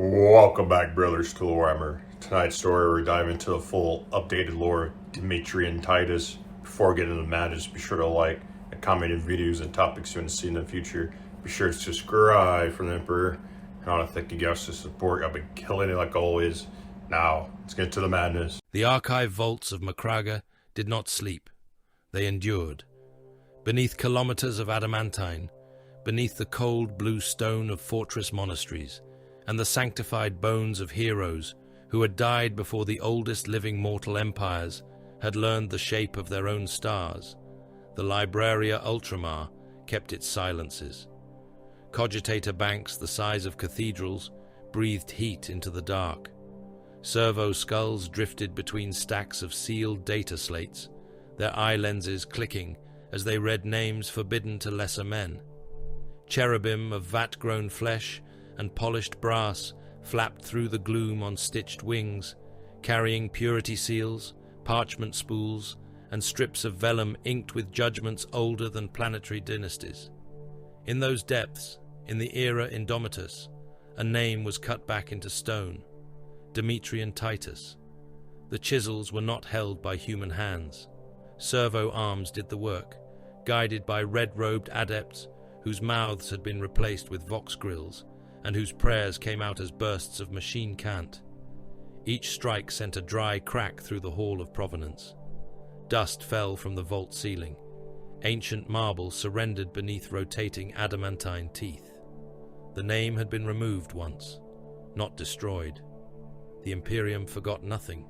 Welcome back, brothers, to Warhammer. Tonight's story, we dive into the full updated lore of Dimitri and Titus. Before getting into the madness, be sure to like and comment on videos and topics you want to see in the future. Be sure to subscribe for the Emperor. And I want to thank you guys for the support. I've been killing it like always. Now, let's get to the madness. The archive vaults of Macraga did not sleep. They endured. Beneath kilometers of adamantine, beneath the cold blue stone of fortress monasteries, and the sanctified bones of heroes who had died before the oldest living mortal empires had learned the shape of their own stars, the Libraria Ultramar kept its silences. Cogitator banks the size of cathedrals breathed heat into the dark. Servo skulls drifted between stacks of sealed data slates, their eye lenses clicking as they read names forbidden to lesser men. Cherubim of vat-grown flesh and polished brass flapped through the gloom on stitched wings, carrying purity seals, parchment spools, and strips of vellum inked with judgments older than planetary dynasties. In those depths, in the era Indomitus, a name was cut back into stone: Dimitri and Titus. The chisels were not held by human hands. Servo arms did the work, guided by red-robed adepts whose mouths had been replaced with vox grills, and whose prayers came out as bursts of machine cant. Each strike sent a dry crack through the hall of provenance. Dust fell from the vault ceiling. Ancient marble surrendered beneath rotating adamantine teeth. The name had been removed once, not destroyed. The Imperium forgot nothing.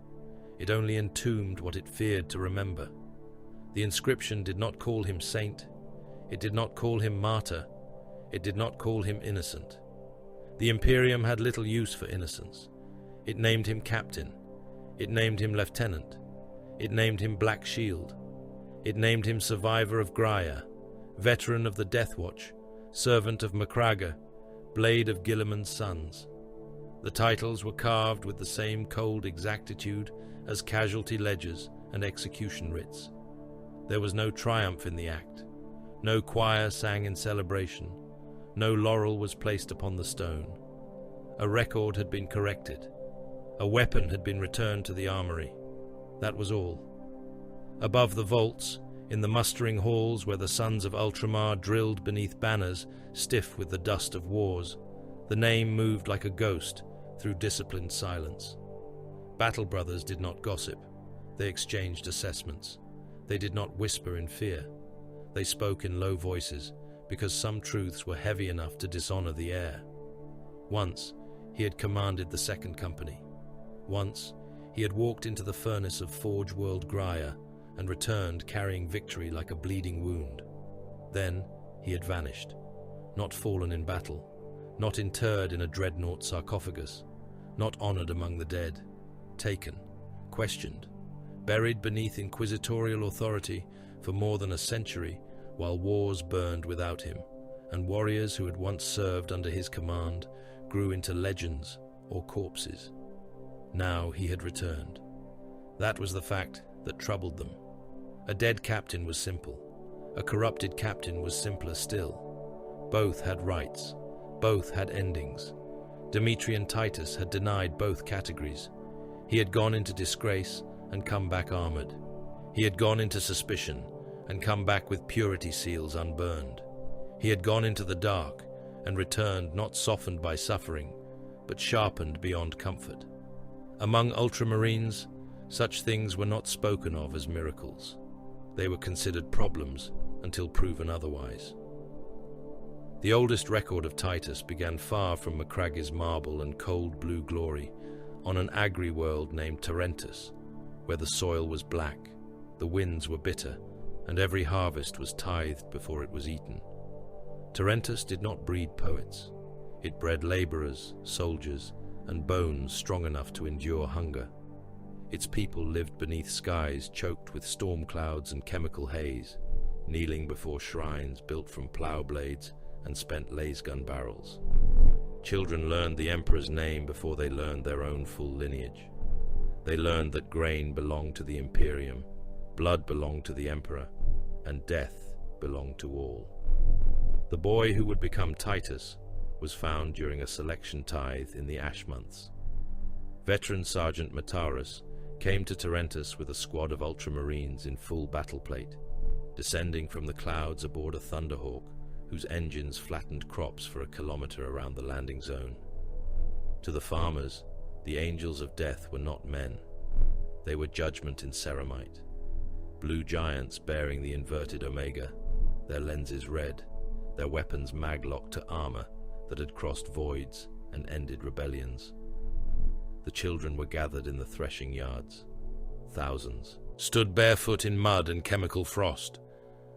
It only entombed what it feared to remember. The inscription did not call him saint. It did not call him martyr. It did not call him innocent. The Imperium had little use for innocence. It named him captain. It named him lieutenant. It named him Black Shield. It named him survivor of Grier, veteran of the Death Watch, servant of Macraga, blade of Guilliman's sons. The titles were carved with the same cold exactitude as casualty ledgers and execution writs. There was no triumph in the act. No choir sang in celebration. No laurel was placed upon the stone. A record had been corrected. A weapon had been returned to the armory. That was all. Above the vaults, in the mustering halls where the sons of Ultramar drilled beneath banners stiff with the dust of wars, the name moved like a ghost through disciplined silence. Battle brothers did not gossip. They exchanged assessments. They did not whisper in fear. They spoke in low voices, because some truths were heavy enough to dishonor the heir. Once, he had commanded the second company. Once, he had walked into the furnace of Forge World Grier and returned carrying victory like a bleeding wound. Then, he had vanished, not fallen in battle, not interred in a dreadnought sarcophagus, not honored among the dead, taken, questioned, buried beneath Inquisitorial authority for more than a century, while wars burned without him, and warriors who had once served under his command grew into legends or corpses. Now he had returned. That was the fact that troubled them. A dead captain was simple. A corrupted captain was simpler still. Both had rights. Both had endings. Dimitri and Titus had denied both categories. He had gone into disgrace and come back armored. He had gone into suspicion and come back with purity seals unburned. He had gone into the dark and returned not softened by suffering, but sharpened beyond comfort. Among Ultramarines, such things were not spoken of as miracles. They were considered problems until proven otherwise. The oldest record of Titus began far from Macraga's marble and cold blue glory, on an agri world named Torrentus, where the soil was black, the winds were bitter, and every harvest was tithed before it was eaten. Torrentus did not breed poets. It bred laborers, soldiers, and bones strong enough to endure hunger. Its people lived beneath skies choked with storm clouds and chemical haze, kneeling before shrines built from plow blades and spent lasgun barrels. Children learned the emperor's name before they learned their own full lineage. They learned that grain belonged to the Imperium, blood belonged to the emperor, and death belonged to all. The boy who would become Titus was found during a selection tithe in the ash months. Veteran Sergeant Matarus came to Torrentus with a squad of Ultramarines in full battle plate, descending from the clouds aboard a Thunderhawk whose engines flattened crops for a kilometer around the landing zone. To the farmers, the angels of death were not men. They were judgment in ceramite, blue giants bearing the inverted omega, their lenses red, their weapons mag-locked to armor that had crossed voids and ended rebellions. The children were gathered in the threshing yards. Thousands stood barefoot in mud and chemical frost.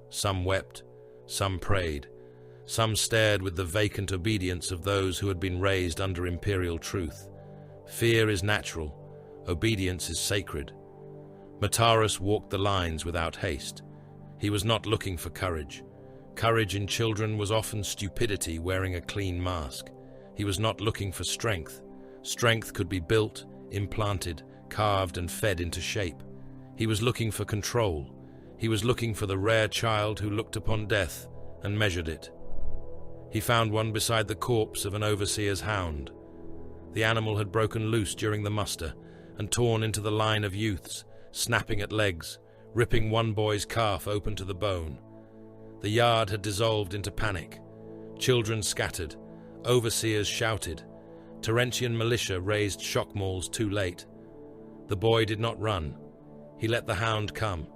Some wept, some prayed, some stared with the vacant obedience of those who had been raised under imperial truth. Fear is natural, obedience is sacred. Matarus walked the lines without haste. He was not looking for courage. Courage in children was often stupidity wearing a clean mask. He was not looking for strength. Strength could be built, implanted, carved and fed into shape. He was looking for control. He was looking for the rare child who looked upon death and measured it. He found one beside the corpse of an overseer's hound. The animal had broken loose during the muster and torn into the line of youths, snapping at legs, ripping one boy's calf open to the bone. The yard had dissolved into panic. Children scattered. Overseers shouted. Torrentian militia raised shock mauls too late. The boy did not run. He let the hound come.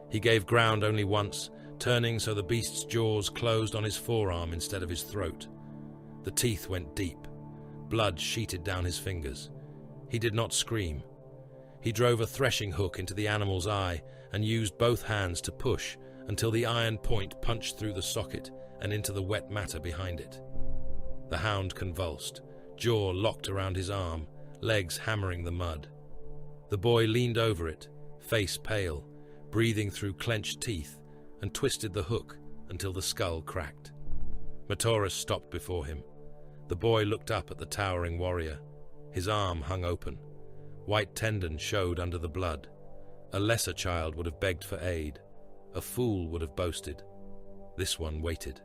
He gave ground only once, turning so the beast's jaws closed on his forearm instead of his throat. The teeth went deep. Blood sheeted down his fingers. He did not scream. He drove a threshing hook into the animal's eye and used both hands to push until the iron point punched through the socket and into the wet matter behind it. The hound convulsed, jaw locked around his arm, legs hammering the mud. The boy leaned over it, face pale, breathing through clenched teeth, and twisted the hook until the skull cracked. Matarus stopped before him. The boy looked up at the towering warrior. His arm hung open. White tendon showed under the blood. A lesser child would have begged for aid. A fool would have boasted. This one waited.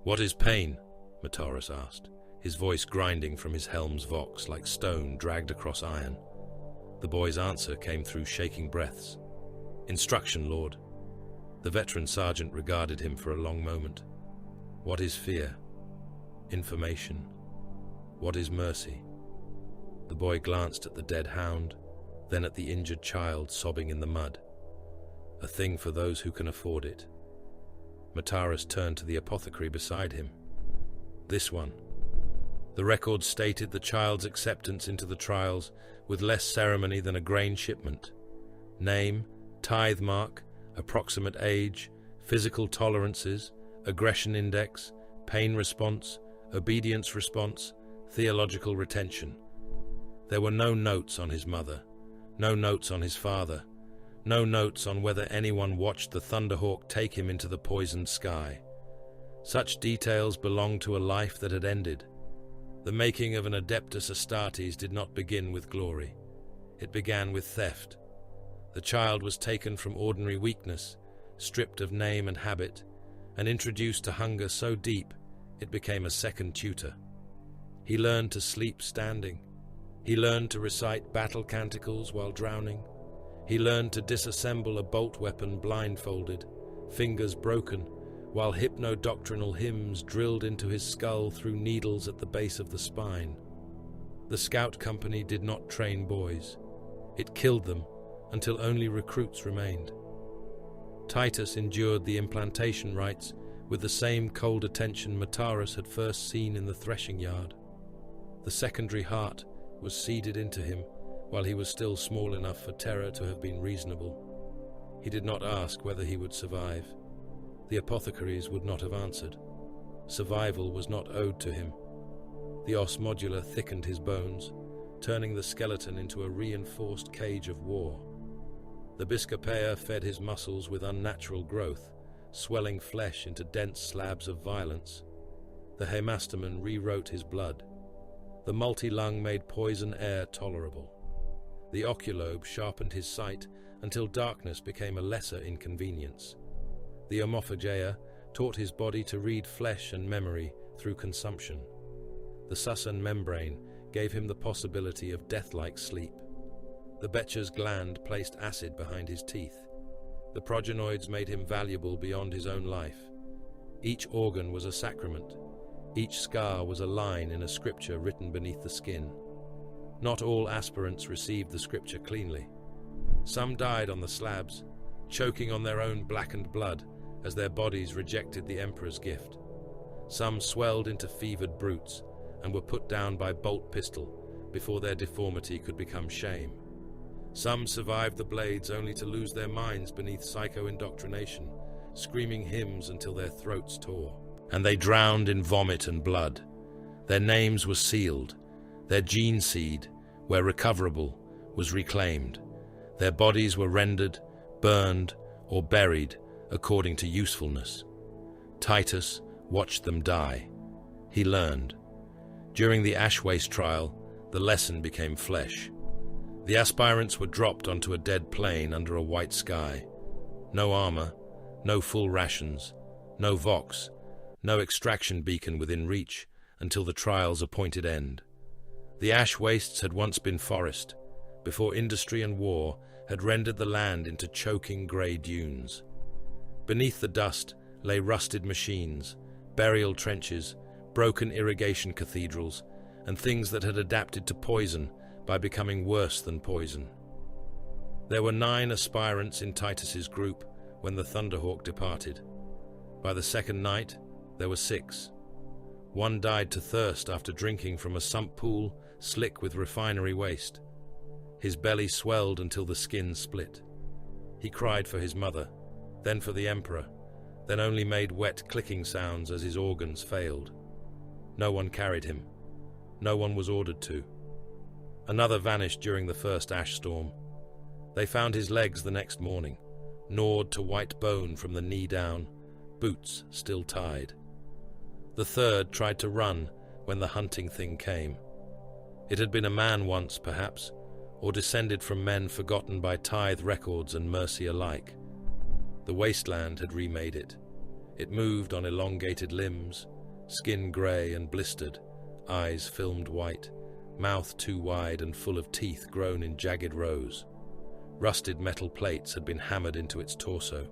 "What is pain?" Matarus asked, his voice grinding from his helm's vox like stone dragged across iron. The boy's answer came through shaking breaths. "Instruction, Lord." The veteran sergeant regarded him for a long moment. "What is fear?" "Information." "What is mercy?" The boy glanced at the dead hound, then at the injured child sobbing in the mud. "A thing for those who can afford it." Matarus turned to the apothecary beside him. "This one." The record stated the child's acceptance into the trials with less ceremony than a grain shipment. Name, tithe mark, approximate age, physical tolerances, aggression index, pain response, obedience response, theological retention. There were no notes on his mother, no notes on his father, no notes on whether anyone watched the Thunderhawk take him into the poisoned sky. Such details belonged to a life that had ended. The making of an Adeptus Astartes did not begin with glory. It began with theft. The child was taken from ordinary weakness, stripped of name and habit, and introduced to hunger so deep it became a second tutor. He learned to sleep standing. He learned to recite battle canticles while drowning. He learned to disassemble a bolt weapon blindfolded, fingers broken, while hypno-doctrinal hymns drilled into his skull through needles at the base of the spine. The scout company did not train boys. It killed them until only recruits remained. Titus endured the implantation rites with the same cold attention Matarus had first seen in the threshing yard. The secondary heart was seeded into him while he was still small enough for terror to have been reasonable. He did not ask whether he would survive. The apothecaries would not have answered. Survival was not owed to him. The os modular thickened his bones, turning the skeleton into a reinforced cage of war. The Biscopea fed his muscles with unnatural growth, swelling flesh into dense slabs of violence. The hemastomen rewrote his blood. The multi-lung made poison air tolerable. The oculobe sharpened his sight until darkness became a lesser inconvenience. The Omophageia taught his body to read flesh and memory through consumption. The Susan membrane gave him the possibility of death-like sleep. The Betcher's gland placed acid behind his teeth. The progenoids made him valuable beyond his own life. Each organ was a sacrament. Each scar was a line in a scripture written beneath the skin. Not all aspirants received the scripture cleanly. Some died on the slabs, choking on their own blackened blood as their bodies rejected the Emperor's gift. Some swelled into fevered brutes and were put down by bolt pistol before their deformity could become shame. Some survived the blades only to lose their minds beneath psycho-indoctrination, screaming hymns until their throats tore. And they drowned in vomit and blood. Their names were sealed. Their gene seed, where recoverable, was reclaimed. Their bodies were rendered, burned, or buried according to usefulness. Titus watched them die. He learned. During the ash waste trial, the lesson became flesh. The aspirants were dropped onto a dead plain under a white sky. No armor, no full rations, no vox, no extraction beacon within reach until the trial's appointed end. The ash wastes had once been forest, before industry and war had rendered the land into choking grey dunes. Beneath the dust lay rusted machines, burial trenches, broken irrigation cathedrals, and things that had adapted to poison by becoming worse than poison. There were 9 aspirants in Titus's group when the Thunderhawk departed. By the second night, there were 6. One died to thirst after drinking from a sump pool slick with refinery waste. His belly swelled until the skin split. He cried for his mother, then for the Emperor, then only made wet clicking sounds as his organs failed. No one carried him. No one was ordered to. Another vanished during the first ash storm. They found his legs the next morning, gnawed to white bone from the knee down, boots still tied. The third tried to run when the hunting thing came. It had been a man once, perhaps, or descended from men forgotten by tithe records and mercy alike. The wasteland had remade it. It moved on elongated limbs, skin grey and blistered, eyes filmed white, mouth too wide and full of teeth grown in jagged rows. Rusted metal plates had been hammered into its torso.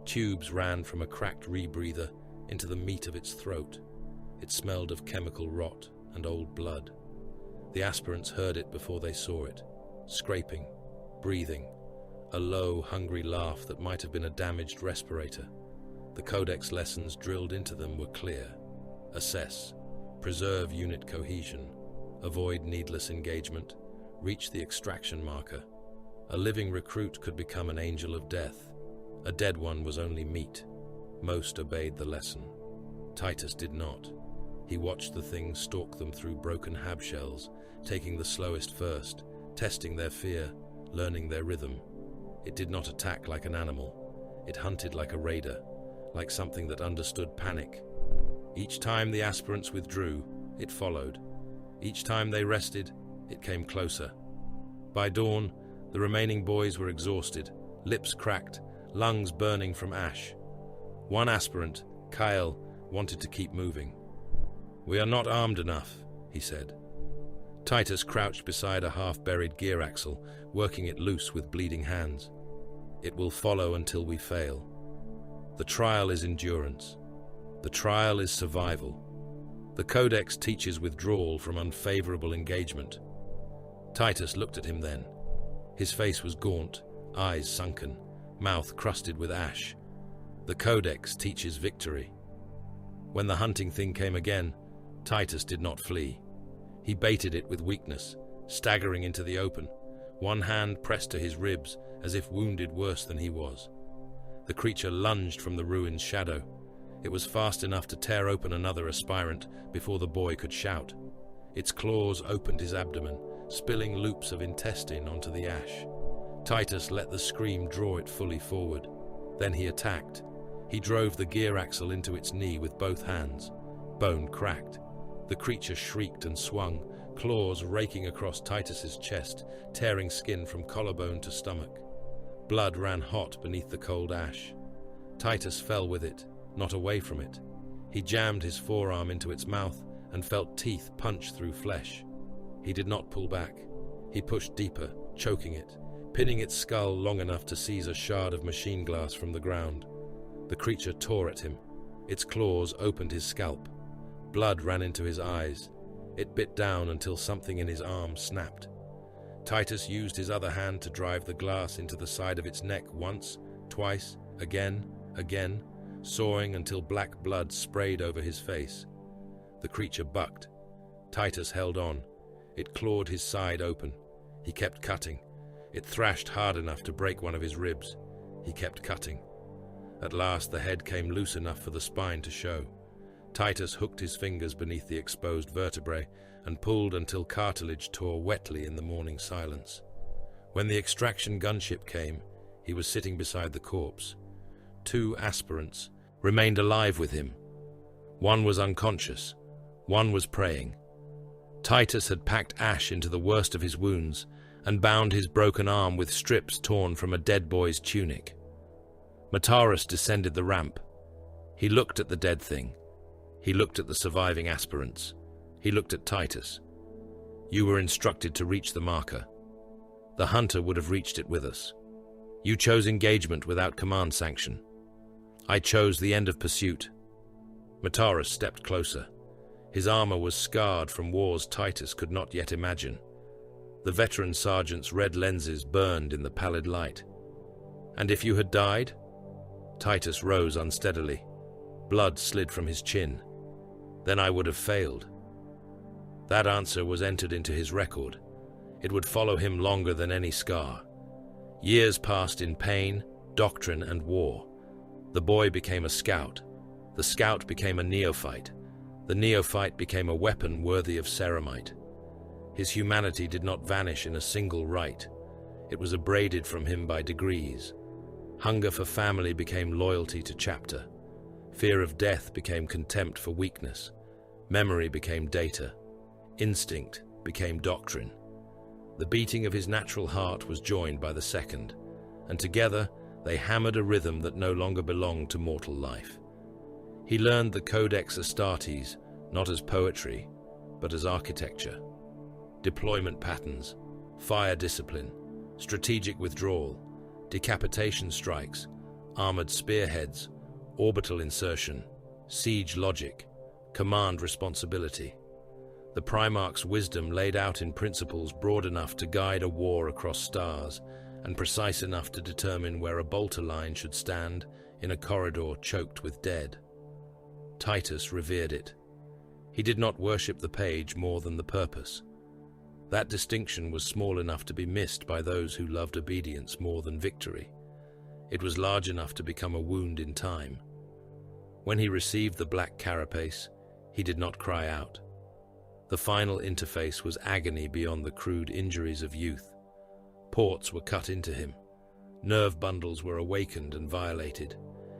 Tubes ran from a cracked rebreather into the meat of its throat. It smelled of chemical rot and old blood. The aspirants heard it before they saw it, scraping, breathing, a low, hungry laugh that might have been a damaged respirator. The Codex lessons drilled into them were clear. Assess, preserve unit cohesion, avoid needless engagement, reach the extraction marker. A living recruit could become an angel of death. A dead one was only meat. Most obeyed the lesson. Titus did not. He watched the thing stalk them through broken hab shells, taking the slowest first, testing their fear, learning their rhythm. It did not attack like an animal. It hunted like a raider, like something that understood panic. Each time the aspirants withdrew, it followed. Each time they rested, it came closer. By dawn, the remaining boys were exhausted, lips cracked, lungs burning from ash. One aspirant, Kyle, wanted to keep moving. "We are not armed enough," he said. Titus crouched beside a half-buried gear axle, working it loose with bleeding hands. "It will follow until we fail. The trial is endurance. The trial is survival. The Codex teaches withdrawal from unfavorable engagement." Titus looked at him then. His face was gaunt, eyes sunken, mouth crusted with ash. The Codex teaches victory. When the hunting thing came again, Titus did not flee. He baited it with weakness, staggering into the open, one hand pressed to his ribs as if wounded worse than he was. The creature lunged from the ruin's shadow. It was fast enough to tear open another aspirant before the boy could shout. Its claws opened his abdomen, spilling loops of intestine onto the ash. Titus let the scream draw it fully forward. Then he attacked. He drove the gear axle into its knee with both hands. Bone cracked. The creature shrieked and swung, claws raking across Titus's chest, tearing skin from collarbone to stomach. Blood ran hot beneath the cold ash. Titus fell with it, not away from it. He jammed his forearm into its mouth and felt teeth punch through flesh. He did not pull back. He pushed deeper, choking it, pinning its skull long enough to seize a shard of machine glass from the ground. The creature tore at him. Its claws opened his scalp. Blood ran into his eyes. It bit down until something in his arm snapped. Titus used his other hand to drive the glass into the side of its neck once, twice, again, sawing until black blood sprayed over his face. The creature bucked. Titus held on. It clawed his side open. He kept cutting. It thrashed hard enough to break one of his ribs. He kept cutting. At last the head came loose enough for the spine to show. Titus hooked his fingers beneath the exposed vertebrae and pulled until cartilage tore wetly in the morning silence. When the extraction gunship came, he was sitting beside the corpse. 2 aspirants remained alive with him. One was unconscious. One was praying. Titus had packed ash into the worst of his wounds and bound his broken arm with strips torn from a dead boy's tunic. Matarus descended the ramp. He looked at the dead thing. He looked at the surviving aspirants. He looked at Titus. You were instructed to reach the marker. The hunter would have reached it with us. You chose engagement without command sanction. I chose the end of pursuit. Matarus stepped closer. His armor was scarred from wars Titus could not yet imagine. The veteran sergeant's red lenses burned in the pallid light. And if you had died? Titus rose unsteadily. Blood slid from his chin. Then I would have failed. That answer was entered into his record. It would follow him longer than any scar. Years passed in pain, doctrine, and war. The boy became a scout. The scout became a neophyte. The neophyte became a weapon worthy of ceramite. His humanity did not vanish in a single rite. It was abraded from him by degrees. Hunger for family became loyalty to chapter. Fear of death became contempt for weakness. Memory became data. Instinct became doctrine. The beating of his natural heart was joined by the second, and together they hammered a rhythm that no longer belonged to mortal life. He learned the Codex Astartes not as poetry, but as architecture. Deployment patterns, fire discipline, strategic withdrawal, decapitation strikes, armored spearheads, orbital insertion, siege logic, command responsibility. The Primarch's wisdom laid out in principles broad enough to guide a war across stars and precise enough to determine where a bolter line should stand in a corridor choked with dead. Titus revered it. He did not worship the page more than the purpose. That distinction was small enough to be missed by those who loved obedience more than victory. It was large enough to become a wound in time. When he received the black carapace, he did not cry out. The final interface was agony beyond the crude injuries of youth. Ports were cut into him. Nerve bundles were awakened and violated.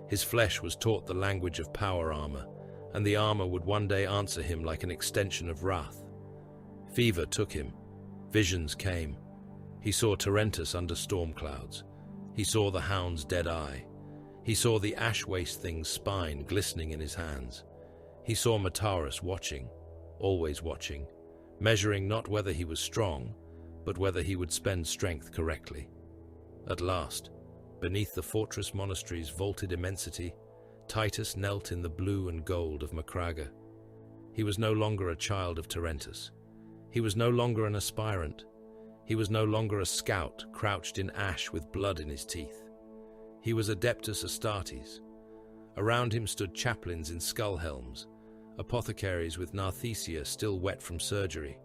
His flesh was taught the language of power armor, and the armor would one day answer him like an extension of wrath. Fever took him. Visions came. He saw Torrentus under storm clouds. He saw the hound's dead eye. He saw the ash-waste thing's spine glistening in his hands. He saw Matarus watching, always watching, measuring not whether he was strong, but whether he would spend strength correctly. At last, beneath the fortress monastery's vaulted immensity, Titus knelt in the blue and gold of Macraga. He was no longer a child of Torrentus. He was no longer an aspirant. He was no longer a scout crouched in ash with blood in his teeth. He was Adeptus Astartes. Around him stood chaplains in skull helms, apothecaries with narthesia still wet from surgery,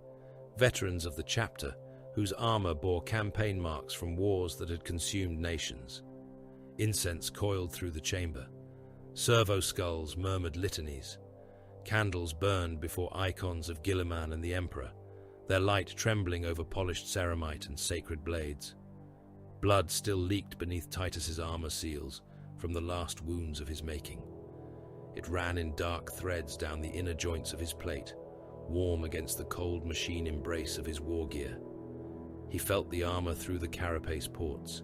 veterans of the chapter whose armor bore campaign marks from wars that had consumed nations. Incense coiled through the chamber. Servo skulls murmured litanies. Candles burned before icons of Guilliman and the Emperor, their light trembling over polished ceramite and sacred blades. Blood still leaked beneath Titus's armor seals from the last wounds of his making. It ran in dark threads down the inner joints of his plate, warm against the cold machine embrace of his war gear. He felt the armor through the carapace ports.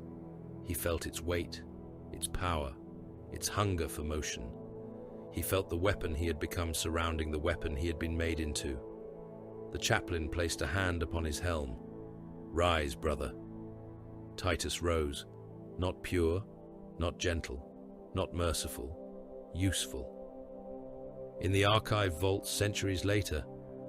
He felt its weight, its power, its hunger for motion. He felt the weapon he had become surrounding the weapon he had been made into. The chaplain placed a hand upon his helm. "Rise, brother." Titus rose, not pure, not gentle, not merciful, useful. In the archive vaults centuries later,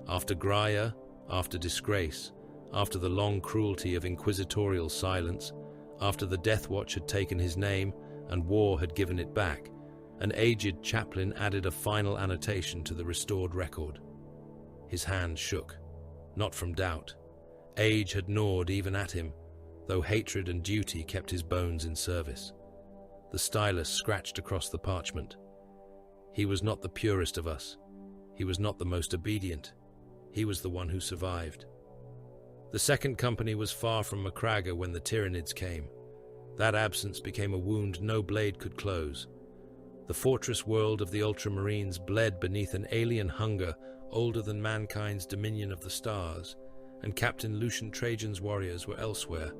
after Grier, after disgrace, after the long cruelty of inquisitorial silence, after the Death Watch had taken his name and war had given it back, an aged chaplain added a final annotation to the restored record. His hand shook, not from doubt. Age had gnawed even at him, though hatred and duty kept his bones in service. The stylus scratched across the parchment. He was not the purest of us. He was not the most obedient. He was the one who survived. The second company was far from Macragga when the Tyranids came. That absence became a wound no blade could close. The fortress world of the Ultramarines bled beneath an alien hunger older than mankind's dominion of the stars, and Captain Lucian Trajan's warriors were elsewhere,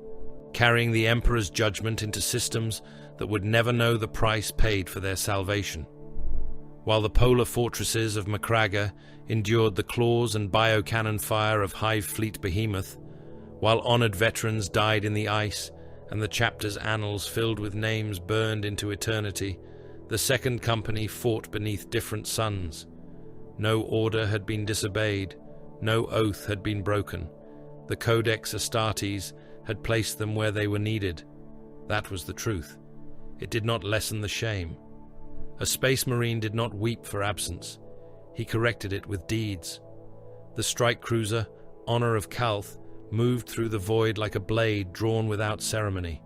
carrying the Emperor's judgment into systems that would never know the price paid for their salvation. While the polar fortresses of Macragga endured the claws and biocannon fire of Hive fleet behemoth, while honored veterans died in the ice and the chapter's annals filled with names burned into eternity, the second company fought beneath different suns. No order had been disobeyed, no oath had been broken. The Codex Astartes had placed them where they were needed. That was the truth. It did not lessen the shame. A space marine did not weep for absence. He corrected it with deeds. The strike cruiser, Honor of Calth, moved through the void like a blade drawn without ceremony.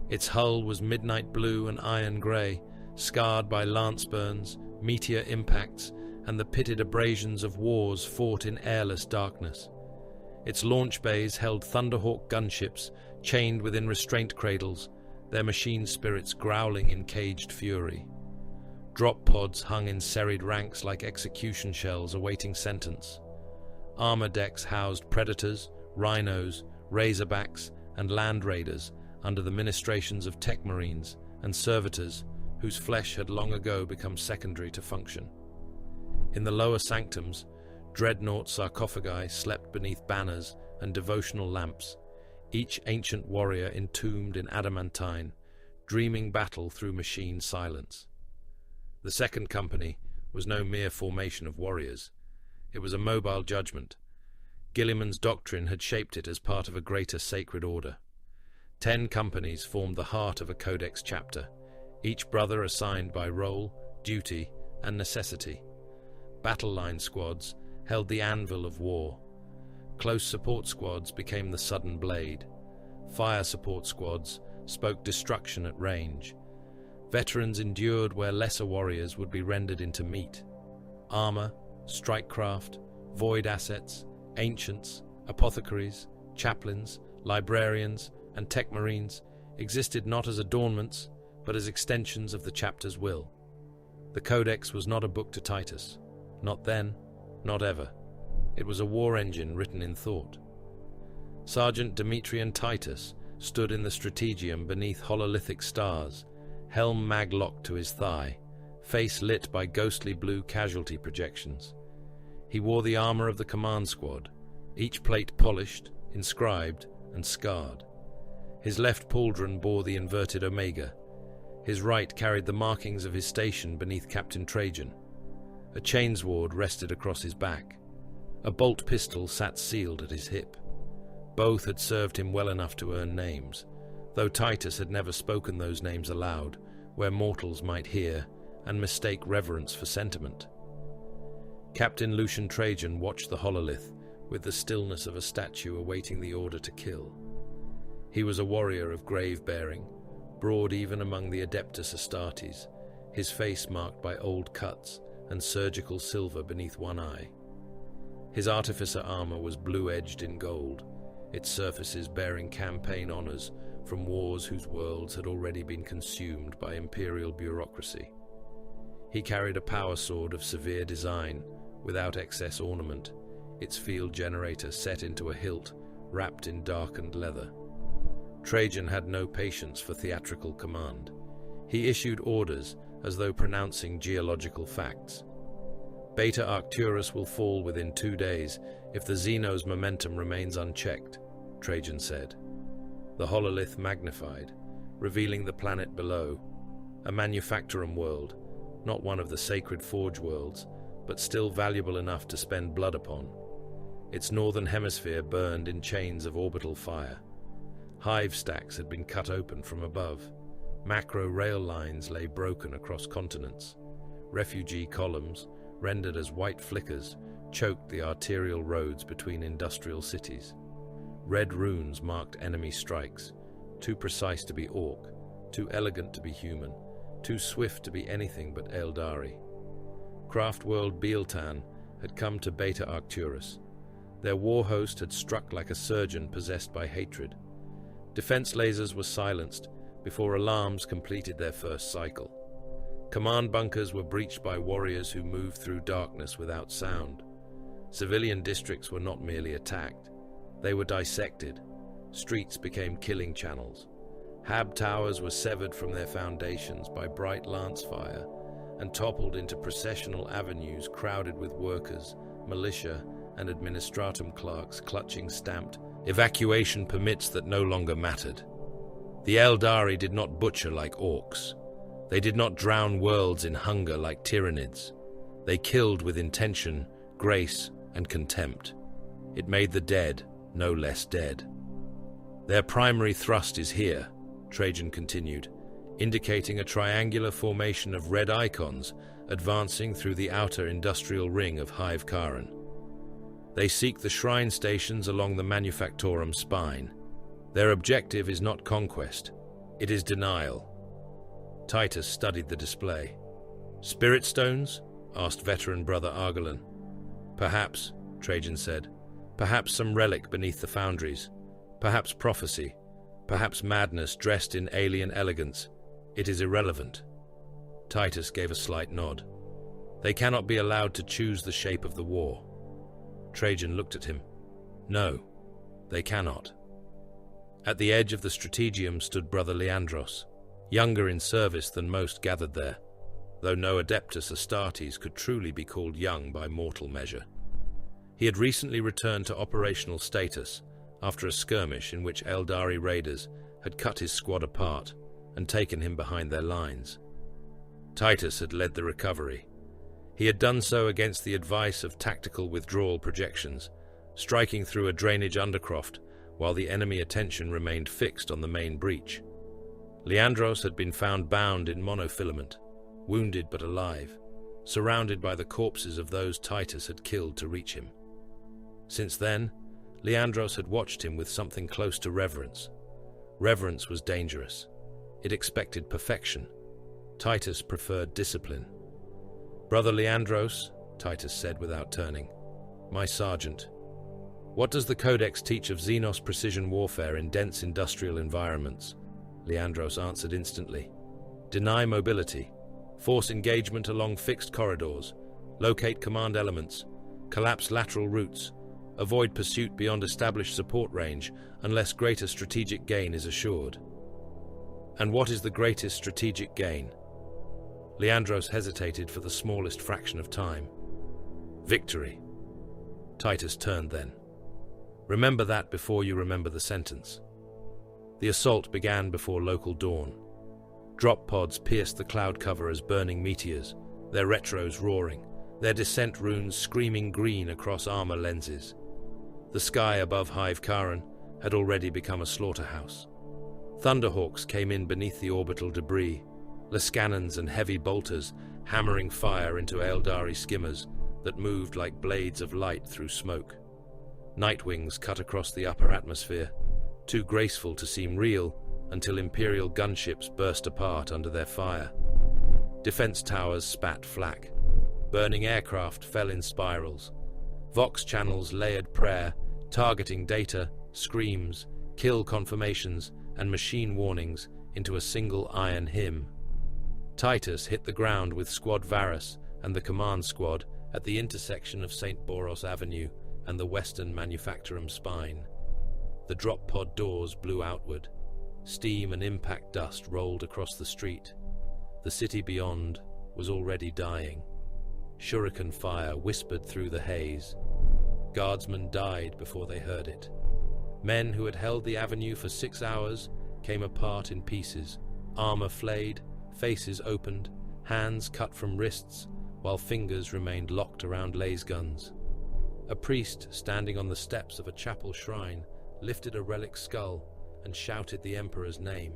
Its hull was midnight blue and iron grey, scarred by lance burns, meteor impacts, and the pitted abrasions of wars fought in airless darkness. Its launch bays held Thunderhawk gunships, chained within restraint cradles, their machine spirits growling in caged fury. Drop pods hung in serried ranks like execution shells awaiting sentence. Armor decks housed predators, rhinos, razorbacks, and land raiders under the ministrations of tech marines and servitors whose flesh had long ago become secondary to function. In the lower sanctums, dreadnought sarcophagi slept beneath banners and devotional lamps, each ancient warrior entombed in adamantine, dreaming battle through machine silence. The second company was no mere formation of warriors. It was a mobile judgment. Gilliman's doctrine had shaped it as part of a greater sacred order. 10 companies formed the heart of a codex chapter, each brother assigned by role, duty, and necessity. Battle line squads held the anvil of war. Close support squads became the sudden blade. Fire support squads spoke destruction at range. Veterans endured where lesser warriors would be rendered into meat. Armor, strikecraft, void assets, ancients, apothecaries, chaplains, librarians, and tech marines existed not as adornments, but as extensions of the chapter's will. The Codex was not a book to Titus. Not then, not ever. It was a war engine written in thought. Sergeant Demetrian Titus stood in the strategium beneath hololithic stars, helm mag-locked to his thigh, face lit by ghostly blue casualty projections. He wore the armor of the command squad, each plate polished, inscribed, and scarred. His left pauldron bore the inverted omega. His right carried the markings of his station beneath Captain Trajan. A chainsword rested across his back. A bolt pistol sat sealed at his hip. Both had served him well enough to earn names, though Titus had never spoken those names aloud, where mortals might hear and mistake reverence for sentiment. Captain Lucian Trajan watched the hololith with the stillness of a statue awaiting the order to kill. He was a warrior of grave bearing, broad even among the Adeptus Astartes, his face marked by old cuts and surgical silver beneath one eye. His artificer armor was blue-edged in gold, its surfaces bearing campaign honors from wars whose worlds had already been consumed by imperial bureaucracy. He carried a power sword of severe design, without excess ornament, its field generator set into a hilt wrapped in darkened leather. Trajan had no patience for theatrical command. He issued orders as though pronouncing geological facts. Beta Arcturus will fall within 2 days if the Xenos' momentum remains unchecked, Trajan said. The hololith magnified, revealing the planet below, a manufactorum world, not one of the sacred forge worlds, but still valuable enough to spend blood upon. Its northern hemisphere burned in chains of orbital fire. Hive stacks had been cut open from above. Macro rail lines lay broken across continents. Refugee columns, rendered as white flickers, choked the arterial roads between industrial cities. Red runes marked enemy strikes, too precise to be orc, too elegant to be human, too swift to be anything but Eldari. Craft world Bealtan had come to Beta Arcturus. Their war host had struck like a surgeon possessed by hatred. Defense lasers were silenced before alarms completed their first cycle. Command bunkers were breached by warriors who moved through darkness without sound. Civilian districts were not merely attacked. They were dissected. Streets became killing channels. Hab towers were severed from their foundations by bright lance fire and toppled into processional avenues crowded with workers, militia, and administratum clerks clutching stamped evacuation permits that no longer mattered. The Eldari did not butcher like orcs. They did not drown worlds in hunger like Tyranids. They killed with intention, grace, and contempt. It made the dead no less dead. Their primary thrust is here, Trajan continued, indicating a triangular formation of red icons advancing through the outer industrial ring of Hive Karin. They seek the shrine stations along the Manufactorum spine. Their objective is not conquest, it is denial. Titus studied the display. Spirit stones? Asked veteran brother Argolan. Perhaps, Trajan said. Perhaps some relic beneath the foundries. Perhaps prophecy. Perhaps madness dressed in alien elegance. It is irrelevant. Titus gave a slight nod. They cannot be allowed to choose the shape of the war. Trajan looked at him. No, they cannot. At the edge of the strategium stood brother Leandros, younger in service than most gathered there, though no Adeptus Astartes could truly be called young by mortal measure. He had recently returned to operational status after a skirmish in which Eldari raiders had cut his squad apart and taken him behind their lines. Titus had led the recovery. He had done so against the advice of tactical withdrawal projections, striking through a drainage undercroft while the enemy attention remained fixed on the main breach. Leandros had been found bound in monofilament, wounded but alive, surrounded by the corpses of those Titus had killed to reach him. Since then, Leandros had watched him with something close to reverence. Reverence was dangerous. It expected perfection. Titus preferred discipline. Brother Leandros, Titus said without turning, my sergeant. What does the Codex teach of Xenos precision warfare in dense industrial environments? Leandros answered instantly. Deny mobility. Force engagement along fixed corridors. Locate command elements. Collapse lateral routes. Avoid pursuit beyond established support range unless greater strategic gain is assured. And what is the greatest strategic gain? Leandros hesitated for the smallest fraction of time. Victory. Titus turned then. Remember that before you remember the sentence. The assault began before local dawn. Drop pods pierced the cloud cover as burning meteors, their retros roaring, their descent runes screaming green across armor lenses. The sky above Hive Karin had already become a slaughterhouse. Thunderhawks came in beneath the orbital debris, Lascannons and heavy bolters hammering fire into Eldari skimmers that moved like blades of light through smoke. Nightwings cut across the upper atmosphere, too graceful to seem real until Imperial gunships burst apart under their fire. Defense towers spat flak. Burning aircraft fell in spirals. Vox channels layered prayer, targeting data, screams, kill confirmations, and machine warnings into a single iron hymn. Titus hit the ground with Squad Varus and the command squad at the intersection of St. Boros Avenue and the western Manufactorum spine. The drop pod doors blew outward. Steam and impact dust rolled across the street. The city beyond was already dying. Shuriken fire whispered through the haze. Guardsmen died before they heard it. Men who had held the avenue for 6 hours came apart in pieces, armor flayed, faces opened, hands cut from wrists, while fingers remained locked around laser guns. A priest standing on the steps of a chapel shrine lifted a relic skull and shouted the Emperor's name.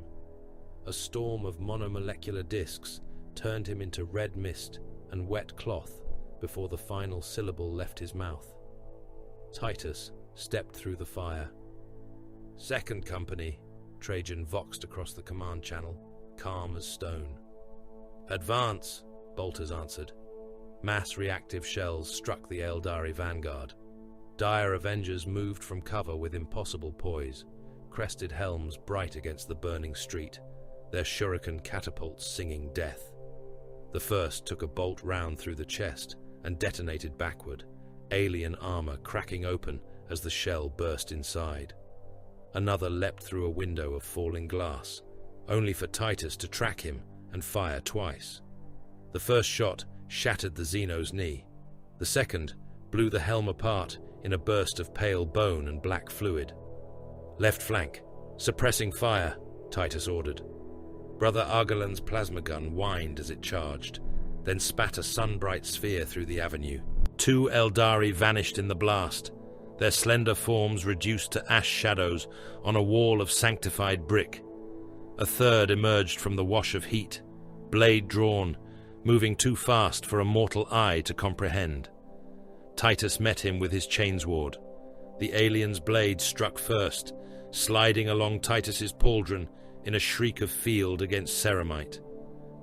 A storm of monomolecular discs turned him into red mist and wet cloth before the final syllable left his mouth. Titus stepped through the fire. "Second company," Trajan voxed across the command channel, calm as stone. "Advance," Bolters answered. Mass reactive shells struck the Eldari vanguard. Dire Avengers moved from cover with impossible poise, crested helms bright against the burning street, their shuriken catapults singing death. The first took a bolt round through the chest and detonated backward, alien armor cracking open as the shell burst inside. Another leapt through a window of falling glass, only for Titus to track him and fire twice. The first shot shattered the Xeno's knee. The second blew the helm apart in a burst of pale bone and black fluid. "Left flank, suppressing fire," Titus ordered. Brother Argalan's plasma gun whined as it charged, then spat a sun-bright sphere through the avenue. 2 Eldari vanished in the blast, their slender forms reduced to ash shadows on a wall of sanctified brick. A third emerged from the wash of heat, blade drawn, moving too fast for a mortal eye to comprehend. Titus met him with his chainsword. The alien's blade struck first, sliding along Titus's pauldron in a shriek of field against ceramite.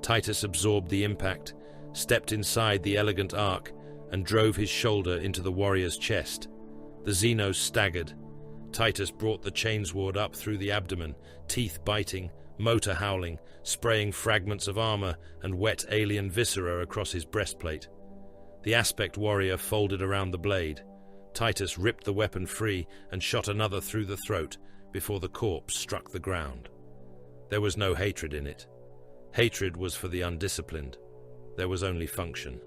Titus absorbed the impact, stepped inside the elegant arc, and drove his shoulder into the warrior's chest. The Xeno staggered. Titus brought the chainsword up through the abdomen, teeth biting, motor howling, spraying fragments of armor and wet alien viscera across his breastplate. The aspect warrior folded around the blade. Titus ripped the weapon free and shot another through the throat before the corpse struck the ground. There was no hatred in it. Hatred was for the undisciplined. There was only function.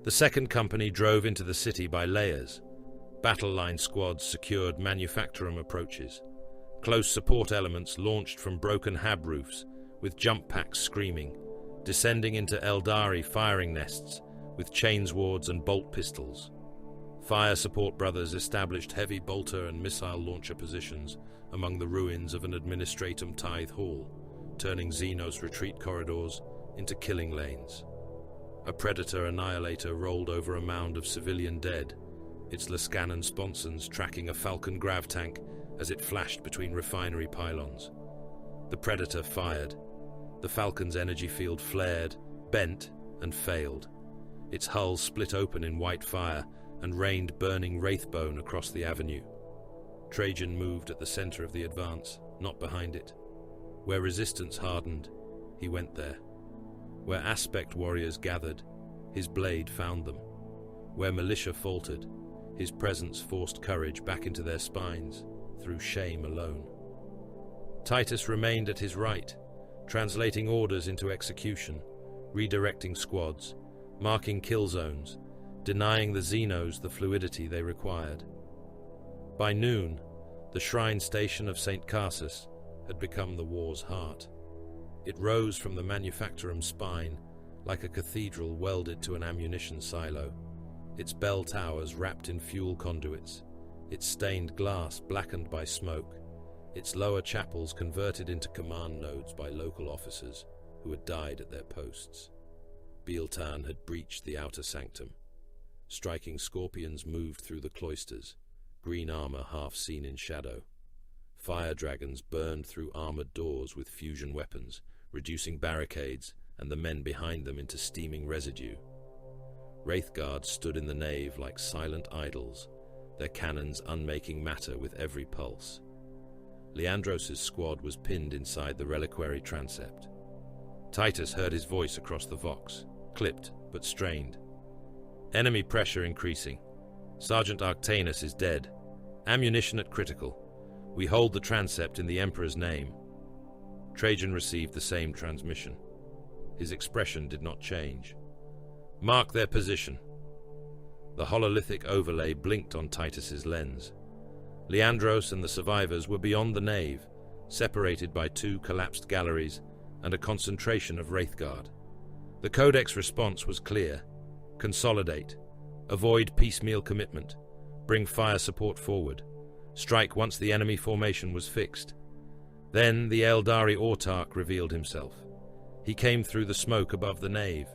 The second company drove into the city by layers. Battle line squads secured manufactorum approaches. Close support elements launched from broken hab roofs, with jump packs screaming, descending into Eldari firing nests with chainswords and bolt pistols. Fire support brothers established heavy bolter and missile launcher positions among the ruins of an administratum tithe hall, turning Xenos retreat corridors into killing lanes. A Predator Annihilator rolled over a mound of civilian dead, its Lascanon sponsons tracking a Falcon grav tank as it flashed between refinery pylons. The Predator fired. The Falcon's energy field flared, bent, and failed. Its hull split open in white fire and rained burning wraithbone across the avenue. Trajan moved at the center of the advance, not behind it. Where resistance hardened, he went there. Where aspect warriors gathered, his blade found them. Where militia faltered, his presence forced courage back into their spines, through shame alone. Titus remained at his right, translating orders into execution, redirecting squads, marking kill zones, denying the Xenos the fluidity they required. By noon, the shrine station of St. Carus had become the war's heart. It rose from the manufactorum spine like a cathedral welded to an ammunition silo, its bell towers wrapped in fuel conduits, its stained glass blackened by smoke, its lower chapels converted into command nodes by local officers who had died at their posts. Bealtan had breached the outer sanctum. Striking scorpions moved through the cloisters, green armor half seen in shadow. Fire dragons burned through armored doors with fusion weapons, reducing barricades and the men behind them into steaming residue. Wraithguards stood in the nave like silent idols, their cannons unmaking matter with every pulse. Leandros' squad was pinned inside the reliquary transept. Titus heard his voice across the vox, clipped but strained. Enemy pressure increasing. Sergeant Arcturus is dead. Ammunition at critical. We hold the transept in the Emperor's name. Trajan received the same transmission. His expression did not change. "Mark their position." The hololithic overlay blinked on Titus's lens. Leandros and the survivors were beyond the nave, separated by 2 collapsed galleries and a concentration of Wraithguard. The Codex response was clear. Consolidate. Avoid piecemeal commitment. Bring fire support forward. Strike once the enemy formation was fixed. Then the Eldari Autarch revealed himself. He came through the smoke above the nave,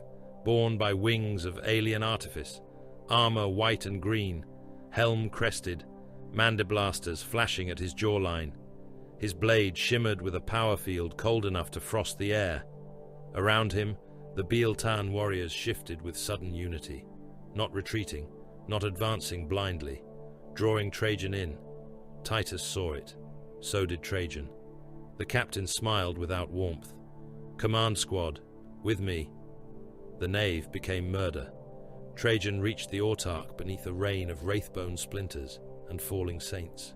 borne by wings of alien artifice, armor white and green, helm crested, mandiblasters flashing at his jawline. His blade shimmered with a power field cold enough to frost the air. Around him, the Bealtan warriors shifted with sudden unity, not retreating, not advancing blindly, drawing Trajan in. Titus saw it. So did Trajan. The captain smiled without warmth. "Command squad, with me." The nave became murder. Trajan reached the Autarch beneath a rain of wraithbone splinters and falling saints.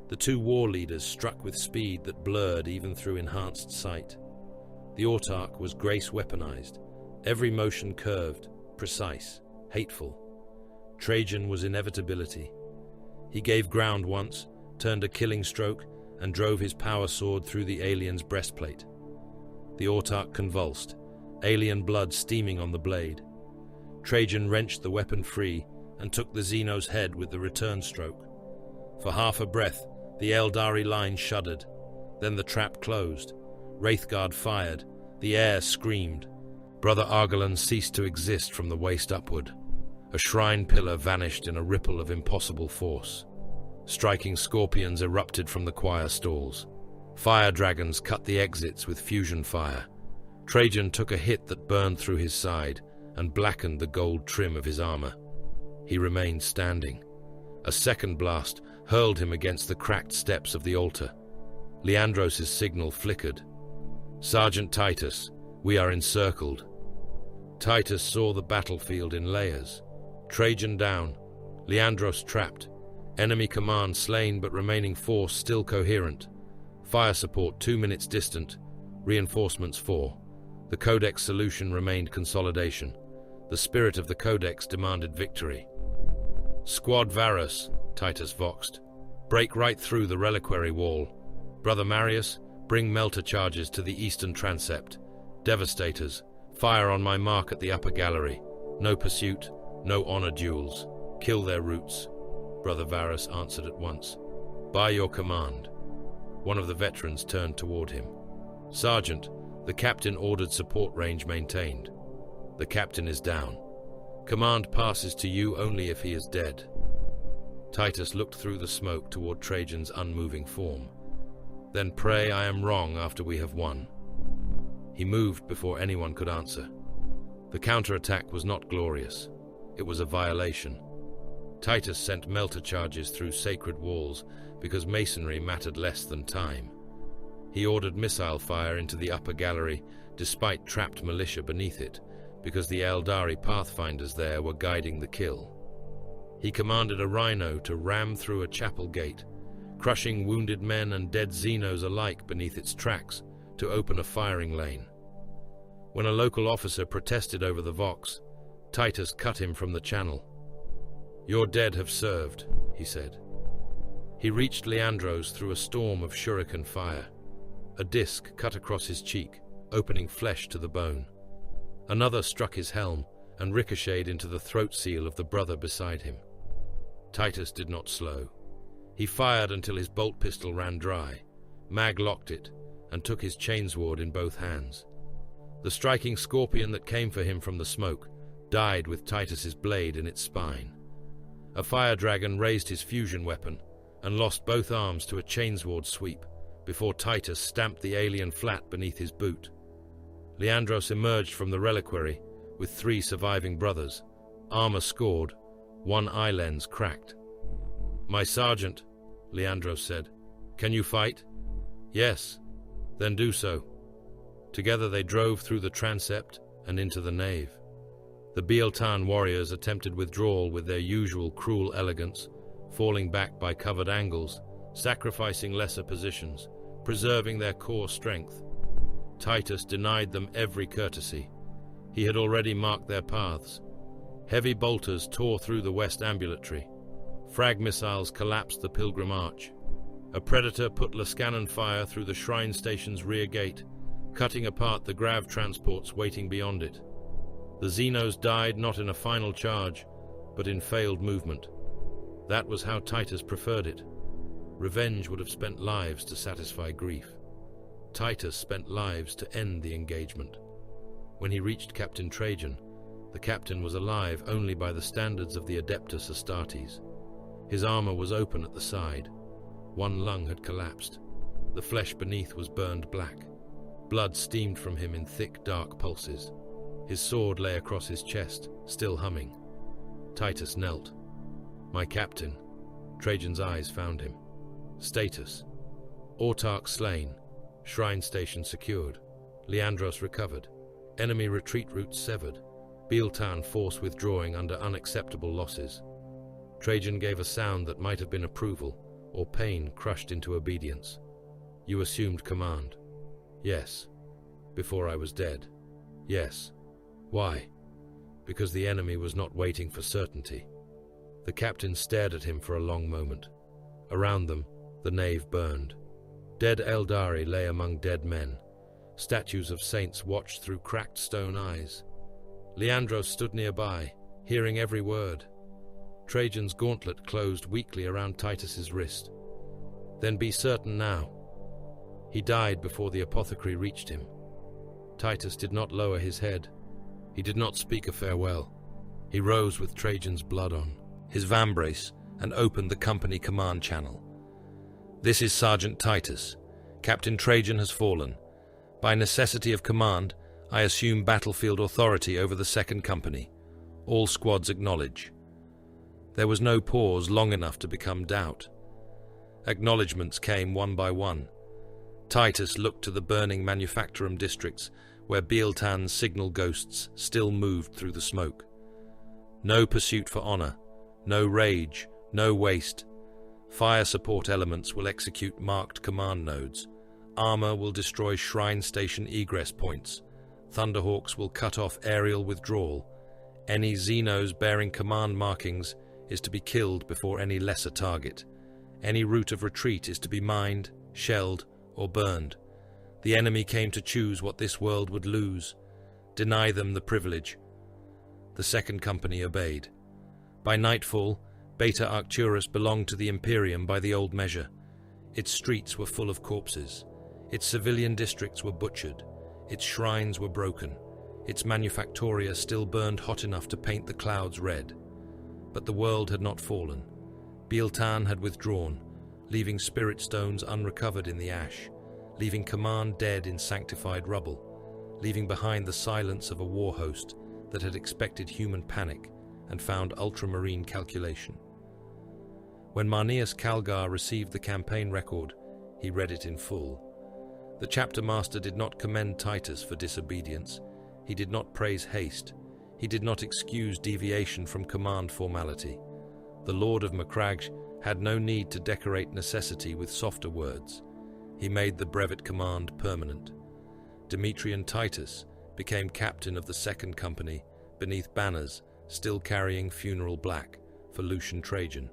The 2 war leaders struck with speed that blurred even through enhanced sight. The Autarch was grace weaponized, every motion curved, precise, hateful. Trajan was inevitability. He gave ground once, turned a killing stroke, and drove his power sword through the alien's breastplate. The Autarch convulsed, alien blood steaming on the blade. Trajan wrenched the weapon free and took the Xeno's head with the return stroke. For half a breath, the Eldari line shuddered. Then the trap closed. Wraithguard fired. The air screamed. Brother Argolan ceased to exist from the waist upward. A shrine pillar vanished in a ripple of impossible force. Striking scorpions erupted from the choir stalls. Fire dragons cut the exits with fusion fire. Trajan took a hit that burned through his side and blackened the gold trim of his armor. He remained standing. A second blast hurled him against the cracked steps of the altar. Leandros' signal flickered. "Sergeant Titus, we are encircled." Titus saw the battlefield in layers. Trajan down, Leandros trapped, enemy command slain but remaining force still coherent. Fire support 2 minutes distant, reinforcements 4. The Codex solution remained consolidation. The spirit of the Codex demanded victory. "Squad Varus," Titus voxed. "Break right through the reliquary wall. Brother Marius, bring melter charges to the eastern transept. Devastators, fire on my mark at the upper gallery. No pursuit, no honor duels. Kill their roots." Brother Varus answered at once. "By your command." One of the veterans turned toward him. "Sergeant, the captain ordered support range maintained." "The captain is down. Command passes to you only if he is dead." Titus looked through the smoke toward Trajan's unmoving form. "Then pray I am wrong after we have won." He moved before anyone could answer. The counterattack was not glorious. It was a violation. Titus sent melter charges through sacred walls because masonry mattered less than time. He ordered missile fire into the upper gallery despite trapped militia beneath it, because the Eldari pathfinders there were guiding the kill. He commanded a rhino to ram through a chapel gate, crushing wounded men and dead Xenos alike beneath its tracks to open a firing lane. When a local officer protested over the Vox, Titus cut him from the channel. "Your dead have served," he said. He reached Leandros through a storm of shuriken fire. A disc cut across his cheek, opening flesh to the bone. Another struck his helm and ricocheted into the throat seal of the brother beside him. Titus did not slow. He fired until his bolt pistol ran dry, mag-locked it, and took his chainsword in both hands. The striking scorpion that came for him from the smoke died with Titus's blade in its spine. A fire dragon raised his fusion weapon and lost both arms to a chainsword sweep before Titus stamped the alien flat beneath his boot. Leandros emerged from the reliquary with 3 surviving brothers, armor scored, one eye lens cracked. "My sergeant," Leandros said, "can you fight?" "Yes." "Then do so." Together they drove through the transept and into the nave. The Bealtan warriors attempted withdrawal with their usual cruel elegance, falling back by covered angles, sacrificing lesser positions, preserving their core strength. Titus denied them every courtesy. He had already marked their paths. Heavy bolters tore through the west ambulatory. Frag missiles collapsed the Pilgrim Arch. A Predator put Lascanon fire through the Shrine Station's rear gate, cutting apart the Grav transports waiting beyond it. The Xenos died not in a final charge, but in failed movement. That was how Titus preferred it. Revenge would have spent lives to satisfy grief. Titus spent lives to end the engagement. When he reached Captain Trajan, the captain was alive only by the standards of the Adeptus Astartes. His armor was open at the side. One lung had collapsed. The flesh beneath was burned black. Blood steamed from him in thick, dark pulses. His sword lay across his chest, still humming. Titus knelt. "My captain." Trajan's eyes found him. Status: Autarch slain. Shrine Station secured. Leandros recovered. Enemy retreat routes severed. Bealtan force withdrawing under unacceptable losses. Trajan gave a sound that might have been approval, or pain crushed into obedience. "You assumed command." "Yes." "Before I was dead." "Yes." "Why?" "Because the enemy was not waiting for certainty." The captain stared at him for a long moment. Around them, the nave burned. Dead Eldari lay among dead men. Statues of saints watched through cracked stone eyes. Leandros stood nearby, hearing every word. Trajan's gauntlet closed weakly around Titus's wrist. "Then be certain now." He died before the apothecary reached him. Titus did not lower his head. He did not speak a farewell. He rose with Trajan's blood on his vambrace and opened the company command channel. "This is Sergeant Titus. Captain Trajan has fallen. By necessity of command, I assume battlefield authority over the second company. All squads acknowledge." There was no pause long enough to become doubt. Acknowledgements came one by one. Titus looked to the burning manufactorum districts where Bealtan's signal ghosts still moved through the smoke. No pursuit for honor, no rage, no waste. Fire support elements will execute marked command nodes. Armor will destroy Shrine Station egress points. Thunderhawks will cut off aerial withdrawal. Any Xenos bearing command markings is to be killed before any lesser target. Any route of retreat is to be mined, shelled, or burned. The enemy came to choose what this world would lose. Deny them the privilege. The second company obeyed. By nightfall, Beta Arcturus belonged to the Imperium by the old measure. Its streets were full of corpses. Its civilian districts were butchered. Its shrines were broken. Its manufactoria still burned hot enough to paint the clouds red. But the world had not fallen. Bealtan had withdrawn, leaving spirit stones unrecovered in the ash, leaving command dead in sanctified rubble, leaving behind the silence of a war host that had expected human panic and found ultramarine calculation. When Marneus Calgar received the campaign record, he read it in full. The chapter master did not commend Titus for disobedience. He did not praise haste. He did not excuse deviation from command formality. The Lord of Macragge had no need to decorate necessity with softer words. He made the brevet command permanent. Demetrian Titus became captain of the second company beneath banners still carrying funeral black for Lucian Trajan.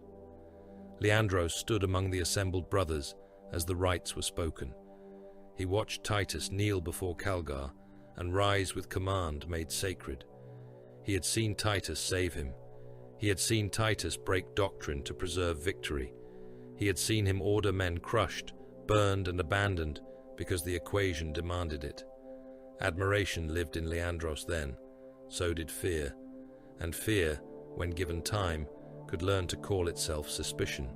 Leandros stood among the assembled brothers as the rites were spoken. He watched Titus kneel before Calgar and rise with command made sacred. He had seen Titus save him. He had seen Titus break doctrine to preserve victory. He had seen him order men crushed, burned and abandoned because the equation demanded it. Admiration lived in Leandros then, so did fear. And fear, when given time, could learn to call itself suspicion.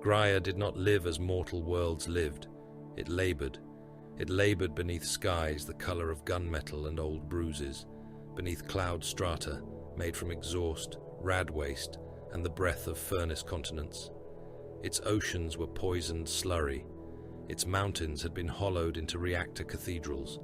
Grier did not live as mortal worlds lived. It labored. It labored beneath skies the color of gunmetal and old bruises, beneath cloud strata made from exhaust, rad waste, and the breath of furnace continents. Its oceans were poisoned slurry. Its mountains had been hollowed into reactor cathedrals.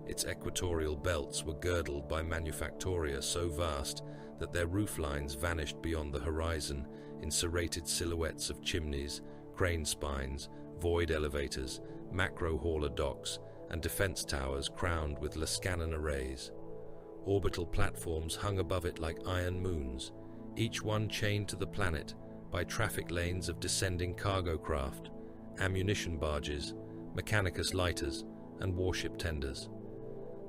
Its equatorial belts were girdled by manufactoria so vast that their rooflines vanished beyond the horizon in serrated silhouettes of chimneys, crane spines, void elevators, macro hauler docks, and defense towers crowned with Lascanon arrays. Orbital platforms hung above it like iron moons, each one chained to the planet by traffic lanes of descending cargo craft, ammunition barges, mechanicus lighters, and warship tenders.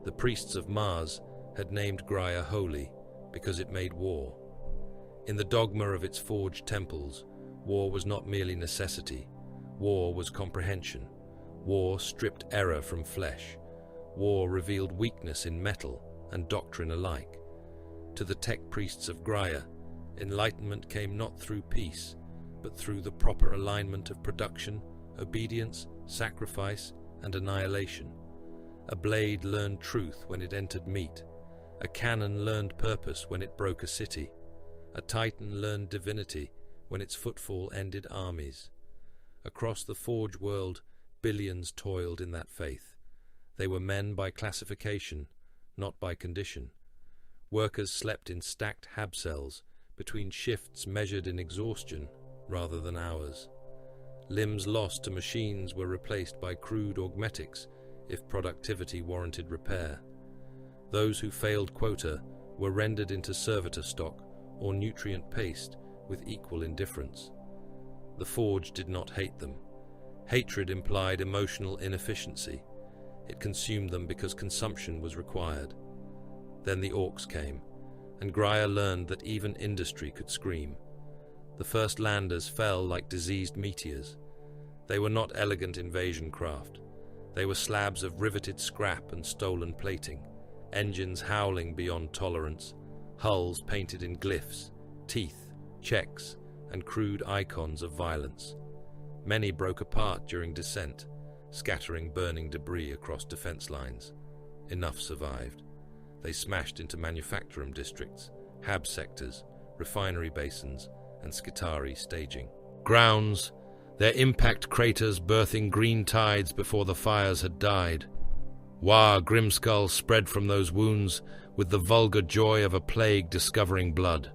The priests of Mars had named Grier holy because it made war. In the dogma of its forged temples, war was not merely necessity. War was comprehension. War stripped error from flesh. War revealed weakness in metal and doctrine alike. To the tech priests of Grier, enlightenment came not through peace, but through the proper alignment of production, obedience, sacrifice, and annihilation. A blade learned truth when it entered meat. A cannon learned purpose when it broke a city. A titan learned divinity when its footfall ended armies. Across the forge world, billions toiled in that faith. They were men by classification, not by condition. Workers slept in stacked hab cells, between shifts measured in exhaustion rather than hours. Limbs lost to machines were replaced by crude augmetics if productivity warranted repair. Those who failed quota were rendered into servitor stock or nutrient paste with equal indifference. The forge did not hate them. Hatred implied emotional inefficiency. It consumed them because consumption was required. Then the orcs came, and Grier learned that even industry could scream. The first landers fell like diseased meteors. They were not elegant invasion craft. They were slabs of riveted scrap and stolen plating, engines howling beyond tolerance, hulls painted in glyphs, teeth, checks, and crude icons of violence. Many broke apart during descent, scattering burning debris across defense lines. Enough survived. They smashed into manufacturing districts, hab sectors, refinery basins, and Skitarii staging. Grounds, their impact craters birthing green tides before the fires had died. Grimskull spread from those wounds with the vulgar joy of a plague discovering blood.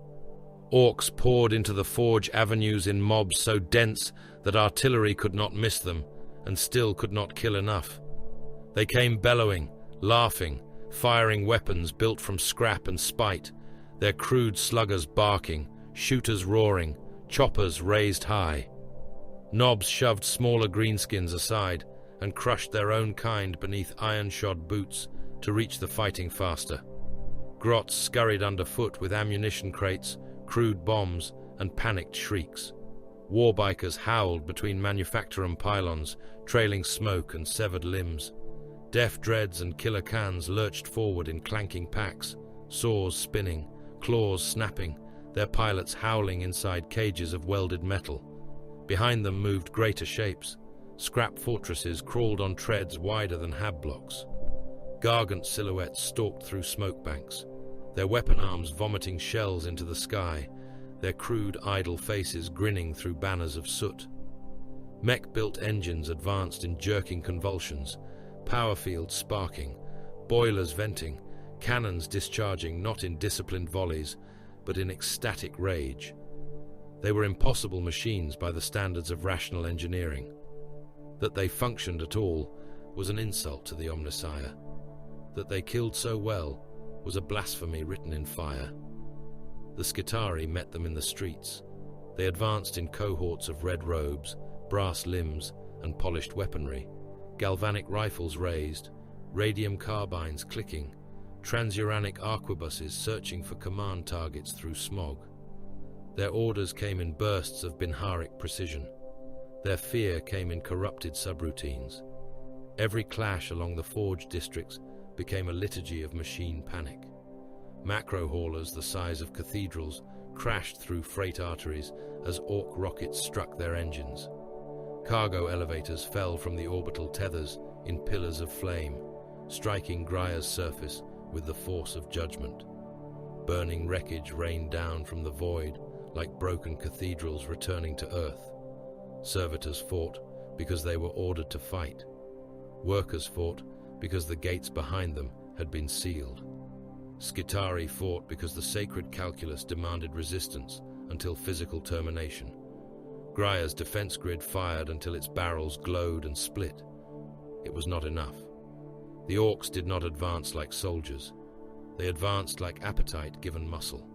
Orcs poured into the forge avenues in mobs so dense that artillery could not miss them, and still could not kill enough. They came bellowing, laughing, firing weapons built from scrap and spite, their crude sluggers barking, shooters roaring, choppers raised high. Knobs shoved smaller greenskins aside and crushed their own kind beneath iron-shod boots to reach the fighting faster. Grots scurried underfoot with ammunition crates, crude bombs, and panicked shrieks. Warbikers howled between manufacturing pylons, trailing smoke and severed limbs. Deaf dreads and killer cans lurched forward in clanking packs, saws spinning, claws snapping, their pilots howling inside cages of welded metal. Behind them moved greater shapes. Scrap fortresses crawled on treads wider than hab blocks. Gargant silhouettes stalked through smoke banks, their weapon arms vomiting shells into the sky, their crude, idle faces grinning through banners of soot. Mech-built engines advanced in jerking convulsions, power fields sparking, boilers venting, cannons discharging not in disciplined volleys, but in ecstatic rage. They were impossible machines by the standards of rational engineering. That they functioned at all was an insult to the Omnissiah. That they killed so well was a blasphemy written in fire. The Skitarii met them in the streets. They advanced in cohorts of red robes, brass limbs, and polished weaponry, galvanic rifles raised, radium carbines clicking, transuranic arquebuses searching for command targets through smog. Their orders came in bursts of Binharic precision. Their fear came in corrupted subroutines. Every clash along the forge districts became a liturgy of machine panic. Macro haulers the size of cathedrals crashed through freight arteries as orc rockets struck their engines. Cargo elevators fell from the orbital tethers in pillars of flame, striking Grier's surface with the force of judgment. Burning wreckage rained down from the void like broken cathedrals returning to earth. Servitors fought because they were ordered to fight. Workers fought because the gates behind them had been sealed. Skitarii fought because the sacred calculus demanded resistance until physical termination. Grier's defense grid fired until its barrels glowed and split. It was not enough. The orcs did not advance like soldiers. They advanced like appetite given muscle.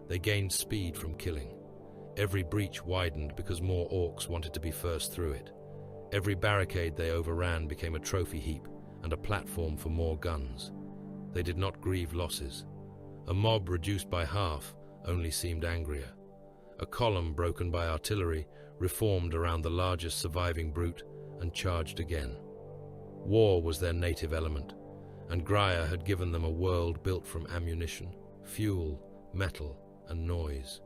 They gained speed from killing. Every breach widened because more orcs wanted to be first through it. Every barricade they overran became a trophy heap and a platform for more guns. They did not grieve losses. A mob reduced by half only seemed angrier. A column broken by artillery reformed around the largest surviving brute and charged again. War was their native element, and Grier had given them a world built from ammunition, fuel, metal, and noise.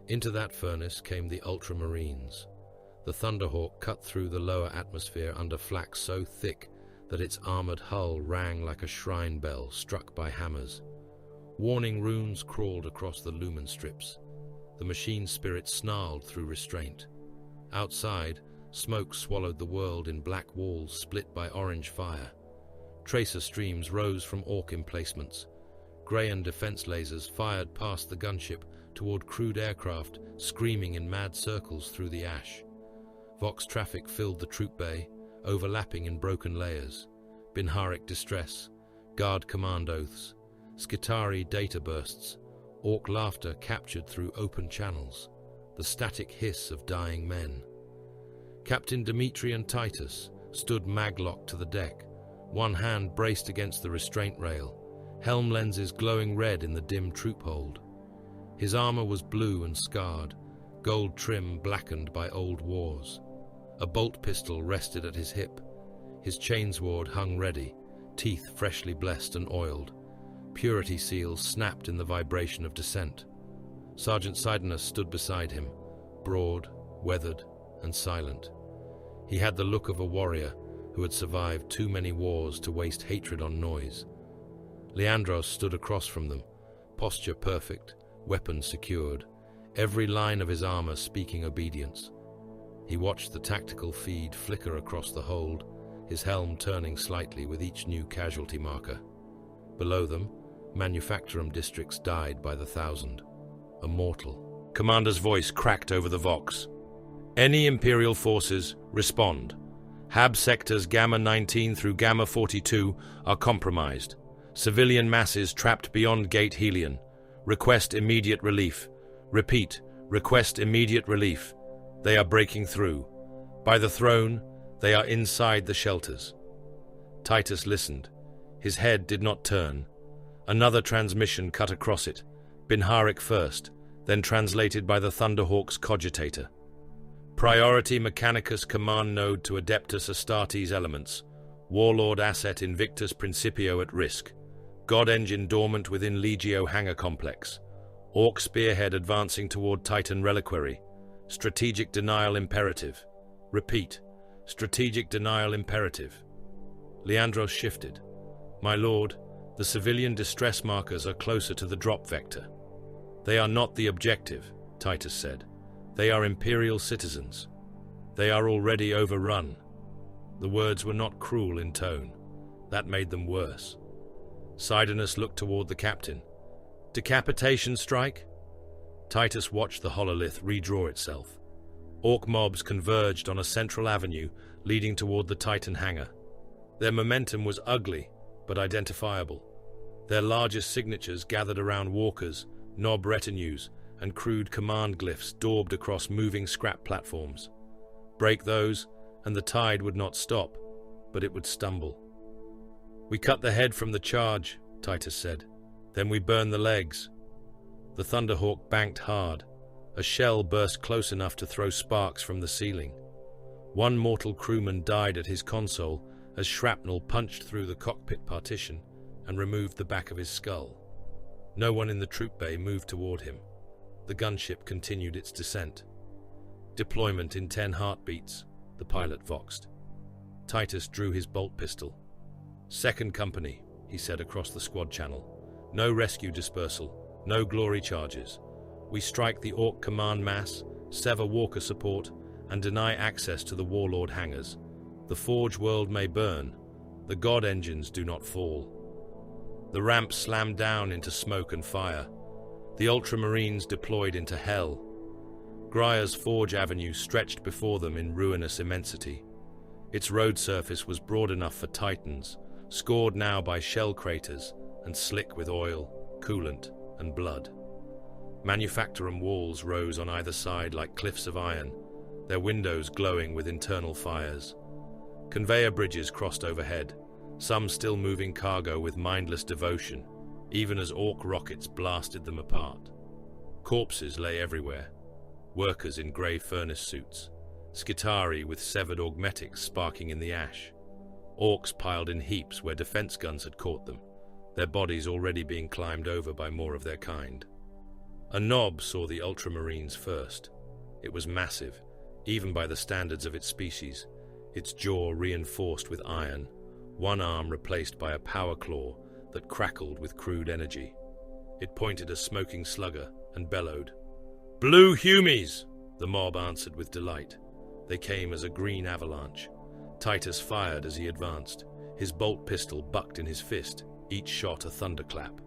Into that furnace came the Ultramarines. The Thunderhawk cut through the lower atmosphere under flak so thick that its armored hull rang like a shrine bell struck by hammers. Warning runes crawled across the lumen strips. The machine spirit snarled through restraint. Outside, smoke swallowed the world in black walls split by orange fire. Tracer streams rose from orc emplacements. Greyan defense lasers fired past the gunship toward crewed aircraft screaming in mad circles through the ash. Vox traffic filled the troop bay, overlapping in broken layers. Binharic distress, guard command oaths, Skitari data bursts, orc laughter captured through open channels, the static hiss of dying men. Captain Dimitri and Titus stood maglocked to the deck, one hand braced against the restraint rail, helm lenses glowing red in the dim troop hold. His armor was blue and scarred, gold trim blackened by old wars. A bolt pistol rested at his hip. His chainsword hung ready, teeth freshly blessed and oiled. Purity seals snapped in the vibration of descent. Sergeant Sidonus stood beside him, broad, weathered, and silent. He had the look of a warrior who had survived too many wars to waste hatred on noise. Leandros stood across from them, posture perfect, weapon secured, every line of his armor speaking obedience. He watched the tactical feed flicker across the hold, his helm turning slightly with each new casualty marker. Below them, manufacturum districts died by the thousand. A mortal. Commander's voice cracked over the Vox. Any Imperial forces, respond. Hab sectors Gamma 19 through Gamma 42 are compromised. Civilian masses trapped beyond Gate Helion. Request immediate relief. Repeat, request immediate relief. They are breaking through. By the throne, they are inside the shelters. Titus listened. His head did not turn. Another transmission cut across it, Binharic first, then translated by the Thunderhawk's cogitator. Priority Mechanicus command node to Adeptus Astartes elements. Warlord asset Invictus Principio at risk. God engine dormant within Legio hangar complex. Orc spearhead advancing toward Titan reliquary. Strategic denial imperative. Repeat. Strategic denial imperative. Leandros shifted. My lord, the civilian distress markers are closer to the drop vector. They are not the objective, Titus said. They are Imperial citizens. They are already overrun. The words were not cruel in tone. That made them worse. Sidonus looked toward the captain. Decapitation strike? Titus watched the hololith redraw itself. Orc mobs converged on a central avenue leading toward the Titan hangar. Their momentum was ugly, but identifiable. Their largest signatures gathered around walkers, nob retinues, and crude command glyphs daubed across moving scrap platforms. Break those, and the tide would not stop, but it would stumble. We cut the head from the charge, Titus said. Then we burn the legs. The Thunderhawk banked hard. A shell burst close enough to throw sparks from the ceiling. One mortal crewman died at his console as shrapnel punched through the cockpit partition and removed the back of his skull. No one in the troop bay moved toward him. The gunship continued its descent. Deployment in 10 heartbeats, the pilot voxed. Titus drew his bolt pistol. Second company, he said across the squad channel. No rescue dispersal, no glory charges. We strike the Orc command mass, sever walker support, and deny access to the Warlord hangars. The Forge world may burn. The God engines do not fall. The ramp slammed down into smoke and fire. The Ultramarines deployed into hell. Grier's Forge Avenue stretched before them in ruinous immensity. Its road surface was broad enough for Titans, scored now by shell craters and slick with oil, coolant, and blood. Manufactorum walls rose on either side like cliffs of iron, their windows glowing with internal fires. Conveyor bridges crossed overhead, some still moving cargo with mindless devotion, even as Orc rockets blasted them apart. Corpses lay everywhere, workers in grey furnace suits, Skitari with severed augmetics sparking in the ash, Orcs piled in heaps where defense guns had caught them, their bodies already being climbed over by more of their kind. A Nob saw the Ultramarines first. It was massive, even by the standards of its species, its jaw reinforced with iron, one arm replaced by a power claw that crackled with crude energy. It pointed a smoking slugger and bellowed. "Blue Humies!" the mob answered with delight. They came as a green avalanche. Titus fired as he advanced. His bolt pistol bucked in his fist, each shot a thunderclap.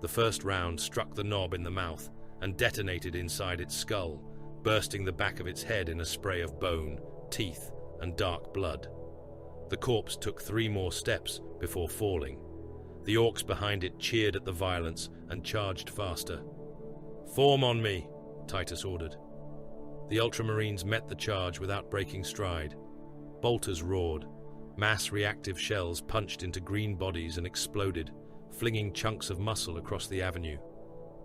The first round struck the Nob in the mouth and detonated inside its skull, bursting the back of its head in a spray of bone, teeth, and dark blood. The corpse took 3 more steps before falling. The Orcs behind it cheered at the violence and charged faster. "Form on me," Titus ordered. The Ultramarines met the charge without breaking stride. Bolters roared. Mass reactive shells punched into green bodies and exploded, flinging chunks of muscle across the avenue.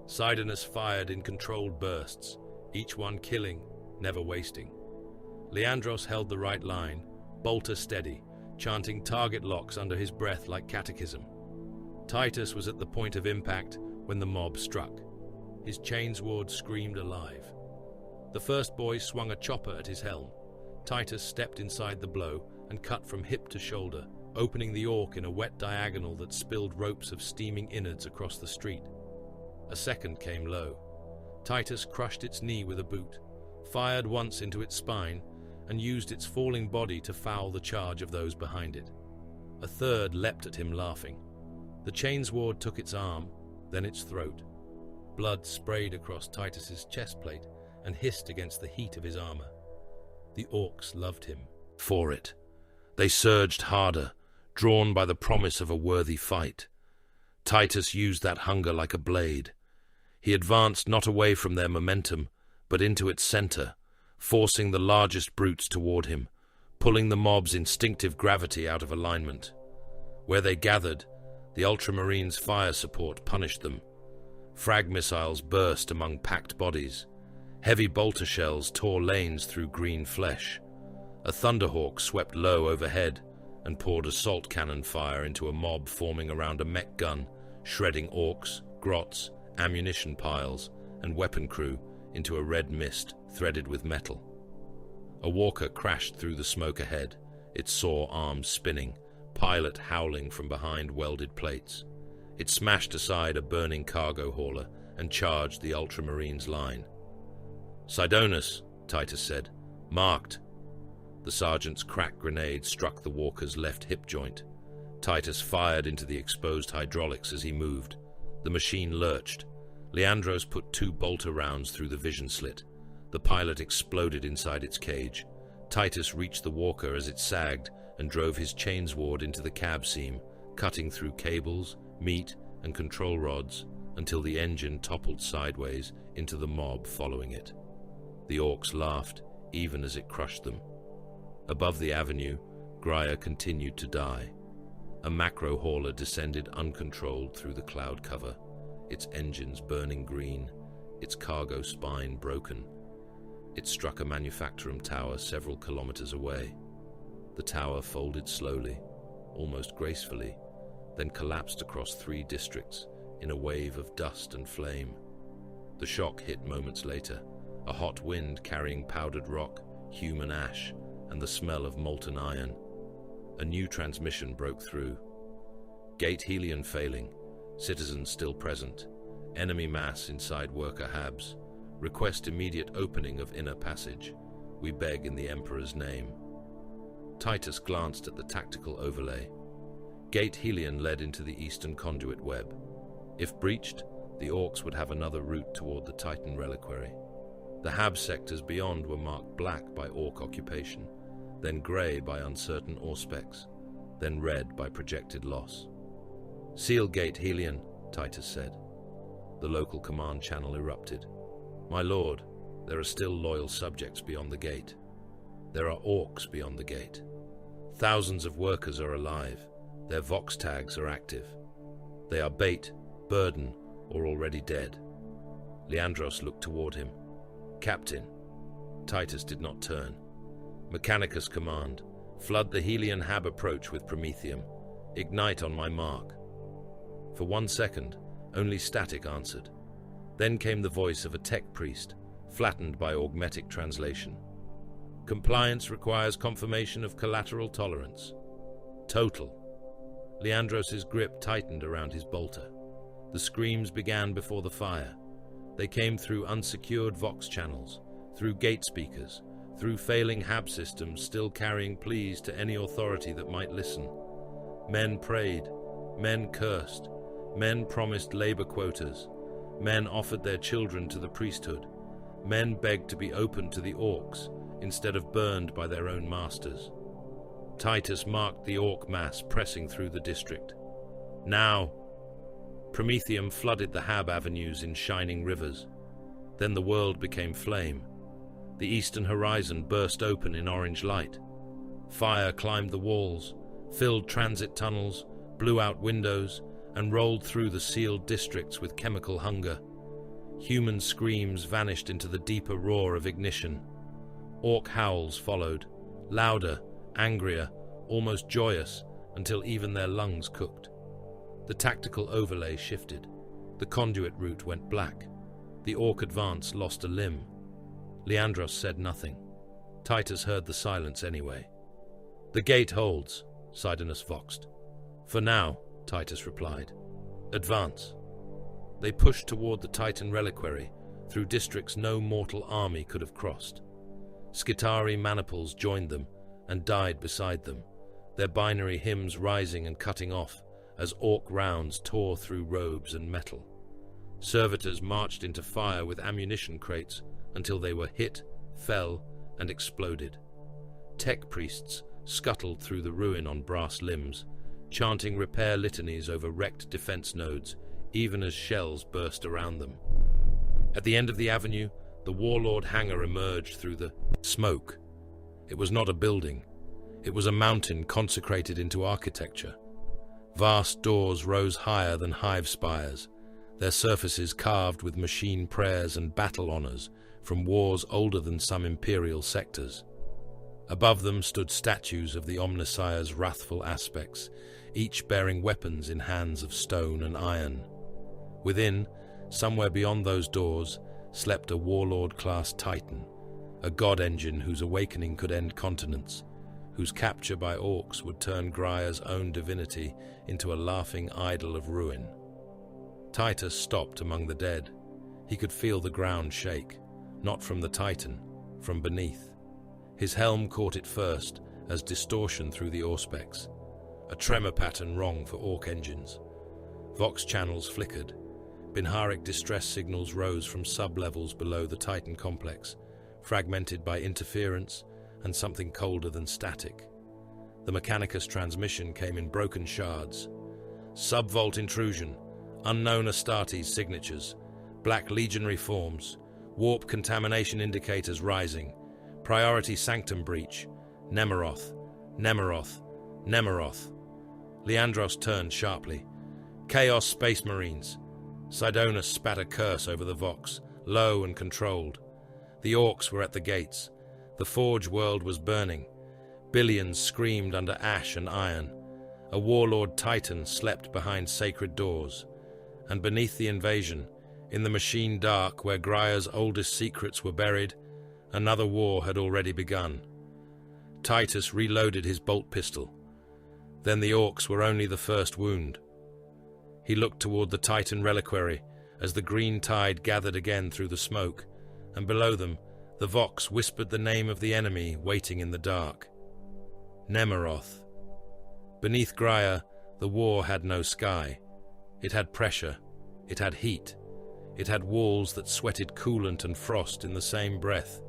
Sidonus fired in controlled bursts, each one killing, never wasting. Leandros held the right line, bolter steady, chanting target locks under his breath like catechism. Titus was at the point of impact when the mob struck. His chainsword screamed alive. The first boy swung a chopper at his helm. Titus stepped inside the blow and cut from hip to shoulder, opening the Orc in a wet diagonal that spilled ropes of steaming innards across the street. A second came low. Titus crushed its knee with a boot, fired once into its spine, and used its falling body to foul the charge of those behind it. A third leapt at him laughing. The chainsword took its arm, then its throat. Blood sprayed across Titus's chestplate and hissed against the heat of his armor. The Orcs loved him for it. They surged harder, drawn by the promise of a worthy fight. Titus used that hunger like a blade. He advanced not away from their momentum, but into its center, forcing the largest brutes toward him, pulling the mob's instinctive gravity out of alignment. Where they gathered, the Ultramarines' fire support punished them. Frag missiles burst among packed bodies. Heavy bolter shells tore lanes through green flesh. A Thunderhawk swept low overhead and poured assault cannon fire into a mob forming around a mech gun, shredding Orcs, grots, ammunition piles, and weapon crew into a red mist threaded with metal. A walker crashed through the smoke ahead, its saw arms spinning, pilot howling from behind welded plates. It smashed aside a burning cargo hauler and charged the Ultramarines' line. "Sidonus," Titus said. "Marked." The sergeant's cracked grenade struck the walker's left hip joint. Titus fired into the exposed hydraulics as he moved. The machine lurched. Leandros put 2 bolter rounds through the vision slit. The pilot exploded inside its cage. Titus reached the walker as it sagged and drove his chainsword into the cab seam, cutting through cables, meat, and control rods until the engine toppled sideways into the mob following it. The Orcs laughed, even as it crushed them. Above the avenue, Grier continued to die. A macro hauler descended uncontrolled through the cloud cover, its engines burning green, its cargo spine broken. It struck a manufactorum tower several kilometers away. The tower folded slowly, almost gracefully, then collapsed across 3 districts in a wave of dust and flame. The shock hit moments later, a hot wind carrying powdered rock, human ash, and the smell of molten iron. A new transmission broke through. Gate Helion failing, citizens still present, enemy mass inside worker habs. Request immediate opening of inner passage. We beg in the Emperor's name. Titus glanced at the tactical overlay. Gate Helion led into the eastern conduit web. If breached, the Orcs would have another route toward the Titan reliquary. The hab sectors beyond were marked black by Orc occupation, then grey by uncertain auspects, then red by projected loss. "Seal gate, Helion," Titus said. The local command channel erupted. "My lord, there are still loyal subjects beyond the gate. There are orcs beyond the gate. Thousands of workers are alive. Their vox tags are active. They are bait, burden, or already dead." Leandros looked toward him. "Captain." Titus did not turn. "Mechanicus command. Flood the Helion Hab approach with promethium. Ignite on my mark." For 1 second, only static answered. Then came the voice of a tech priest, flattened by augmetic translation. "Compliance requires confirmation of collateral tolerance. Total." Leandros' grip tightened around his bolter. The screams began before the fire. They came through unsecured vox channels, through gate speakers, through failing hab systems still carrying pleas to any authority that might listen. Men prayed, men cursed, men promised labor quotas, men offered their children to the priesthood, men begged to be opened to the orcs instead of burned by their own masters. Titus marked the orc mass pressing through the district. Now! Promethium flooded the Hab avenues in shining rivers. Then the world became flame. The eastern horizon burst open in orange light. Fire climbed the walls, filled transit tunnels, blew out windows, and rolled through the sealed districts with chemical hunger. Human screams vanished into the deeper roar of ignition. Orc howls followed, louder, angrier, almost joyous, until even their lungs cooked. The tactical overlay shifted. The conduit route went black. The orc advance lost a limb. Leandros said nothing. Titus heard the silence anyway. "The gate holds," Sidonus voxed. "For now," Titus replied. "Advance." They pushed toward the Titan reliquary, through districts no mortal army could have crossed. Skitari maniples joined them and died beside them, their binary hymns rising and cutting off as orc rounds tore through robes and metal. Servitors marched into fire with ammunition crates until they were hit, fell, and exploded. Tech priests scuttled through the ruin on brass limbs, chanting repair litanies over wrecked defense nodes, even as shells burst around them. At the end of the avenue, the warlord hangar emerged through the smoke. It was not a building. It was a mountain consecrated into architecture. Vast doors rose higher than hive spires, their surfaces carved with machine prayers and battle honors from wars older than some imperial sectors. Above them stood statues of the Omnissiah's wrathful aspects, each bearing weapons in hands of stone and iron. Within, somewhere beyond those doors, slept a warlord-class titan, a god engine whose awakening could end continents, whose capture by orcs would turn Grier's own divinity into a laughing idol of ruin. Titus stopped among the dead. He could feel the ground shake, not from the titan, from beneath. His helm caught it first, as distortion through the auspex, a tremor pattern wrong for orc engines. Vox channels flickered. Binharic distress signals rose from sub-levels below the Titan complex, fragmented by interference and something colder than static. The Mechanicus transmission came in broken shards. Subvault intrusion, unknown Astartes signatures, black legionary forms, warp contamination indicators rising, priority sanctum breach, Nemeroth, Nemeroth, Nemeroth. Leandros turned sharply. Chaos Space Marines. Sidonus spat a curse over the Vox, low and controlled. The orcs were at the gates. The Forge world was burning. Billions screamed under ash and iron. A warlord titan slept behind sacred doors. And beneath the invasion, in the machine dark where Grier's oldest secrets were buried, another war had already begun. Titus reloaded his bolt pistol. Then the orcs were only the first wound. He looked toward the Titan reliquary as the green tide gathered again through the smoke, and below them, the Vox whispered the name of the enemy waiting in the dark. Nemeroth. Beneath Grier, the war had no sky. It had pressure. It had heat. It had walls that sweated coolant and frost in the same breath,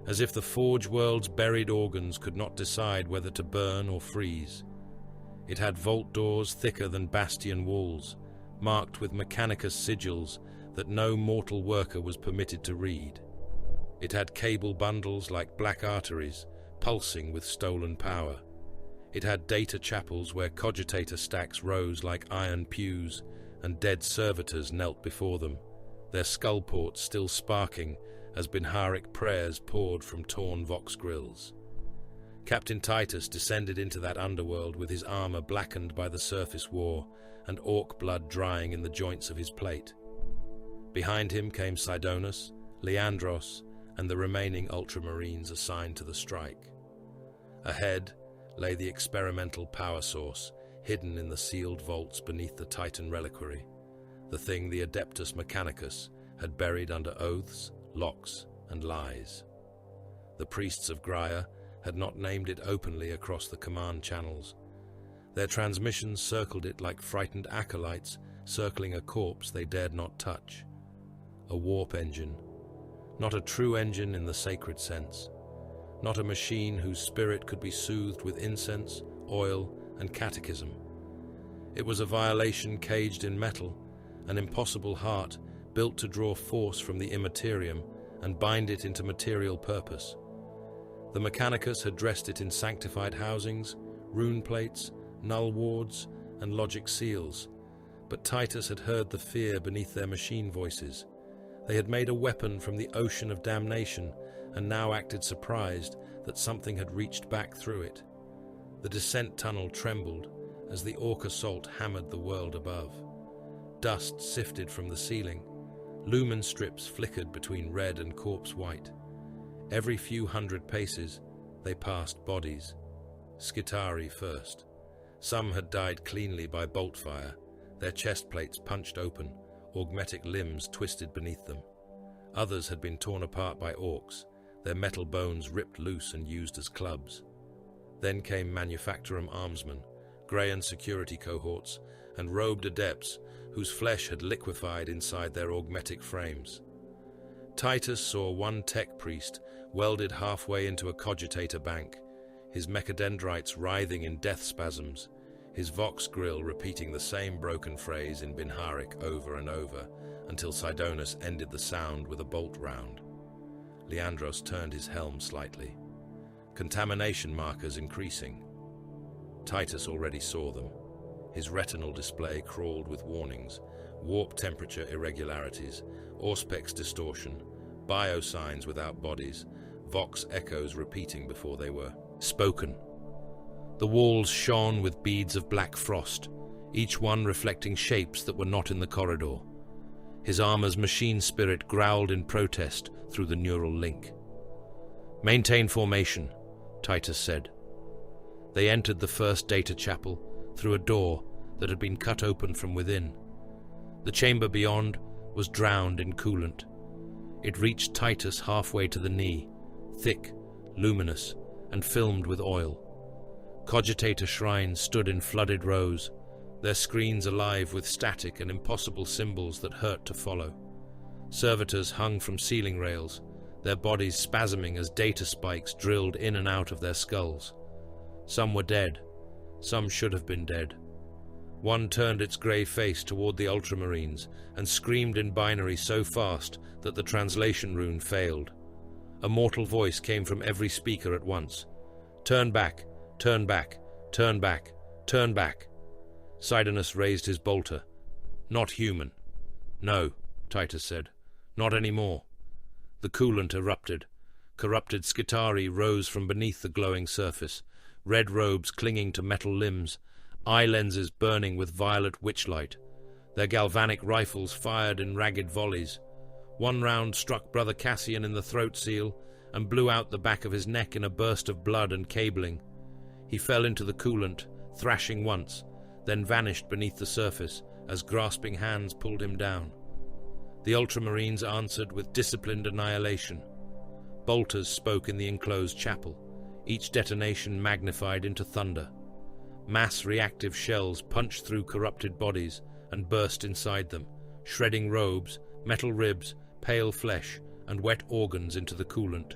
as if the Forge world's buried organs could not decide whether to burn or freeze. It had vault doors thicker than bastion walls, marked with mechanicus sigils that no mortal worker was permitted to read. It had cable bundles like black arteries, pulsing with stolen power. It had data chapels where cogitator stacks rose like iron pews, and dead servitors knelt before them, their skull ports still sparking as Binharic prayers poured from torn vox grills. Captain Titus descended into that underworld with his armor blackened by the surface war and orc blood drying in the joints of his plate. Behind him came Sidonus, Leandros, and the remaining Ultramarines assigned to the strike. Ahead lay the experimental power source, hidden in the sealed vaults beneath the Titan reliquary, the thing the Adeptus Mechanicus had buried under oaths, locks, and lies. The priests of Grier had not named it openly across the command channels. Their transmissions circled it like frightened acolytes circling a corpse they dared not touch. A warp engine, not a true engine in the sacred sense, not a machine whose spirit could be soothed with incense, oil, and catechism. It was a violation caged in metal, an impossible heart built to draw force from the immaterium and bind it into material purpose. The Mechanicus had dressed it in sanctified housings, rune plates, null wards, and logic seals, but Titus had heard the fear beneath their machine voices. They had made a weapon from the ocean of damnation and now acted surprised that something had reached back through it. The descent tunnel trembled as the orc assault hammered the world above. Dust sifted from the ceiling. Lumen strips flickered between red and corpse white. Every few hundred paces, they passed bodies. Skitari first. Some had died cleanly by bolt fire, their chest plates punched open, augmetic limbs twisted beneath them. Others had been torn apart by orcs, their metal bones ripped loose and used as clubs. Then came Manufactorum armsmen, Greyan security cohorts, and robed adepts whose flesh had liquefied inside their augmetic frames. Titus saw one tech priest welded halfway into a cogitator bank, his mechadendrites writhing in death spasms, his vox grill repeating the same broken phrase in Binharic over and over, until Sidonus ended the sound with a bolt round. Leandros turned his helm slightly. Contamination markers increasing. Titus already saw them. His retinal display crawled with warnings, warp temperature irregularities, auspex distortion, biosigns without bodies, vox echoes repeating before they were spoken. The walls shone with beads of black frost, each one reflecting shapes that were not in the corridor. His armor's machine spirit growled in protest through the neural link. "Maintain formation," Titus said. They entered the first data chapel through a door that had been cut open from within. The chamber beyond was drowned in coolant. It reached Titus halfway to the knee, thick, luminous, and filmed with oil. Cogitator shrines stood in flooded rows, their screens alive with static and impossible symbols that hurt to follow. Servitors hung from ceiling rails, their bodies spasming as data spikes drilled in and out of their skulls. Some were dead, some should have been dead. One turned its grey face toward the Ultramarines and screamed in binary so fast that the translation rune failed. A mortal voice came from every speaker at once. "Turn back, turn back, turn back, turn back." Sidonus raised his bolter. "Not human." "No," Titus said. "Not anymore." The coolant erupted. Corrupted Skitari rose from beneath the glowing surface, red robes clinging to metal limbs, eye lenses burning with violet witchlight. Their galvanic rifles fired in ragged volleys. One round struck Brother Cassian in the throat seal and blew out the back of his neck in a burst of blood and cabling. He fell into the coolant, thrashing once, then vanished beneath the surface as grasping hands pulled him down. The Ultramarines answered with disciplined annihilation. Bolters spoke in the enclosed chapel, each detonation magnified into thunder. Mass reactive shells punched through corrupted bodies and burst inside them, shredding robes, metal ribs, pale flesh, and wet organs into the coolant.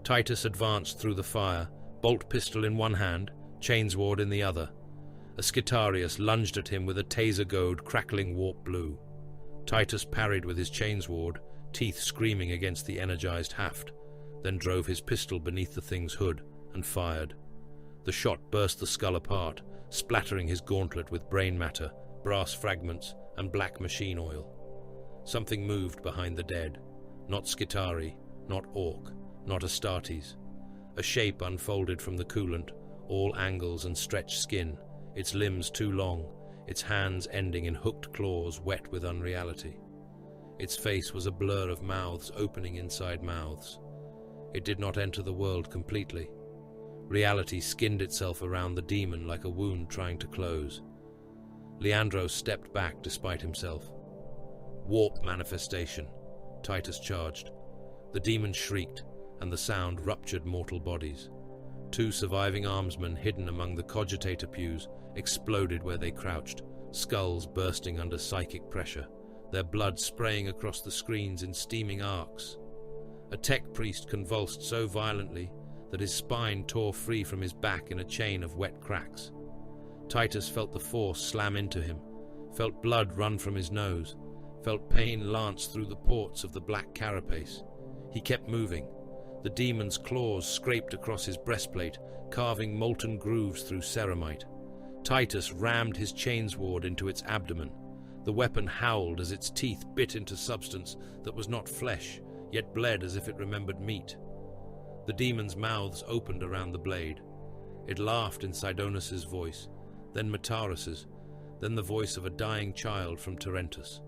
Titus advanced through the fire, bolt pistol in one hand, chainsword in the other. Astartes lunged at him with a taser-goad crackling warp blue. Titus parried with his chainsword, teeth screaming against the energized haft, then drove his pistol beneath the thing's hood and fired. The shot burst the skull apart, splattering his gauntlet with brain matter, brass fragments, and black machine oil. Something moved behind the dead. Not Skitari, not Orc, not Astartes. A shape unfolded from the coolant, all angles and stretched skin, its limbs too long, its hands ending in hooked claws wet with unreality. Its face was a blur of mouths opening inside mouths. It did not enter the world completely. Reality skinned itself around the demon like a wound trying to close. Leandro stepped back despite himself. Warp manifestation, Titus charged. The demon shrieked, and the sound ruptured mortal bodies. Two surviving armsmen hidden among the cogitator pews exploded where they crouched, skulls bursting under psychic pressure, their blood spraying across the screens in steaming arcs. A tech priest convulsed so violently that his spine tore free from his back in a chain of wet cracks. Titus felt the force slam into him, felt blood run from his nose, felt pain lance through the ports of the black carapace. He kept moving. The demon's claws scraped across his breastplate, carving molten grooves through ceramite. Titus rammed his chainsword into its abdomen. The weapon howled as its teeth bit into substance that was not flesh, yet bled as if it remembered meat. The demon's mouths opened around the blade. It laughed in Sidonus's voice, then Matarus's, then the voice of a dying child from Torrentus.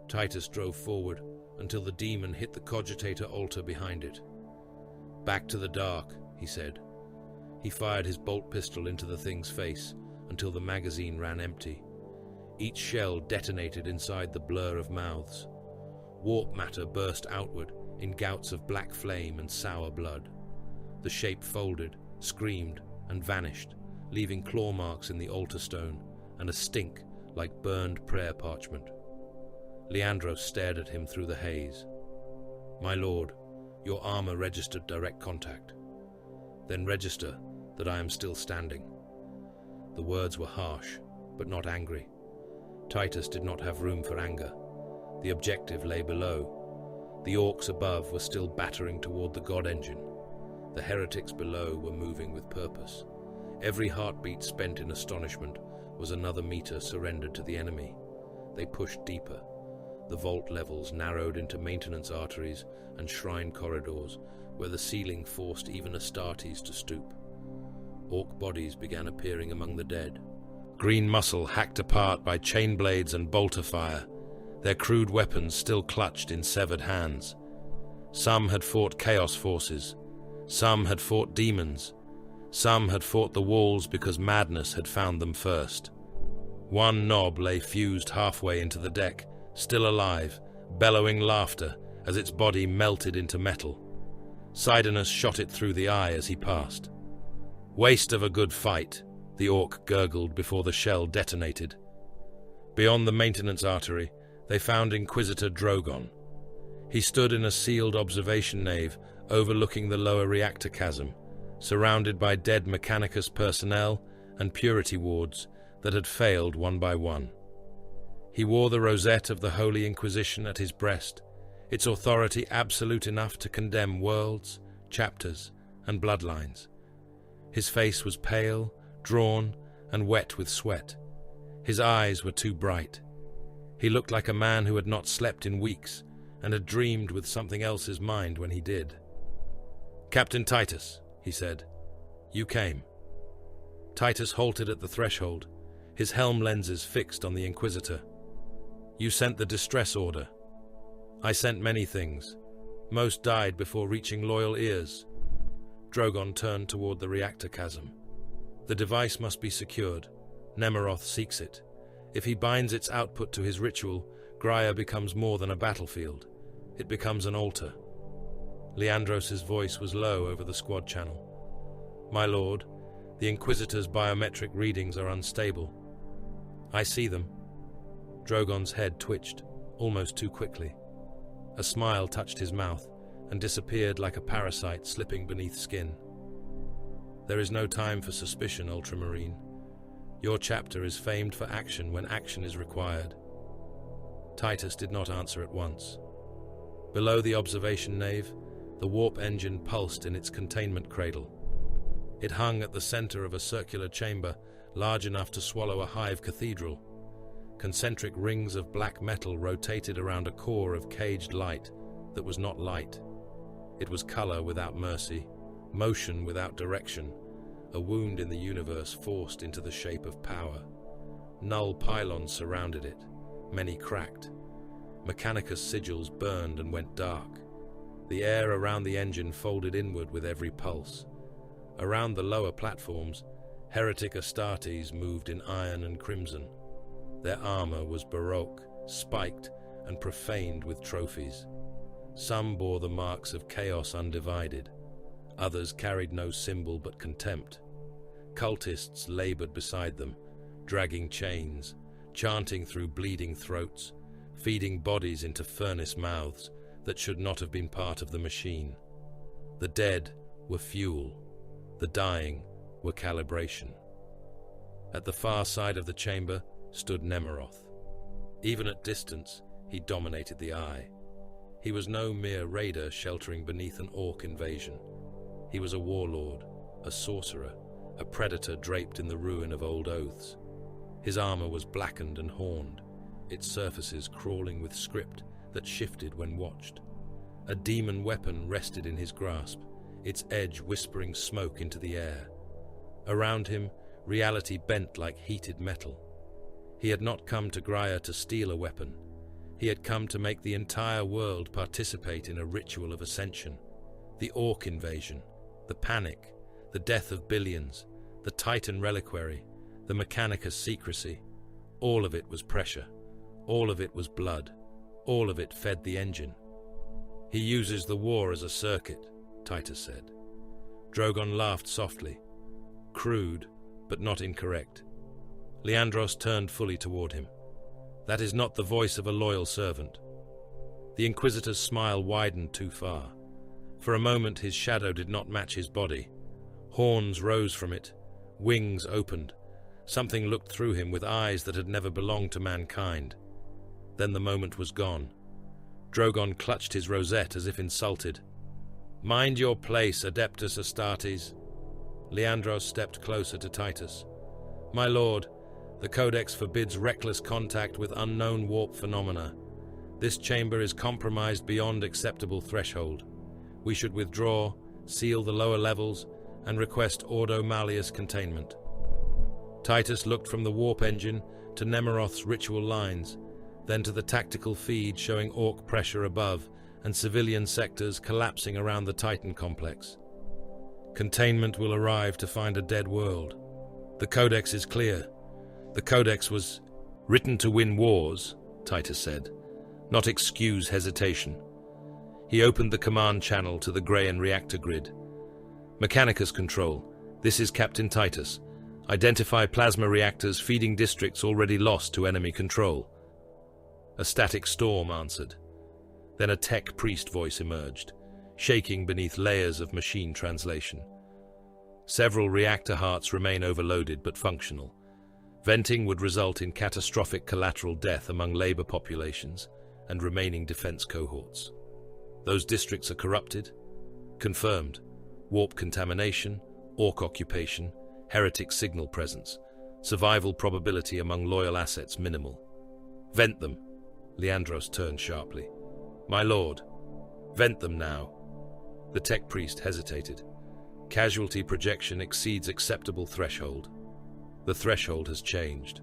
Titus drove forward until the demon hit the cogitator altar behind it. "Back to the dark," he said. He fired his bolt pistol into the thing's face until the magazine ran empty. Each shell detonated inside the blur of mouths. Warp matter burst outward in gouts of black flame and sour blood. The shape folded, screamed, and vanished, leaving claw marks in the altar stone and a stink like burned prayer parchment. Leandro stared at him through the haze. "My lord, your armor registered direct contact. Then register that I am still standing." The words were harsh, but not angry. Titus did not have room for anger. The objective lay below. The orcs above were still battering toward the god engine. The heretics below were moving with purpose. Every heartbeat spent in astonishment was another meter surrendered to the enemy. They pushed deeper. The vault levels narrowed into maintenance arteries and shrine corridors, where the ceiling forced even Astartes to stoop. Orc bodies began appearing among the dead. Green muscle hacked apart by chain blades and bolter fire, their crude weapons still clutched in severed hands. Some had fought chaos forces. Some had fought demons. Some had fought the walls because madness had found them first. One knob lay fused halfway into the deck, still alive, bellowing laughter as its body melted into metal. Sidonus shot it through the eye as he passed. "Waste of a good fight," the orc gurgled before the shell detonated. Beyond the maintenance artery, they found Inquisitor Drogon. He stood in a sealed observation nave overlooking the lower reactor chasm, surrounded by dead Mechanicus personnel and purity wards that had failed one by one. He wore the rosette of the Holy Inquisition at his breast, its authority absolute enough to condemn worlds, chapters, and bloodlines. His face was pale, drawn, and wet with sweat. His eyes were too bright. He looked like a man who had not slept in weeks and had dreamed with something else's mind when he did. "Captain Titus," he said, "you came." Titus halted at the threshold, his helm lenses fixed on the Inquisitor. "You sent the distress order." "I sent many things. Most died before reaching loyal ears." Drogon turned toward the reactor chasm. "The device must be secured. Nemeroth seeks it. If he binds its output to his ritual, Grier becomes more than a battlefield. It becomes an altar." Leandros' voice was low over the squad channel. "My lord, the Inquisitor's biometric readings are unstable." "I see them." Drogon's head twitched, almost too quickly. A smile touched his mouth and disappeared like a parasite slipping beneath skin. "There is no time for suspicion, Ultramarine. Your chapter is famed for action when action is required. Titus did not answer at once. Below the observation nave, the warp engine pulsed in its containment cradle. It hung at the center of a circular chamber large enough to swallow a Hive cathedral. Concentric rings of black metal rotated around a core of caged light that was not light. It was color without mercy, motion without direction, a wound in the universe forced into the shape of power. Null pylons surrounded it, many cracked. Mechanicus sigils burned and went dark. The air around the engine folded inward with every pulse. Around the lower platforms, heretic Astartes moved in iron and crimson. Their armor was baroque, spiked, and profaned with trophies. Some bore the marks of chaos undivided. Others carried no symbol but contempt. Cultists labored beside them, dragging chains, chanting through bleeding throats, feeding bodies into furnace mouths that should not have been part of the machine. The dead were fuel. The dying were calibration. At the far side of the chamber stood Nemeroth. Even at distance, he dominated the eye. He was no mere raider sheltering beneath an orc invasion. He was a warlord, a sorcerer, a predator draped in the ruin of old oaths. His armor was blackened and horned, its surfaces crawling with script that shifted when watched. A demon weapon rested in his grasp, its edge whispering smoke into the air. Around him, reality bent like heated metal. He had not come to Grier to steal a weapon. He had come to make the entire world participate in a ritual of ascension. The orc invasion, the panic, the death of billions, the Titan reliquary, the Mechanicus secrecy. All of it was pressure. All of it was blood. All of it fed the engine. He uses the war as a circuit, Titus said. Drogon laughed softly. Crude, but not incorrect. Leandros turned fully toward him. That is not the voice of a loyal servant. The Inquisitor's smile widened too far. For a moment his shadow did not match his body. Horns rose from it, wings opened. Something looked through him with eyes that had never belonged to mankind. Then the moment was gone. Drogon clutched his rosette as if insulted. "Mind your place, Adeptus Astartes." Leandros stepped closer to Titus. "My lord, the Codex forbids reckless contact with unknown warp phenomena. This chamber is compromised beyond acceptable threshold. We should withdraw, seal the lower levels, and request Ordo Malleus containment." Titus looked from the warp engine to Nemeroth's ritual lines, then to the tactical feed showing orc pressure above and civilian sectors collapsing around the Titan complex. Containment will arrive to find a dead world. The Codex is clear. The Codex was written to win wars, Titus said, not excuse hesitation. He opened the command channel to the Graian reactor grid. Mechanicus control, this is Captain Titus. Identify plasma reactors feeding districts already lost to enemy control. A static storm answered. Then a tech priest voice emerged, shaking beneath layers of machine translation. Several reactor hearts remain overloaded but functional. Venting would result in catastrophic collateral death among labor populations and remaining defense cohorts. Those districts are corrupted? Confirmed. Warp contamination, orc occupation, heretic signal presence. Survival probability among loyal assets minimal. Vent them. Leandros turned sharply. My lord, vent them now. The tech priest hesitated. Casualty projection exceeds acceptable threshold. The threshold has changed.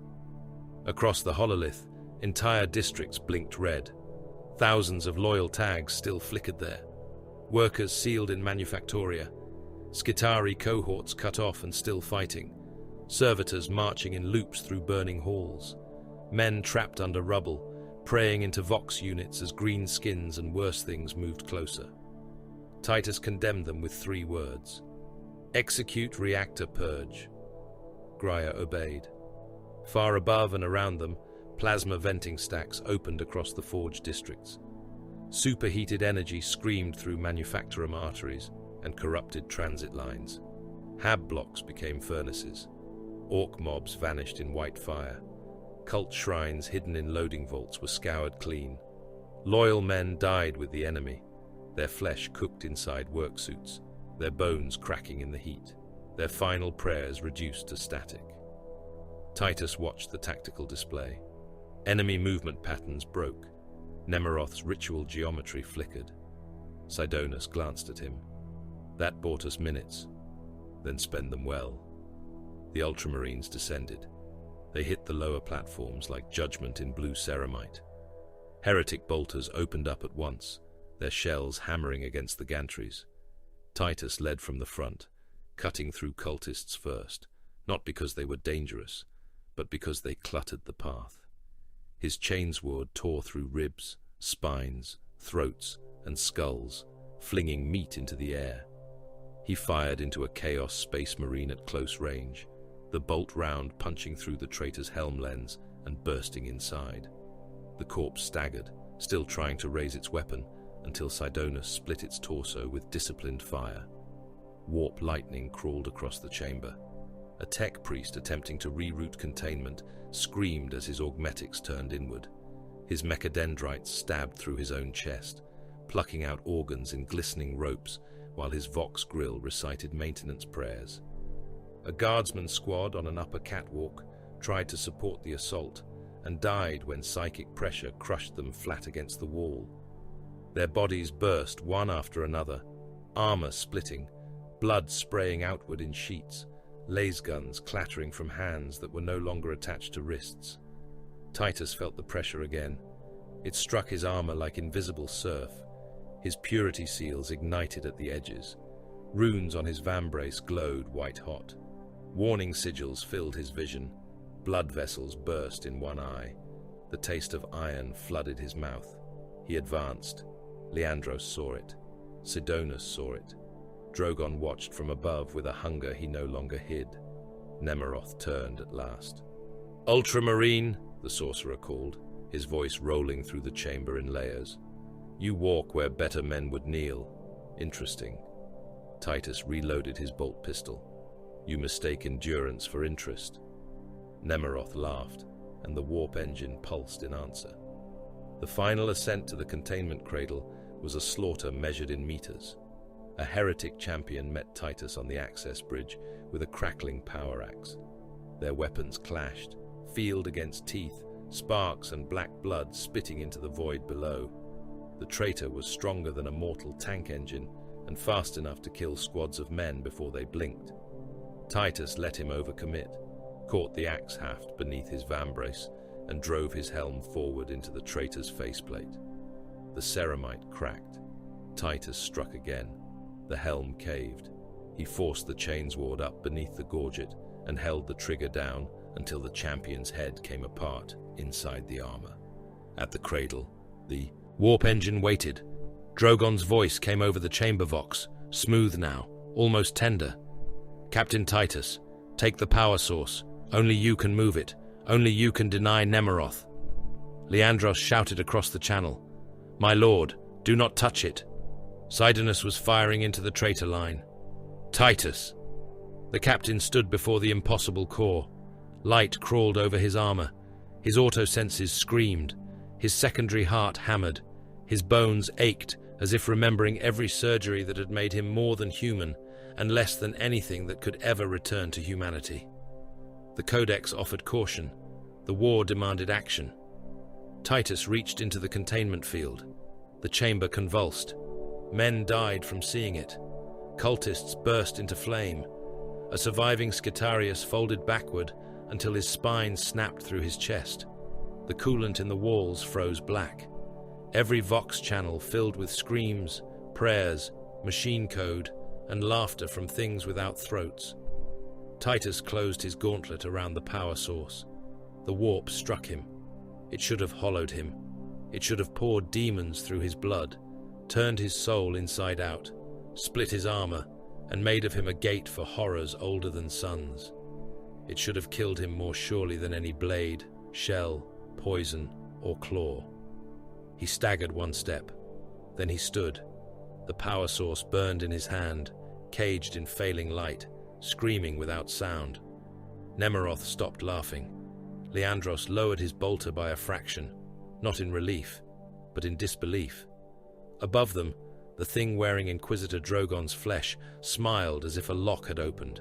Across the hololith, entire districts blinked red. Thousands of loyal tags still flickered there. Workers sealed in manufactoria. Skitari cohorts cut off and still fighting. Servitors marching in loops through burning halls. Men trapped under rubble, preying into Vox units as green skins and worse things moved closer. Titus condemned them with 3 words. Execute reactor purge. Grier obeyed. Far above and around them, plasma venting stacks opened across the forge districts. Superheated energy screamed through manufactorum arteries and corrupted transit lines. Hab blocks became furnaces. Orc mobs vanished in white fire. Cult shrines hidden in loading vaults were scoured clean. Loyal men died with the enemy, their flesh cooked inside work suits, their bones cracking in the heat, their final prayers reduced to static. Titus watched the tactical display. Enemy movement patterns broke. Nemeroth's ritual geometry flickered. Sidonus glanced at him. That bought us minutes. Then spend them well. The Ultramarines descended. They hit the lower platforms like judgment in blue ceramite. Heretic bolters opened up at once, their shells hammering against the gantries. Titus led from the front, cutting through cultists first, not because they were dangerous, but because they cluttered the path. His chainsword tore through ribs, spines, throats, and skulls, flinging meat into the air. He fired into a Chaos Space Marine at close range, the bolt round punching through the traitor's helm lens and bursting inside. The corpse staggered, still trying to raise its weapon, until Sidonus split its torso with disciplined fire. Warp lightning crawled across the chamber. A tech priest attempting to reroute containment screamed as his augmetics turned inward. His mechadendrites stabbed through his own chest, plucking out organs in glistening ropes while his Vox grill recited maintenance prayers. A guardsman squad on an upper catwalk tried to support the assault and died when psychic pressure crushed them flat against the wall. Their bodies burst one after another, armor splitting, blood spraying outward in sheets, laser guns clattering from hands that were no longer attached to wrists. Titus felt the pressure again. It struck his armor like invisible surf. His purity seals ignited at the edges. Runes on his vambrace glowed white-hot. Warning sigils filled his vision. Blood vessels burst in one eye. The taste of iron flooded his mouth. He advanced. Leandros saw it. Sidonus saw it. Drogon watched from above with a hunger he no longer hid. Nemeroth turned at last. "Ultramarine," the sorcerer called, his voice rolling through the chamber in layers. "You walk where better men would kneel. Interesting." Titus reloaded his bolt pistol. "You mistake endurance for interest." Nemeroth laughed, and the warp engine pulsed in answer. The final ascent to the containment cradle was a slaughter measured in meters. A heretic champion met Titus on the access bridge with a crackling power axe. Their weapons clashed, field against teeth, sparks and black blood spitting into the void below. The traitor was stronger than a mortal tank engine and fast enough to kill squads of men before they blinked. Titus let him overcommit, caught the axe haft beneath his vambrace, and drove his helm forward into the traitor's faceplate. The ceramite cracked. Titus struck again. The helm caved. He forced the chainsword up beneath the gorget and held the trigger down until the champion's head came apart inside the armor. At the cradle, the warp engine waited. Drogon's voice came over the chamber vox, smooth now, almost tender. "Captain Titus, take the power source. Only you can move it. Only you can deny Nemeroth." Leandros shouted across the channel, "My lord, do not touch it." Sidonus was firing into the traitor line. "Titus!" The captain stood before the impossible core. Light crawled over his armor. His auto-senses screamed. His secondary heart hammered. His bones ached, as if remembering every surgery that had made him more than human and less than anything that could ever return to humanity. The Codex offered caution. The war demanded action. Titus reached into the containment field. The chamber convulsed. Men died from seeing it. Cultists burst into flame. A surviving Skitarius folded backward until his spine snapped through his chest. The coolant in the walls froze black. Every Vox channel filled with screams, prayers, machine code, and laughter from things without throats. Titus closed his gauntlet around the power source. The warp struck him. It should have hollowed him. It should have poured demons through his blood, turned his soul inside out, split his armor, and made of him a gate for horrors older than suns. It should have killed him more surely than any blade, shell, poison, or claw. He staggered one step. Then he stood. The power source burned in his hand, caged in failing light, screaming without sound. Nemeroth stopped laughing. Leandros lowered his bolter by a fraction, not in relief, but in disbelief. Above them, the thing wearing Inquisitor Drogon's flesh smiled as if a lock had opened.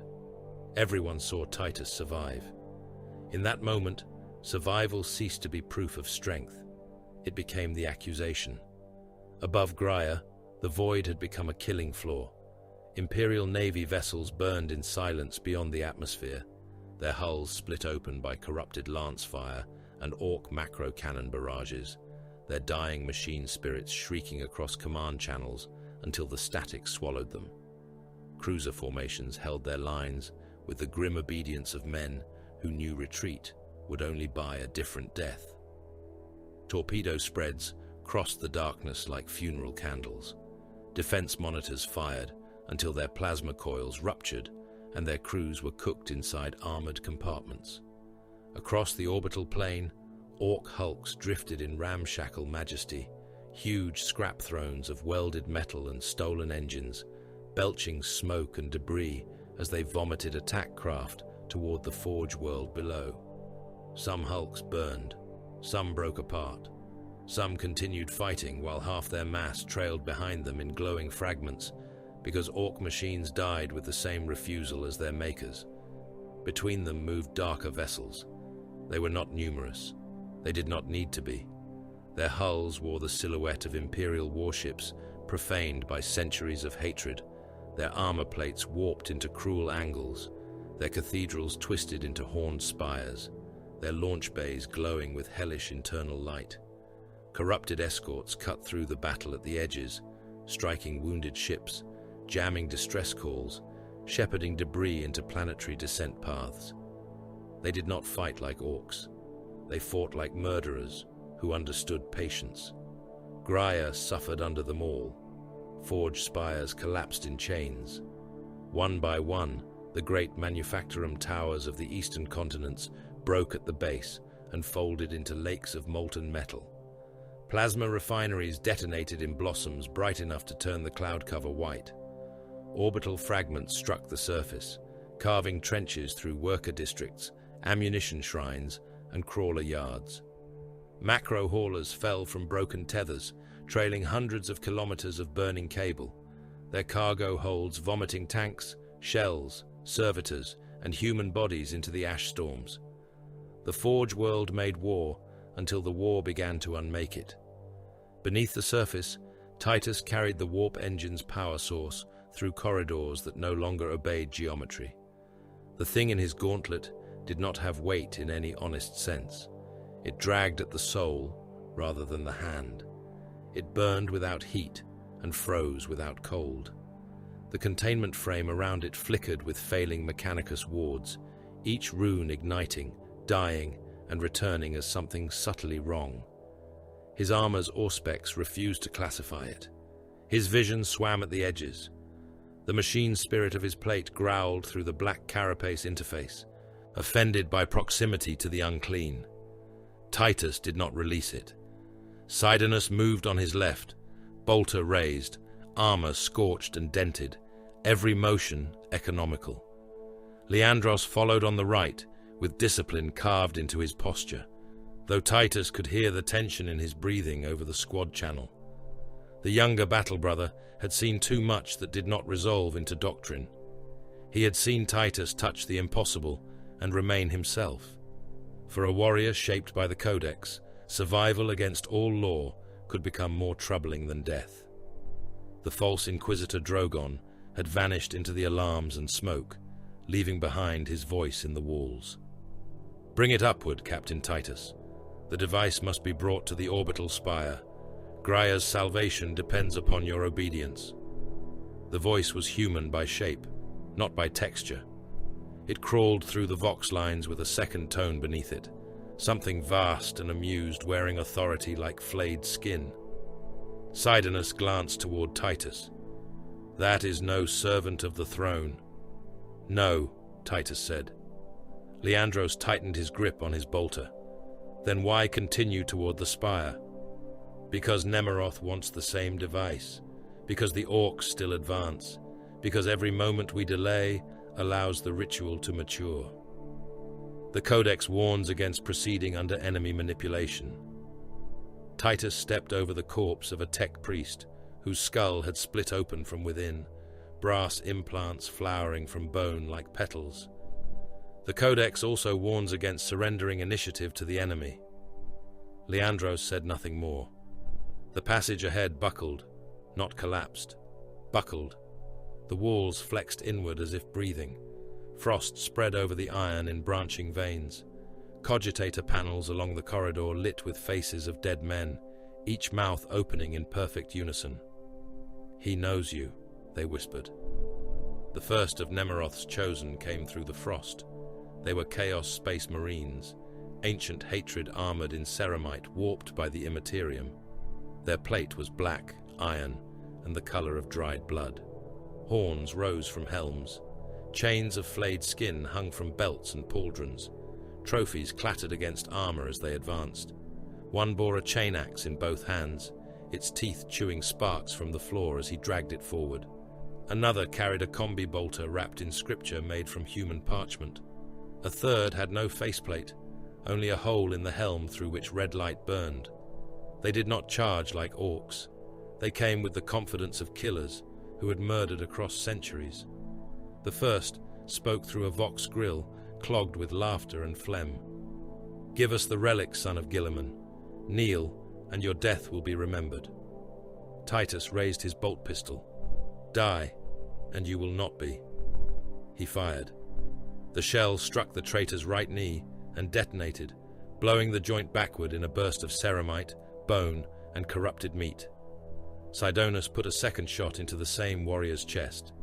Everyone saw Titus survive. In that moment, survival ceased to be proof of strength. It became the accusation. Above Grier, the void had become a killing floor. Imperial Navy vessels burned in silence beyond the atmosphere, their hulls split open by corrupted lance fire and Orc macro cannon barrages, their dying machine spirits shrieking across command channels until the static swallowed them. Cruiser formations held their lines with the grim obedience of men who knew retreat would only buy a different death. Torpedo spreads crossed the darkness like funeral candles. Defense monitors fired until their plasma coils ruptured and their crews were cooked inside armored compartments. Across the orbital plane, Orc hulks drifted in ramshackle majesty, huge scrap thrones of welded metal and stolen engines, belching smoke and debris as they vomited attack craft toward the forge world below. Some hulks burned, some broke apart, some continued fighting while half their mass trailed behind them in glowing fragments, because Orc machines died with the same refusal as their makers. Between them moved darker vessels. They were not numerous. They did not need to be. Their hulls wore the silhouette of Imperial warships, profaned by centuries of hatred, their armor plates warped into cruel angles, their cathedrals twisted into horned spires, their launch bays glowing with hellish internal light. Corrupted escorts cut through the battle at the edges, striking wounded ships, jamming distress calls, shepherding debris into planetary descent paths. They did not fight like orcs. They fought like murderers who understood patience. Grier suffered under them all. Forge spires collapsed in chains. One by one, the great manufactorum towers of the eastern continents broke at the base and folded into lakes of molten metal. Plasma refineries detonated in blossoms bright enough to turn the cloud cover white. Orbital fragments struck the surface, carving trenches through worker districts, ammunition shrines, and crawler yards. Macro haulers fell from broken tethers, trailing hundreds of kilometers of burning cable, their cargo holds vomiting tanks, shells, servitors, and human bodies into the ash storms. The Forge world made war until the war began to unmake it. Beneath the surface, Titus carried the warp engine's power source through corridors that no longer obeyed geometry. The thing in his gauntlet did not have weight in any honest sense. It dragged at the soul rather than the hand. It burned without heat and froze without cold. The containment frame around it flickered with failing Mechanicus wards, each rune igniting, dying, and returning as something subtly wrong. His armor's auspex refused to classify it. His vision swam at the edges. The machine spirit of his plate growled through the black carapace interface, offended by proximity to the unclean. Titus did not release it. Sidonus moved on his left, bolter raised, armor scorched and dented, every motion economical. Leandros followed on the right, with discipline carved into his posture, though Titus could hear the tension in his breathing over the squad channel. The younger battle brother had seen too much that did not resolve into doctrine. He had seen Titus touch the impossible and remain himself. For a warrior shaped by the Codex, survival against all law could become more troubling than death. The false Inquisitor Drogon had vanished into the alarms and smoke, leaving behind his voice in the walls. "Bring it upward, Captain Titus. The device must be brought to the orbital spire. Grier's salvation depends upon your obedience." The voice was human by shape, not by texture. It crawled through the vox lines with a second tone beneath it, something vast and amused wearing authority like flayed skin. Sidonus glanced toward Titus. "That is no servant of the throne." "No," Titus said. Leandros tightened his grip on his bolter. "Then why continue toward the spire?" "Because Nemeroth wants the same device. Because the orcs still advance. Because every moment we delay allows the ritual to mature." The Codex warns against proceeding under enemy manipulation. Titus stepped over the corpse of a tech priest whose skull had split open from within, brass implants flowering from bone like petals. The Codex also warns against surrendering initiative to the enemy. Leandros said nothing more. The passage ahead buckled, not collapsed. Buckled. The walls flexed inward as if breathing. Frost spread over the iron in branching veins. Cogitator panels along the corridor lit with faces of dead men, each mouth opening in perfect unison. "He knows you," they whispered. The first of Nemeroth's chosen came through the frost. They were Chaos Space Marines, ancient hatred armored in ceramite warped by the immaterium. Their plate was black, iron, and the color of dried blood. Horns rose from helms. Chains of flayed skin hung from belts and pauldrons. Trophies clattered against armor as they advanced. One bore a chain axe in both hands, its teeth chewing sparks from the floor as he dragged it forward. Another carried a combi bolter wrapped in scripture made from human parchment. A third had no faceplate, only a hole in the helm through which red light burned. They did not charge like orcs. They came with the confidence of killers who had murdered across centuries. The first spoke through a vox grill, clogged with laughter and phlegm. "Give us the relic, son of Guilliman. Kneel, and your death will be remembered." Titus raised his bolt pistol. "Die, and you will not be." He fired. The shell struck the traitor's right knee and detonated, blowing the joint backward in a burst of ceramite, bone, and corrupted meat. Sidonus put a second shot into the same warrior's chest.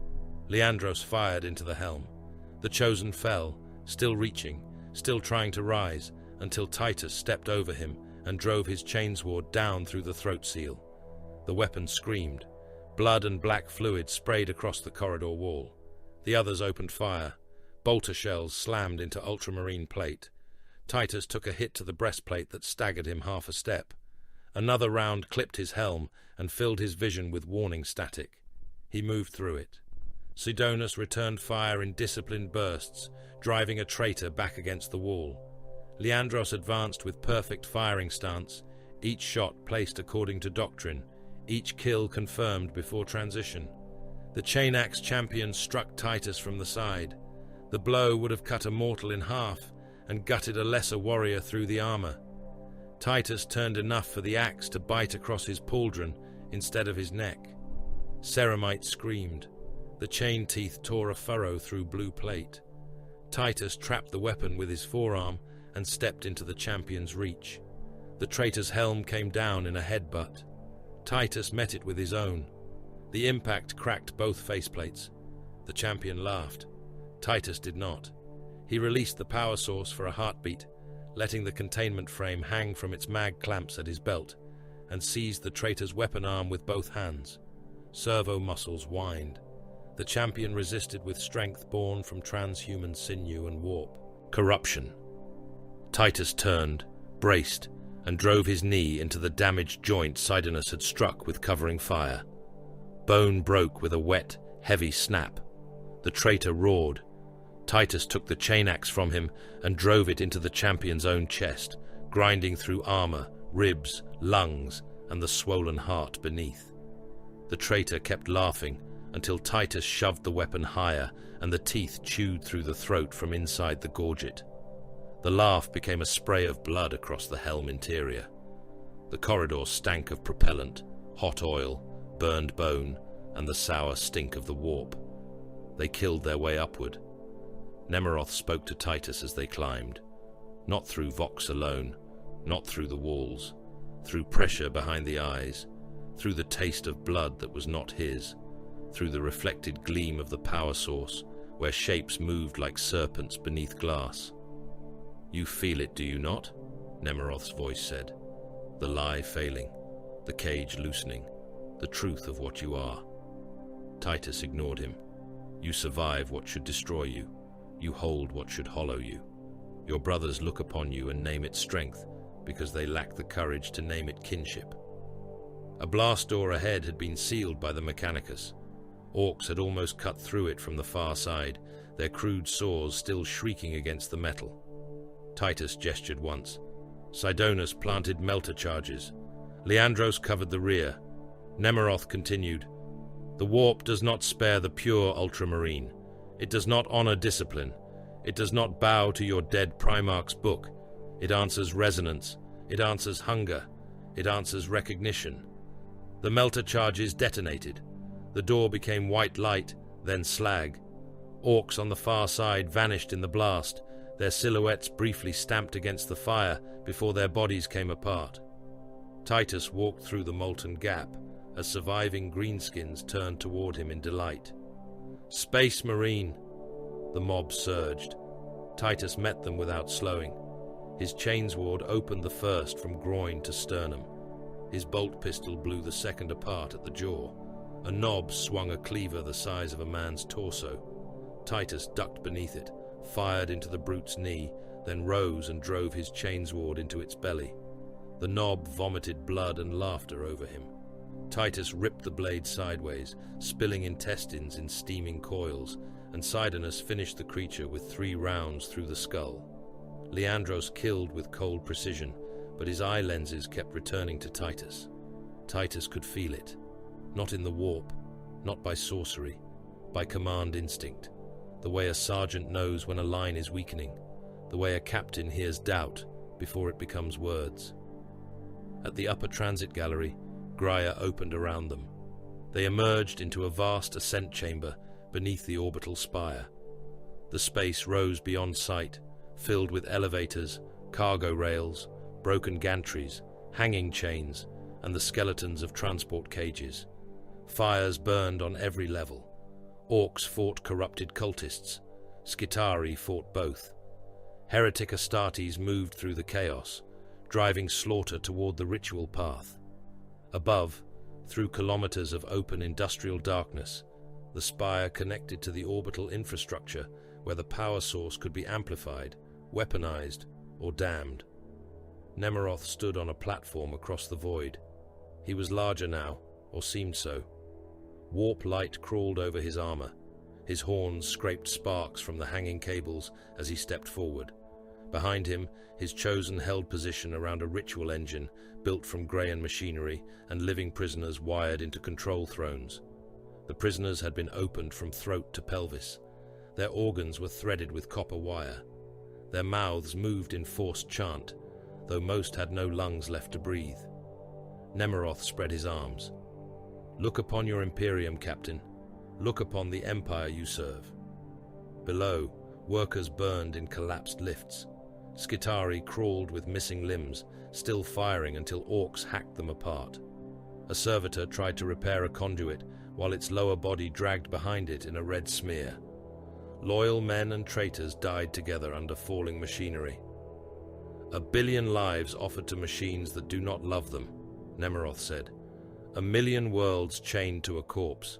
Leandros fired into the helm. The chosen fell, still reaching, still trying to rise, until Titus stepped over him and drove his chainsword down through the throat seal. The weapon screamed. Blood and black fluid sprayed across the corridor wall. The others opened fire. Bolter shells slammed into ultramarine plate. Titus took a hit to the breastplate that staggered him half a step. Another round clipped his helm and filled his vision with warning static. He moved through it. Sidonus returned fire in disciplined bursts, driving a traitor back against the wall. Leandros advanced with perfect firing stance, each shot placed according to doctrine, each kill confirmed before transition. The chain axe champion struck Titus from the side. The blow would have cut a mortal in half and gutted a lesser warrior through the armor. Titus turned enough for the axe to bite across his pauldron instead of his neck. Ceramite screamed. The chain teeth tore a furrow through blue plate. Titus trapped the weapon with his forearm and stepped into the champion's reach. The traitor's helm came down in a headbutt. Titus met it with his own. The impact cracked both faceplates. The champion laughed. Titus did not. He released the power source for a heartbeat, letting the containment frame hang from its mag clamps at his belt, and seized the traitor's weapon arm with both hands. Servo muscles whined. The champion resisted with strength born from transhuman sinew and warp. Corruption. Titus turned, braced, and drove his knee into the damaged joint Sidonus had struck with covering fire. Bone broke with a wet, heavy snap. The traitor roared. Titus took the chain axe from him and drove it into the champion's own chest, grinding through armor, ribs, lungs, and the swollen heart beneath. The traitor kept laughing until Titus shoved the weapon higher and the teeth chewed through the throat from inside the gorget. The laugh became a spray of blood across the helm interior. The corridor stank of propellant, hot oil, burned bone, and the sour stink of the warp. They killed their way upward. Nemeroth spoke to Titus as they climbed, not through Vox alone, not through the walls, through pressure behind the eyes, through the taste of blood that was not his, through the reflected gleam of the power source, where shapes moved like serpents beneath glass. "You feel it, do you not?" Nemeroth's voice said. "The lie failing, the cage loosening, the truth of what you are." Titus ignored him. "You survive what should destroy you. You hold what should hollow you. Your brothers look upon you and name it strength because they lack the courage to name it kinship." A blast door ahead had been sealed by the Mechanicus. Orcs had almost cut through it from the far side, their crude saws still shrieking against the metal. Titus gestured once. Sidonus planted melter charges. Leandros covered the rear. Nemeroth continued. The warp does not spare the pure Ultramarine. It does not honor discipline. It does not bow to your dead Primarch's book. It answers resonance. It answers hunger. It answers recognition. The melter charges detonated. The door became white light, then slag. Orcs on the far side vanished in the blast, their silhouettes briefly stamped against the fire before their bodies came apart. Titus walked through the molten gap as surviving greenskins turned toward him in delight. Space Marine! The mob surged. Titus met them without slowing. His chainsword opened the first from groin to sternum. His bolt pistol blew the second apart at the jaw. A knob swung a cleaver the size of a man's torso. Titus ducked beneath it, fired into the brute's knee, then rose and drove his chainsword into its belly. The knob vomited blood and laughter over him. Titus ripped the blade sideways, spilling intestines in steaming coils, and Sidonus finished the creature with 3 rounds through the skull. Leandros killed with cold precision, but his eye lenses kept returning to Titus. Titus could feel it. Not in the warp, not by sorcery, by command instinct. The way a sergeant knows when a line is weakening, the way a captain hears doubt before it becomes words. At the upper transit gallery, Grier opened around them. They emerged into a vast ascent chamber beneath the orbital spire. The space rose beyond sight, filled with elevators, cargo rails, broken gantries, hanging chains, and the skeletons of transport cages. Fires burned on every level. Orcs fought corrupted cultists. Skitari fought both. Heretic Astartes moved through the chaos, driving slaughter toward the ritual path. Above, through kilometers of open industrial darkness, the spire connected to the orbital infrastructure where the power source could be amplified, weaponized, or damned. Nemeroth stood on a platform across the void. He was larger now, or seemed so. Warp light crawled over his armor. His horns scraped sparks from the hanging cables as he stepped forward. Behind him, his chosen held position around a ritual engine built from Greyan machinery and living prisoners wired into control thrones. The prisoners had been opened from throat to pelvis. Their organs were threaded with copper wire. Their mouths moved in forced chant, though most had no lungs left to breathe. Nemeroth spread his arms. Look upon your Imperium, Captain. Look upon the Empire you serve. Below, workers burned in collapsed lifts. Skitari crawled with missing limbs, still firing until orcs hacked them apart. A servitor tried to repair a conduit, while its lower body dragged behind it in a red smear. Loyal men and traitors died together under falling machinery. 1 billion lives offered to machines that do not love them, Nemeroth said. 1 million worlds chained to a corpse.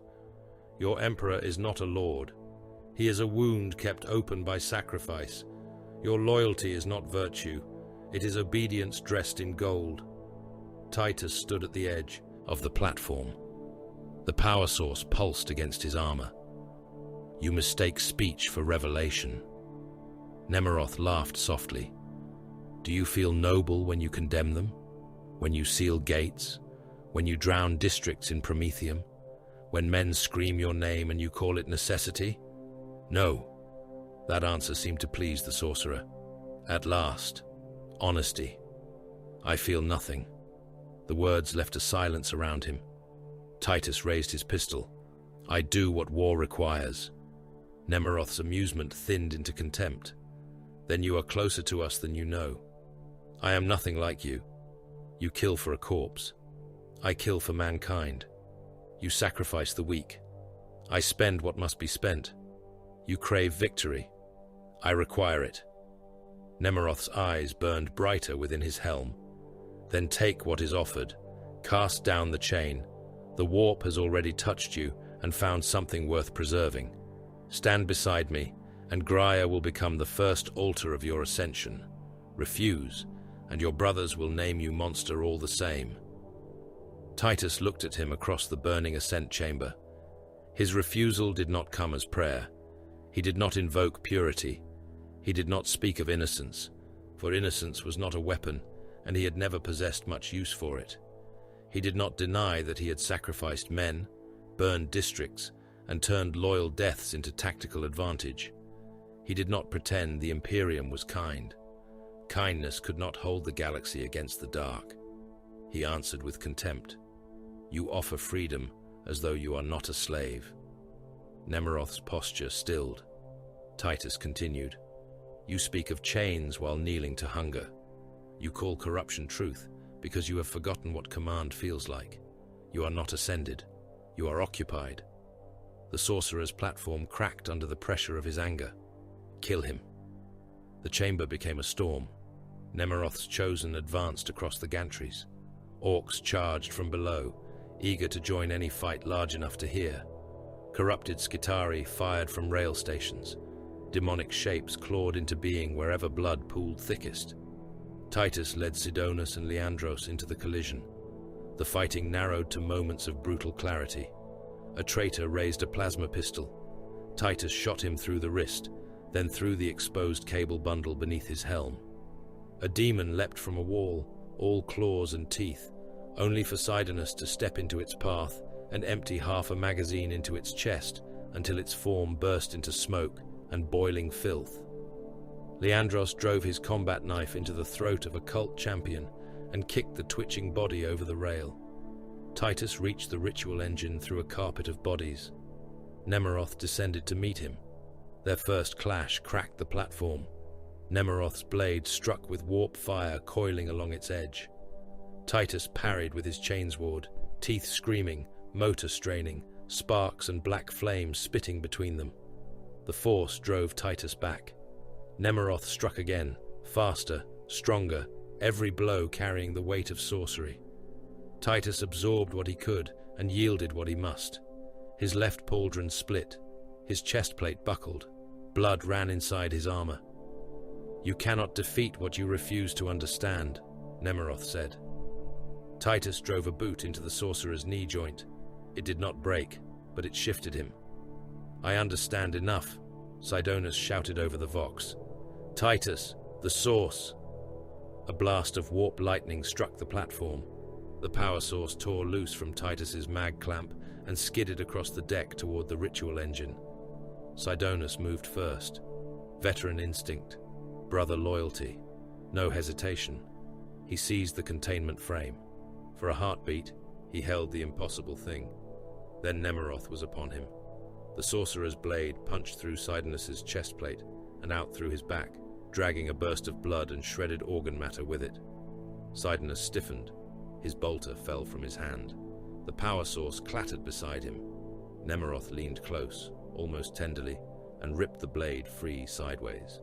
Your emperor is not a lord. He is a wound kept open by sacrifice. Your loyalty is not virtue. It is obedience dressed in gold. Titus stood at the edge of the platform. The power source pulsed against his armor. You mistake speech for revelation. Nemeroth laughed softly. Do you feel noble when you condemn them? When you seal gates? When you drown districts in Prometheum? When men scream your name and you call it necessity? No. That answer seemed to please the sorcerer. At last, honesty. I feel nothing. The words left a silence around him. Titus raised his pistol. I do what war requires. Nemeroth's amusement thinned into contempt. Then you are closer to us than you know. I am nothing like you. You kill for a corpse. I kill for mankind. You sacrifice the weak. I spend what must be spent. You crave victory. I require it. Nemeroth's eyes burned brighter within his helm. Then take what is offered. Cast down the chain. The warp has already touched you and found something worth preserving. Stand beside me, and Grier will become the first altar of your ascension. Refuse, and your brothers will name you monster all the same. Titus looked at him across the burning ascent chamber. His refusal did not come as prayer. He did not invoke purity. He did not speak of innocence, for innocence was not a weapon, and he had never possessed much use for it. He did not deny that he had sacrificed men, burned districts, and turned loyal deaths into tactical advantage. He did not pretend the Imperium was kind. Kindness could not hold the galaxy against the dark. He answered with contempt. You offer freedom as though you are not a slave. Nemeroth's posture stilled. Titus continued. You speak of chains while kneeling to hunger. You call corruption truth because you have forgotten what command feels like. You are not ascended. You are occupied. The sorcerer's platform cracked under the pressure of his anger. Kill him. The chamber became a storm. Nemeroth's chosen advanced across the gantries. Orcs charged from below, eager to join any fight large enough to hear. Corrupted Skitari fired from rail stations. Demonic shapes clawed into being wherever blood pooled thickest. Titus led Sidonus and Leandros into the collision. The fighting narrowed to moments of brutal clarity. A traitor raised a plasma pistol. Titus shot him through the wrist, then through the exposed cable bundle beneath his helm. A demon leapt from a wall, all claws and teeth, only for Sidonus to step into its path and empty half a magazine into its chest until its form burst into smoke and boiling filth. Leandros drove his combat knife into the throat of a cult champion and kicked the twitching body over the rail. Titus reached the ritual engine through a carpet of bodies. Nemeroth descended to meet him. Their first clash cracked the platform. Nemeroth's blade struck with warp fire coiling along its edge. Titus parried with his chainsword, teeth screaming, motor straining, sparks and black flames spitting between them. The force drove Titus back. Nemeroth struck again, faster, stronger, every blow carrying the weight of sorcery. Titus absorbed what he could and yielded what he must. His left pauldron split. His chestplate buckled. Blood ran inside his armor. You cannot defeat what you refuse to understand, Nemeroth said. Titus drove a boot into the sorcerer's knee joint. It did not break, but it shifted him. I understand enough, Sidonus shouted over the vox. Titus, the source! A blast of warp lightning struck the platform. The power source tore loose from Titus's mag clamp and skidded across the deck toward the ritual engine. Sidonus moved first. Veteran instinct, brother loyalty, no hesitation. He seized the containment frame. For a heartbeat, he held the impossible thing. Then Nemeroth was upon him. The sorcerer's blade punched through Sidonus's chestplate and out through his back, dragging a burst of blood and shredded organ matter with it. Sidonus stiffened. His bolter fell from his hand. The power source clattered beside him. Nemeroth leaned close, almost tenderly, and ripped the blade free sideways.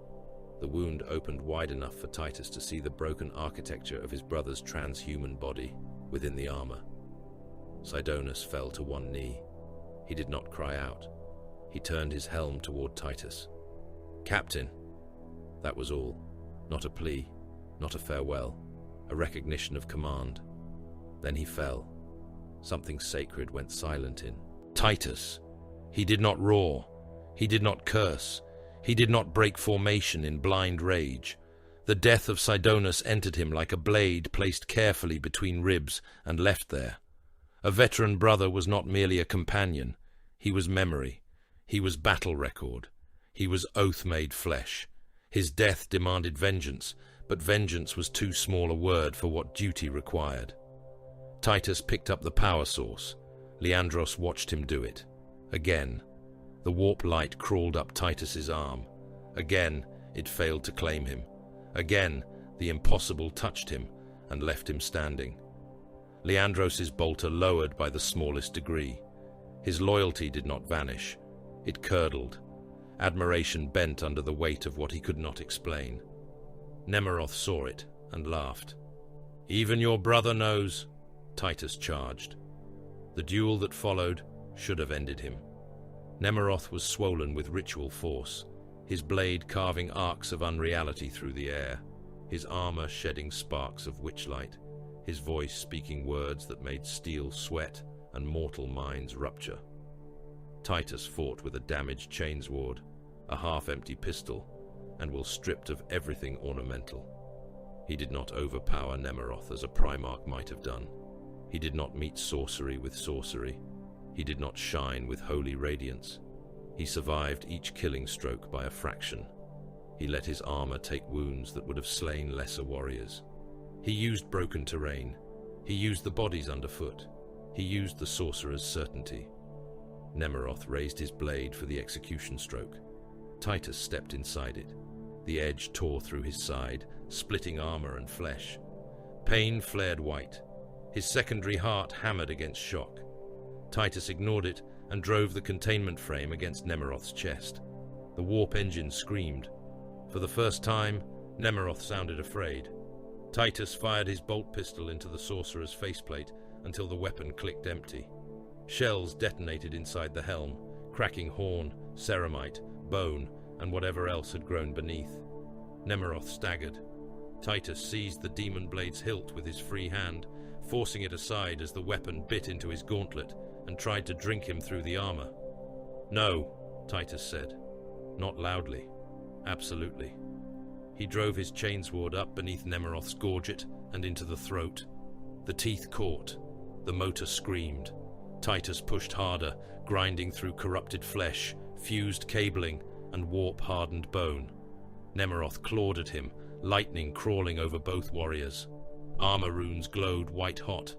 The wound opened wide enough for Titus to see the broken architecture of his brother's transhuman body within the armor. Sidonus fell to one knee. He did not cry out. He turned his helm toward Titus. Captain! That was all. Not a plea, not a farewell, a recognition of command. Then he fell. Something sacred went silent in Titus. He did not roar. He did not curse. He did not break formation in blind rage. The death of Sidonus entered him like a blade placed carefully between ribs and left there. A veteran brother was not merely a companion. He was memory. He was battle record. He was oath-made flesh. His death demanded vengeance, but vengeance was too small a word for what duty required. Titus picked up the power source. Leandros watched him do it. Again, the warp light crawled up Titus's arm. Again, it failed to claim him. Again, the impossible touched him and left him standing. Leandros's bolter lowered by the smallest degree. His loyalty did not vanish. It curdled. Admiration bent under the weight of what he could not explain. Nemeroth saw it and laughed. Even your brother knows, Titus charged. The duel that followed should have ended him. Nemeroth was swollen with ritual force, his blade carving arcs of unreality through the air, his armor shedding sparks of witchlight, his voice speaking words that made steel sweat and mortal minds rupture. Titus fought with a damaged chainsword, a half-empty pistol, and was stripped of everything ornamental. He did not overpower Nemeroth as a Primarch might have done. He did not meet sorcery with sorcery. He did not shine with holy radiance. He survived each killing stroke by a fraction. He let his armor take wounds that would have slain lesser warriors. He used broken terrain. He used the bodies underfoot. He used the sorcerer's certainty. Nemeroth raised his blade for the execution stroke. Titus stepped inside it. The edge tore through his side, splitting armor and flesh. Pain flared white. His secondary heart hammered against shock. Titus ignored it and drove the containment frame against Nemeroth's chest. The warp engine screamed. For the first time, Nemeroth sounded afraid. Titus fired his bolt pistol into the sorcerer's faceplate until the weapon clicked empty. Shells detonated inside the helm, cracking horn, ceramite, bone, and whatever else had grown beneath. Nemeroth staggered. Titus seized the demon blade's hilt with his free hand, forcing it aside as the weapon bit into his gauntlet and tried to drink him through the armor. "No," Titus said. Not loudly. Absolutely. He drove his chainsword up beneath Nemeroth's gorget and into the throat. The teeth caught. The motor screamed. Titus pushed harder, grinding through corrupted flesh, fused cabling, and warp-hardened bone. Nemeroth clawed at him, lightning crawling over both warriors. Armor runes glowed white-hot.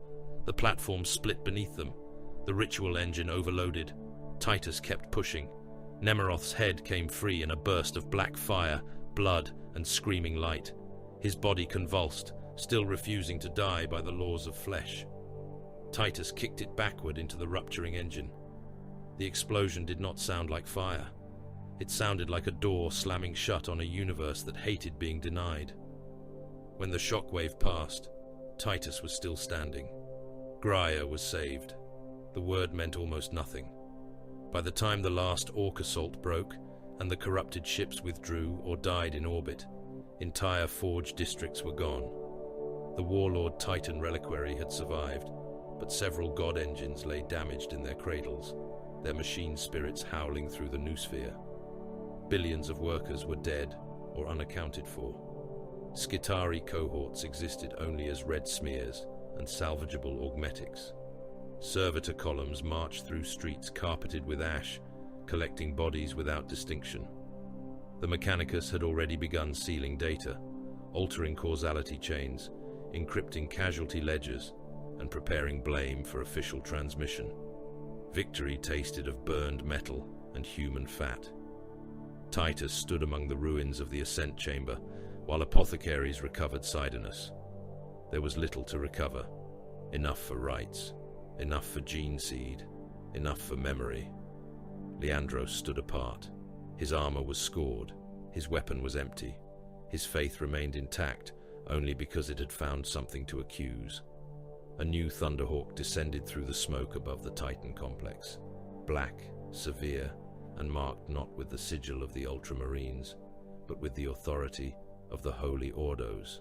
The platform split beneath them. The ritual engine overloaded. Titus kept pushing. Nemeroth's head came free in a burst of black fire, blood, and screaming light. His body convulsed, still refusing to die by the laws of flesh. Titus kicked it backward into the rupturing engine. The explosion did not sound like fire. It sounded like a door slamming shut on a universe that hated being denied. When the shockwave passed, Titus was still standing. Grier was saved. The word meant almost nothing. By the time the last Orc assault broke and the corrupted ships withdrew or died in orbit, entire Forge districts were gone. The Warlord Titan reliquary had survived, but several god engines lay damaged in their cradles, their machine spirits howling through the noosphere. Billions of workers were dead or unaccounted for. Skitari cohorts existed only as red smears and salvageable augmetics. Servitor columns marched through streets carpeted with ash, collecting bodies without distinction. The Mechanicus had already begun sealing data, altering causality chains, encrypting casualty ledgers, and preparing blame for official transmission. Victory tasted of burned metal and human fat. Titus stood among the ruins of the ascent chamber, while apothecaries recovered Sidonus. There was little to recover. Enough for rites, enough for gene seed, enough for memory. Leandros stood apart. His armor was scored. His weapon was empty. His faith remained intact only because it had found something to accuse. A new Thunderhawk descended through the smoke above the Titan complex. Black, severe, and marked not with the sigil of the Ultramarines, but with the authority of the Holy Ordos.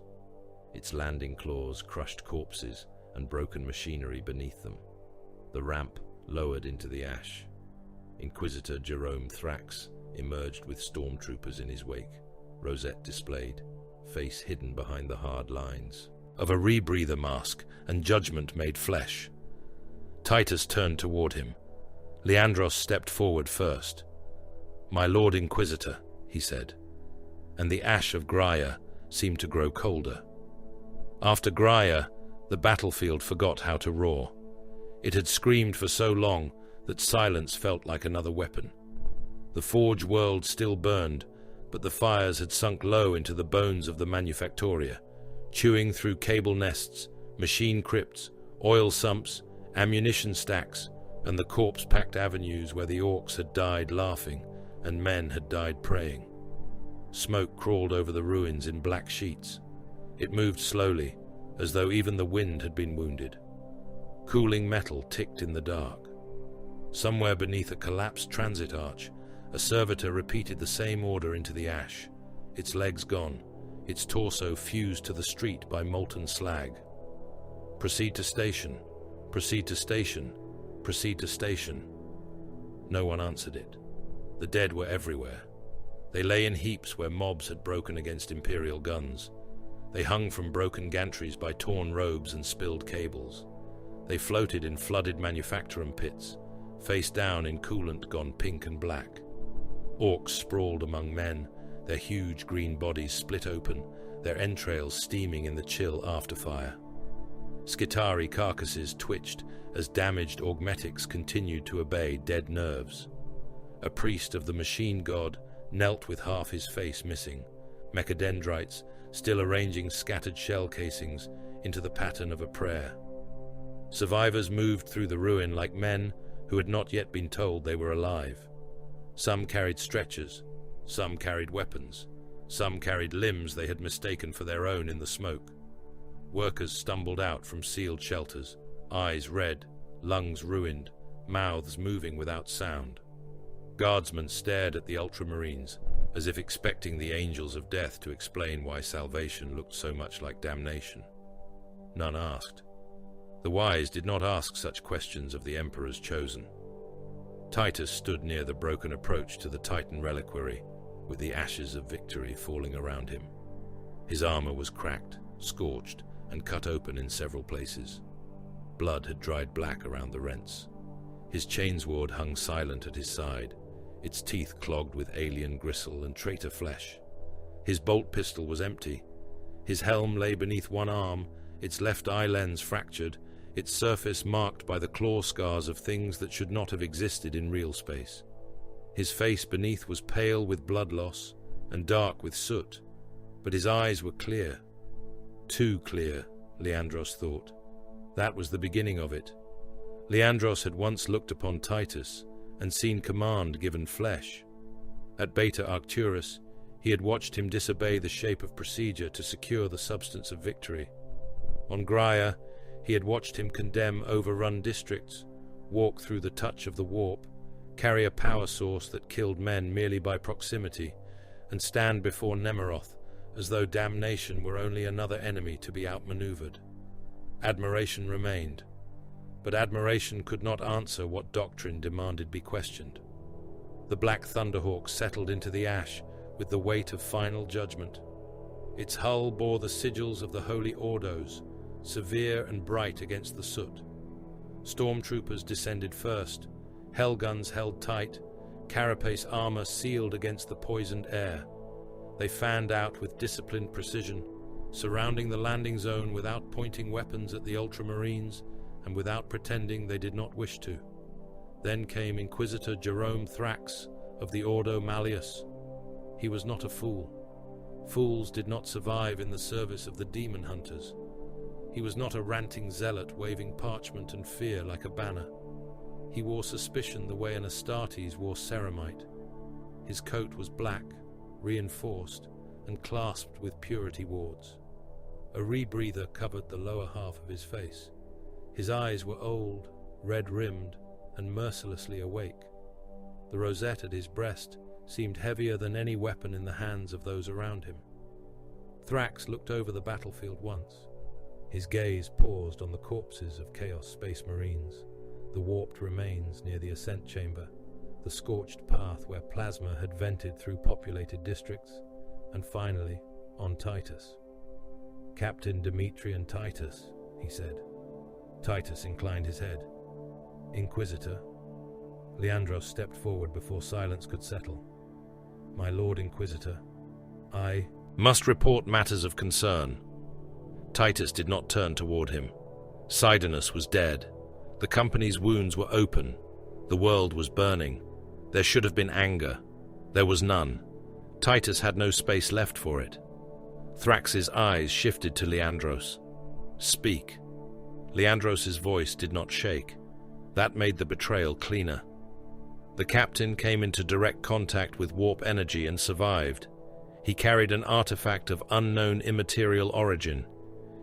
Its landing claws crushed corpses and broken machinery beneath them. The ramp lowered into the ash. Inquisitor Jerome Thrax emerged with stormtroopers in his wake, rosette displayed, face hidden behind the hard lines of a rebreather mask and judgment made flesh. Titus turned toward him. Leandros stepped forward first. "My Lord Inquisitor," he said, and the ash of Grier seemed to grow colder. After Grier, the battlefield forgot how to roar. It had screamed for so long that silence felt like another weapon. The Forge world still burned, but the fires had sunk low into the bones of the Manufactoria, chewing through cable nests, machine crypts, oil sumps, ammunition stacks, and the corpse-packed avenues where the orcs had died laughing and men had died praying. Smoke crawled over the ruins in black sheets. It moved slowly, as though even the wind had been wounded. Cooling metal ticked in the dark. Somewhere beneath a collapsed transit arch, a servitor repeated the same order into the ash, its legs gone, its torso fused to the street by molten slag. "Proceed to station, proceed to station, proceed to station." No one answered it. The dead were everywhere. They lay in heaps where mobs had broken against Imperial guns. They hung from broken gantries by torn robes and spilled cables. They floated in flooded manufacturing pits, face down in coolant gone pink and black. Orcs sprawled among men, their huge green bodies split open, their entrails steaming in the chill afterfire. Skitari carcasses twitched as damaged augmetics continued to obey dead nerves. A priest of the machine god knelt with half his face missing, mechadendrites still arranging scattered shell casings into the pattern of a prayer. Survivors moved through the ruin like men who had not yet been told they were alive. Some carried stretchers, some carried weapons, some carried limbs they had mistaken for their own in the smoke. Workers stumbled out from sealed shelters, eyes red, lungs ruined, mouths moving without sound. Guardsmen stared at the Ultramarines, as if expecting the angels of death to explain why salvation looked so much like damnation. None asked. The wise did not ask such questions of the Emperor's chosen. Titus stood near the broken approach to the Titan reliquary, with the ashes of victory falling around him. His armor was cracked, scorched, and cut open in several places. Blood had dried black around the rents. His chainsword hung silent at his side, its teeth clogged with alien gristle and traitor flesh. His bolt pistol was empty. His helm lay beneath one arm, its left eye lens fractured, its surface marked by the claw scars of things that should not have existed in real space. His face beneath was pale with blood loss and dark with soot, but his eyes were clear. Too clear, Leandros thought. That was the beginning of it. Leandros had once looked upon Titus and seen command given flesh. At Beta Arcturus, he had watched him disobey the shape of procedure to secure the substance of victory. On Grier, he had watched him condemn overrun districts, walk through the touch of the warp, carry a power source that killed men merely by proximity, and stand before Nemeroth as though damnation were only another enemy to be outmaneuvered. Admiration remained, but admiration could not answer what doctrine demanded be questioned. The Black Thunderhawk settled into the ash with the weight of final judgment. Its hull bore the sigils of the holy Ordos, severe and bright against the soot. Stormtroopers descended first, hellguns held tight, carapace armor sealed against the poisoned air. They fanned out with disciplined precision, surrounding the landing zone without pointing weapons at the Ultramarines and without pretending they did not wish to. Then came Inquisitor Jerome Thrax of the Ordo Malleus. He was not a fool. Fools did not survive in the service of the demon hunters. He was not a ranting zealot waving parchment and fear like a banner. He wore suspicion the way an Astartes wore ceramite. His coat was black, reinforced, and clasped with purity wards. A rebreather covered the lower half of his face. His eyes were old, red-rimmed, and mercilessly awake. The rosette at his breast seemed heavier than any weapon in the hands of those around him. Thrax looked over the battlefield once. His gaze paused on the corpses of Chaos Space Marines, the warped remains near the ascent chamber, the scorched path where plasma had vented through populated districts, and finally, on Titus. "Captain Demetrian Titus," he said. Titus inclined his head. "Inquisitor." Leandros stepped forward before silence could settle. "My Lord Inquisitor, I must report matters of concern." Titus did not turn toward him. Sidonus was dead. The company's wounds were open. The world was burning. There should have been anger. There was none. Titus had no space left for it. Thrax's eyes shifted to Leandros. "Speak." Leandros's voice did not shake. That made the betrayal cleaner. The captain came into direct contact with warp energy and survived. He carried an artifact of unknown immaterial origin.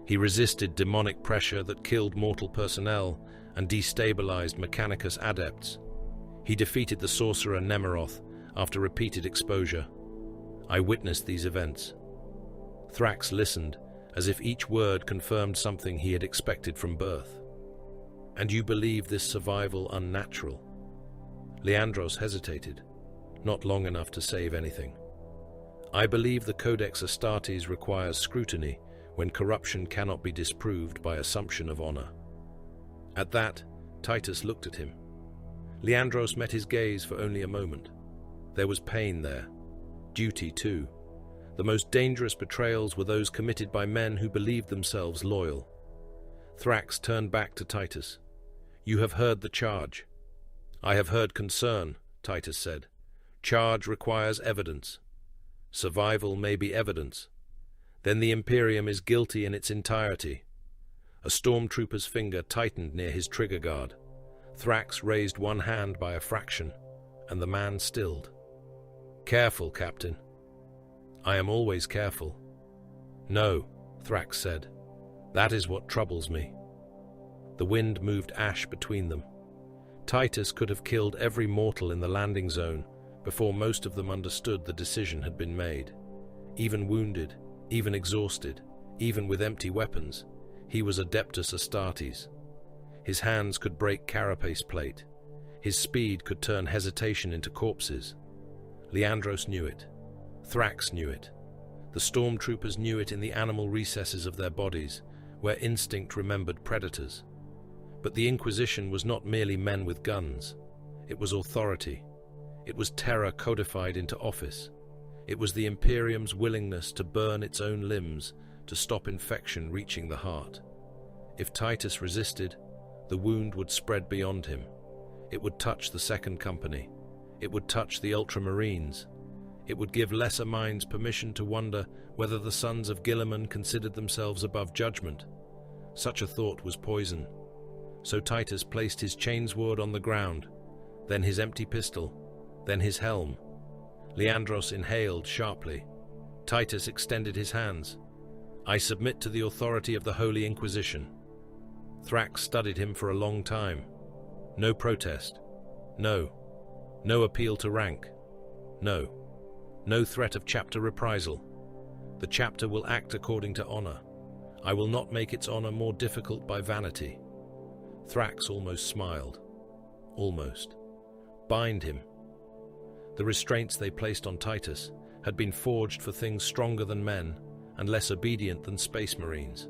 He resisted demonic pressure that killed mortal personnel and destabilized Mechanicus adepts. He defeated the sorcerer Nemeroth after repeated exposure. I witnessed these events. Thrax listened, as if each word confirmed something he had expected from birth. "And you believe this survival unnatural?" Leandros hesitated, not long enough to save anything. "I believe the Codex Astartes requires scrutiny when corruption cannot be disproved by assumption of honor. At that, Titus looked at him. Leandros met his gaze for only a moment. There was pain there. Duty, too. The most dangerous betrayals were those committed by men who believed themselves loyal. Thrax turned back to Titus. "You have heard the charge." "I have heard concern," Titus said. "Charge requires evidence. Survival may be evidence. Then the Imperium is guilty in its entirety." A stormtrooper's finger tightened near his trigger guard. Thrax raised one hand by a fraction, and the man stilled. "Careful, Captain." "I am always careful." "No," Thrax said. "That is what troubles me." The wind moved ash between them. Titus could have killed every mortal in the landing zone before most of them understood the decision had been made. Even wounded, even exhausted, even with empty weapons, he was Adeptus Astartes. His hands could break carapace plate. His speed could turn hesitation into corpses. Leandros knew it. Thrax knew it. The stormtroopers knew it in the animal recesses of their bodies, where instinct remembered predators. But the Inquisition was not merely men with guns. It was authority. It was terror codified into office. It was the Imperium's willingness to burn its own limbs to stop infection reaching the heart. If Titus resisted, the wound would spread beyond him. It would touch the Second Company. It would touch the Ultramarines. It would give lesser minds permission to wonder whether the sons of Guilliman considered themselves above judgment. Such a thought was poison. So Titus placed his chainsword on the ground, then his empty pistol, then his helm. Leandros inhaled sharply. Titus extended his hands. "I submit to the authority of the Holy Inquisition." Thrax studied him for a long time. No protest. No. No appeal to rank. No. No threat of chapter reprisal. The chapter will act according to honor. I will not make its honor more difficult by vanity. Thrax almost smiled. Almost. Bind him. The restraints they placed on Titus had been forged for things stronger than men and less obedient than space marines.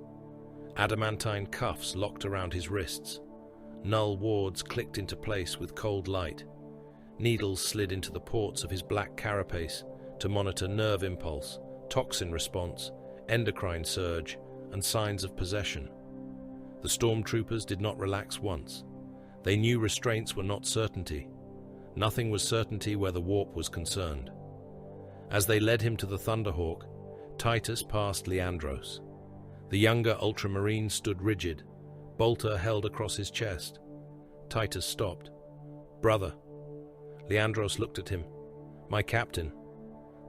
Adamantine cuffs locked around his wrists. Null wards clicked into place with cold light. Needles slid into the ports of his black carapace to monitor nerve impulse, toxin response, endocrine surge, and signs of possession. The stormtroopers did not relax once. They knew restraints were not certainty. Nothing was certainty where the warp was concerned. As they led him to the Thunderhawk, Titus passed Leandros. The younger Ultramarine stood rigid, bolter held across his chest. Titus stopped. "Brother." Leandros looked at him. "My captain."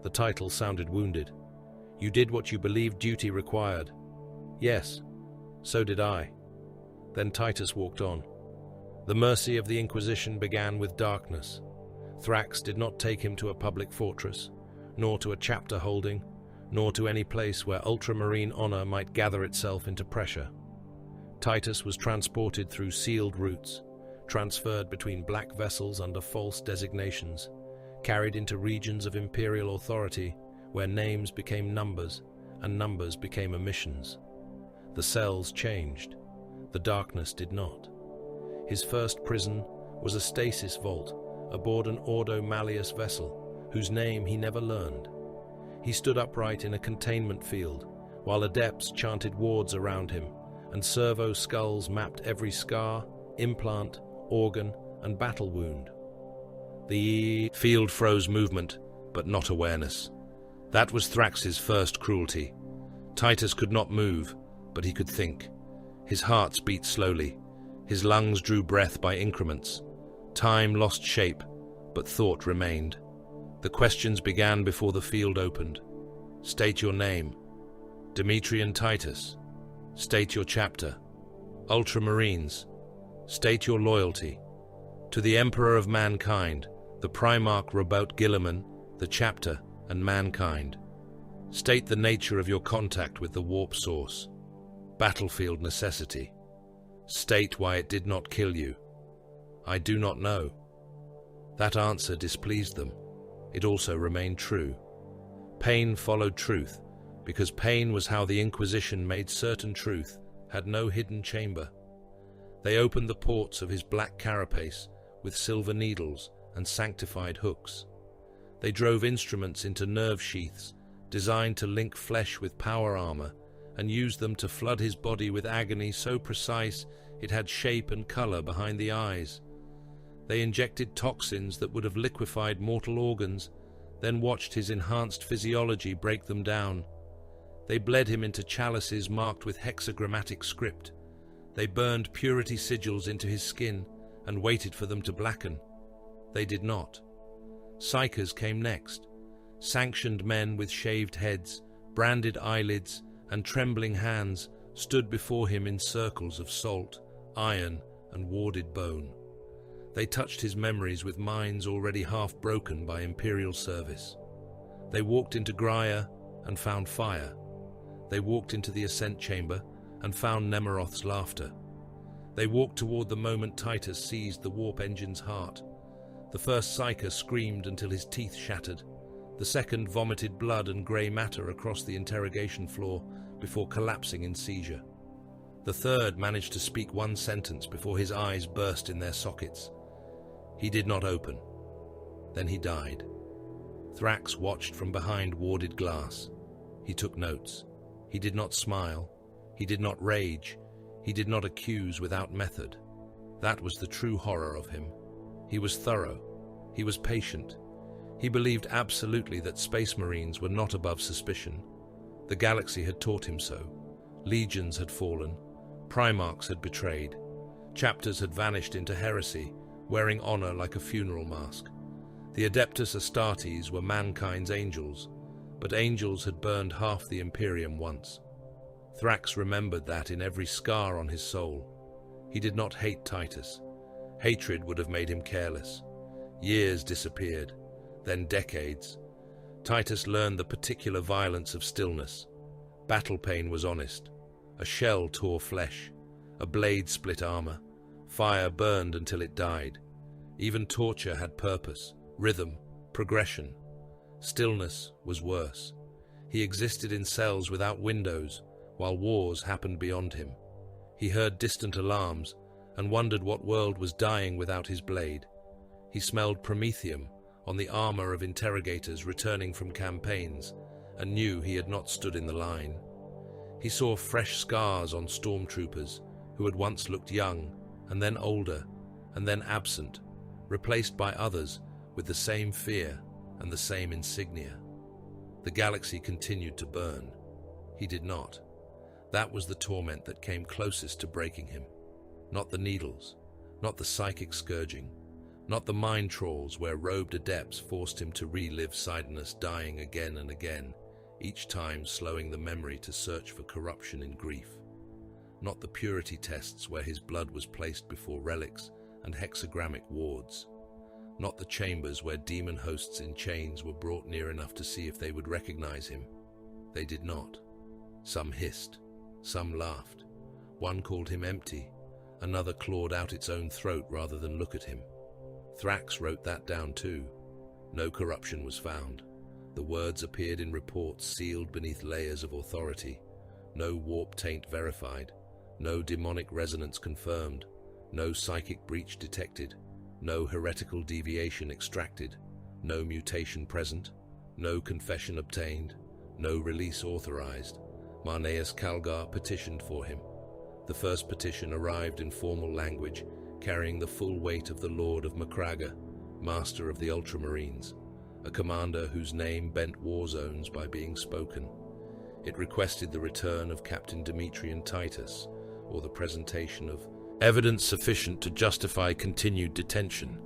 The title sounded wounded. "You did what you believed duty required." "Yes, so did I." Then Titus walked on. The mercy of the Inquisition began with darkness. Thrax did not take him to a public fortress, nor to a chapter holding, nor to any place where ultramarine honor might gather itself into pressure. Titus was transported through sealed routes, transferred between black vessels under false designations, carried into regions of imperial authority where names became numbers and numbers became omissions. The cells changed. The darkness did not. His first prison was a stasis vault aboard an Ordo Malleus vessel, whose name he never learned. He stood upright in a containment field, while adepts chanted wards around him, and servo skulls mapped every scar, implant, organ, and battle wound. The field froze movement, but not awareness. That was Thrax's first cruelty. Titus could not move, but he could think. His heart beat slowly. His lungs drew breath by increments. Time lost shape, but thought remained. The questions began before the field opened. State your name. Demetrian Titus. State your chapter. Ultramarines. State your loyalty. To the Emperor of Mankind, the Primarch Robert Guilliman, the chapter, and mankind. State the nature of your contact with the warp source. Battlefield necessity. State why it did not kill you. I do not know. That answer displeased them. It also remained true. Pain followed truth, because pain was how the Inquisition made certain truth had no hidden chamber. They opened the ports of his black carapace with silver needles and sanctified hooks. They drove instruments into nerve sheaths designed to link flesh with power armor, and used them to flood his body with agony so precise it had shape and color behind the eyes. They injected toxins that would have liquefied mortal organs, then watched his enhanced physiology break them down. They bled him into chalices marked with hexagrammatic script. They burned purity sigils into his skin and waited for them to blacken. They did not. Psychers came next, sanctioned men with shaved heads, branded eyelids, and trembling hands stood before him in circles of salt, iron, and warded bone. They touched his memories with minds already half broken by imperial service. They walked into Grier and found fire. They walked into the ascent chamber and found Nemeroth's laughter. They walked toward the moment Titus seized the warp engine's heart. The first psyker screamed until his teeth shattered. The second vomited blood and grey matter across the interrogation floor before collapsing in seizure. The third managed to speak one sentence before his eyes burst in their sockets. He did not open. Then he died. Thrax watched from behind warded glass. He took notes. He did not smile. He did not rage. He did not accuse without method. That was the true horror of him. He was thorough. He was patient. He believed absolutely that Space Marines were not above suspicion. The galaxy had taught him so. Legions had fallen. Primarchs had betrayed. Chapters had vanished into heresy, wearing honor like a funeral mask. The Adeptus Astartes were mankind's angels, but angels had burned half the Imperium once. Thrax remembered that in every scar on his soul. He did not hate Titus. Hatred would have made him careless. Years disappeared, then decades. Titus learned the particular violence of stillness. Battle pain was honest. A shell tore flesh. A blade split armor. Fire burned until it died. Even torture had purpose, rhythm, progression. Stillness was worse. He existed in cells without windows, while wars happened beyond him. He heard distant alarms and wondered what world was dying without his blade. He smelled promethium on the armor of interrogators returning from campaigns and knew he had not stood in the line. He saw fresh scars on stormtroopers who had once looked young and then older and then absent, replaced by others with the same fear and the same insignia. The galaxy continued to burn. He did not. That was the torment that came closest to breaking him. Not the needles, not the psychic scourging, not the mind trawls where robed adepts forced him to relive Sidonus dying again and again, each time slowing the memory to search for corruption in grief. Not the purity tests where his blood was placed before relics and hexagrammic wards. Not the chambers where demon hosts in chains were brought near enough to see if they would recognize him. They did not. Some hissed, some laughed. One called him empty, another clawed out its own throat rather than look at him. Thrax wrote that down too. No corruption was found. The words appeared in reports sealed beneath layers of authority. No warp taint verified. No demonic resonance confirmed. No psychic breach detected. No heretical deviation extracted. No mutation present. No confession obtained. No release authorized. Marneus Calgar petitioned for him. The first petition arrived in formal language, carrying the full weight of the Lord of Macraga, master of the Ultramarines, a commander whose name bent war zones by being spoken. It requested the return of Captain Demetrian Titus, or the presentation of evidence sufficient to justify continued detention.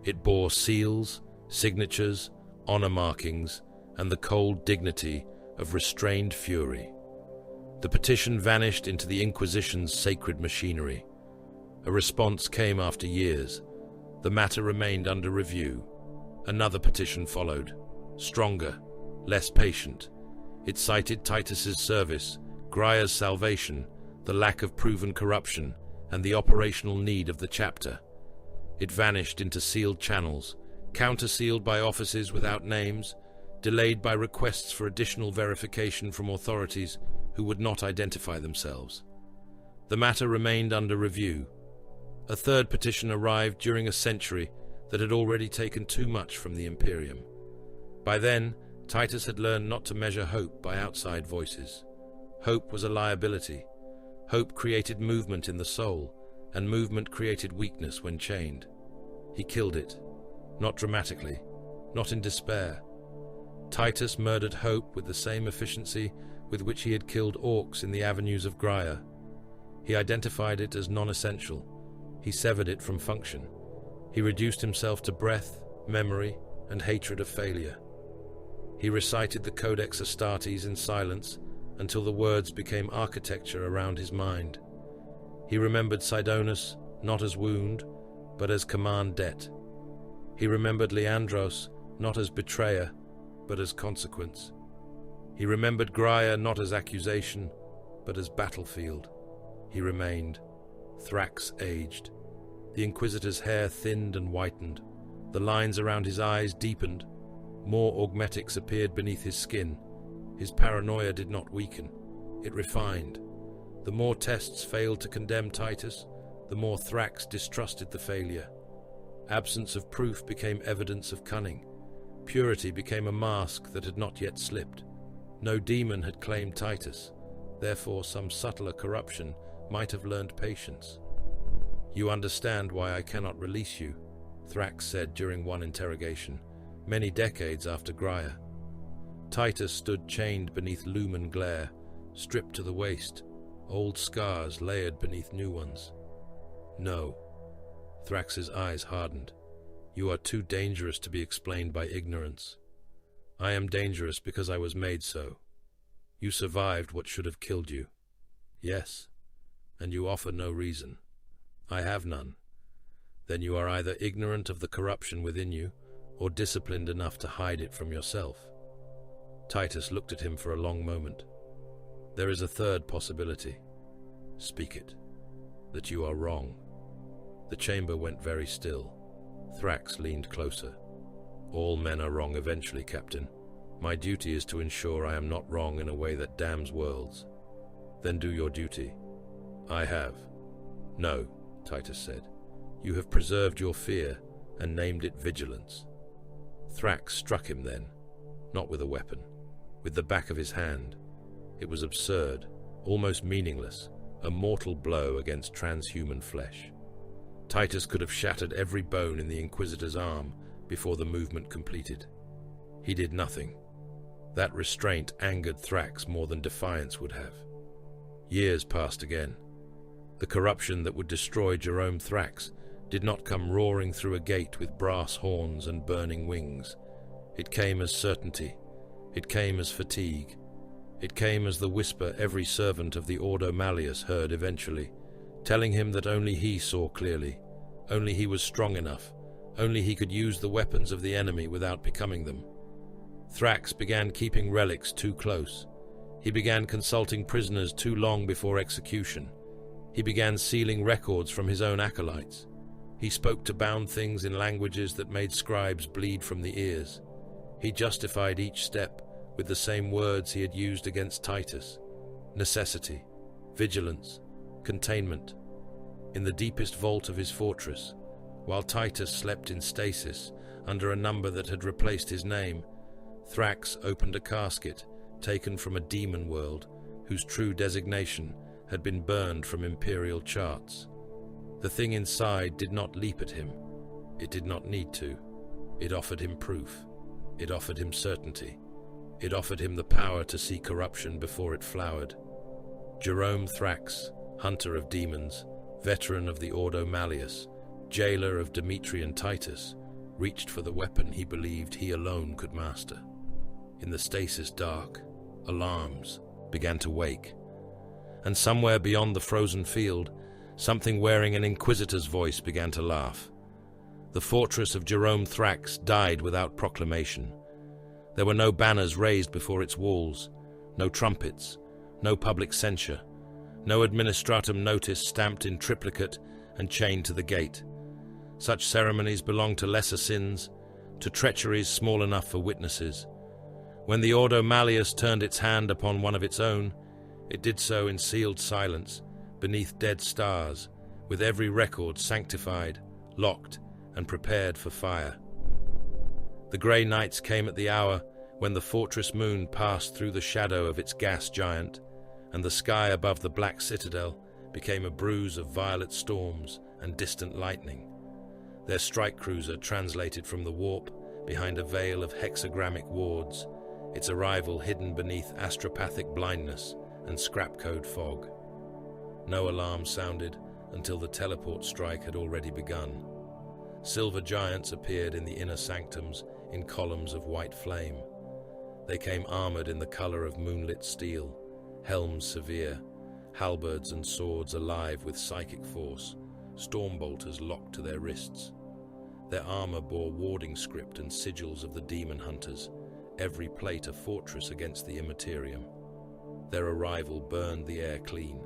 It bore seals, signatures, honor markings, and the cold dignity of restrained fury. The petition vanished into the Inquisition's sacred machinery. A response came after years. The matter remained under review. Another petition followed, stronger, less patient. It cited Titus's service, Grier's salvation, the lack of proven corruption, and the operational need of the chapter. It vanished into sealed channels, counter-sealed by offices without names, delayed by requests for additional verification from authorities who would not identify themselves. The matter remained under review. A third petition arrived during a century that had already taken too much from the Imperium. By then, Titus had learned not to measure hope by outside voices. Hope was a liability. Hope created movement in the soul, and movement created weakness when chained. He killed it, not dramatically, not in despair. Titus murdered hope with the same efficiency with which he had killed orcs in the avenues of Grier. He identified it as non-essential. He severed it from function. He reduced himself to breath, memory, and hatred of failure. He recited the Codex Astartes in silence until the words became architecture around his mind. He remembered Sidonus not as wound, but as command debt. He remembered Leandros not as betrayer, but as consequence. He remembered Grier not as accusation, but as battlefield. He remained. Thrax aged. The Inquisitor's hair thinned and whitened. The lines around his eyes deepened. More augmetics appeared beneath his skin. His paranoia did not weaken. It refined. The more tests failed to condemn Titus, the more Thrax distrusted the failure. Absence of proof became evidence of cunning. Purity became a mask that had not yet slipped. No demon had claimed Titus. Therefore, some subtler corruption might have learned patience. "You understand why I cannot release you," Thrax said during one interrogation, many decades after Grier. Titus stood chained beneath lumen glare, stripped to the waist, old scars layered beneath new ones. "No." Thrax's eyes hardened. "You are too dangerous to be explained by ignorance. I am dangerous because I was made so. You survived what should have killed you. Yes, and you offer no reason. I have none. Then you are either ignorant of the corruption within you, or disciplined enough to hide it from yourself." Titus looked at him for a long moment. "There is a third possibility." "Speak it." "That you are wrong." The chamber went very still. Thrax leaned closer. "All men are wrong eventually, Captain. My duty is to ensure I am not wrong in a way that damns worlds." "Then do your duty." "I have." "No," Titus said. "You have preserved your fear and named it vigilance." Thrax struck him then, not with a weapon, with the back of his hand. It was absurd, almost meaningless, a mortal blow against transhuman flesh. Titus could have shattered every bone in the Inquisitor's arm before the movement completed. He did nothing. That restraint angered Thrax more than defiance would have. Years passed again. The corruption that would destroy Jerome Thrax did not come roaring through a gate with brass horns and burning wings. It came as certainty. It came as fatigue. It came as the whisper every servant of the Ordo Malleus heard eventually, telling him that only he saw clearly, only he was strong enough, only he could use the weapons of the enemy without becoming them. Thrax began keeping relics too close. He began consulting prisoners too long before execution. He began sealing records from his own acolytes. He spoke to bound things in languages that made scribes bleed from the ears. He justified each step with the same words he had used against Titus: necessity, vigilance, containment. In the deepest vault of his fortress, while Titus slept in stasis under a number that had replaced his name, Thrax opened a casket taken from a demon world whose true designation had been burned from imperial charts. The thing inside did not leap at him. It did not need to. It offered him proof. It offered him certainty. It offered him the power to see corruption before it flowered. Jerome Thrax, hunter of demons, veteran of the Ordo Malleus, jailer of Demetrian Titus, reached for the weapon he believed he alone could master. In the stasis dark, alarms began to wake, and somewhere beyond the frozen field, something wearing an Inquisitor's voice began to laugh. The fortress of Jerome Thrax died without proclamation. There were no banners raised before its walls, no trumpets, no public censure, no administratum notice stamped in triplicate and chained to the gate. Such ceremonies belonged to lesser sins, to treacheries small enough for witnesses. When the Ordo Malleus turned its hand upon one of its own, it did so in sealed silence, beneath dead stars, with every record sanctified, locked, and prepared for fire. The grey nights came at the hour when the fortress moon passed through the shadow of its gas giant, and the sky above the black citadel became a bruise of violet storms and distant lightning. Their strike cruiser translated from the warp behind a veil of hexagrammic wards, its arrival hidden beneath astropathic blindness and scrap code fog. No alarm sounded until the teleport strike had already begun. Silver giants appeared in the inner sanctums in columns of white flame. They came armored in the color of moonlit steel, helms severe, halberds and swords alive with psychic force, stormbolters locked to their wrists. Their armor bore warding script and sigils of the demon hunters, every plate a fortress against the immaterium. Their arrival burned the air clean.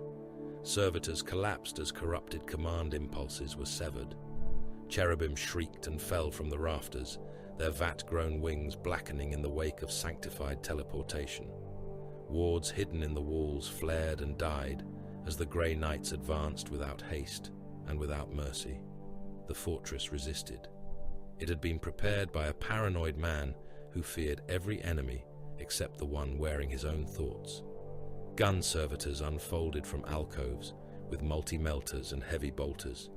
Servitors collapsed as corrupted command impulses were severed. Cherubim shrieked and fell from the rafters, their vat-grown wings blackening in the wake of sanctified teleportation. Wards hidden in the walls flared and died as the grey knights advanced without haste and without mercy. The fortress resisted. It had been prepared by a paranoid man who feared every enemy except the one wearing his own thoughts. Gun servitors unfolded from alcoves with multi-melters and heavy bolters.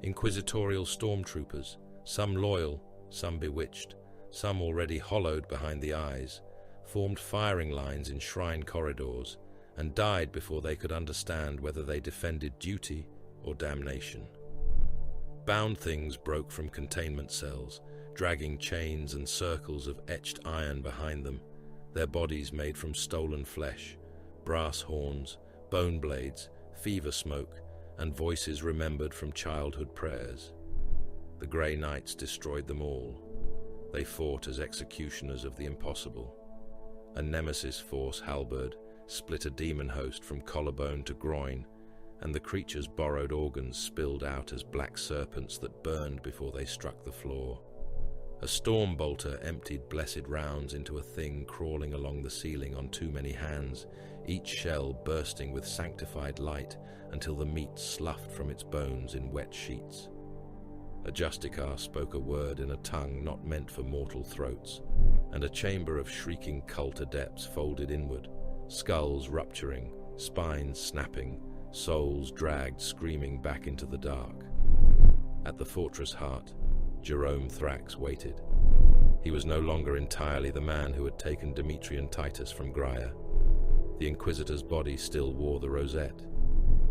Inquisitorial stormtroopers, some loyal, some bewitched, some already hollowed behind the eyes, formed firing lines in shrine corridors and died before they could understand whether they defended duty or damnation. Bound things broke from containment cells, dragging chains and circles of etched iron behind them, their bodies made from stolen flesh, brass horns, bone blades, fever smoke, and voices remembered from childhood prayers. The grey knights destroyed them all. They fought as executioners of the impossible. A nemesis force halberd split a demon host from collarbone to groin, and the creature's borrowed organs spilled out as black serpents that burned before they struck the floor. A storm bolter emptied blessed rounds into a thing crawling along the ceiling on too many hands, each shell bursting with sanctified light until the meat sloughed from its bones in wet sheets. A Justicar spoke a word in a tongue not meant for mortal throats, and a chamber of shrieking cult adepts folded inward, skulls rupturing, spines snapping, souls dragged screaming back into the dark. At the fortress heart, Jerome Thrax waited. He was no longer entirely the man who had taken Dimitri and Titus from Grier. The Inquisitor's body still wore the rosette.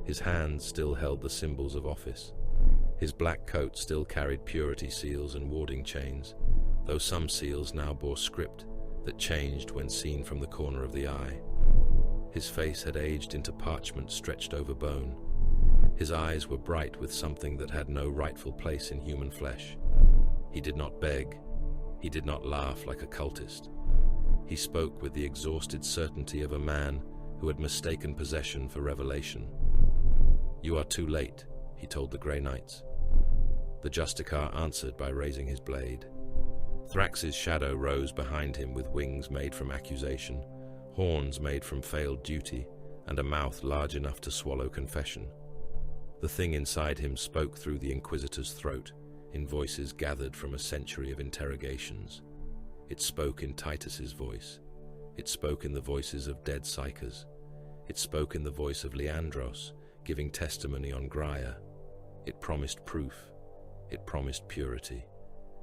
His hands still held the symbols of office. His black coat still carried purity seals and warding chains, though some seals now bore script that changed when seen from the corner of the eye. His face had aged into parchment stretched over bone. His eyes were bright with something that had no rightful place in human flesh. He did not beg. He did not laugh like a cultist. He spoke with the exhausted certainty of a man who had mistaken possession for revelation. "You are too late," he told the Grey Knights. The Justicar answered by raising his blade. Thrax's shadow rose behind him with wings made from accusation, horns made from failed duty, and a mouth large enough to swallow confession. The thing inside him spoke through the Inquisitor's throat, in voices gathered from a century of interrogations. It spoke in Titus's voice. It spoke in the voices of dead psychers. It spoke in the voice of Leandros, giving testimony on Grier. It promised proof. It promised purity.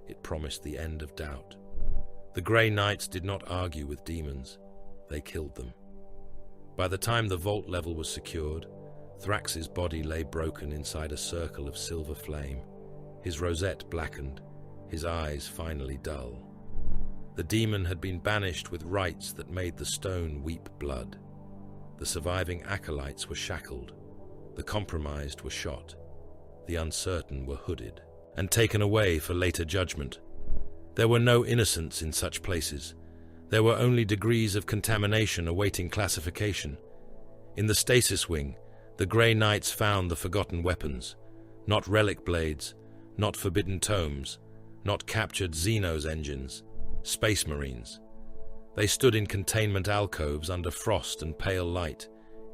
It promised the end of doubt. The Grey Knights did not argue with demons. They killed them. By the time the vault level was secured, Thrax's body lay broken inside a circle of silver flame, his rosette blackened, his eyes finally dull. The demon had been banished with rites that made the stone weep blood. The surviving acolytes were shackled. The compromised were shot. The uncertain were hooded and taken away for later judgment. There were no innocents in such places. There were only degrees of contamination awaiting classification. In the stasis wing, the Grey Knights found the forgotten weapons, not relic blades, not forbidden tomes, not captured Xenos engines, Space Marines. They stood in containment alcoves under frost and pale light,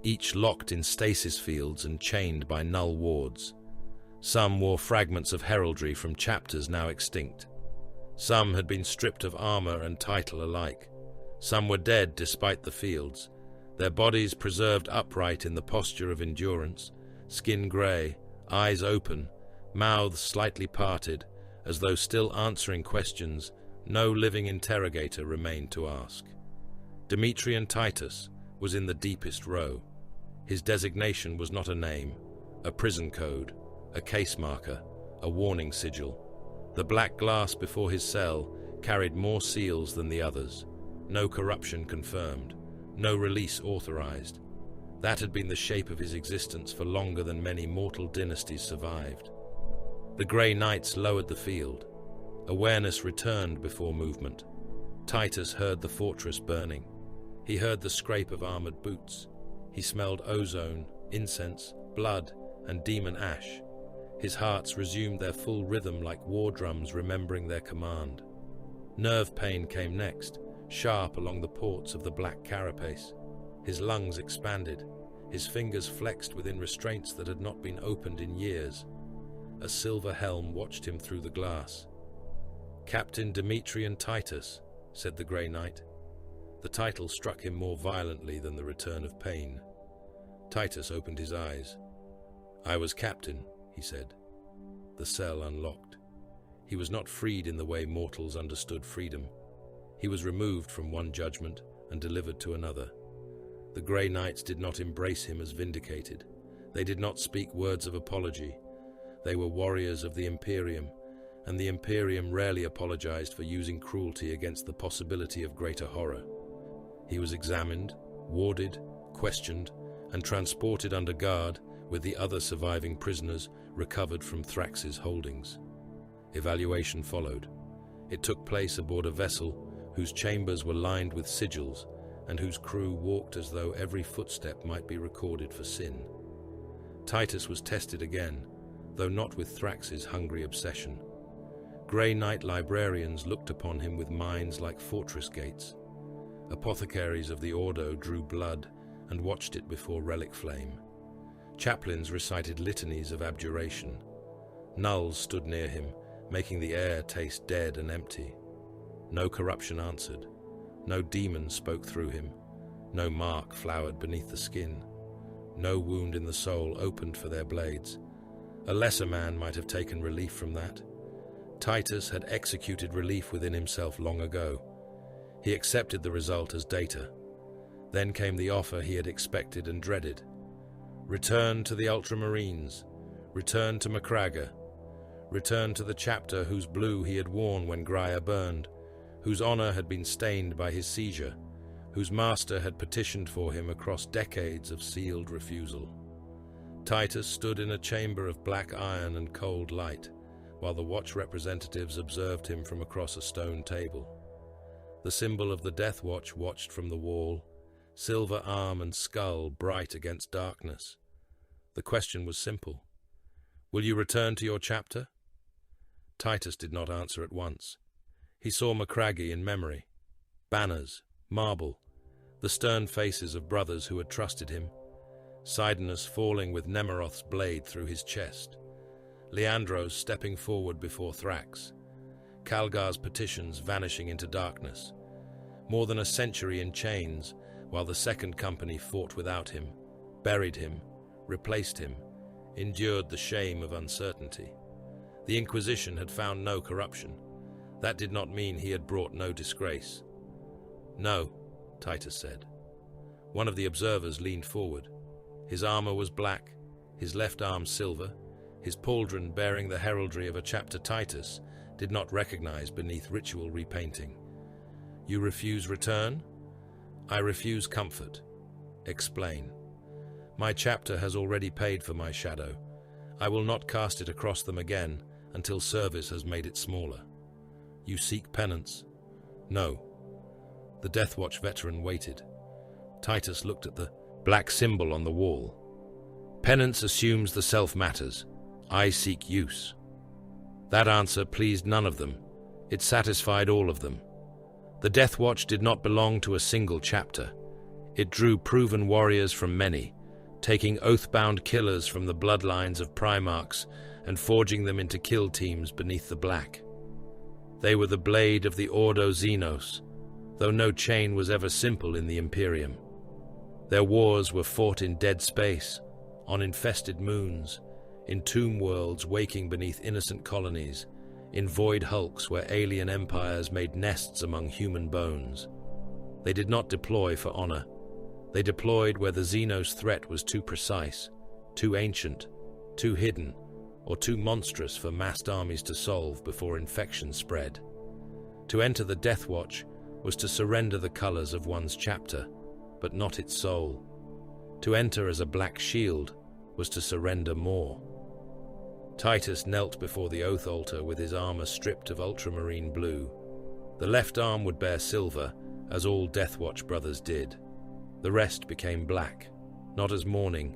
each locked in stasis fields and chained by null wards. Some wore fragments of heraldry from chapters now extinct. Some had been stripped of armor and title alike. Some were dead despite the fields, their bodies preserved upright in the posture of endurance, skin grey, eyes open, mouths slightly parted, as though still answering questions no living interrogator remained to ask. Demetrian Titus was in the deepest row. His designation was not a name, a prison code, a case marker, a warning sigil. The black glass before his cell carried more seals than the others. No corruption confirmed, no release authorized. That had been the shape of his existence for longer than many mortal dynasties survived. The Grey Knights lowered the field. Awareness returned before movement. Titus heard the fortress burning. He heard the scrape of armored boots. He smelled ozone, incense, blood, and demon ash. His hearts resumed their full rhythm like war drums remembering their command. Nerve pain came next, sharp along the ports of the black carapace. His lungs expanded. His fingers flexed within restraints that had not been opened in years. A silver helm watched him through the glass. "Captain Demetrian Titus," said the Grey Knight. The title struck him more violently than the return of pain. Titus opened his eyes. "I was captain," he said. The cell unlocked. He was not freed in the way mortals understood freedom. He was removed from one judgment and delivered to another. The Grey Knights did not embrace him as vindicated. They did not speak words of apology. They were warriors of the Imperium, and the Imperium rarely apologized for using cruelty against the possibility of greater horror. He was examined, warded, questioned, and transported under guard with the other surviving prisoners recovered from Thrax's holdings. Evaluation followed. It took place aboard a vessel whose chambers were lined with sigils and whose crew walked as though every footstep might be recorded for sin. Titus was tested again, though not with Thrax's hungry obsession. Grey Knight librarians looked upon him with minds like fortress gates. Apothecaries of the Ordo drew blood and watched it before relic flame. Chaplains recited litanies of abjuration. Nulls stood near him, making the air taste dead and empty. No corruption answered. No demon spoke through him. No mark flowered beneath the skin. No wound in the soul opened for their blades. A lesser man might have taken relief from that. Titus had executed relief within himself long ago. He accepted the result as data. Then came the offer he had expected and dreaded. Return to the Ultramarines. Return to Macraga. Return to the chapter whose blue he had worn when Grier burned, whose honor had been stained by his seizure, whose master had petitioned for him across decades of sealed refusal. Titus stood in a chamber of black iron and cold light, while the watch representatives observed him from across a stone table. The symbol of the Death Watch watched from the wall, silver arm and skull bright against darkness. The question was simple. Will you return to your chapter? Titus did not answer at once. He saw Macragge in memory. Banners, marble, the stern faces of brothers who had trusted him. Sidonus falling with Nemeroth's blade through his chest. Leandros stepping forward before Thrax. Calgar's petitions vanishing into darkness. More than a century in chains, while the Second Company fought without him, buried him, replaced him, endured the shame of uncertainty. The Inquisition had found no corruption. That did not mean he had brought no disgrace. No, Titus said. One of the observers leaned forward. His armor was black, his left arm silver, his pauldron bearing the heraldry of a chapter Titus did not recognize beneath ritual repainting. You refuse return? I refuse comfort. Explain. My chapter has already paid for my shadow. I will not cast it across them again until service has made it smaller. You seek penance? No. The Death Watch veteran waited. Titus looked at the black symbol on the wall. Penance assumes the self matters. I seek use. That answer pleased none of them. It satisfied all of them. The Death Watch did not belong to a single chapter. It drew proven warriors from many, taking oath-bound killers from the bloodlines of Primarchs and forging them into kill teams beneath the black. They were the blade of the Ordo Xenos, though no chain was ever simple in the Imperium. Their wars were fought in dead space, on infested moons, in tomb worlds waking beneath innocent colonies, in void hulks where alien empires made nests among human bones. They did not deploy for honor. They deployed where the Xenos threat was too precise, too ancient, too hidden, or too monstrous for massed armies to solve before infection spread. To enter the Death Watch was to surrender the colors of one's chapter, but not its soul. To enter as a black shield was to surrender more. Titus knelt before the oath altar with his armor stripped of ultramarine blue. The left arm would bear silver, as all Death Watch brothers did. The rest became black, not as mourning,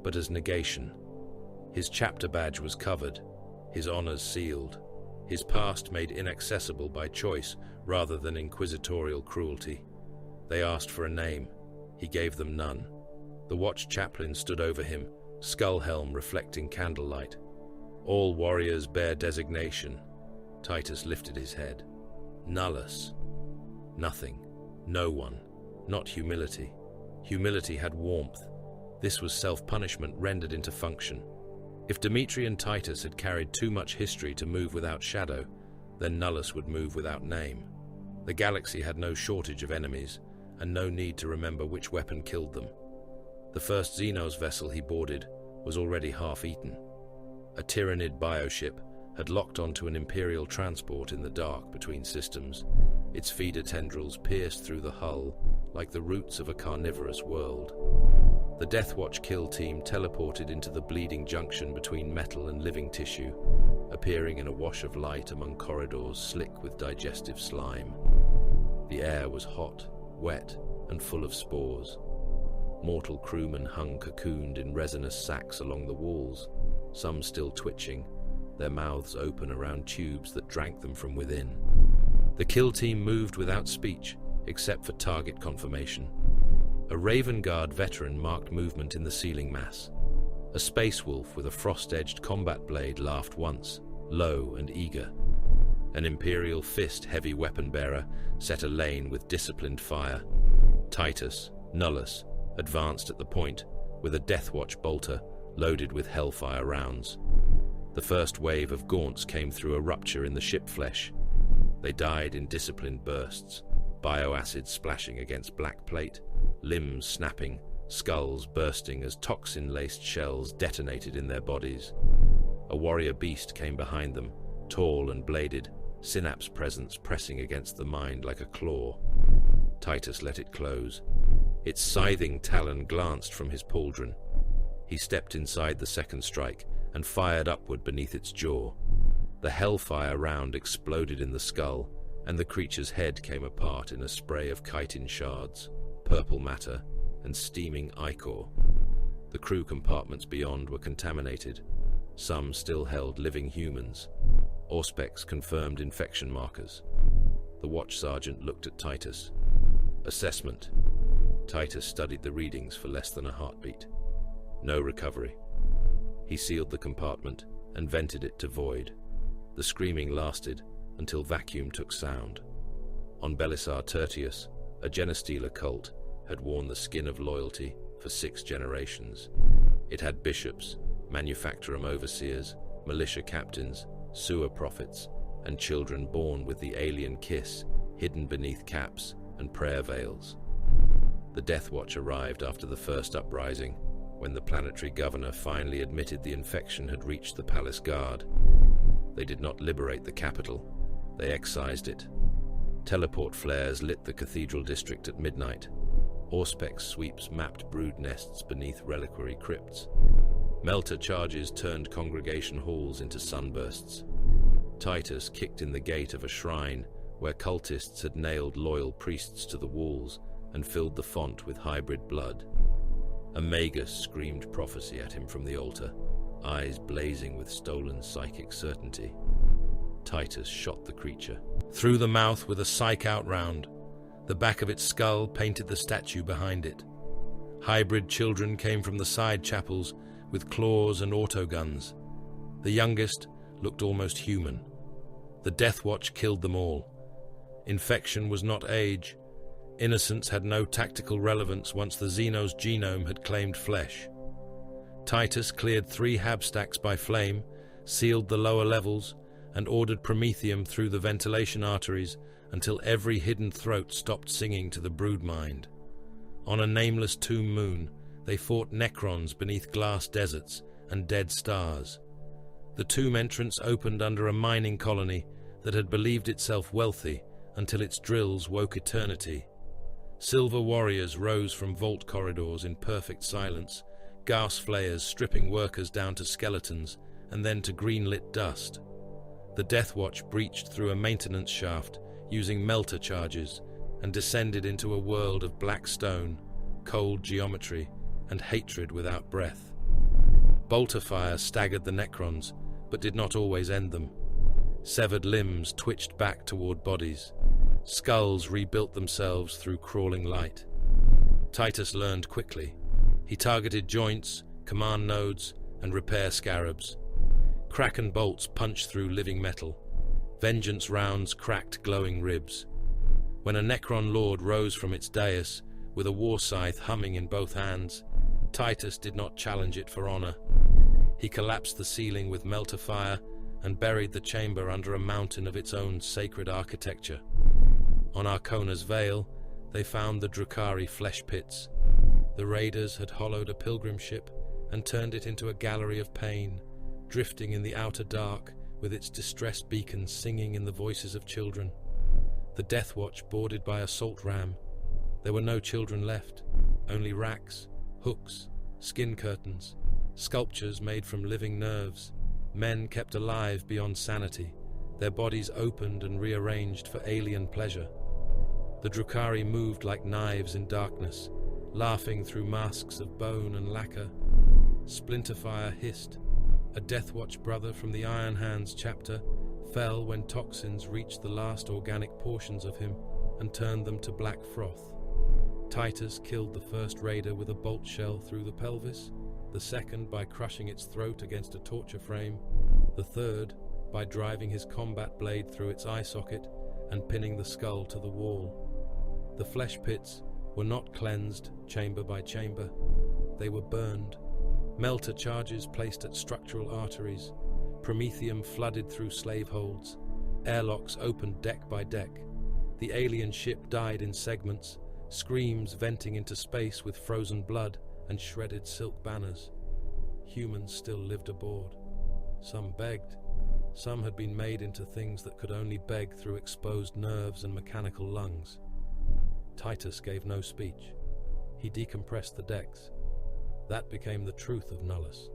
but as negation. His chapter badge was covered, his honors sealed, his past made inaccessible by choice rather than inquisitorial cruelty. They asked for a name. He gave them none. The watch chaplain stood over him, skull helm reflecting candlelight. All warriors bear designation. Titus lifted his head. Nullus. Nothing. No one. Not humility. Humility had warmth. This was self-punishment rendered into function. If Dimitri and Titus had carried too much history to move without shadow, then Nullus would move without name. The galaxy had no shortage of enemies, and no need to remember which weapon killed them. The first Xenos vessel he boarded was already half-eaten. A Tyrannid bioship had locked onto an Imperial transport in the dark between systems. Its feeder tendrils pierced through the hull like the roots of a carnivorous world. The Death Watch kill team teleported into the bleeding junction between metal and living tissue, appearing in a wash of light among corridors slick with digestive slime. The air was hot, wet, and full of spores. Mortal crewmen hung cocooned in resinous sacs along the walls, some still twitching, their mouths open around tubes that drank them from within. The kill team moved without speech, except for target confirmation. A Raven Guard veteran marked movement in the ceiling mass. A space wolf with a frost-edged combat blade laughed once, low and eager. An Imperial fist heavy weapon bearer set a lane with disciplined fire. Titus, Nullus, advanced at the point with a Death Watch bolter loaded with hellfire rounds. The first wave of gaunts came through a rupture in the ship flesh. They died in disciplined bursts, bioacid splashing against black plate, limbs snapping, skulls bursting as toxin-laced shells detonated in their bodies. A warrior beast came behind them, tall and bladed, synapse presence pressing against the mind like a claw. Titus let it close. Its scything talon glanced from his pauldron. He stepped inside the second strike and fired upward beneath its jaw. The hellfire round exploded in the skull, and the creature's head came apart in a spray of chitin shards, purple matter, and steaming ichor. The crew compartments beyond were contaminated. Some still held living humans. Auspex confirmed infection markers. The watch sergeant looked at Titus. Assessment. Titus studied the readings for less than a heartbeat. No recovery. He sealed the compartment and vented it to void. The screaming lasted until vacuum took sound. On Belisar Tertius, a Genestealer cult had worn the skin of loyalty for 6 generations. It had bishops, manufactorum overseers, militia captains, sewer prophets, and children born with the alien kiss hidden beneath caps and prayer veils. The Death Watch arrived after the first uprising, when the planetary governor finally admitted the infection had reached the palace guard. They did not liberate the capital, they excised it. Teleport flares lit the cathedral district at midnight. Auspex sweeps mapped brood nests beneath reliquary crypts. Melter charges turned congregation halls into sunbursts. Titus kicked in the gate of a shrine where cultists had nailed loyal priests to the walls and filled the font with hybrid blood. A magus screamed prophecy at him from the altar, eyes blazing with stolen psychic certainty. Titus shot the creature. Through the mouth with a psych-out round. The back of its skull painted the statue behind it. Hybrid children came from the side chapels with claws and autoguns. The youngest looked almost human. The Death Watch killed them all. Infection was not age. Innocence had no tactical relevance once the Xeno's genome had claimed flesh. Titus cleared 3 habstacks by flame, sealed the lower levels, and ordered promethium through the ventilation arteries until every hidden throat stopped singing to the broodmind. On a nameless tomb moon, they fought necrons beneath glass deserts and dead stars. The tomb entrance opened under a mining colony that had believed itself wealthy until its drills woke eternity. Silver warriors rose from vault corridors in perfect silence, gas flayers stripping workers down to skeletons and then to green-lit dust. The Death Watch breached through a maintenance shaft using melter charges and descended into a world of black stone, cold geometry, and hatred without breath. Bolter fire staggered the necrons, but did not always end them. Severed limbs twitched back toward bodies. Skulls rebuilt themselves through crawling light. Titus learned quickly. He targeted joints, command nodes, and repair scarabs. Kraken bolts punched through living metal. Vengeance rounds cracked glowing ribs. When a Necron Lord rose from its dais, with a war scythe humming in both hands, Titus did not challenge it for honor. He collapsed the ceiling with melter fire and buried the chamber under a mountain of its own sacred architecture. On Arcona's Veil, they found the Drukhari flesh pits. The raiders had hollowed a pilgrim ship and turned it into a gallery of pain, drifting in the outer dark with its distressed beacons singing in the voices of children. The Death Watch boarded by assault ram. There were no children left, only racks, hooks, skin curtains, sculptures made from living nerves, men kept alive beyond sanity, their bodies opened and rearranged for alien pleasure. The Drukhari moved like knives in darkness, laughing through masks of bone and lacquer. Splinterfire hissed. A Death Watch brother from the Iron Hands chapter fell when toxins reached the last organic portions of him and turned them to black froth. Titus killed the first raider with a bolt shell through the pelvis, the second by crushing its throat against a torture frame, the third by driving his combat blade through its eye socket and pinning the skull to the wall. The flesh pits were not cleansed chamber by chamber. They were burned. Melter charges placed at structural arteries. Promethium flooded through slave holds. Airlocks opened deck by deck. The alien ship died in segments, screams venting into space with frozen blood and shredded silk banners. Humans still lived aboard. Some begged. Some had been made into things that could only beg through exposed nerves and mechanical lungs. Titus gave no speech. He decompressed the decks. That became the truth of Nullus.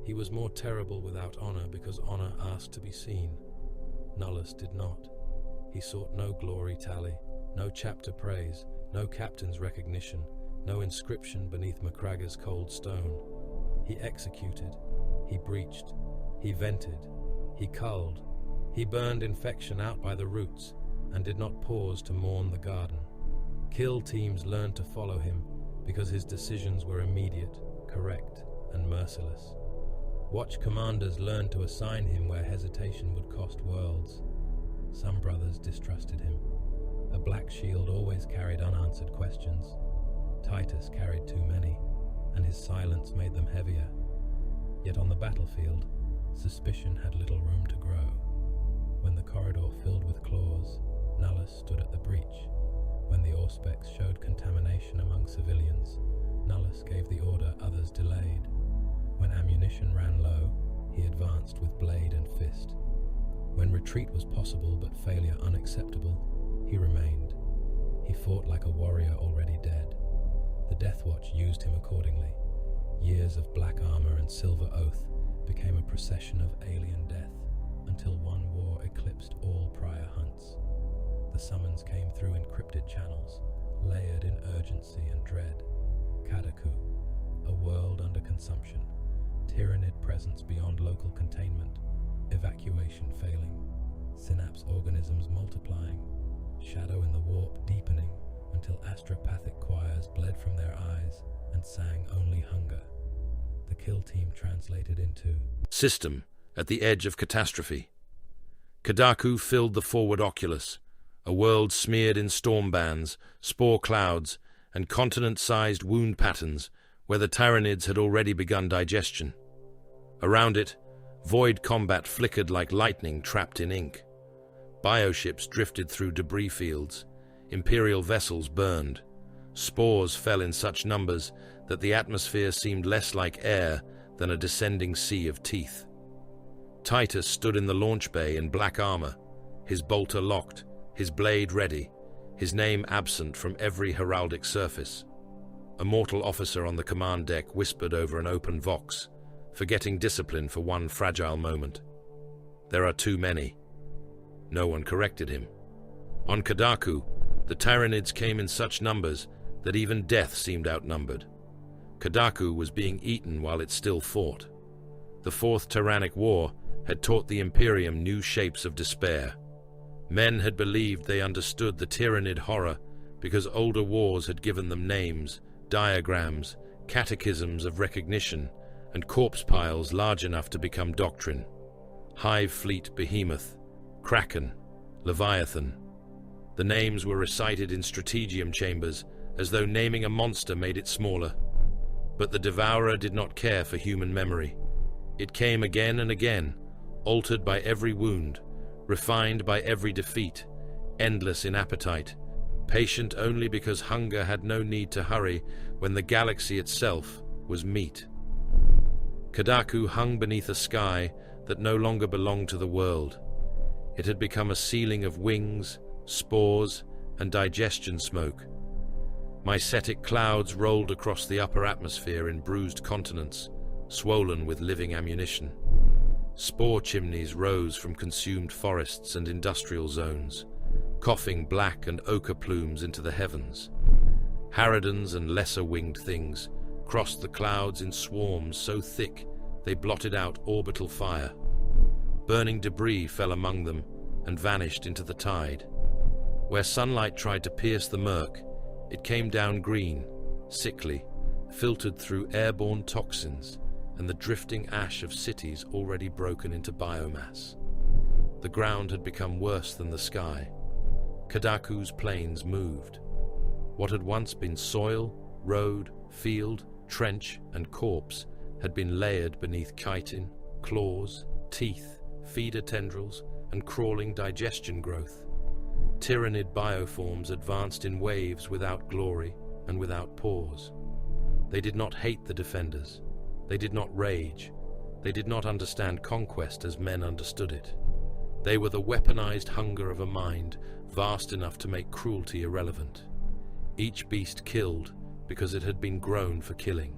He was more terrible without honor because honor asked to be seen. Nullus did not. He sought no glory tally, no chapter praise, no captain's recognition, no inscription beneath Macraga's cold stone. He executed. He breached. He vented. He culled. He burned infection out by the roots and did not pause to mourn the garden. Kill teams learned to follow him because his decisions were immediate, correct, and merciless. Watch commanders learned to assign him where hesitation would cost worlds. Some brothers distrusted him. A black shield always carried unanswered questions. Titus carried too many, and his silence made them heavier. Yet on the battlefield, suspicion had little room to grow. When the corridor filled with claws, Nullus stood at the breach. When the Auspex showed contamination among civilians, Nullus gave the order others delayed. When ammunition ran low, he advanced with blade and fist. When retreat was possible but failure unacceptable, he remained. He fought like a warrior already dead. The Death Watch used him accordingly. Years of black armor and silver oath became a procession of alien death until one war eclipsed all prior hunts. The summons came through encrypted channels, layered in urgency and dread. Kadaku, a world under consumption, tyrannid presence beyond local containment, evacuation failing. synapse organisms multiplying, shadow in the warp deepening until astropathic choirs bled from their eyes and sang only hunger. The kill team translated into System at the edge of catastrophe. Kadaku filled the forward oculus, a world smeared in storm bands, spore clouds, and continent-sized wound patterns where the Tyranids had already begun digestion. Around it, void combat flickered like lightning trapped in ink. Bioships drifted through debris fields, Imperial vessels burned, spores fell in such numbers that the atmosphere seemed less like air than a descending sea of teeth. Titus stood in the launch bay in black armor, his bolter locked, his blade ready, his name absent from every heraldic surface. A mortal officer on the command deck whispered over an open vox, forgetting discipline for one fragile moment. There are too many. No one corrected him. On Kadaku, the Tyranids came in such numbers that even death seemed outnumbered. Kadaku was being eaten while it still fought. The Fourth Tyrannic War had taught the Imperium new shapes of despair. Men had believed they understood the Tyranid horror because older wars had given them names, diagrams, catechisms of recognition, and corpse piles large enough to become doctrine. Hive Fleet Behemoth, Kraken, Leviathan. The names were recited in strategium chambers as though naming a monster made it smaller. But the Devourer did not care for human memory. It came again and again, altered by every wound, refined by every defeat, endless in appetite, patient only because hunger had no need to hurry when the galaxy itself was meat. Kadaku hung beneath a sky that no longer belonged to the world. It had become a ceiling of wings, spores, and digestion smoke. Mycetic clouds rolled across the upper atmosphere in bruised continents, swollen with living ammunition. Spore chimneys rose from consumed forests and industrial zones, coughing black and ochre plumes into the heavens. Harridans and lesser-winged things crossed the clouds in swarms so thick they blotted out orbital fire. Burning debris fell among them and vanished into the tide. Where sunlight tried to pierce the murk, it came down green, sickly, filtered through airborne toxins and the drifting ash of cities already broken into biomass. The ground had become worse than the sky. Kadaku's plains moved. What had once been soil, road, field, trench, and corpse had been layered beneath chitin, claws, teeth, feeder tendrils, and crawling digestion growth. Tyranid bioforms advanced in waves without glory and without pause. They did not hate the defenders. They did not rage. They did not understand conquest as men understood it. They were the weaponized hunger of a mind vast enough to make cruelty irrelevant. Each beast killed because it had been grown for killing.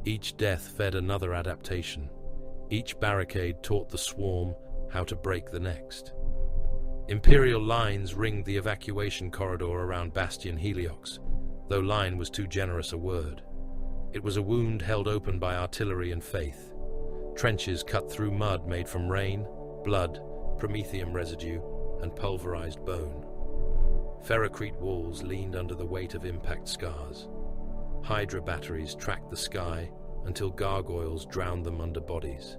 Each death fed another adaptation. Each barricade taught the swarm how to break the next. Imperial lines ringed the evacuation corridor around Bastion Heliox, though line was too generous a word. It was a wound held open by artillery and faith. Trenches cut through mud made from rain, blood, promethium residue, and pulverized bone. Ferrocrete walls leaned under the weight of impact scars. Hydra batteries tracked the sky until gargoyles drowned them under bodies.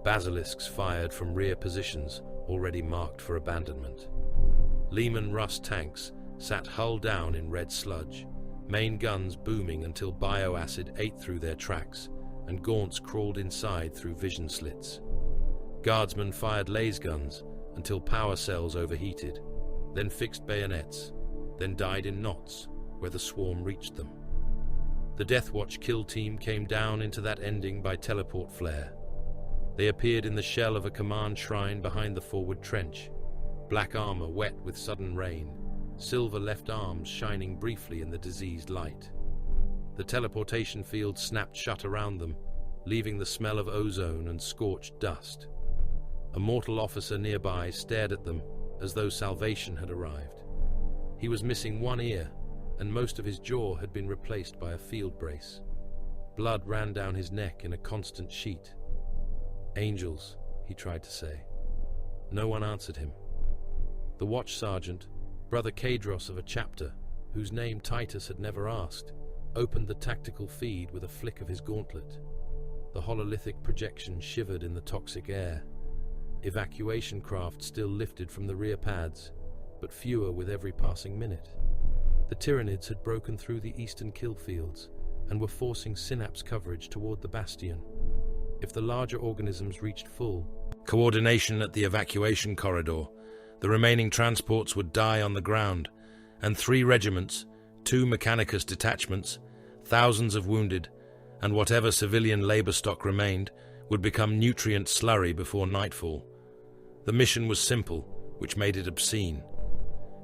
Basilisks fired from rear positions already marked for abandonment. Lehman Russ tanks sat hull down in red sludge, main guns booming until bioacid ate through their tracks and gaunts crawled inside through vision slits. Guardsmen fired laser guns until power cells overheated, then fixed bayonets, then died in knots where the swarm reached them. The Deathwatch kill team came down into that ending by teleport flare. They appeared in the shell of a command shrine behind the forward trench, black armor wet with sudden rain, silver left arms shining briefly in the diseased light. The teleportation field snapped shut around them, leaving the smell of ozone and scorched dust. A mortal officer nearby stared at them as though salvation had arrived. He was missing one ear, and most of his jaw had been replaced by a field brace. Blood ran down his neck in a constant sheet. "Angels," he tried to say. No one answered him. The watch sergeant, Brother Kadros of a chapter, whose name Titus had never asked, opened the tactical feed with a flick of his gauntlet. The hololithic projection shivered in the toxic air. Evacuation craft still lifted from the rear pads, but fewer with every passing minute. The Tyranids had broken through the eastern kill fields and were forcing synapse coverage toward the bastion. If the larger organisms reached full coordination at the evacuation corridor, the remaining transports would die on the ground, and 3 regiments, 2 Mechanicus detachments, thousands of wounded, and whatever civilian labor stock remained would become nutrient slurry before nightfall. The mission was simple, which made it obscene.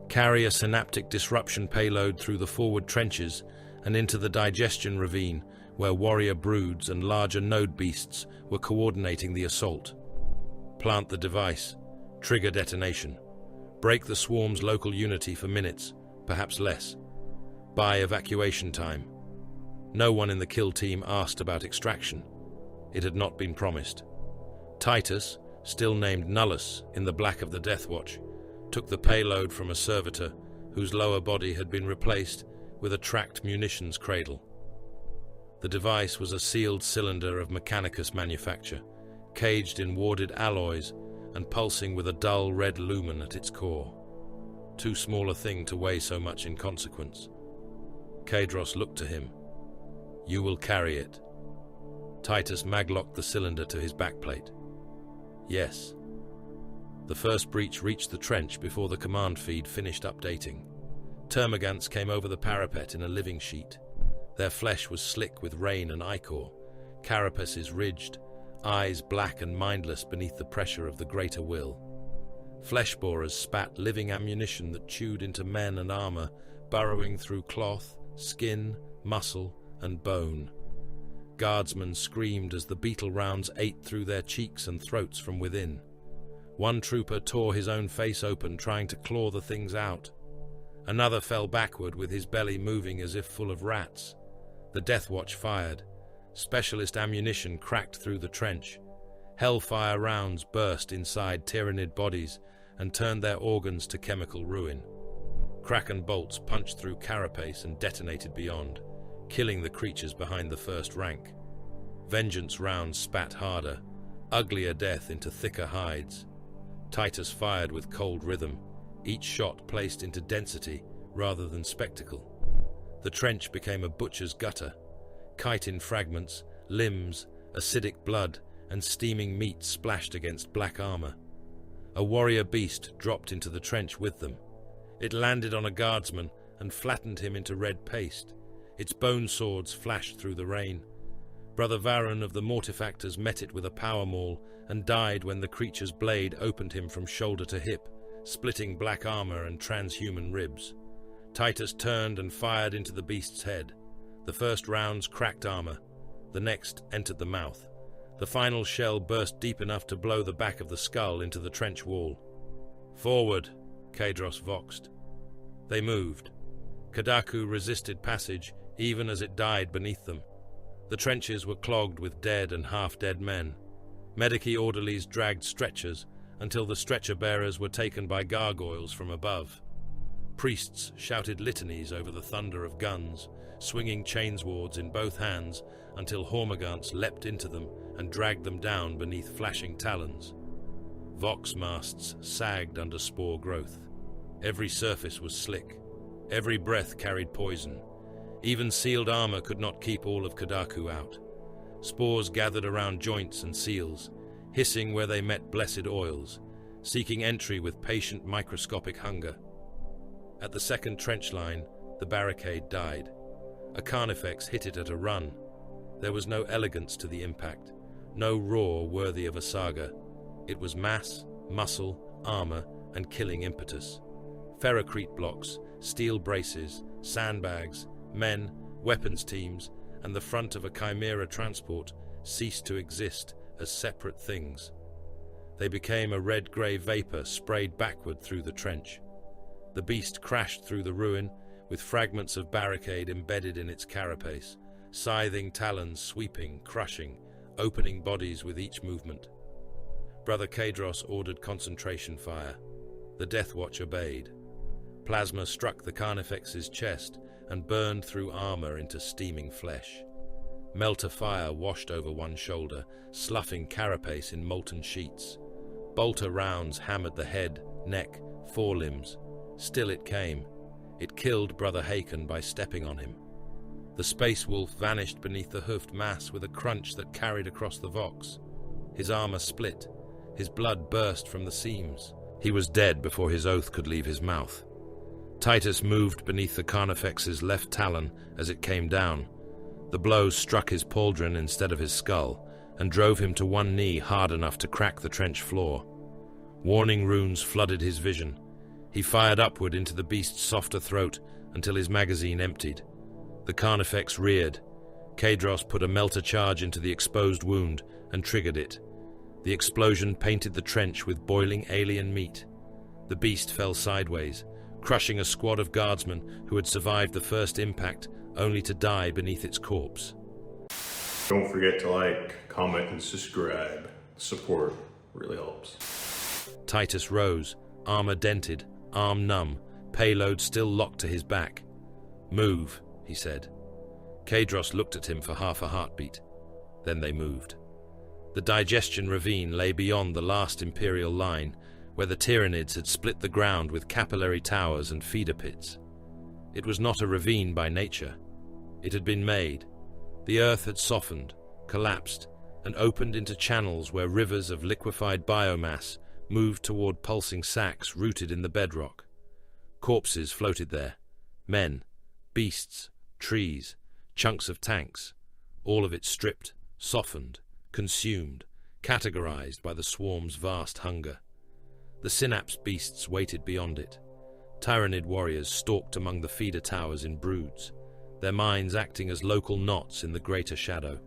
Carry a synaptic disruption payload through the forward trenches and into the digestion ravine, where warrior broods and larger node beasts were coordinating the assault. Plant the device, trigger detonation, break the swarm's local unity for minutes, perhaps less. Buy evacuation time. No one in the kill team asked about extraction. It had not been promised. Titus, still named Nullus in the black of the Death Watch, took the payload from a servitor whose lower body had been replaced with a tracked munitions cradle. The device was a sealed cylinder of Mechanicus manufacture, caged in warded alloys and pulsing with a dull red lumen at its core. Too small a thing to weigh so much in consequence. Kadros looked to him. "You will carry it." Titus maglocked the cylinder to his backplate. "Yes." The first breach reached the trench before the command feed finished updating. Termagants came over the parapet in a living sheet. Their flesh was slick with rain and ichor, carapaces ridged, eyes black and mindless beneath the pressure of the greater will. Flesh borers spat living ammunition that chewed into men and armor, burrowing through cloth, skin, muscle, and bone. Guardsmen screamed as the beetle rounds ate through their cheeks and throats from within. One trooper tore his own face open, trying to claw the things out. Another fell backward with his belly moving as if full of rats. The Death Watch fired. Specialist ammunition cracked through the trench. Hellfire rounds burst inside Tyranid bodies and turned their organs to chemical ruin. Kraken bolts punched through carapace and detonated beyond, killing the creatures behind the first rank. Vengeance rounds spat harder, uglier death into thicker hides. Titus fired with cold rhythm, each shot placed into density rather than spectacle. The trench became a butcher's gutter. Chitin fragments, limbs, acidic blood, and steaming meat splashed against black armor. A warrior beast dropped into the trench with them. It landed on a guardsman and flattened him into red paste. Its bone swords flashed through the rain. Brother Varun of the Mortifactors met it with a power maul and died when the creature's blade opened him from shoulder to hip, splitting black armor and transhuman ribs. Titus turned and fired into the beast's head. The first rounds cracked armor. The next entered the mouth. The final shell burst deep enough to blow the back of the skull into the trench wall. "Forward," Kadros voxed. They moved. Kadaku resisted passage even as it died beneath them. The trenches were clogged with dead and half-dead men. Medici orderlies dragged stretchers until the stretcher bearers were taken by gargoyles from above. Priests shouted litanies over the thunder of guns, swinging chainswords in both hands until Hormagaunts leapt into them and dragged them down beneath flashing talons. Vox masts sagged under spore growth. Every surface was slick. Every breath carried poison. Even sealed armor could not keep all of Kadaku out. Spores gathered around joints and seals, hissing where they met blessed oils, seeking entry with patient microscopic hunger. At the second trench line, the barricade died. A Carnifex hit it at a run. There was no elegance to the impact, no roar worthy of a saga. It was mass, muscle, armor, and killing impetus. Ferrocrete blocks, steel braces, sandbags, men, weapons teams, and the front of a Chimera transport ceased to exist as separate things. They became a red-grey vapor sprayed backward through the trench. The beast crashed through the ruin, with fragments of barricade embedded in its carapace, scything talons sweeping, crushing, opening bodies with each movement. Brother Kadros ordered concentration fire. The Death Watch obeyed. Plasma struck the Carnifex's chest and burned through armor into steaming flesh. Melter fire washed over one shoulder, sloughing carapace in molten sheets. Bolter rounds hammered the head, neck, forelimbs. Still it came. It killed Brother Hakon by stepping on him. The Space Wolf vanished beneath the hoofed mass with a crunch that carried across the Vox. His armor split. His blood burst from the seams. He was dead before his oath could leave his mouth. Titus moved beneath the Carnifex's left talon as it came down. The blow struck his pauldron instead of his skull and drove him to one knee hard enough to crack the trench floor. Warning runes flooded his vision. He fired upward into the beast's softer throat until his magazine emptied. The Carnifex reared. Kadros put a melter charge into the exposed wound and triggered it. The explosion painted the trench with boiling alien meat. The beast fell sideways, crushing a squad of guardsmen who had survived the first impact only to die beneath its corpse. Don't forget to like, comment, and subscribe. Support really helps. Titus rose, armor dented, arm numb, payload still locked to his back. "Move," he said. Kadros looked at him for half a heartbeat. Then they moved. The digestion ravine lay beyond the last Imperial line, where the Tyranids had split the ground with capillary towers and feeder pits. It was not a ravine by nature. It had been made. The earth had softened, collapsed, and opened into channels where rivers of liquefied biomass moved toward pulsing sacs rooted in the bedrock. Corpses floated there. Men, beasts, trees, chunks of tanks, all of it stripped, softened, consumed, categorized by the swarm's vast hunger. The synapse beasts waited beyond it. Tyranid warriors stalked among the feeder towers in broods, their minds acting as local knots in the greater shadow.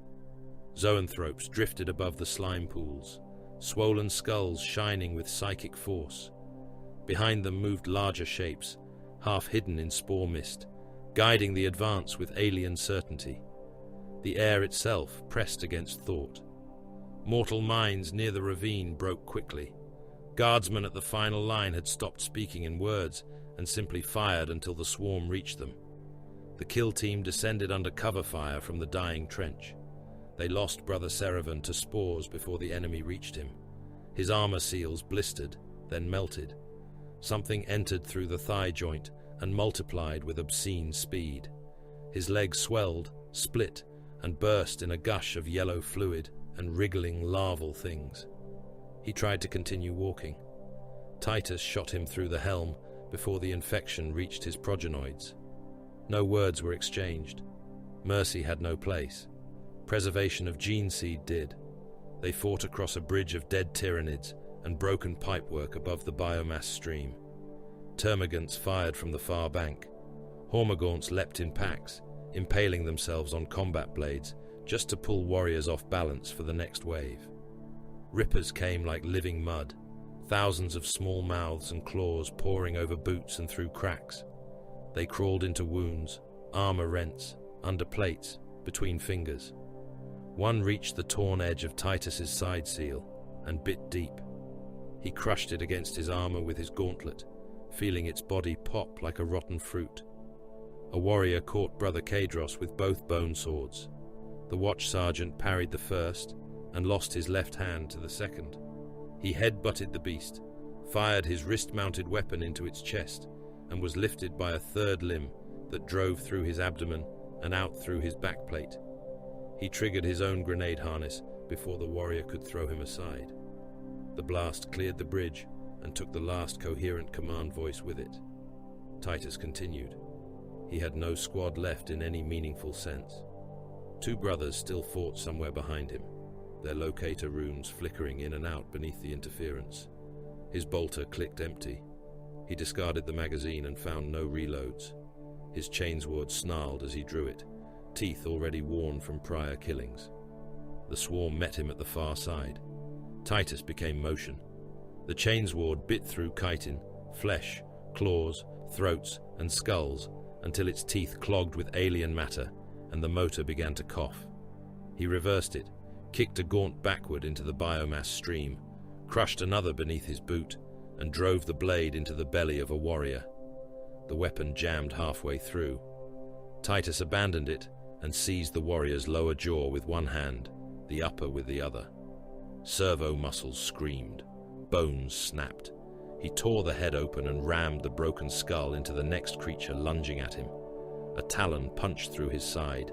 Zoanthropes drifted above the slime pools, swollen skulls shining with psychic force. Behind them moved larger shapes, half hidden in spore mist, guiding the advance with alien certainty. The air itself pressed against thought. Mortal minds near the ravine broke quickly. Guardsmen at the final line had stopped speaking in words and simply fired until the swarm reached them. The kill team descended under cover fire from the dying trench. They lost Brother Serevan to spores before the enemy reached him. His armor seals blistered, then melted. Something entered through the thigh joint and multiplied with obscene speed. His legs swelled, split, and burst in a gush of yellow fluid and wriggling larval things. He tried to continue walking. Titus shot him through the helm before the infection reached his progenoids. No words were exchanged. Mercy had no place. Preservation of gene seed did. They fought across a bridge of dead Tyranids and broken pipework above the biomass stream. Termagants fired from the far bank. Hormagaunts leapt in packs, impaling themselves on combat blades just to pull warriors off balance for the next wave. Rippers came like living mud, thousands of small mouths and claws pouring over boots and through cracks. They crawled into wounds, armor rents, under plates, between fingers. One reached the torn edge of Titus's side seal and bit deep. He crushed it against his armor with his gauntlet, feeling its body pop like a rotten fruit. A warrior caught Brother Kadros with both bone swords. The watch sergeant parried the first and lost his left hand to the second. He head-butted the beast, fired his wrist-mounted weapon into its chest, and was lifted by a third limb that drove through his abdomen and out through his backplate. He triggered his own grenade harness before the warrior could throw him aside. The blast cleared the bridge and took the last coherent command voice with it. Titus continued. He had no squad left in any meaningful sense. Two brothers still fought somewhere behind him, their locator runes flickering in and out beneath the interference. His bolter clicked empty. He discarded the magazine and found no reloads. His chainsword snarled as he drew it, teeth already worn from prior killings. The swarm met him at the far side. Titus became motion. The chainsword bit through chitin, flesh, claws, throats, and skulls until its teeth clogged with alien matter and the motor began to cough. He reversed it, kicked a gaunt backward into the biomass stream, crushed another beneath his boot, and drove the blade into the belly of a warrior. The weapon jammed halfway through. Titus abandoned it and seized the warrior's lower jaw with one hand, the upper with the other. Servo muscles screamed. Bones snapped. He tore the head open and rammed the broken skull into the next creature lunging at him. A talon punched through his side.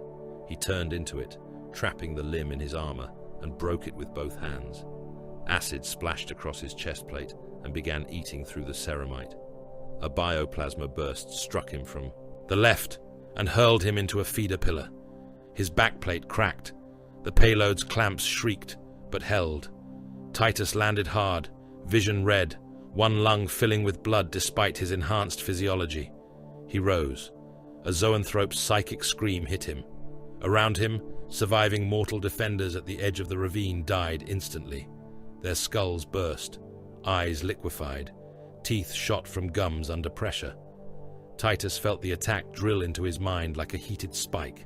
He turned into it, trapping the limb in his armor, and broke it with both hands. Acid splashed across his chest plate and began eating through the ceramite. A bioplasma burst struck him from the left and hurled him into a feeder pillar. His backplate cracked. The payload's clamps shrieked, but held. Titus landed hard, vision red, one lung filling with blood despite his enhanced physiology. He rose. A zoanthrope's psychic scream hit him. Around him, surviving mortal defenders at the edge of the ravine died instantly. Their skulls burst, eyes liquefied, teeth shot from gums under pressure. Titus felt the attack drill into his mind like a heated spike.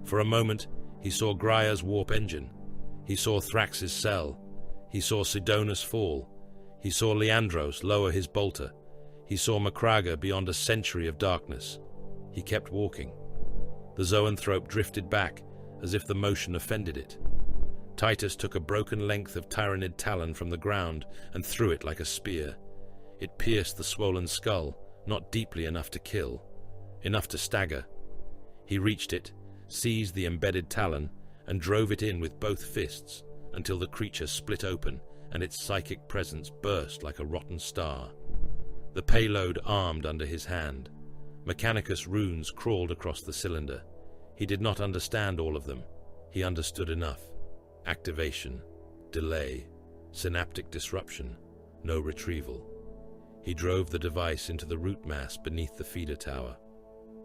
For a moment, he saw Grier's warp engine. He saw Thrax's cell. He saw Sidonus fall. He saw Leandros lower his bolter. He saw Macraga beyond a century of darkness. He kept walking. The zoanthrope drifted back, as if the motion offended it. Titus took a broken length of Tyranid talon from the ground and threw it like a spear. It pierced the swollen skull, not deeply enough to kill, enough to stagger. He reached it, seized the embedded talon, and drove it in with both fists until the creature split open and its psychic presence burst like a rotten star. The payload armed under his hand. Mechanicus runes crawled across the cylinder. He did not understand all of them. He understood enough. Activation, delay, synaptic disruption, no retrieval. He drove the device into the root mass beneath the feeder tower.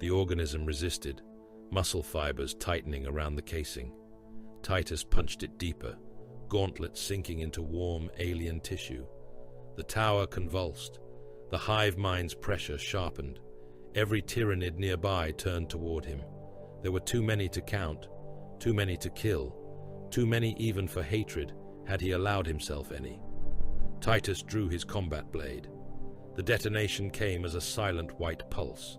The organism resisted, muscle fibers tightening around the casing. Titus punched it deeper, gauntlets sinking into warm alien tissue. The tower convulsed. The hive mind's pressure sharpened. Every Tyranid nearby turned toward him. There were too many to count, too many to kill, too many even for hatred, had he allowed himself any. Titus drew his combat blade. The detonation came as a silent white pulse.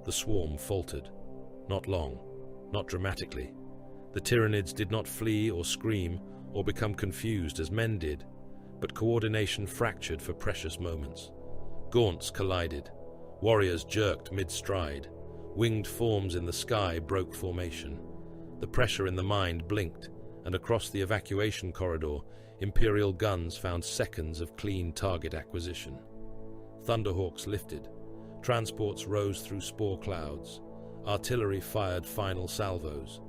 The swarm faltered. Not long, not dramatically. The Tyranids did not flee or scream or become confused as men did, but coordination fractured for precious moments. Gaunts collided. Warriors jerked mid-stride. Winged forms in the sky broke formation. The pressure in the mind blinked, and across the evacuation corridor, Imperial guns found seconds of clean target acquisition. Thunderhawks lifted. Transports rose through spore clouds. Artillery fired final salvos.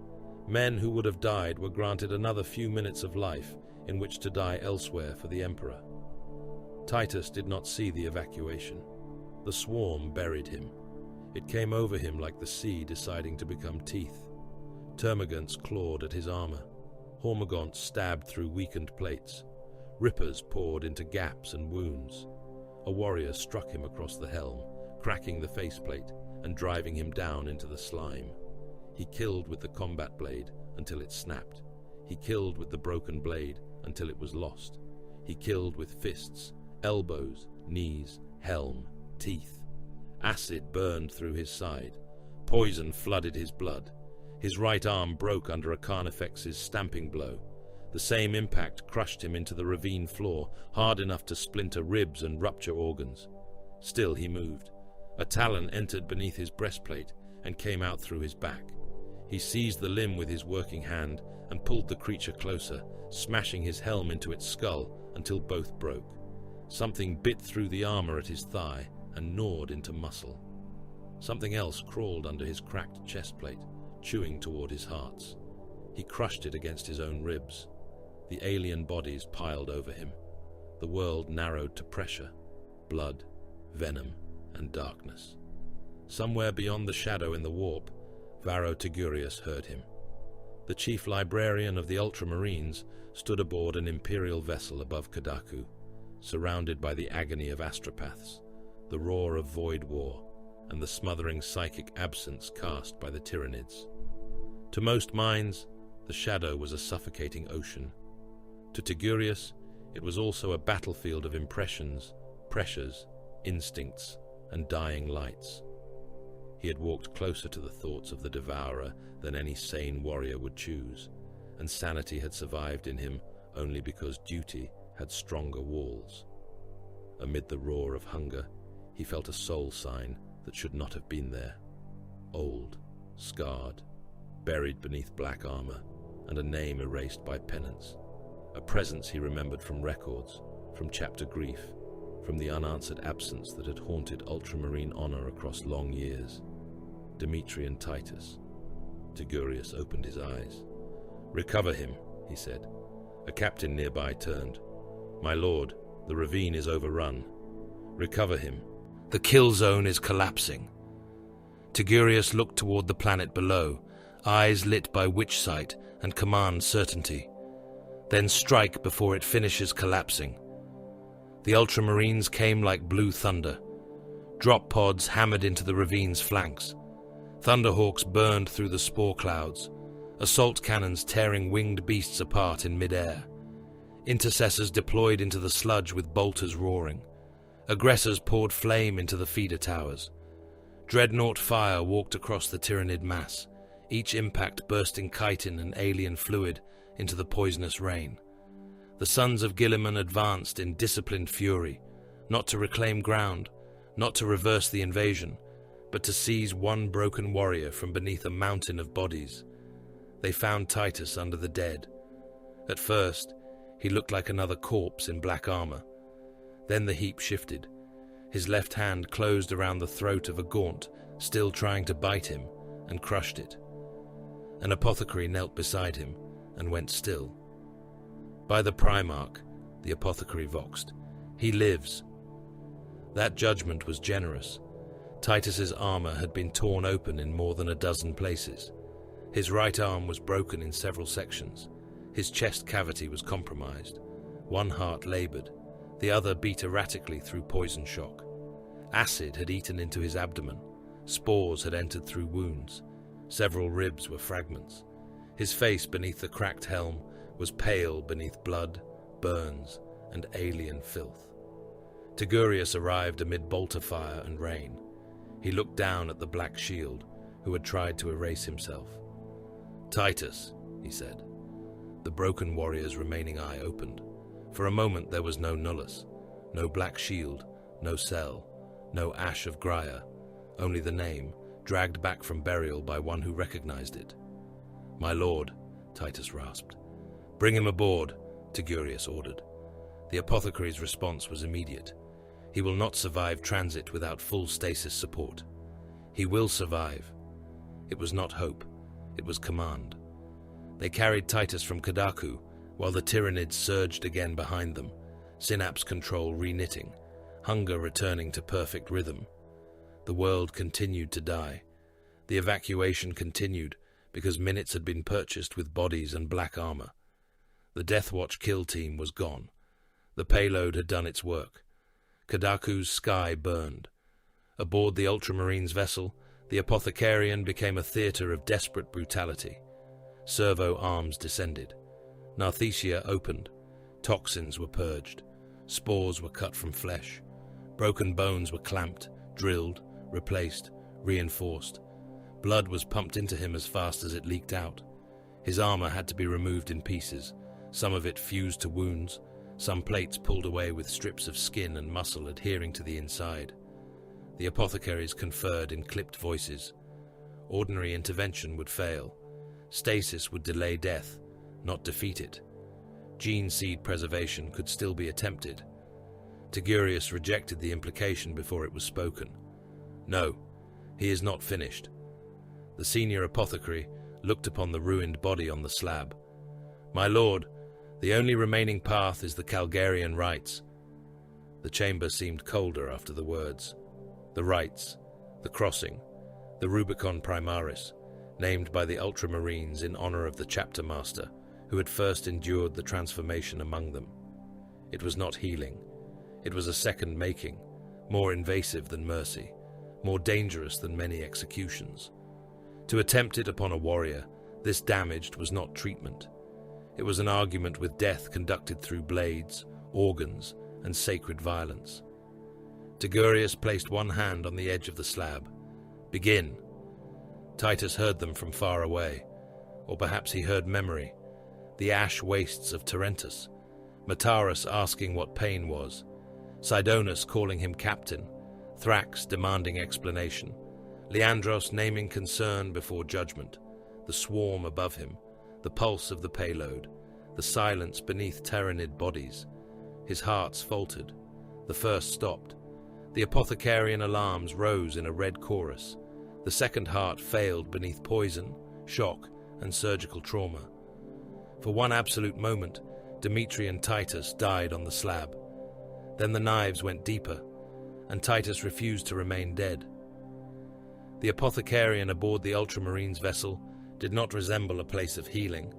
Men who would have died were granted another few minutes of life in which to die elsewhere for the Emperor. Titus did not see the evacuation. The swarm buried him. It came over him like the sea deciding to become teeth. Termagants clawed at his armor. Hormagaunts stabbed through weakened plates. Rippers poured into gaps and wounds. A warrior struck him across the helm, cracking the faceplate and driving him down into the slime. He killed with the combat blade until it snapped. He killed with the broken blade until it was lost. He killed with fists, elbows, knees, helm, teeth. Acid burned through his side. Poison flooded his blood. His right arm broke under a Carnifex's stamping blow. The same impact crushed him into the ravine floor, hard enough to splinter ribs and rupture organs. Still he moved. A talon entered beneath his breastplate and came out through his back. He seized the limb with his working hand and pulled the creature closer, smashing his helm into its skull until both broke. Something bit through the armor at his thigh and gnawed into muscle. Something else crawled under his cracked chestplate, chewing toward his hearts. He crushed it against his own ribs. The alien bodies piled over him. The world narrowed to pressure, blood, venom, and darkness. Somewhere beyond the shadow in the warp, Varro Tigurius heard him. The chief librarian of the Ultramarines stood aboard an imperial vessel above Kadaku, surrounded by the agony of astropaths, the roar of void war, and the smothering psychic absence cast by the Tyranids. To most minds, the shadow was a suffocating ocean. To Tigurius, It was also a battlefield of impressions, pressures, instincts, and dying lights. He had walked closer to the thoughts of the devourer than any sane warrior would choose, and sanity had survived in him only because duty had stronger walls. Amid the roar of hunger, he felt a soul sign that should not have been there. Old, scarred, buried beneath black armor, and a name erased by penance. A presence he remembered from records, from chapter grief, from the unanswered absence that had haunted ultramarine honor across long years. Dimitri and Titus. Tigurius opened his eyes. "Recover him," he said. A captain nearby turned. "My lord, the ravine is overrun. Recover him. The kill zone is collapsing." Tigurius looked toward the planet below, eyes lit by witch sight and command certainty. Then strike before it finishes collapsing. The Ultramarines came like blue thunder. Drop pods hammered into the ravine's flanks. Thunderhawks burned through the spore clouds, assault cannons tearing winged beasts apart in mid-air. Intercessors deployed into the sludge with bolters roaring. Aggressors poured flame into the feeder towers. Dreadnought fire walked across the Tyrannid mass, each impact bursting chitin and alien fluid into the poisonous rain. The sons of Guilliman advanced in disciplined fury, not to reclaim ground, not to reverse the invasion, but to seize one broken warrior from beneath a mountain of bodies. They found Titus under the dead. At first, he looked like another corpse in black armor. Then the heap shifted. His left hand closed around the throat of a gaunt, still trying to bite him, and crushed it. An apothecary knelt beside him and went still. "By the Primarch," the apothecary voxed, "he lives." That judgment was generous. Titus's armor had been torn open in more than a dozen places. His right arm was broken in several sections. His chest cavity was compromised. One heart labored. The other beat erratically through poison shock. Acid had eaten into his abdomen. Spores had entered through wounds. Several ribs were fragments. His face beneath the cracked helm was pale beneath blood, burns, and alien filth. Tigurius arrived amid bolter fire and rain. He looked down at the black shield, who had tried to erase himself. "Titus," he said. The broken warrior's remaining eye opened. For a moment there was no nullus, no black shield, no cell, no ash of Grier, only the name, dragged back from burial by one who recognized it. "My lord," Titus rasped. "Bring him aboard," Tigurius ordered. The apothecary's response was immediate. "He will not survive transit without full stasis support." "He will survive." It was not hope, it was command. They carried Titus from Kadaku, while the Tyrannids surged again behind them, synapse control reknitting, hunger returning to perfect rhythm. The world continued to die. The evacuation continued, because minutes had been purchased with bodies and black armor. The Death Watch kill team was gone. The payload had done its work. Kadaku's sky burned. Aboard the Ultramarines' vessel, the Apothecarian became a theater of desperate brutality. Servo arms descended. Narthesia opened. Toxins were purged. Spores were cut from flesh. Broken bones were clamped, drilled, replaced, reinforced. Blood was pumped into him as fast as it leaked out. His armor had to be removed in pieces, some of it fused to wounds, some plates pulled away with strips of skin and muscle adhering to the inside. The apothecaries conferred in clipped voices. Ordinary intervention would fail. Stasis would delay death, not defeat it. Gene seed preservation could still be attempted. Tigurius rejected the implication before it was spoken. "No, he is not finished." The senior apothecary looked upon the ruined body on the slab. "My lord, the only remaining path is the Calgarian rites." The chamber seemed colder after the words. The rites, the crossing, the Rubicon Primaris, named by the Ultramarines in honor of the chapter master, who had first endured the transformation among them. It was not healing. It was a second making, more invasive than mercy, more dangerous than many executions. To attempt it upon a warrior, this damaged was not treatment. It was an argument with death conducted through blades, organs, and sacred violence. Tigurius placed one hand on the edge of the slab. "Begin." Titus heard them from far away, or perhaps he heard memory. The ash wastes of Torrentus, Mataurus asking what pain was, Sidonus calling him captain, Thrax demanding explanation, Leandros naming concern before judgment, the swarm above him, the pulse of the payload, the silence beneath Terranid bodies. His hearts faltered. The first stopped. The apothecarian alarms rose in a red chorus. The second heart failed beneath poison, shock, and surgical trauma. For one absolute moment, Dimitri and Titus died on the slab. Then the knives went deeper, and Titus refused to remain dead. The apothecarian aboard the Ultramarines vessel did not resemble a place of healing.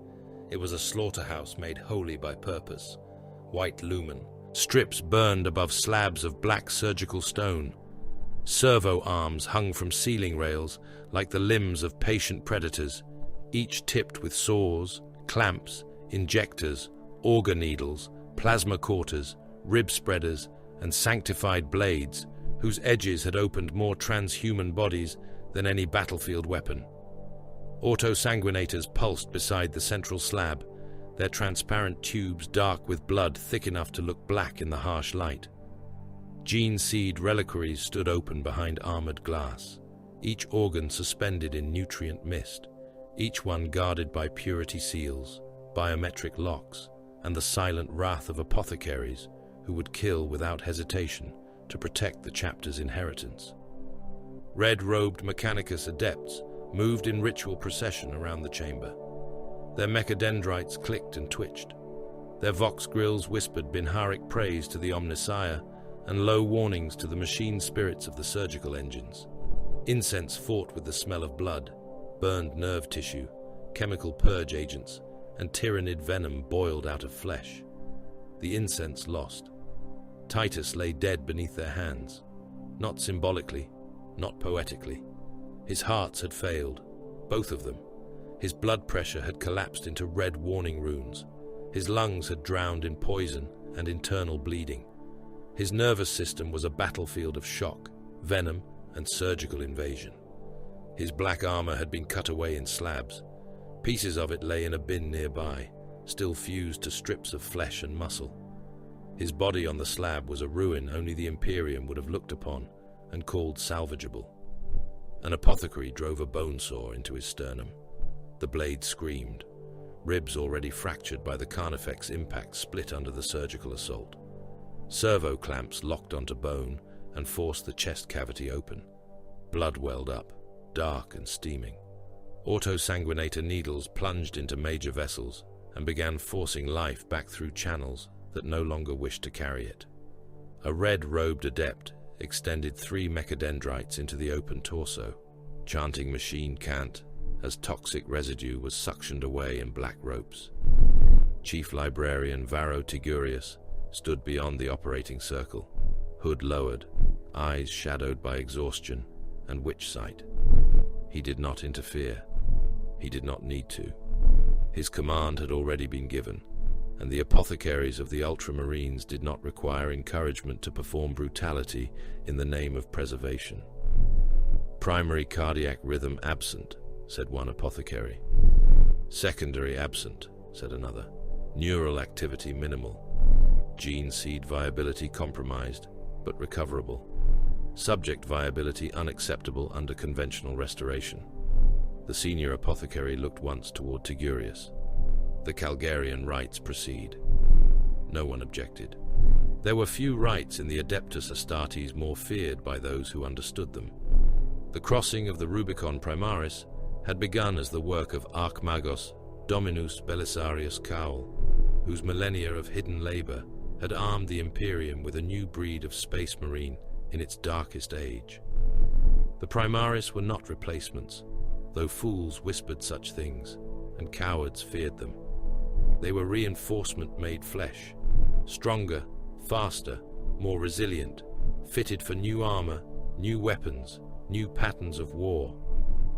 It was a slaughterhouse made holy by purpose. White lumen, strips burned above slabs of black surgical stone. Servo arms hung from ceiling rails like the limbs of patient predators, each tipped with saws, clamps, injectors, auger needles, plasma quarters, rib spreaders, and sanctified blades whose edges had opened more transhuman bodies than any battlefield weapon. Autosanguinators pulsed beside the central slab, their transparent tubes dark with blood thick enough to look black in the harsh light. Gene seed reliquaries stood open behind armored glass, each organ suspended in nutrient mist, each one guarded by purity seals, biometric locks, and the silent wrath of apothecaries who would kill without hesitation to protect the chapter's inheritance. Red-robed Mechanicus adepts moved in ritual procession around the chamber. Their mechadendrites clicked and twitched. Their vox grills whispered binharic praise to the Omnissiah and low warnings to the machine spirits of the surgical engines. Incense fought with the smell of blood, burned nerve tissue, chemical purge agents, and tyrannid venom boiled out of flesh. The incense lost. Titus lay dead beneath their hands, not symbolically, not poetically. His hearts had failed, both of them. His blood pressure had collapsed into red warning runes. His lungs had drowned in poison and internal bleeding. His nervous system was a battlefield of shock, venom, and surgical invasion. His black armor had been cut away in slabs. Pieces of it lay in a bin nearby, still fused to strips of flesh and muscle. His body on the slab was a ruin only the Imperium would have looked upon and called salvageable. An apothecary drove a bone saw into his sternum. The blade screamed. Ribs already fractured by the Carnifex impact split under the surgical assault. Servo clamps locked onto bone and forced the chest cavity open. Blood welled up, dark and steaming. Autosanguinator needles plunged into major vessels and began forcing life back through channels that no longer wished to carry it. A red-robed adept extended 3 mechadendrites into the open torso, chanting machine cant as toxic residue was suctioned away in black ropes. Chief Librarian Varro Tigurius stood beyond the operating circle, hood lowered, eyes shadowed by exhaustion and witch sight. He did not interfere. He did not need to. His command had already been given, and the apothecaries of the Ultramarines did not require encouragement to perform brutality in the name of preservation. Primary cardiac rhythm absent, said one apothecary. Secondary absent, said another. Neural activity minimal. Gene seed viability compromised, but recoverable. Subject viability unacceptable under conventional restoration. The senior apothecary looked once toward Tigurius. The Calgarian rites proceed. No one objected. There were few rites in the Adeptus Astartes more feared by those who understood them. The crossing of the Rubicon Primaris had begun as the work of Archmagos Dominus Belisarius Caul, whose millennia of hidden labor had armed the Imperium with a new breed of space marine in its darkest age. The Primaris were not replacements, though fools whispered such things, and cowards feared them. They were reinforcement made flesh, stronger, faster, more resilient, fitted for new armor, new weapons, new patterns of war.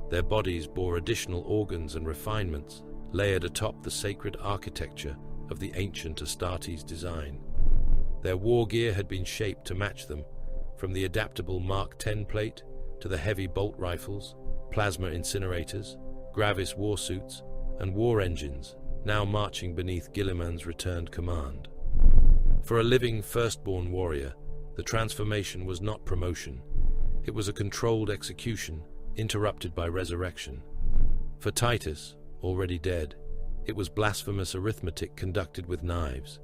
Their bodies bore additional organs and refinements layered atop the sacred architecture of the ancient Astartes design. Their war gear had been shaped to match them, from the adaptable Mark X plate to the heavy bolt rifles, plasma incinerators, Gravis warsuits, and war engines, now marching beneath Guilliman's returned command. For a living firstborn warrior, the transformation was not promotion. It was a controlled execution, interrupted by resurrection. For Titus, already dead, it was blasphemous arithmetic conducted with knives.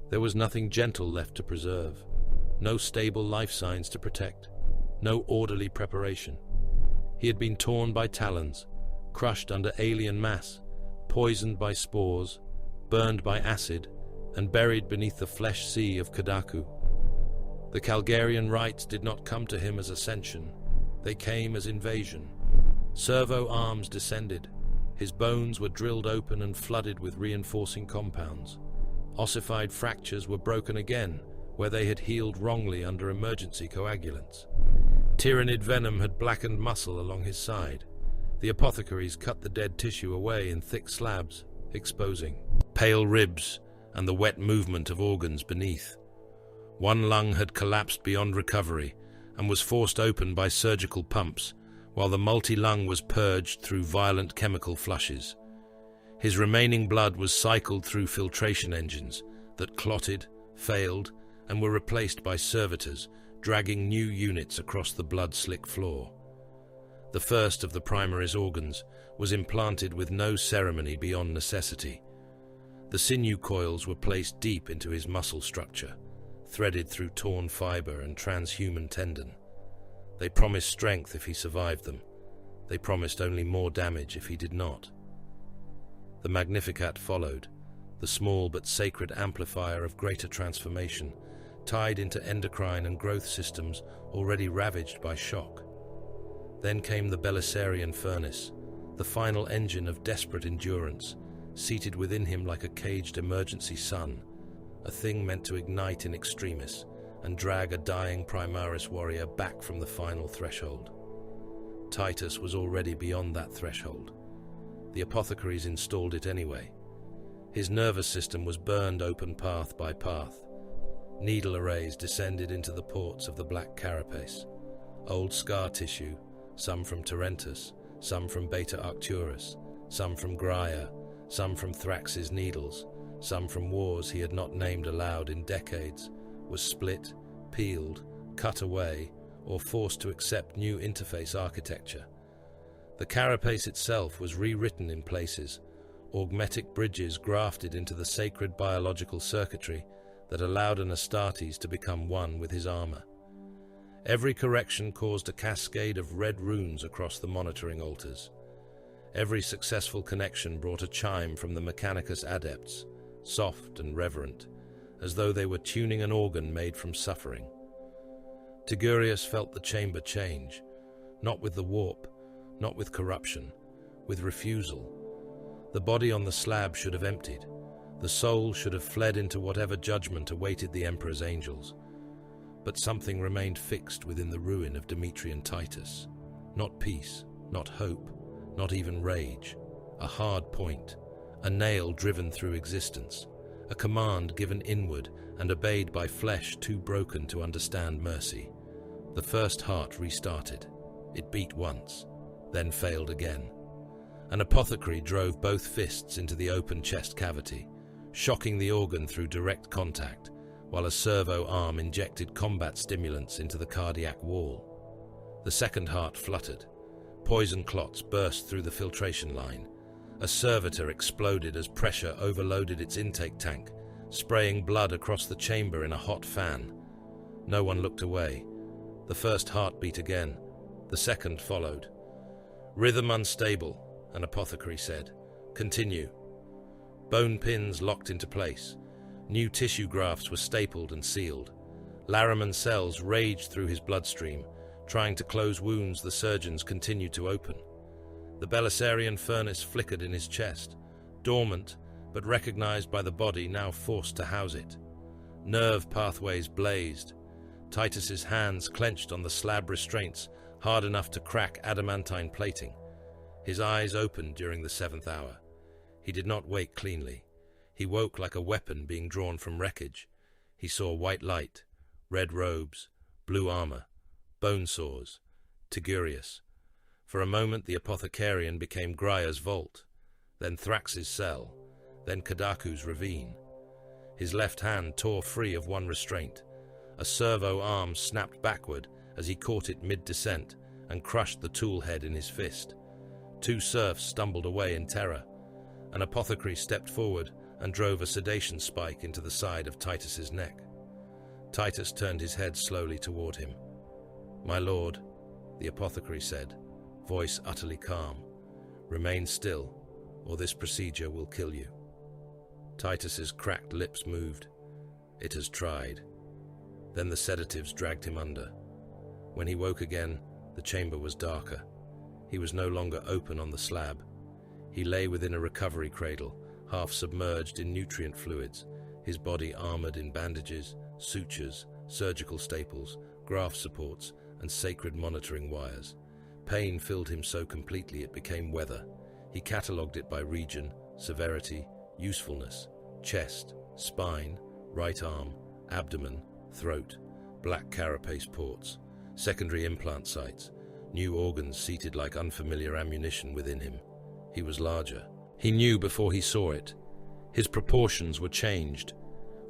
There was nothing gentle left to preserve, no stable life signs to protect, no orderly preparation. He had been torn by talons, crushed under alien mass, poisoned by spores, burned by acid, and buried beneath the flesh sea of Kadaku. The Calgarian rites did not come to him as ascension, they came as invasion. Servo arms descended, his bones were drilled open and flooded with reinforcing compounds. Ossified fractures were broken again, where they had healed wrongly under emergency coagulants. Tyrannid venom had blackened muscle along his side. The apothecaries cut the dead tissue away in thick slabs, exposing pale ribs and the wet movement of organs beneath. One lung had collapsed beyond recovery and was forced open by surgical pumps, while the multi-lung was purged through violent chemical flushes. His remaining blood was cycled through filtration engines that clotted, failed, and were replaced by servitors, dragging new units across the blood-slick floor. The first of the Primaris organs was implanted with no ceremony beyond necessity. The sinew coils were placed deep into his muscle structure, threaded through torn fiber and transhuman tendon. They promised strength if he survived them. They promised only more damage if he did not. The Magnificat followed, the small but sacred amplifier of greater transformation, tied into endocrine and growth systems already ravaged by shock. Then came the Belisarian furnace, the final engine of desperate endurance, seated within him like a caged emergency sun, a thing meant to ignite in extremis and drag a dying Primaris warrior back from the final threshold. Titus was already beyond that threshold. The apothecaries installed it anyway. His nervous system was burned open path by path. Needle arrays descended into the ports of the black carapace. Old scar tissue, some from Torrentus, some from Beta Arcturus, some from Grier, some from Thrax's needles, some from wars he had not named aloud in decades, was split, peeled, cut away, or forced to accept new interface architecture. The carapace itself was rewritten in places, augmetic bridges grafted into the sacred biological circuitry that allowed an Astartes to become one with his armor. Every correction caused a cascade of red runes across the monitoring altars. Every successful connection brought a chime from the Mechanicus adepts, soft and reverent, as though they were tuning an organ made from suffering. Tigurius felt the chamber change, not with the warp, not with corruption, with refusal. The body on the slab should have emptied. The soul should have fled into whatever judgment awaited the Emperor's angels. But something remained fixed within the ruin of Demetrian Titus. Not peace, not hope, not even rage. A hard point, a nail driven through existence, a command given inward and obeyed by flesh too broken to understand mercy. The first heart restarted. It beat once, then failed again. An apothecary drove both fists into the open chest cavity, shocking the organ through direct contact, while a servo arm injected combat stimulants into the cardiac wall. The second heart fluttered. Poison clots burst through the filtration line. A servitor exploded as pressure overloaded its intake tank, spraying blood across the chamber in a hot fan. No one looked away. The first heart beat again. The second followed. "Rhythm unstable," an apothecary said. "Continue." Bone pins locked into place. New tissue grafts were stapled and sealed. Laraman cells raged through his bloodstream, trying to close wounds the surgeons continued to open. The Belisarian furnace flickered in his chest, dormant, but recognized by the body now forced to house it. Nerve pathways blazed. Titus's hands clenched on the slab restraints, hard enough to crack adamantine plating. His eyes opened during the 7th hour. He did not wake cleanly. He woke like a weapon being drawn from wreckage. He saw white light, red robes, blue armor, bone saws, Tigurius. For a moment the apothecarian became Grier's vault, then Thrax's cell, then Kadaku's ravine. His left hand tore free of one restraint. A servo arm snapped backward as he caught it mid-descent and crushed the tool head in his fist. Two serfs stumbled away in terror. An apothecary stepped forward and drove a sedation spike into the side of Titus's neck. Titus turned his head slowly toward him. "My lord," the apothecary said, voice utterly calm, "remain still, or this procedure will kill you." Titus's cracked lips moved. "It has tried." Then the sedatives dragged him under. When he woke again, the chamber was darker. He was no longer open on the slab. He lay within a recovery cradle, half submerged in nutrient fluids, his body armored in bandages, sutures, surgical staples, graft supports, and sacred monitoring wires. Pain filled him so completely it became weather. He catalogued it by region, severity, usefulness: chest, spine, right arm, abdomen, throat, black carapace ports, secondary implant sites, new organs seated like unfamiliar ammunition within him. He was larger. He knew before he saw it. His proportions were changed.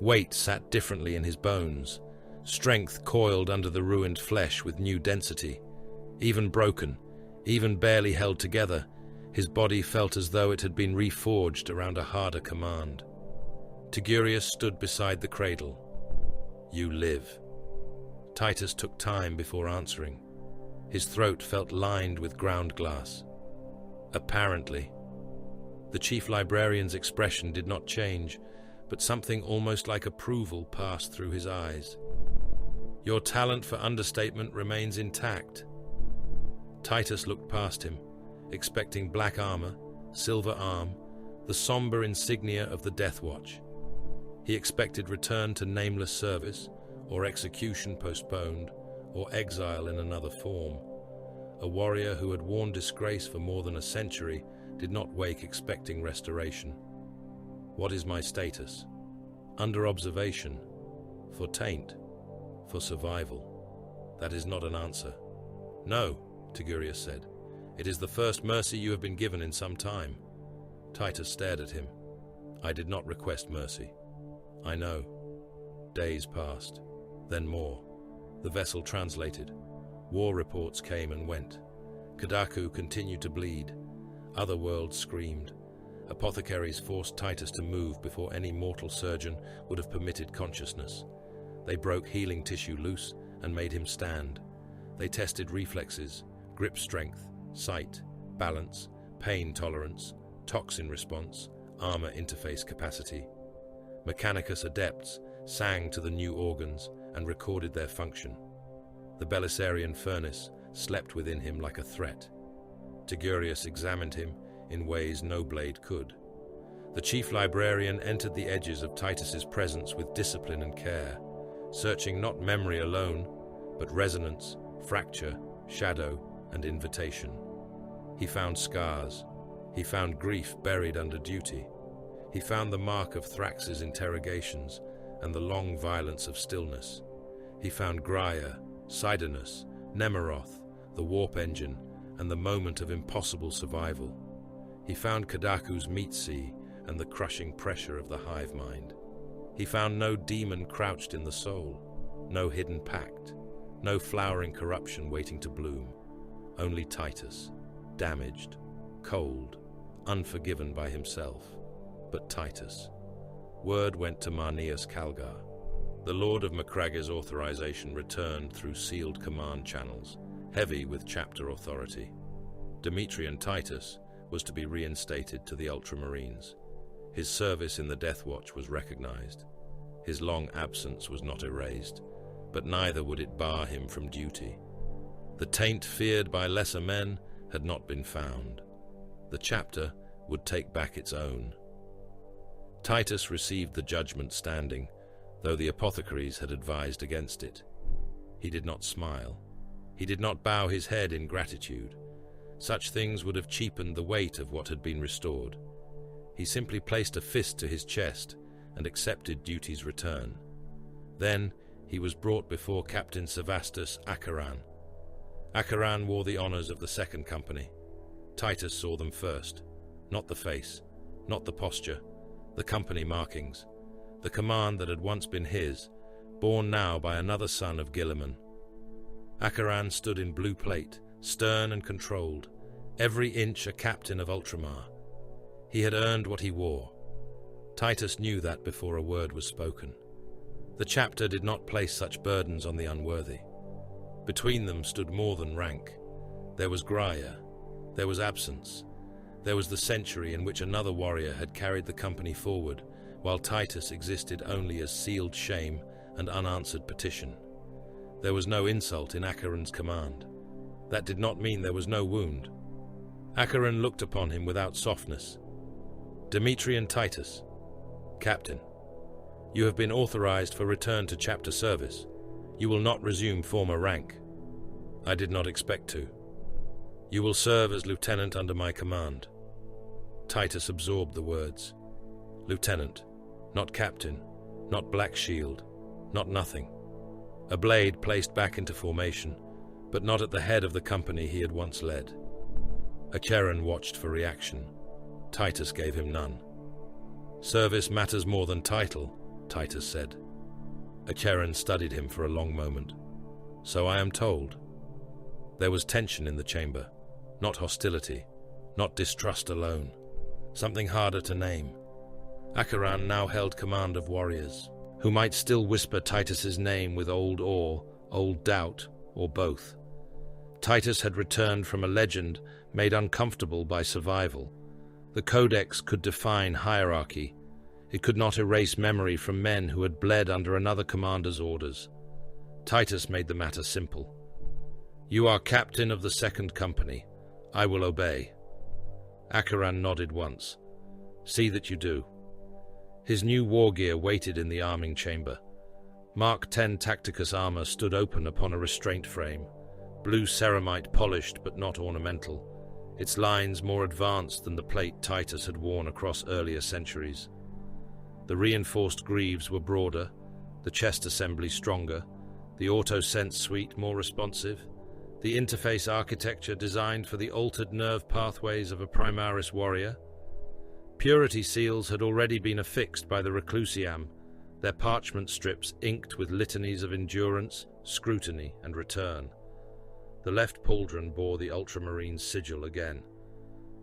Weight sat differently in his bones. Strength coiled under the ruined flesh with new density. Even broken, even barely held together, his body felt as though it had been reforged around a harder command. Tigurius stood beside the cradle. "You live." Titus took time before answering. His throat felt lined with ground glass. "Apparently." The chief librarian's expression did not change, but something almost like approval passed through his eyes. "Your talent for understatement remains intact." Titus looked past him, expecting black armor, silver arm, the somber insignia of the Death Watch. He expected return to nameless service, or execution postponed, or exile in another form. A warrior who had worn disgrace for more than a century did not wake expecting restoration. "What is my status?" "Under observation." "For taint?" "For survival." "That is not an answer." "No," Tigurius said. "It is the first mercy you have been given in some time." Titus stared at him. "I did not request mercy." "I know." Days passed, then more. The vessel translated. War reports came and went. Kadaku continued to bleed. Other worlds screamed. Apothecaries forced Titus to move before any mortal surgeon would have permitted consciousness. They broke healing tissue loose and made him stand. They tested reflexes, grip strength, sight, balance, pain tolerance, toxin response, armor interface capacity. Mechanicus adepts sang to the new organs and recorded their function. The Belisarian furnace slept within him like a threat. Tigurius examined him in ways no blade could. The chief librarian entered the edges of Titus's presence with discipline and care, searching not memory alone, but resonance, fracture, shadow, and invitation. He found scars. He found grief buried under duty. He found the mark of Thrax's interrogations and the long violence of stillness. He found Grier, Sidonus, Nemeroth, the warp engine, and the moment of impossible survival. He found Kadaku's meat sea and the crushing pressure of the hive mind. He found no demon crouched in the soul, no hidden pact, no flowering corruption waiting to bloom. Only Titus, damaged, cold, unforgiven by himself, but Titus. Word went to Marneus Calgar. The Lord of Macraga's authorization returned through sealed command channels, heavy with chapter authority. Demetrian Titus was to be reinstated to the Ultramarines. His service in the Death Watch was recognized. His long absence was not erased, but neither would it bar him from duty. The taint feared by lesser men had not been found. The chapter would take back its own. Titus received the judgment standing, though the apothecaries had advised against it. He did not smile. He did not bow his head in gratitude. Such things would have cheapened the weight of what had been restored. He simply placed a fist to his chest and accepted duty's return. Then he was brought before Captain Sevastus Acheran. Acheran wore the honors of the second company. Titus saw them first. Not the face, not the posture, the company markings, the command that had once been his, borne now by another son of Guilliman. Acheran stood in blue plate, stern and controlled, every inch a captain of Ultramar. He had earned what he wore. Titus knew that before a word was spoken. The chapter did not place such burdens on the unworthy. Between them stood more than rank. There was Grier, there was absence, there was the century in which another warrior had carried the company forward, while Titus existed only as sealed shame and unanswered petition. There was no insult in Acheran's command. That did not mean there was no wound. Acheran looked upon him without softness. Demetrian Titus, Captain, you have been authorized for return to chapter service. You will not resume former rank. I did not expect to. You will serve as lieutenant under my command. Titus absorbed the words. Lieutenant, not captain, not black shield, not nothing. A blade placed back into formation, but not at the head of the company he had once led. Acheran watched for reaction. Titus gave him none. Service matters more than title, Titus said. Acheran studied him for a long moment. So I am told. There was tension in the chamber, not hostility, not distrust alone. Something harder to name. Acheran now held command of warriors, who might still whisper Titus's name with old awe, old doubt, or both. Titus had returned from a legend made uncomfortable by survival. The Codex could define hierarchy. It could not erase memory from men who had bled under another commander's orders. Titus made the matter simple. You are captain of the second company. I will obey. Acheran nodded once. See that you do. His new war gear waited in the arming chamber. Mark 10 Tacticus armor stood open upon a restraint frame, blue ceramite polished but not ornamental, its lines more advanced than the plate Titus had worn across earlier centuries. The reinforced greaves were broader, the chest assembly stronger, the auto-sense suite more responsive, the interface architecture designed for the altered nerve pathways of a Primaris warrior. Purity seals had already been affixed by the Reclusiam, their parchment strips inked with litanies of endurance, scrutiny, and return. The left pauldron bore the Ultramarines' sigil again.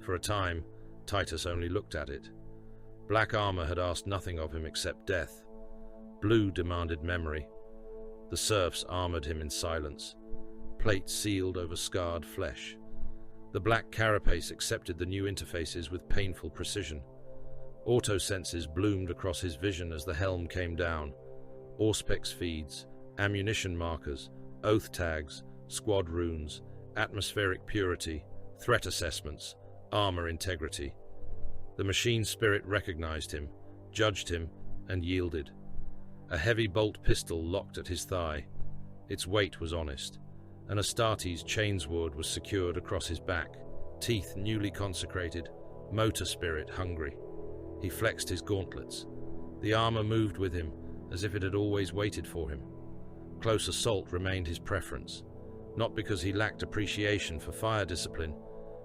For a time, Titus only looked at it. Black armor had asked nothing of him except death. Blue demanded memory. The serfs armored him in silence. Plate sealed over scarred flesh. The black carapace accepted the new interfaces with painful precision. Auto-senses bloomed across his vision as the helm came down. Auspex feeds, ammunition markers, oath tags, squad runes, atmospheric purity, threat assessments, armor integrity. The machine spirit recognized him, judged him, and yielded. A heavy bolt pistol locked at his thigh. Its weight was honest. An Astartes chainsword was secured across his back, teeth newly consecrated, motor spirit hungry. He flexed his gauntlets. The armor moved with him, as if it had always waited for him. Close assault remained his preference, not because he lacked appreciation for fire discipline,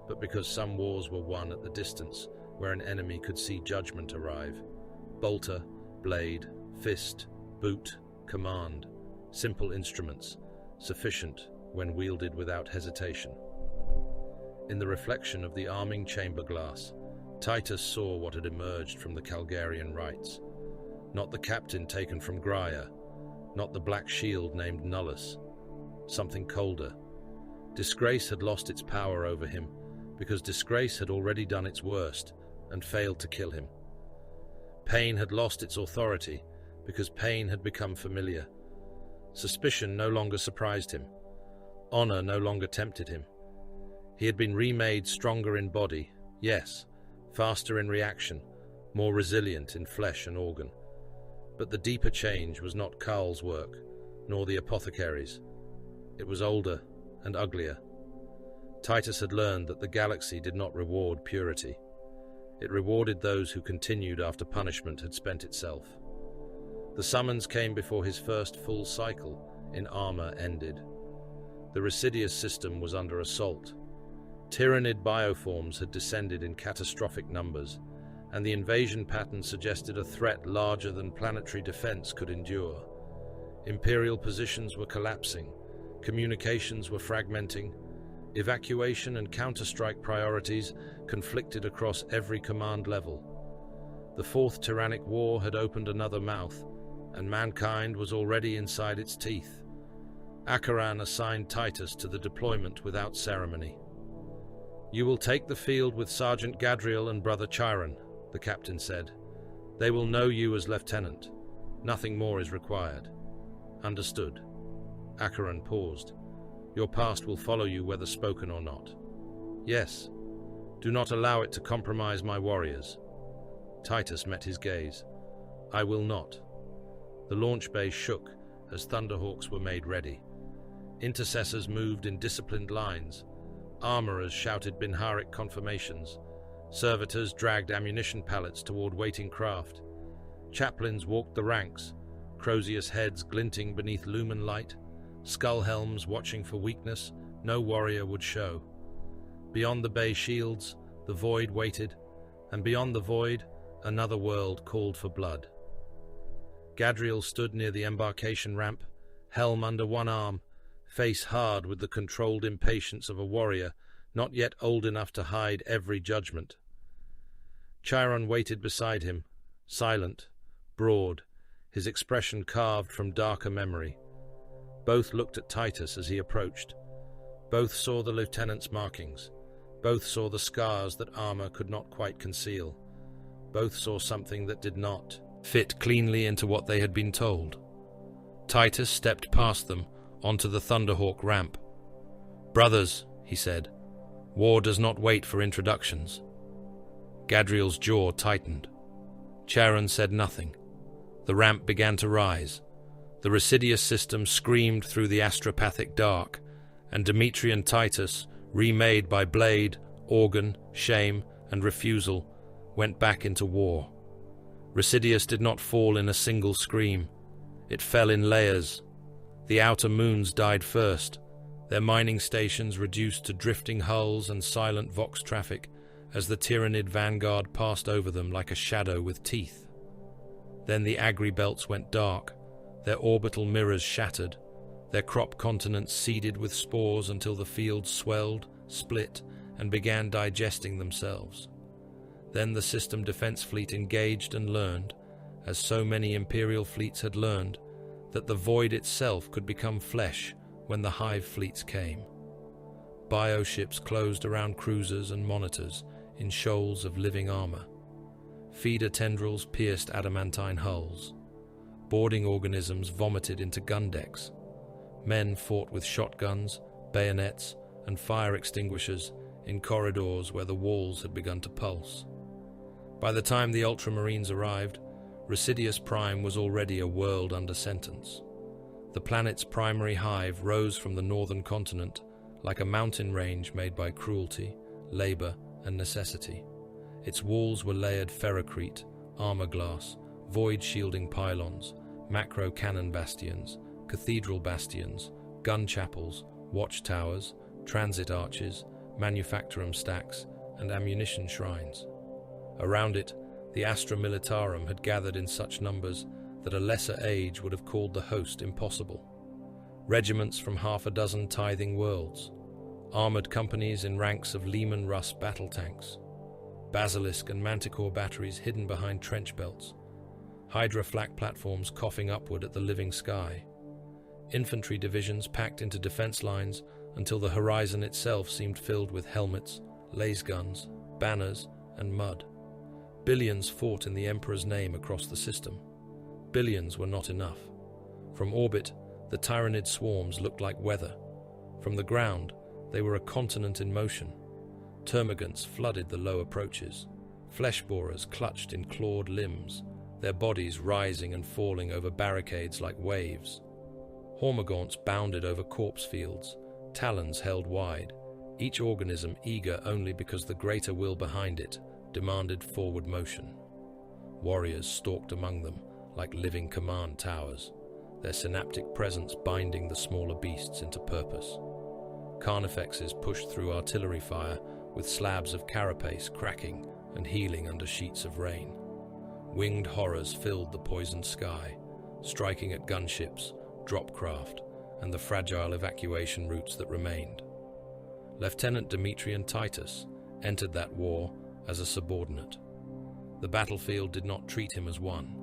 but because some wars were won at the distance, where an enemy could see judgment arrive. Bolter, blade, fist, boot, command, simple instruments, sufficient when wielded without hesitation. In the reflection of the arming chamber glass, Titus saw what had emerged from the Calgarian rites. Not the captain taken from Grier, not the black shield named Nullus. Something colder. Disgrace had lost its power over him, because disgrace had already done its worst and failed to kill him. Pain had lost its authority, because pain had become familiar. Suspicion no longer surprised him. Honor no longer tempted him. He had been remade stronger in body, yes, faster in reaction, more resilient in flesh and organ. But the deeper change was not Karl's work, nor the apothecary's. It was older and uglier. Titus had learned that the galaxy did not reward purity. It rewarded those who continued after punishment had spent itself. The summons came before his first full cycle in armor ended. The Residius system was under assault. Tyrannid bioforms had descended in catastrophic numbers, and the invasion pattern suggested a threat larger than planetary defense could endure. Imperial positions were collapsing, communications were fragmenting, evacuation and counterstrike priorities conflicted across every command level. The Fourth Tyrannic War had opened another mouth, and mankind was already inside its teeth. Karin assigned Titus to the deployment without ceremony. "You will take the field with Sergeant Gadriel and Brother Chiron," the captain said. "They will know you as lieutenant. Nothing more is required." "Understood." Karin paused. "Your past will follow you whether spoken or not." "Yes. Do not allow it to compromise my warriors." Titus met his gaze. "I will not." The launch bay shook as Thunderhawks were made ready. Intercessors moved in disciplined lines. Armorers shouted Binharic confirmations. Servitors dragged ammunition pallets toward waiting craft. Chaplains walked the ranks, Crozius heads glinting beneath lumen light, skull helms watching for weakness no warrior would show. Beyond the bay shields, the void waited, and beyond the void, another world called for blood. Gadriel stood near the embarkation ramp, helm under one arm, face hard with the controlled impatience of a warrior not yet old enough to hide every judgment. Chiron waited beside him, silent, broad, his expression carved from darker memory. Both looked at Titus as he approached. Both saw the lieutenant's markings. Both saw the scars that armor could not quite conceal. Both saw something that did not fit cleanly into what they had been told. Titus stepped past them onto the Thunderhawk ramp. "Brothers," he said, "war does not wait for introductions." Gadriel's jaw tightened. Chiron said nothing. The ramp began to rise. The Residius system screamed through the astropathic dark, and Dimitri and Titus, remade by blade, organ, shame, and refusal, went back into war. Residius did not fall in a single scream. It fell in layers. The outer moons died first, their mining stations reduced to drifting hulls and silent vox traffic as the Tyrannid vanguard passed over them like a shadow with teeth. Then the agri-belts went dark, their orbital mirrors shattered, their crop continents seeded with spores until the fields swelled, split, and began digesting themselves. Then the system defense fleet engaged and learned, as so many Imperial fleets had learned, that the void itself could become flesh when the Hive fleets came. Bioships closed around cruisers and monitors in shoals of living armor. Feeder tendrils pierced adamantine hulls. Boarding organisms vomited into gun decks. Men fought with shotguns, bayonets, and fire extinguishers in corridors where the walls had begun to pulse. By the time the Ultramarines arrived, Residius Prime was already a world under sentence. The planet's primary hive rose from the northern continent like a mountain range made by cruelty, labor, and necessity. Its walls were layered ferrocrete, armor glass, void-shielding pylons, macro-cannon bastions, cathedral bastions, gun chapels, watchtowers, transit arches, manufactorum stacks, and ammunition shrines. Around it, the Astra Militarum had gathered in such numbers that a lesser age would have called the host impossible. Regiments from half a dozen tithing worlds, armored companies in ranks of Lehman Russ battle tanks, basilisk and manticore batteries hidden behind trench belts, Hydra flak platforms coughing upward at the living sky, infantry divisions packed into defense lines until the horizon itself seemed filled with helmets, laser guns, banners, and mud. Billions fought in the Emperor's name across the system. Billions were not enough. From orbit, the Tyrannid swarms looked like weather. From the ground, they were a continent in motion. Termagants flooded the low approaches. Flesh borers clutched in clawed limbs, their bodies rising and falling over barricades like waves. Hormagaunts bounded over corpse fields, talons held wide, each organism eager only because the greater will behind it demanded forward motion. Warriors stalked among them, like living command towers, their synaptic presence binding the smaller beasts into purpose. Carnifexes pushed through artillery fire with slabs of carapace cracking and healing under sheets of rain. Winged horrors filled the poisoned sky, striking at gunships, dropcraft, and the fragile evacuation routes that remained. Lieutenant Demetrian Titus entered that war as a subordinate. The battlefield did not treat him as one.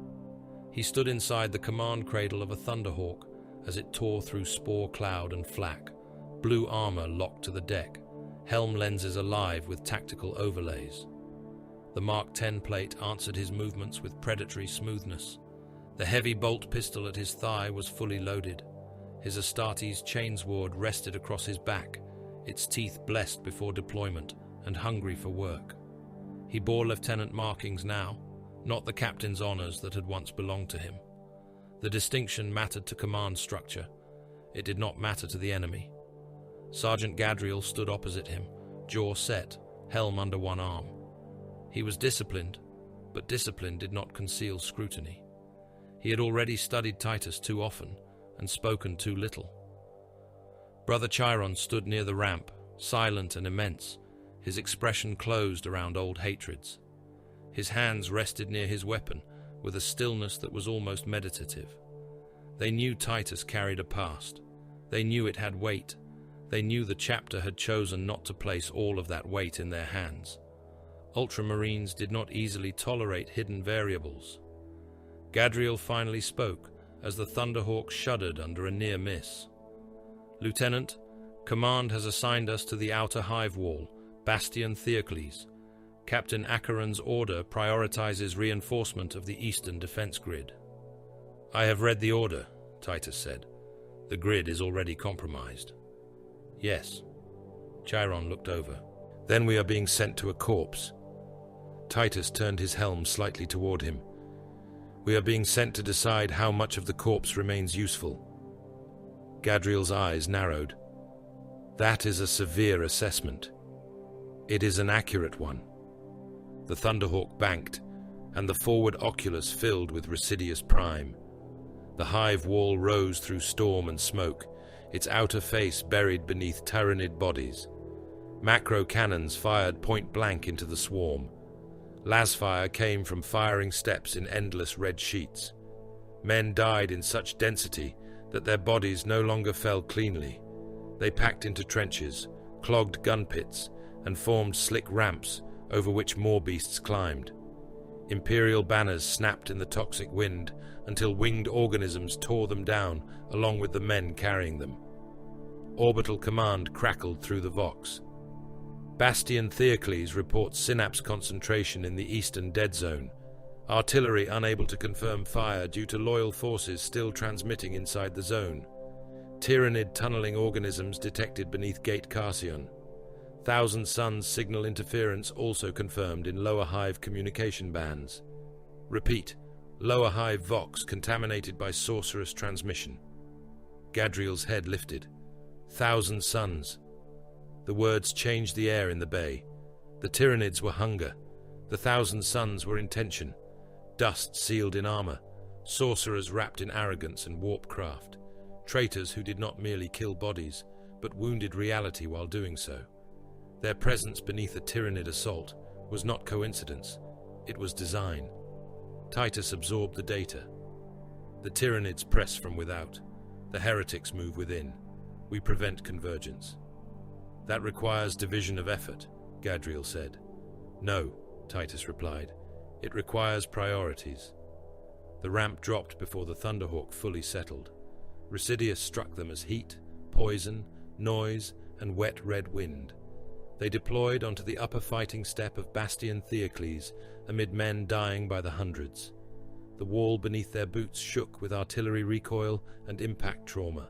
He stood inside the command cradle of a Thunderhawk as it tore through spore cloud and flak, blue armor locked to the deck, helm lenses alive with tactical overlays. The Mark 10 plate answered his movements with predatory smoothness. The heavy bolt pistol at his thigh was fully loaded. His Astartes chainsword rested across his back, its teeth blessed before deployment and hungry for work. He bore lieutenant markings now, not the captain's honors that had once belonged to him. The distinction mattered to command structure. It did not matter to the enemy. Sergeant Gadriel stood opposite him, jaw set, helm under one arm. He was disciplined, but discipline did not conceal scrutiny. He had already studied Titus too often and spoken too little. Brother Chiron stood near the ramp, silent and immense, his expression closed around old hatreds. His hands rested near his weapon with a stillness that was almost meditative. They knew Titus carried a past. They knew it had weight. They knew the chapter had chosen not to place all of that weight in their hands. Ultramarines did not easily tolerate hidden variables. Gadriel finally spoke as the Thunderhawk shuddered under a near miss. "Lieutenant, command has assigned us to the outer Hive wall, Bastion Theocles. Captain Acheron's order prioritizes reinforcement of the eastern defense grid." "I have read the order," Titus said. "The grid is already compromised." "Yes." Chiron looked over. "Then we are being sent to a corpse." Titus turned his helm slightly toward him. "We are being sent to decide how much of the corpse remains useful." Gadriel's eyes narrowed. "That is a severe assessment. It is an accurate one." The Thunderhawk banked, and the forward oculus filled with Residius Prime. The Hive wall rose through storm and smoke, its outer face buried beneath Tyranid bodies. Macro cannons fired point blank into the swarm. Lasfire came from firing steps in endless red sheets. Men died in such density that their bodies no longer fell cleanly. They packed into trenches, clogged gun pits, and formed slick ramps over which more beasts climbed. Imperial banners snapped in the toxic wind until winged organisms tore them down along with the men carrying them. Orbital command crackled through the Vox. Bastion Theocles reports synapse concentration in the eastern dead zone. Artillery unable to confirm fire due to loyal forces still transmitting inside the zone. Tyranid tunneling organisms detected beneath Gate Carsion. Thousand Suns signal interference also confirmed in lower Hive communication bands. Repeat, lower Hive Vox contaminated by sorcerous transmission. Gadriel's head lifted. Thousand Suns. The words changed the air in the bay. The Tyranids were hunger. The Thousand Suns were intention. Dust sealed in armor. Sorcerers wrapped in arrogance and warp craft. Traitors who did not merely kill bodies, but wounded reality while doing so. Their presence beneath a Tyranid assault was not coincidence. It was design. Titus absorbed the data. The Tyranids press from without. The heretics move within. We prevent convergence. "That requires division of effort," Gadriel said. "No," Titus replied. "It requires priorities." The ramp dropped before the Thunderhawk fully settled. Residius struck them as heat, poison, noise, and wet red wind. They deployed onto the upper fighting step of Bastion Theocles amid men dying by the hundreds. The wall beneath their boots shook with artillery recoil and impact trauma.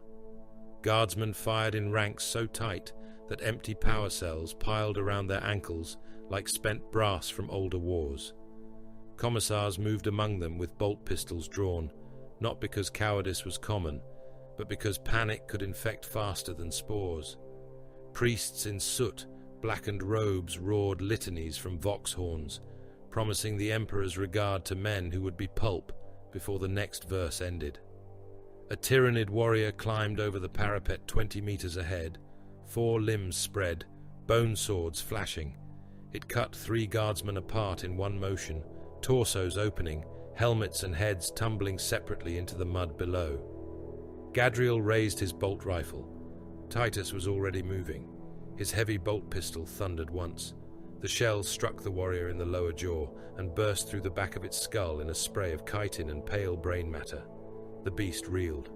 Guardsmen fired in ranks so tight that empty power cells piled around their ankles like spent brass from older wars. Commissars moved among them with bolt pistols drawn, not because cowardice was common, but because panic could infect faster than spores. Priests in soot, blackened robes roared litanies from vox horns, promising the Emperor's regard to men who would be pulp before the next verse ended. A Tyranid warrior climbed over the parapet 20 meters ahead, 4 limbs spread, bone swords flashing. It cut 3 guardsmen apart in one motion, torsos opening, helmets and heads tumbling separately into the mud below. Gadriel raised his bolt rifle. Titus was already moving. His heavy bolt pistol thundered once. The shell struck the warrior in the lower jaw and burst through the back of its skull in a spray of chitin and pale brain matter. The beast reeled.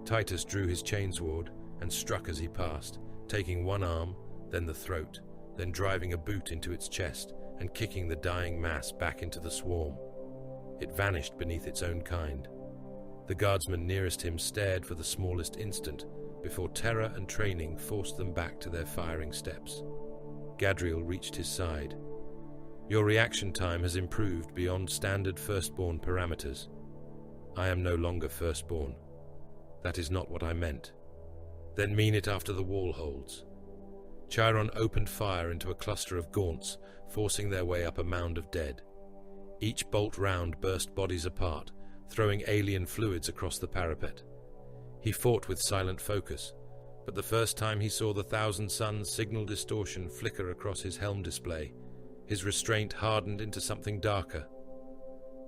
Titus drew his chainsword and struck as he passed, taking one arm, then the throat, then driving a boot into its chest and kicking the dying mass back into the swarm. It vanished beneath its own kind. The guardsmen nearest him stared for the smallest instant before terror and training forced them back to their firing steps. Gadriel reached his side. Your reaction time has improved beyond standard firstborn parameters. I am no longer firstborn. That is not what I meant. Then mean it after the wall holds. Chiron opened fire into a cluster of gaunts, forcing their way up a mound of dead. Each bolt round burst bodies apart, throwing alien fluids across the parapet. He fought with silent focus, but the first time he saw the Thousand Suns signal distortion flicker across his helm display, his restraint hardened into something darker.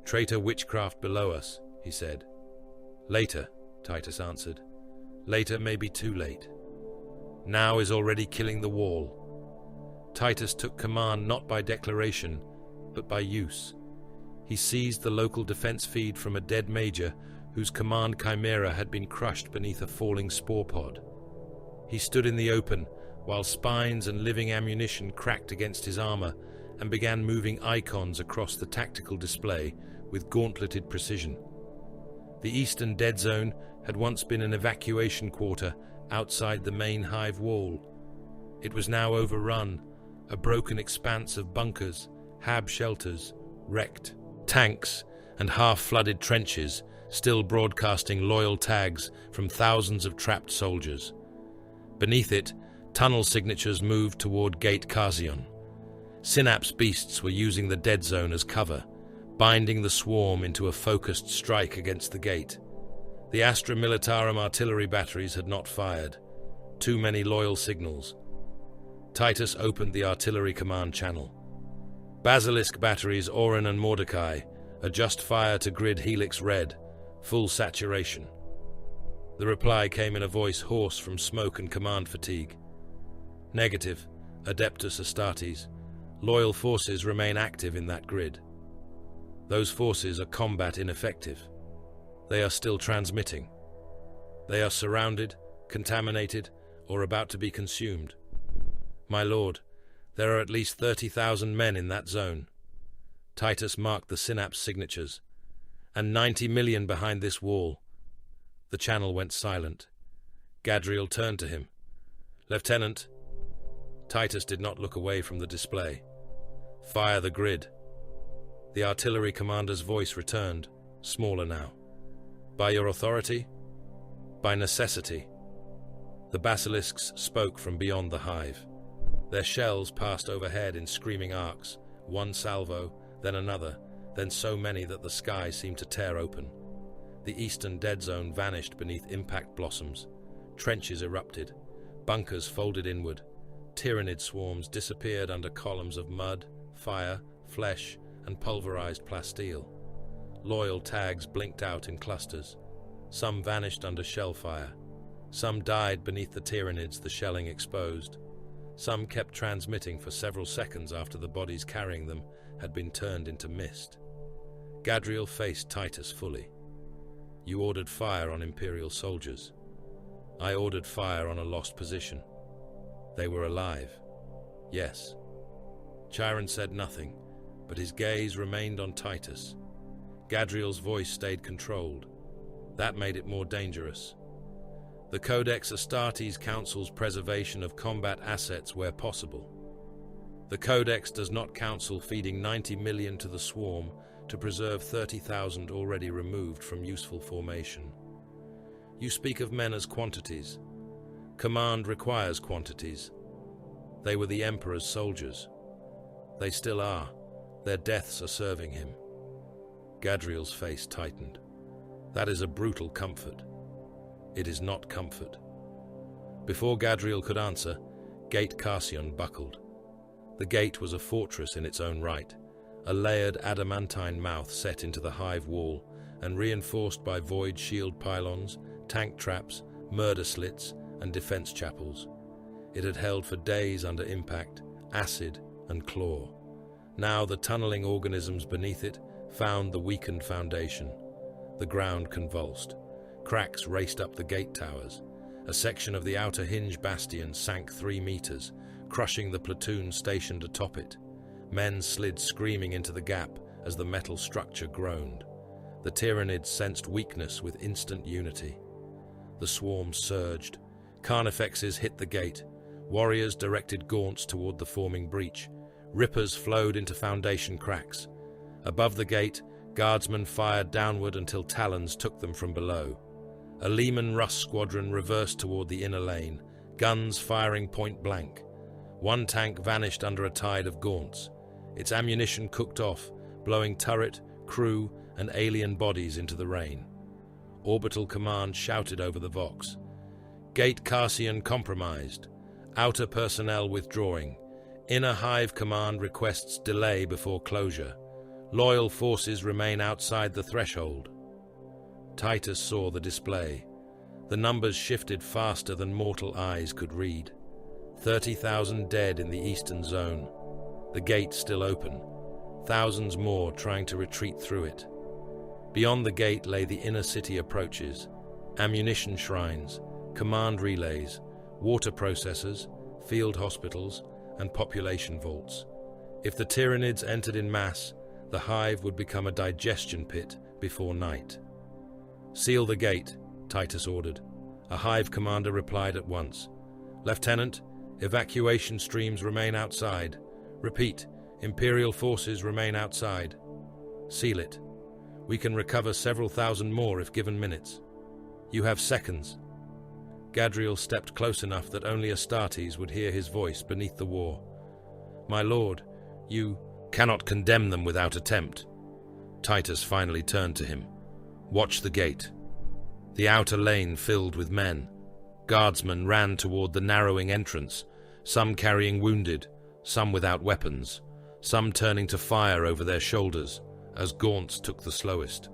"Traitor witchcraft below us," he said. "Later," Titus answered. "Later may be too late. Now is already killing the wall." Titus took command not by declaration, but by use. He seized the local defense feed from a dead major whose command chimera had been crushed beneath a falling spore pod. He stood in the open while spines and living ammunition cracked against his armor and began moving icons across the tactical display with gauntleted precision. The eastern dead zone had once been an evacuation quarter outside the main Hive wall. It was now overrun, a broken expanse of bunkers, hab shelters, wrecked tanks, and half-flooded trenches, still broadcasting loyal tags from thousands of trapped soldiers. Beneath it, tunnel signatures moved toward Gate Carsion. Synapse beasts were using the dead zone as cover, binding the swarm into a focused strike against the gate. The Astra Militarum artillery batteries had not fired. Too many loyal signals. Titus opened the artillery command channel. Basilisk batteries Orin and Mordecai, adjust fire to grid helix red, full saturation. The reply came in a voice hoarse from smoke and command fatigue. Negative, Adeptus Astartes. Loyal forces remain active in that grid. Those forces are combat ineffective. They are still transmitting. They are surrounded, contaminated, or about to be consumed. My lord, there are at least 30,000 men in that zone. Titus marked the synapse signatures. And 90 million behind this wall. The channel went silent. Gadriel turned to him. "Lieutenant." Titus did not look away from the display. "Fire the grid." The artillery commander's voice returned, smaller now. "By your authority?" "By necessity." The basilisks spoke from beyond the hive. Their shells passed overhead in screaming arcs, one salvo, then another, then so many that the sky seemed to tear open. The eastern dead zone vanished beneath impact blossoms. Trenches erupted. Bunkers folded inward. Tyranid swarms disappeared under columns of mud, fire, flesh, and pulverized plasteel. Loyal tags blinked out in clusters. Some vanished under shell fire. Some died beneath the Tyranids the shelling exposed. Some kept transmitting for several seconds after the bodies carrying them had been turned into mist. Gadriel faced Titus fully. "You ordered fire on Imperial soldiers. I ordered fire on a lost position. They were alive. Yes." Chiron said nothing, but his gaze remained on Titus. Gadriel's voice stayed controlled. That made it more dangerous. "The Codex Astartes counsels preservation of combat assets where possible. The Codex does not counsel feeding 90 million to the swarm to preserve 30,000 already removed from useful formation. You speak of men as quantities. Command requires quantities. They were the Emperor's soldiers. They still are. Their deaths are serving him." Gadriel's face tightened. That is a brutal comfort. It is not comfort. Before Gadriel could answer, Gate Carsion buckled. The gate was a fortress in its own right, a layered adamantine mouth set into the Hive wall and reinforced by void shield pylons, tank traps, murder slits, and defense chapels. It had held for days under impact, acid, and claw. Now the tunneling organisms beneath it found the weakened foundation. The ground convulsed. Cracks raced up the gate towers. A section of the outer hinge bastion sank 3 meters, crushing the platoon stationed atop it. Men slid screaming into the gap as the metal structure groaned. The Tyranids sensed weakness with instant unity. The swarm surged. Carnifexes hit the gate. Warriors directed gaunts toward the forming breach. Rippers flowed into foundation cracks. Above the gate, guardsmen fired downward until talons took them from below. A Lehman Russ squadron reversed toward the inner lane, guns firing point blank. One tank vanished under a tide of gaunts. Its ammunition cooked off, blowing turret, crew, and alien bodies into the rain. Orbital Command shouted over the Vox. Gate Carsion compromised. Outer personnel withdrawing. Inner Hive Command requests delay before closure. Loyal forces remain outside the threshold. Titus saw the display. The numbers shifted faster than mortal eyes could read. 30,000 dead in the eastern zone. The gate still open. Thousands more trying to retreat through it. Beyond the gate lay the inner city approaches. Ammunition shrines, command relays, water processors, field hospitals, and population vaults. If the Tyranids entered in mass, the Hive would become a digestion pit before night. "Seal the gate," Titus ordered. A Hive commander replied at once. "Lieutenant, evacuation streams remain outside. Repeat, Imperial forces remain outside. Seal it. We can recover several thousand more if given minutes. You have seconds." Gadriel stepped close enough that only Astartes would hear his voice beneath the war. "My lord, you cannot condemn them without attempt." Titus finally turned to him. "Watch the gate." The outer lane filled with men. Guardsmen ran toward the narrowing entrance, some carrying wounded, some without weapons, some turning to fire over their shoulders, as gaunts took the slowest.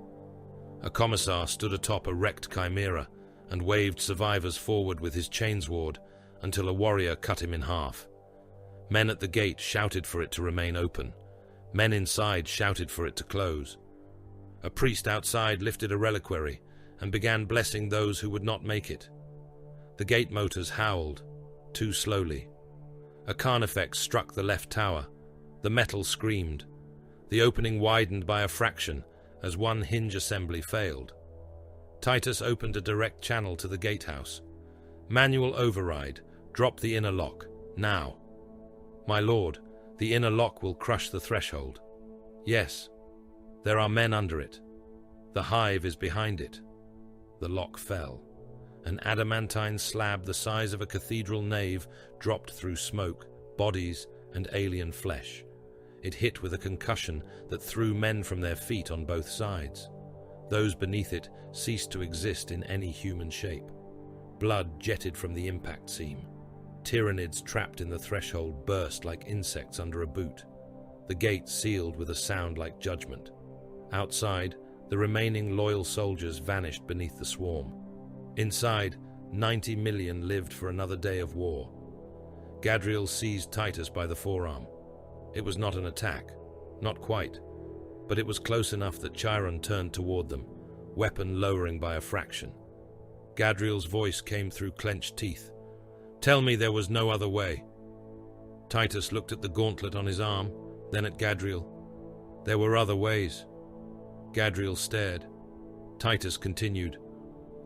A commissar stood atop a wrecked chimera and waved survivors forward with his chainsword until a warrior cut him in half. Men at the gate shouted for it to remain open. Men inside shouted for it to close. A priest outside lifted a reliquary and began blessing those who would not make it. The gate motors howled, too slowly. A Carnifex struck the left tower. The metal screamed. The opening widened by a fraction as one hinge assembly failed. Titus opened a direct channel to the gatehouse. "Manual override. Drop the inner lock. Now." "My lord, the inner lock will crush the threshold." "Yes. There are men under it. The Hive is behind it." The lock fell. An adamantine slab the size of a cathedral nave dropped through smoke, bodies, and alien flesh. It hit with a concussion that threw men from their feet on both sides. Those beneath it ceased to exist in any human shape. Blood jetted from the impact seam. Tyranids trapped in the threshold burst like insects under a boot. The gate sealed with a sound like judgment. Outside, the remaining loyal soldiers vanished beneath the swarm. Inside, 90 million lived for another day of war. Gadriel seized Titus by the forearm. It was not an attack, not quite, but it was close enough that Chiron turned toward them, weapon lowering by a fraction. Gadriel's voice came through clenched teeth. "Tell me there was no other way." Titus looked at the gauntlet on his arm, then at Gadriel. "There were other ways." Gadriel stared. Titus continued.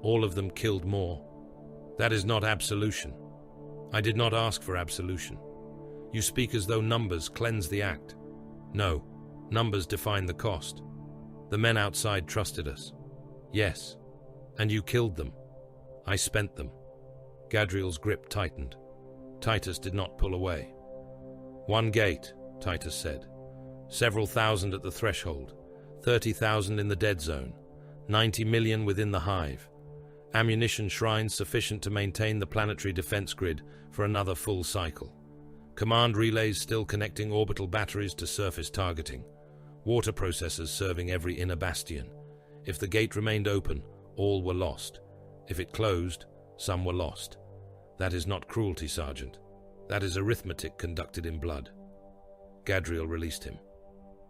"All of them killed more. That is not absolution. I did not ask for absolution. You speak as though numbers cleanse the act. No, numbers define the cost. The men outside trusted us. Yes, and you killed them. I spent them." Gadriel's grip tightened. Titus did not pull away. "One gate," Titus said. "Several thousand at the threshold. 30,000 in the dead zone. 90 million within the Hive. Ammunition shrines sufficient to maintain the planetary defense grid for another full cycle. Command relays still connecting orbital batteries to surface targeting. Water processors serving every inner bastion. If the gate remained open, all were lost. If it closed, some were lost. That is not cruelty, Sergeant. That is arithmetic conducted in blood. Gadriel released him.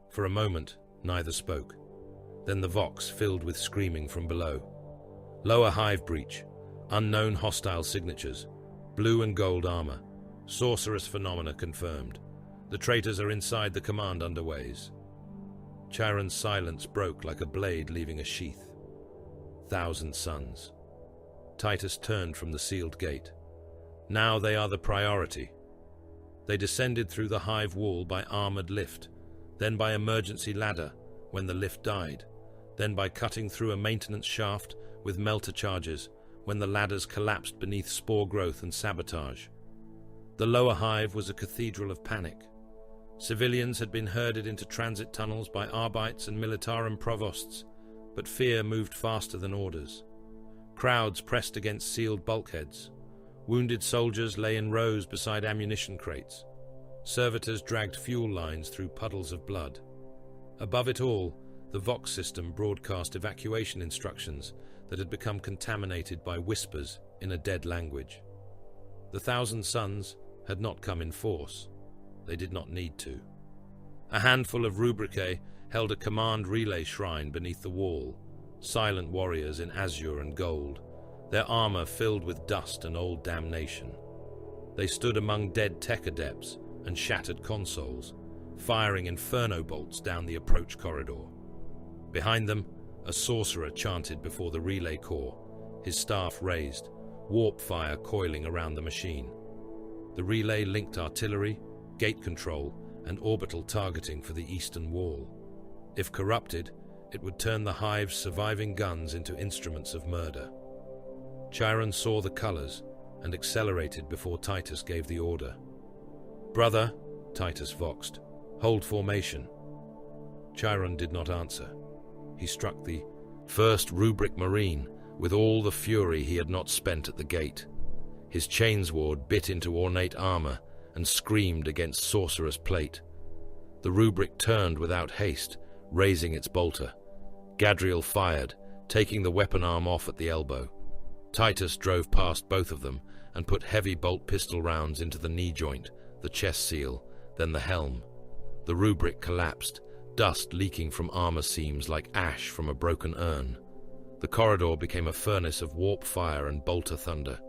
For a moment, neither spoke. Then the Vox filled with screaming from below. Lower Hive breach. Unknown hostile signatures. Blue and gold armor. Sorcerous phenomena confirmed. The traitors are inside the command underways. Chiron's silence broke like a blade leaving a sheath. 1,000 suns. Titus turned from the sealed gate. Now they are the priority. They descended through the Hive wall by armored lift, then by emergency ladder when the lift died, then by cutting through a maintenance shaft with melter charges when the ladders collapsed beneath spore growth and sabotage. The lower Hive was a cathedral of panic. Civilians had been herded into transit tunnels by Arbites and Militarum provosts, but fear moved faster than orders. Crowds pressed against sealed bulkheads. Wounded soldiers lay in rows beside ammunition crates. Servitors dragged fuel lines through puddles of blood. Above it all, the Vox system broadcast evacuation instructions that had become contaminated by whispers in a dead language. The 1,000 Suns had not come in force. They did not need to. A handful of Rubicon held a command relay shrine beneath the wall, silent warriors in azure and gold, their armor filled with dust and old damnation. They stood among dead tech adepts and shattered consoles, firing inferno bolts down the approach corridor. Behind them, a sorcerer chanted before the relay core, his staff raised, warp fire coiling around the machine. The relay linked artillery, gate control, and orbital targeting for the eastern wall. If corrupted, it would turn the Hive's surviving guns into instruments of murder. Chiron saw the colors and accelerated before Titus gave the order. "Brother," Titus voxed, "hold formation." Chiron did not answer. He struck the first rubric marine with all the fury he had not spent at the gate. His chainsword bit into ornate armor and screamed against sorcerer's plate. The rubric turned without haste, raising its bolter. Gadriel fired, taking the weapon arm off at the elbow. Titus drove past both of them and put heavy bolt pistol rounds into the knee joint, the chest seal, then the helm. The rubric collapsed, dust leaking from armor seams like ash from a broken urn. The corridor became a furnace of warp fire and bolter thunder.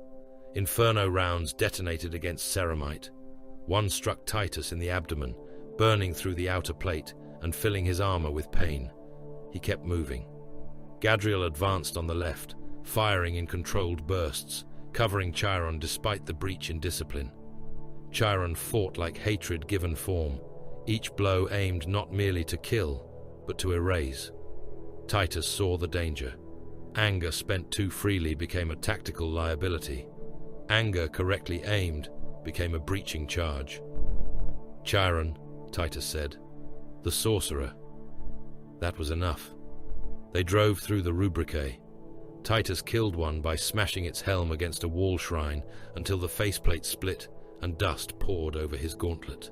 Inferno rounds detonated against ceramite. One struck Titus in the abdomen, burning through the outer plate and filling his armor with pain. He kept moving. Gadriel advanced on the left, firing in controlled bursts, covering Chiron despite the breach in discipline. Chiron fought like hatred given form, each blow aimed not merely to kill, but to erase. Titus saw the danger. Anger spent too freely became a tactical liability. Anger correctly aimed became a breaching charge. "Chiron," Titus said. "The sorcerer." That was enough. They drove through the Rubicon. Titus killed one by smashing its helm against a wall shrine until the faceplate split and dust poured over his gauntlet.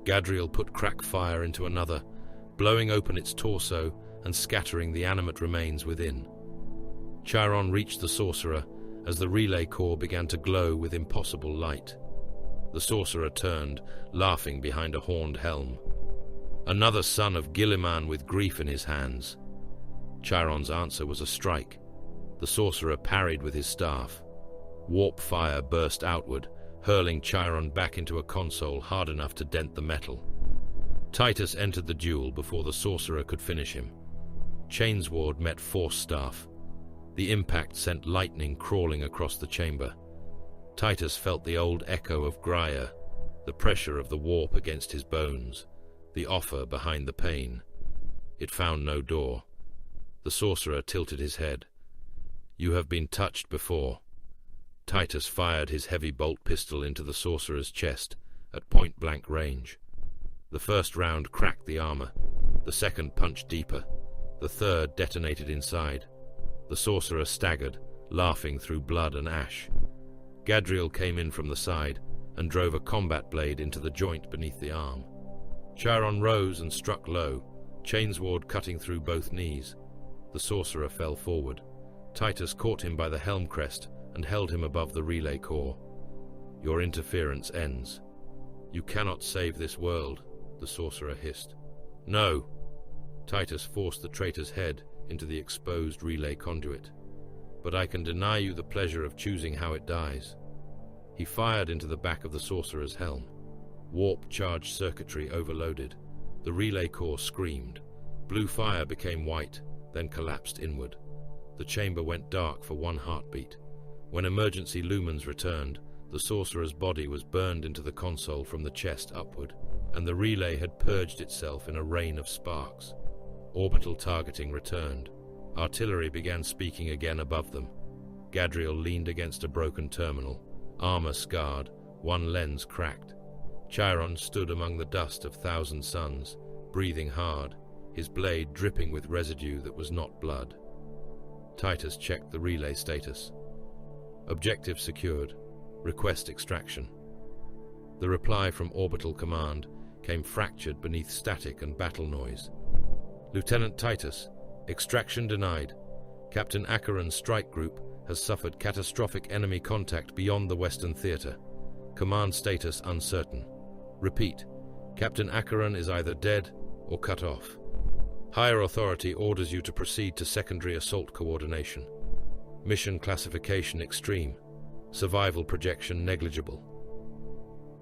Gadriel put crack fire into another, blowing open its torso and scattering the animate remains within. Chiron reached the sorcerer as the relay core began to glow with impossible light. The sorcerer turned, laughing behind a horned helm. Another son of Guilliman with grief in his hands. Chiron's answer was a strike. The sorcerer parried with his staff. Warp fire burst outward, hurling Chiron back into a console hard enough to dent the metal. Titus entered the duel before the sorcerer could finish him. Chainsword met force staff. The impact sent lightning crawling across the chamber. Titus felt the old echo of Grier, the pressure of the warp against his bones, the offer behind the pain. It found no door. The sorcerer tilted his head. "You have been touched before." Titus fired his heavy bolt pistol into the sorcerer's chest at point-blank range. The first round cracked the armor. The second punched deeper. The third detonated inside. The sorcerer staggered, laughing through blood and ash. Gadriel came in from the side and drove a combat blade into the joint beneath the arm. Chiron rose and struck low, chainsword cutting through both knees. The sorcerer fell forward. Titus caught him by the helm crest and held him above the relay core. "Your interference ends. You cannot save this world," the sorcerer hissed. "No!" Titus forced the traitor's head into the exposed relay conduit. "But I can deny you the pleasure of choosing how it dies." He fired into the back of the sorcerer's helm. Warp-charged circuitry overloaded. The relay core screamed. Blue fire became white, then collapsed inward. The chamber went dark for one heartbeat. When emergency lumens returned, the sorcerer's body was burned into the console from the chest upward, and the relay had purged itself in a rain of sparks. Orbital targeting returned. Artillery began speaking again above them. Gadriel leaned against a broken terminal, armor scarred, one lens cracked. Chiron stood among the dust of 1,000 suns, breathing hard, his blade dripping with residue that was not blood. Titus checked the relay status. Objective secured. Request extraction. The reply from Orbital Command came fractured beneath static and battle noise. "Lieutenant Titus, extraction denied. Captain Karin's strike group has suffered catastrophic enemy contact beyond the Western Theater. Command status uncertain. Repeat, Captain Karin is either dead or cut off. Higher authority orders you to proceed to secondary assault coordination. Mission classification extreme. Survival projection negligible."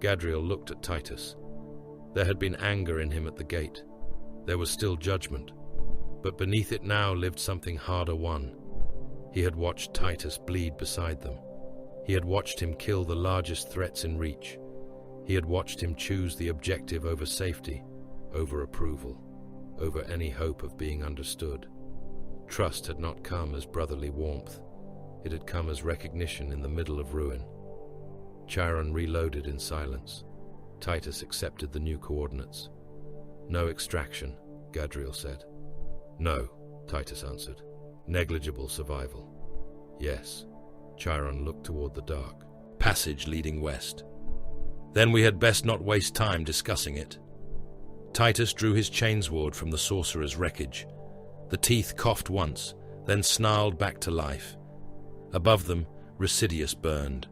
Gadriel looked at Titus. There had been anger in him at the gate. There was still judgment. But beneath it now lived something harder won. He had watched Titus bleed beside them. He had watched him kill the largest threats in reach. He had watched him choose the objective over safety, over approval, over any hope of being understood. Trust had not come as brotherly warmth. It had come as recognition in the middle of ruin. Chiron reloaded in silence. Titus accepted the new coordinates. "No extraction," Gadriel said. "No," Titus answered. "Negligible survival." "Yes." Chiron looked toward the dark. "Passage leading west." "Then we had best not waste time discussing it." Titus drew his chainsword from the sorcerer's wreckage. The teeth coughed once, then snarled back to life. Above them, Residius burned.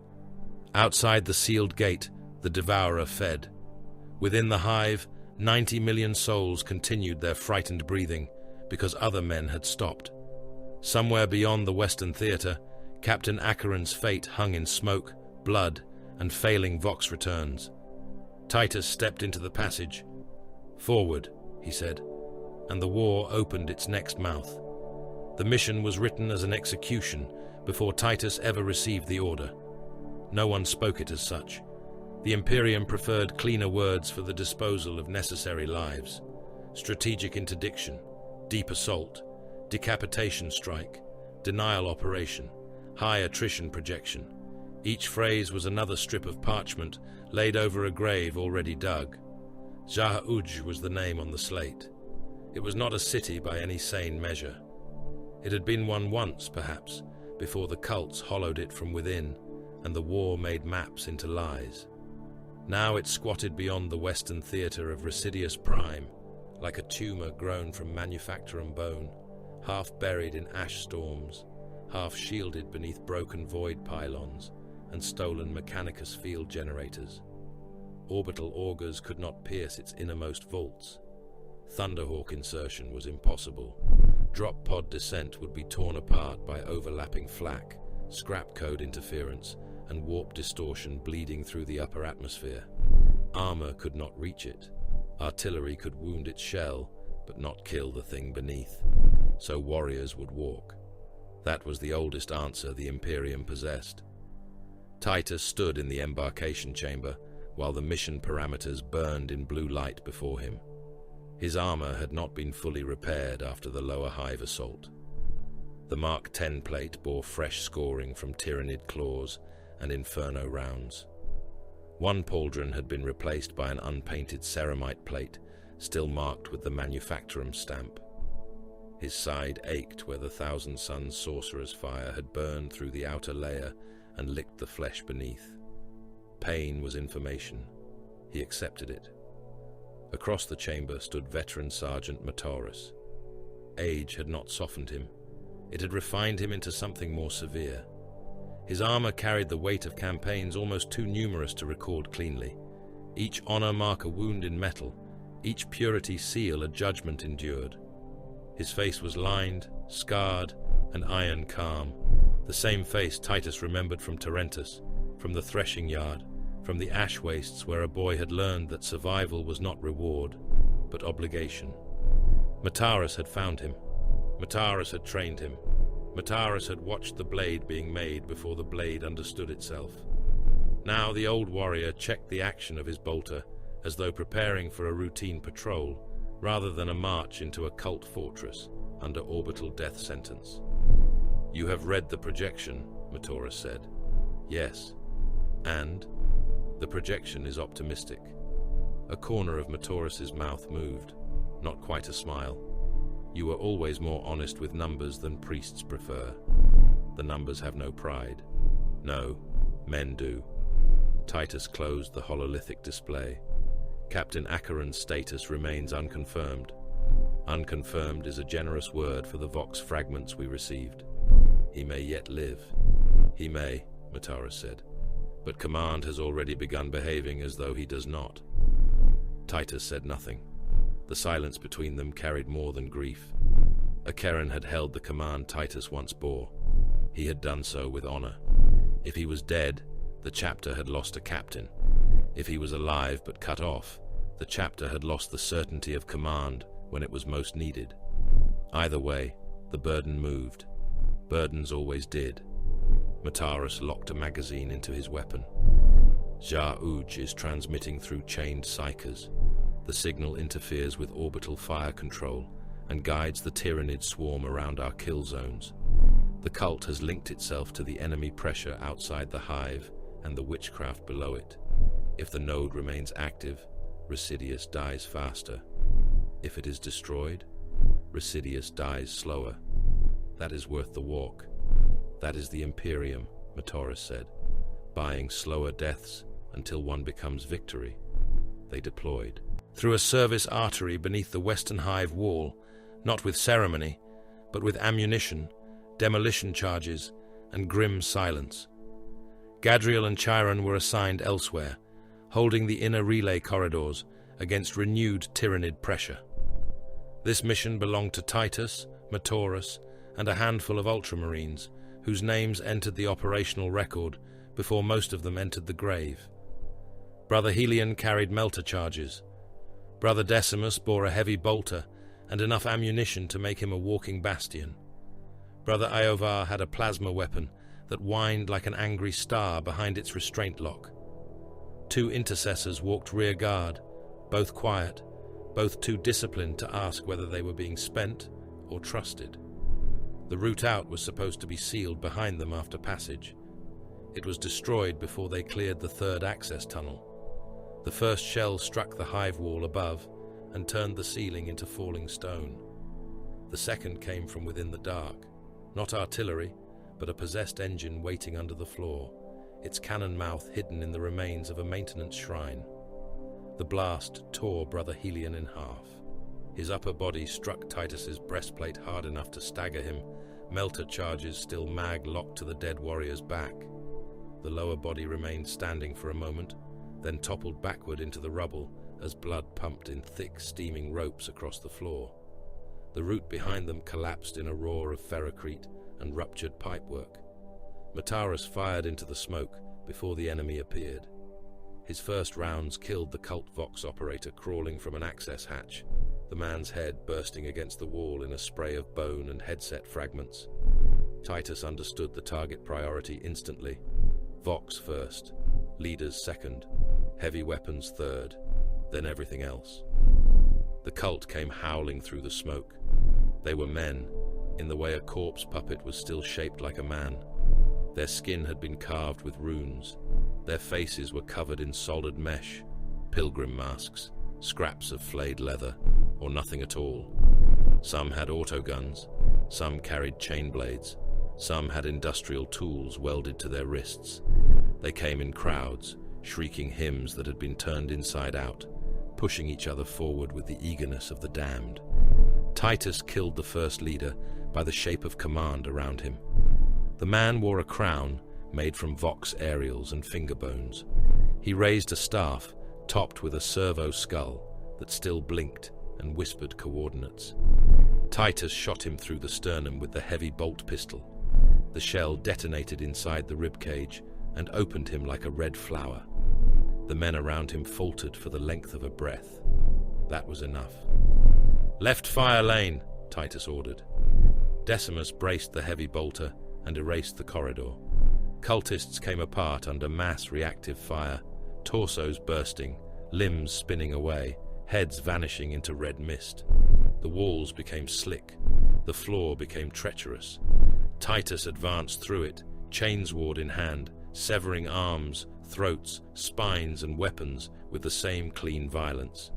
Outside the sealed gate, the devourer fed. Within the hive, 90 million souls continued their frightened breathing because other men had stopped. Somewhere beyond the Western Theater, Captain Karin's fate hung in smoke, blood, and failing Vox returns. Titus stepped into the passage. "Forward," he said, and the war opened its next mouth. The mission was written as an execution before Titus ever received the order. No one spoke it as such. The Imperium preferred cleaner words for the disposal of necessary lives. Strategic interdiction, deep assault, decapitation strike, denial operation, high attrition projection. Each phrase was another strip of parchment laid over a grave already dug. Zaha'uj was the name on the slate. It was not a city by any sane measure. It had been one once, perhaps, before the cults hollowed it from within and the war made maps into lies. Now it squatted beyond the Western Theater of Residius Prime, like a tumor grown from manufactorum bone, half buried in ash storms, half shielded beneath broken void pylons and stolen Mechanicus field generators. Orbital augers could not pierce its innermost vaults. Thunderhawk insertion was impossible. Drop pod descent would be torn apart by overlapping flak, scrap code interference, and warp distortion bleeding through the upper atmosphere. Armor could not reach it. Artillery could wound its shell, but not kill the thing beneath. So warriors would walk. That was the oldest answer the Imperium possessed. Titus stood in the embarkation chamber, while the mission parameters burned in blue light before him. His armor had not been fully repaired after the lower hive assault. The Mark 10 plate bore fresh scoring from Tyrannid claws and Inferno rounds. One pauldron had been replaced by an unpainted ceramite plate, still marked with the manufactorum stamp. His side ached where the Thousand Suns sorcerer's fire had burned through the outer layer and licked the flesh beneath. Pain was information. He accepted it. Across the chamber stood veteran Sergeant Arcturus. Age had not softened him. It had refined him into something more severe. His armor carried the weight of campaigns almost too numerous to record cleanly. Each honor mark a wound in metal, each purity seal a judgment endured. His face was lined, scarred, and iron calm, the same face Titus remembered from Torrentus, from the threshing yard, from the ash wastes where a boy had learned that survival was not reward, but obligation. Arcturus had found him. Arcturus had trained him. Arcturus had watched the blade being made before the blade understood itself. Now the old warrior checked the action of his bolter as though preparing for a routine patrol rather than a march into a cult fortress under orbital death sentence. "You have read the projection," Arcturus said. "Yes. And?" "The projection is optimistic." A corner of Arcturus's mouth moved, not quite a smile. "You are always more honest with numbers than priests prefer. The numbers have no pride." "No, men do." Titus closed the hololithic display. Captain Karin's status remains unconfirmed. Unconfirmed is a generous word for the Vox fragments we received. He may yet live. "He may," Arcturus said, "but command has already begun behaving as though he does not." Titus said nothing. The silence between them carried more than grief. Karin had held the command Titus once bore. He had done so with honor. If he was dead, the chapter had lost a captain. If he was alive but cut off, the chapter had lost the certainty of command when it was most needed. Either way, the burden moved. Burdens always did. Arcturus locked a magazine into his weapon. Jar-Uj is transmitting through chained psychers. The signal interferes with orbital fire control and guides the Tyrannid swarm around our kill zones. The cult has linked itself to the enemy pressure outside the Hive and the witchcraft below it. If the node remains active, Residius dies faster. If it is destroyed, Residius dies slower. That is worth the walk. That is the Imperium, Arcturus said, buying slower deaths until one becomes victory. They deployed. Through a service artery beneath the western Hive wall, not with ceremony, but with ammunition, demolition charges, and grim silence. Gadriel and Chiron were assigned elsewhere, holding the inner relay corridors against renewed Tyrannid pressure. This mission belonged to Titus, Arcturus, and a handful of Ultramarines, whose names entered the operational record before most of them entered the grave. Brother Helion carried melter charges. Brother Decimus bore a heavy bolter and enough ammunition to make him a walking bastion. Brother Iovar had a plasma weapon that whined like an angry star behind its restraint lock. 2 intercessors walked rear guard, both quiet, both too disciplined to ask whether they were being spent or trusted. The route out was supposed to be sealed behind them after passage. It was destroyed before they cleared the 3rd access tunnel. The first shell struck the Hive wall above and turned the ceiling into falling stone. The second came from within the dark, not artillery, but a possessed engine waiting under the floor, its cannon mouth hidden in the remains of a maintenance shrine. The blast tore Brother Helion in half. His upper body struck Titus's breastplate hard enough to stagger him, melter charges still mag-locked to the dead warrior's back. The lower body remained standing for a moment, then toppled backward into the rubble as blood pumped in thick, steaming ropes across the floor. The route behind them collapsed in a roar of ferrocrete and ruptured pipework. Arcturus fired into the smoke before the enemy appeared. His first rounds killed the cult Vox operator crawling from an access hatch, the man's head bursting against the wall in a spray of bone and headset fragments. Titus understood the target priority instantly. Vox first, leaders second, heavy weapons third, then everything else. The cult came howling through the smoke. They were men, in the way a corpse puppet was still shaped like a man. Their skin had been carved with runes. Their faces were covered in solid mesh, pilgrim masks, scraps of flayed leather, or nothing at all. Some had autoguns, some carried chain blades, some had industrial tools welded to their wrists. They came in crowds, shrieking hymns that had been turned inside out, pushing each other forward with the eagerness of the damned. Titus killed the first leader by the shape of command around him. The man wore a crown made from vox aerials and finger bones. He raised a staff topped with a servo skull that still blinked and whispered coordinates. Titus shot him through the sternum with the heavy bolt pistol. The shell detonated inside the ribcage and opened him like a red flower. The men around him faltered for the length of a breath. That was enough. "Left fire lane," Titus ordered. Decimus braced the heavy bolter and erased the corridor. Cultists came apart under mass reactive fire, torsos bursting, limbs spinning away, heads vanishing into red mist. The walls became slick. The floor became treacherous. Titus advanced through it, chainsword in hand, severing arms, throats, spines, and weapons with the same clean violence.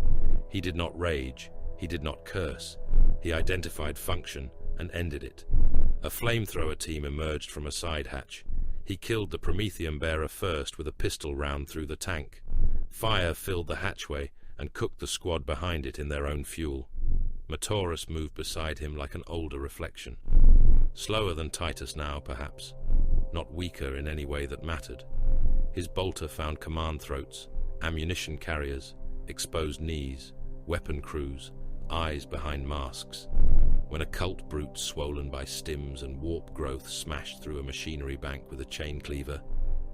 He did not rage. He did not curse. He identified function and ended it. A flamethrower team emerged from a side hatch. He killed the Prometheum bearer first with a pistol round through the tank. Fire filled the hatchway and cooked the squad behind it in their own fuel. Matorus moved beside him like an older reflection. Slower than Titus now, perhaps. Not weaker in any way that mattered. His bolter found command throats, ammunition carriers, exposed knees, weapon crews, eyes behind masks. When a cult brute swollen by stims and warp growth smashed through a machinery bank with a chain cleaver,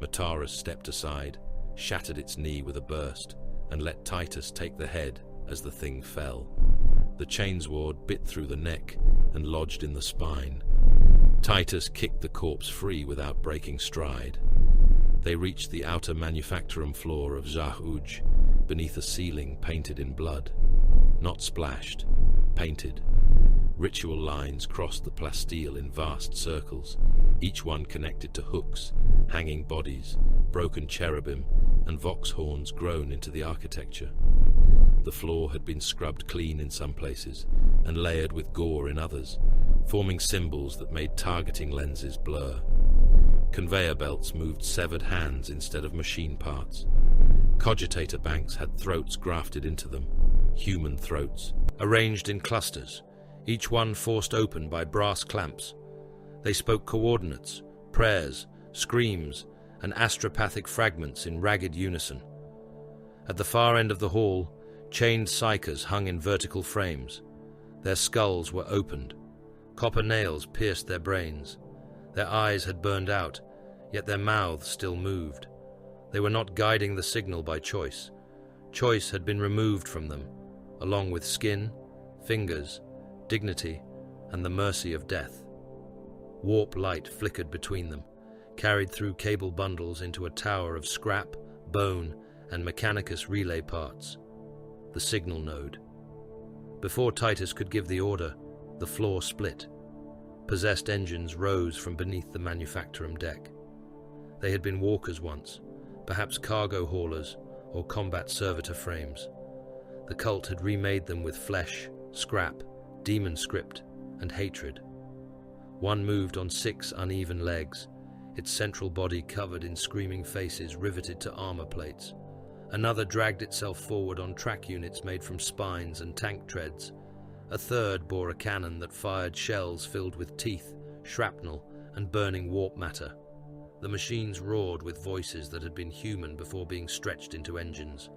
Matarus stepped aside, shattered its knee with a burst, and let Titus take the head as the thing fell. The chainsword bit through the neck and lodged in the spine. Titus kicked the corpse free without breaking stride. They reached the outer manufactorum floor of Zah-Uj, beneath a ceiling painted in blood. Not splashed, painted. Ritual lines crossed the plasteel in vast circles, each one connected to hooks, hanging bodies, broken cherubim, and vox horns grown into the architecture. The floor had been scrubbed clean in some places, and layered with gore in others, forming symbols that made targeting lenses blur. Conveyor belts moved severed hands instead of machine parts. Cogitator banks had throats grafted into them, human throats, arranged in clusters, each one forced open by brass clamps. They spoke coordinates, prayers, screams, and astropathic fragments in ragged unison. At the far end of the hall, chained psychers hung in vertical frames. Their skulls were opened. Copper nails pierced their brains. Their eyes had burned out, yet their mouths still moved. They were not guiding the signal by choice. Choice had been removed from them, along with skin, fingers, dignity, and the mercy of death. Warp light flickered between them, carried through cable bundles into a tower of scrap, bone, and mechanicus relay parts. The signal node. Before Titus could give the order, the floor split. Possessed engines rose from beneath the manufactorum deck. They had been walkers once, perhaps cargo haulers or combat servitor frames. The cult had remade them with flesh, scrap, demon script, and hatred. One moved on 6 uneven legs, its central body covered in screaming faces riveted to armor plates. Another dragged itself forward on track units made from spines and tank treads. A third bore a cannon that fired shells filled with teeth, shrapnel, and burning warp matter. The machines roared with voices that had been human before being stretched into engines.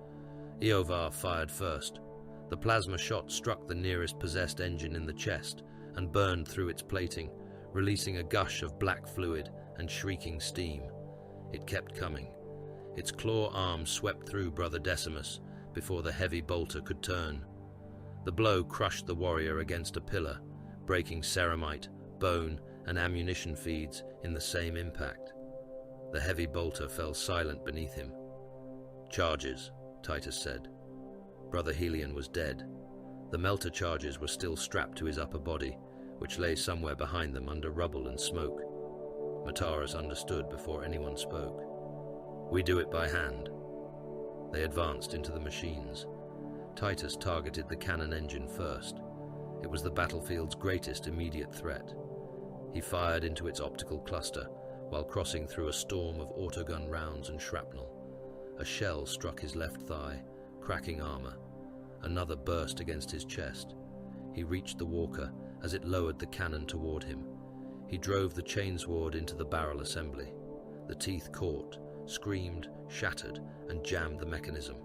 Eovar fired first. The plasma shot struck the nearest possessed engine in the chest and burned through its plating, releasing a gush of black fluid and shrieking steam. It kept coming. Its claw arm swept through Brother Decimus before the heavy bolter could turn. The blow crushed the warrior against a pillar, breaking ceramite, bone, and ammunition feeds in the same impact. The heavy bolter fell silent beneath him. "Charges," Titus said. Brother Helion was dead. The melter charges were still strapped to his upper body, which lay somewhere behind them under rubble and smoke. Matarus understood before anyone spoke. "We do it by hand." They advanced into the machines. Titus targeted the cannon engine first. It was the battlefield's greatest immediate threat. He fired into its optical cluster while crossing through a storm of autogun rounds and shrapnel. A shell struck his left thigh, cracking armor. Another burst against his chest. He reached the walker as it lowered the cannon toward him. He drove the chainsword into the barrel assembly. The teeth caught, screamed, shattered, and jammed the mechanism.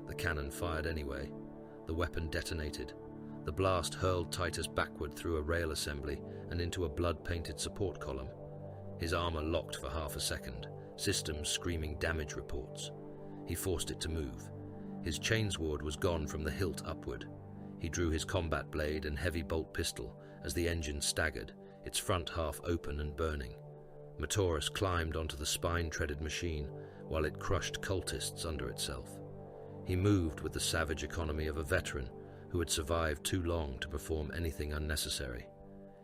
The cannon fired anyway. The weapon detonated. The blast hurled Titus backward through a rail assembly and into a blood-painted support column. His armor locked for half a second, systems screaming damage reports. He forced it to move. His chainsword was gone from the hilt upward. He drew his combat blade and heavy bolt pistol as the engine staggered, its front half open and burning. Matorus climbed onto the spine-treaded machine while it crushed cultists under itself. He moved with the savage economy of a veteran who had survived too long to perform anything unnecessary.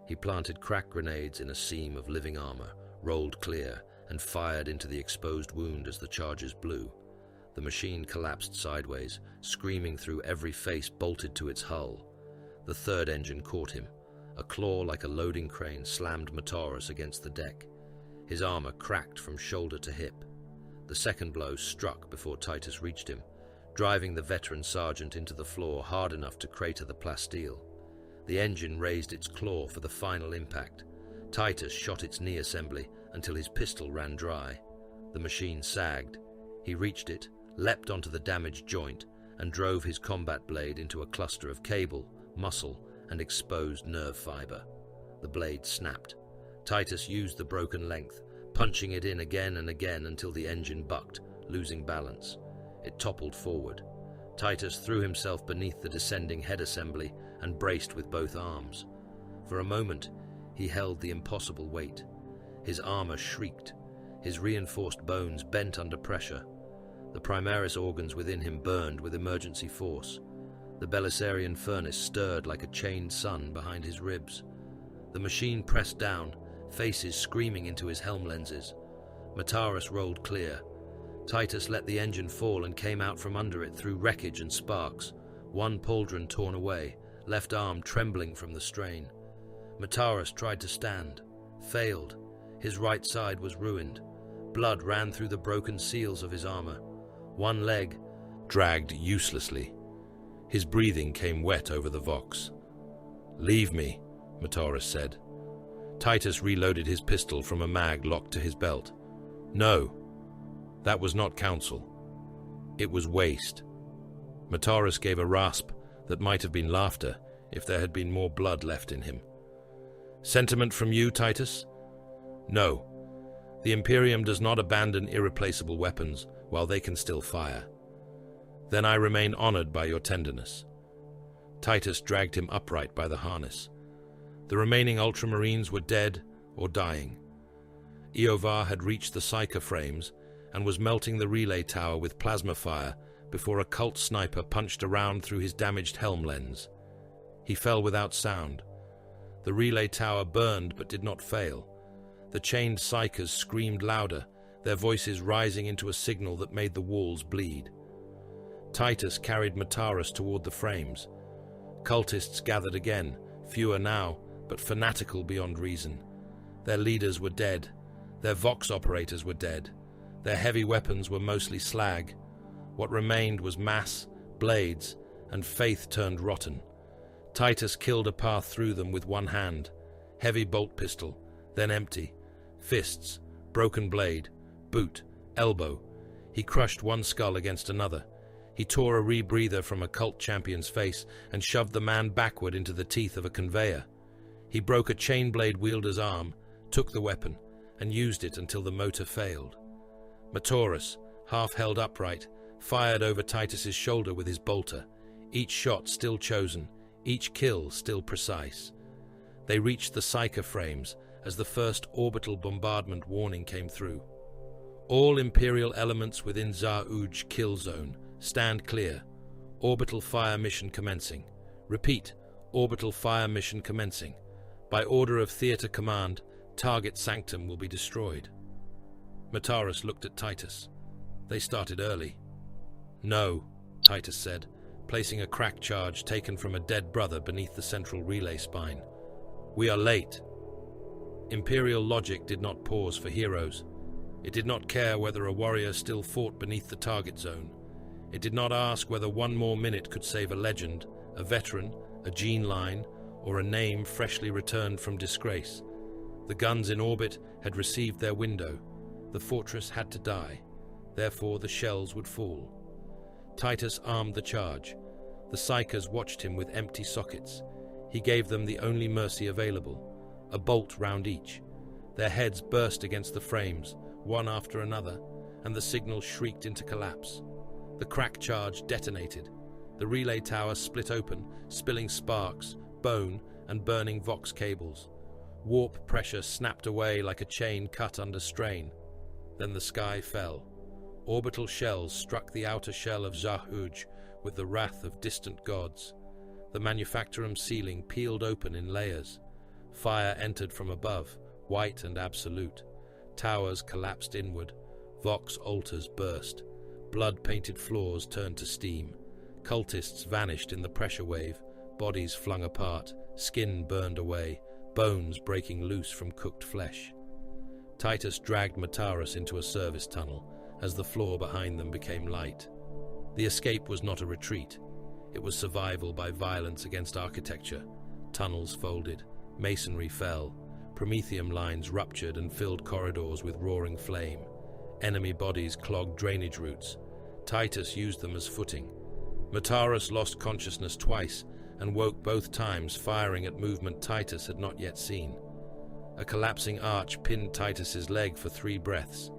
He planted crack grenades in a seam of living armor, rolled clear, and fired into the exposed wound as the charges blew. The machine collapsed sideways, screaming through every face bolted to its hull. The third engine caught him. A claw like a loading crane slammed Matorus against the deck. His armor cracked from shoulder to hip. The second blow struck before Titus reached him, driving the veteran sergeant into the floor hard enough to crater the plasteel. The engine raised its claw for the final impact. Titus shot its knee assembly until his pistol ran dry. The machine sagged. He reached it, leapt onto the damaged joint, and drove his combat blade into a cluster of cable, muscle, and exposed nerve fiber. The blade snapped. Titus used the broken length, punching it in again and again until the engine bucked, losing balance. It toppled forward. Titus threw himself beneath the descending head assembly and braced with both arms. For a moment, he held the impossible weight. His armor shrieked. His reinforced bones bent under pressure. The Primaris organs within him burned with emergency force. The Belisarian furnace stirred like a chained sun behind his ribs. The machine pressed down, faces screaming into his helm lenses. Matorus rolled clear. Titus let the engine fall and came out from under it through wreckage and sparks, one pauldron torn away, left arm trembling from the strain. Matorus tried to stand, failed. His right side was ruined. Blood ran through the broken seals of his armor. One leg dragged uselessly. His breathing came wet over the vox. "Leave me," Matorus said. Titus reloaded his pistol from a mag locked to his belt. No, that was not counsel. It was waste. Matorus gave a rasp that might have been laughter if there had been more blood left in him. "Sentiment from you, Titus?" "No. The Imperium does not abandon irreplaceable weapons while they can still fire." "Then I remain honored by your tenderness." Titus dragged him upright by the harness. The remaining Ultramarines were dead or dying. Eovar had reached the Psyker frames and was melting the relay tower with plasma fire before a cult sniper punched around through his damaged helm lens. He fell without sound. The relay tower burned but did not fail. The chained Psykers screamed louder, their voices rising into a signal that made the walls bleed. Titus carried Matorus toward the frames. Cultists gathered again, fewer now, but fanatical beyond reason. Their leaders were dead. Their Vox operators were dead. Their heavy weapons were mostly slag. What remained was mass, blades, and faith turned rotten. Titus killed a path through them with one hand. Heavy bolt pistol, then empty. Fists, broken blade, boot, elbow. He crushed one skull against another. He tore a rebreather from a cult champion's face and shoved the man backward into the teeth of a conveyor. He broke a chain blade wielder's arm, took the weapon, and used it until the motor failed. Matorus, half held upright, fired over Titus's shoulder with his bolter, each shot still chosen, each kill still precise. They reached the Psyker frames as the first orbital bombardment warning came through. "All Imperial elements within Zar-Uj kill zone. Stand clear. Orbital fire mission commencing. Repeat, orbital fire mission commencing. By order of Theater Command, target sanctum will be destroyed." Matorus looked at Titus. They started early. "No," Titus said. placing a crack charge taken from a dead brother beneath the central relay spine. "We are late." Imperial logic did not pause for heroes. It did not care whether a warrior still fought beneath the target zone. It did not ask whether one more minute could save a legend, a veteran, a gene line, or a name freshly returned from disgrace. The guns in orbit had received their window. The fortress had to die. Therefore, the shells would fall. Titus armed the charge. The psychers watched him with empty sockets. He gave them the only mercy available, a bolt round each. Their heads burst against the frames, one after another, and the signal shrieked into collapse. The crack charge detonated. The relay tower split open, spilling sparks, bone, and burning Vox cables. Warp pressure snapped away like a chain cut under strain. Then the sky fell. Orbital shells struck the outer shell of Zah-Uj with the wrath of distant gods. The manufactorum ceiling peeled open in layers. Fire entered from above, white and absolute. Towers collapsed inward. Vox altars burst. Blood-painted floors turned to steam. Cultists vanished in the pressure wave, bodies flung apart, skin burned away, bones breaking loose from cooked flesh. Titus dragged Mataris into a service tunnel as the floor behind them became light. The escape was not a retreat. It was survival by violence against architecture. Tunnels folded, masonry fell, promethium lines ruptured and filled corridors with roaring flame. Enemy bodies clogged drainage routes. Titus used them as footing. Mataris lost consciousness twice and woke both times, firing at movement Titus had not yet seen. A collapsing arch pinned Titus's leg for 3 breaths.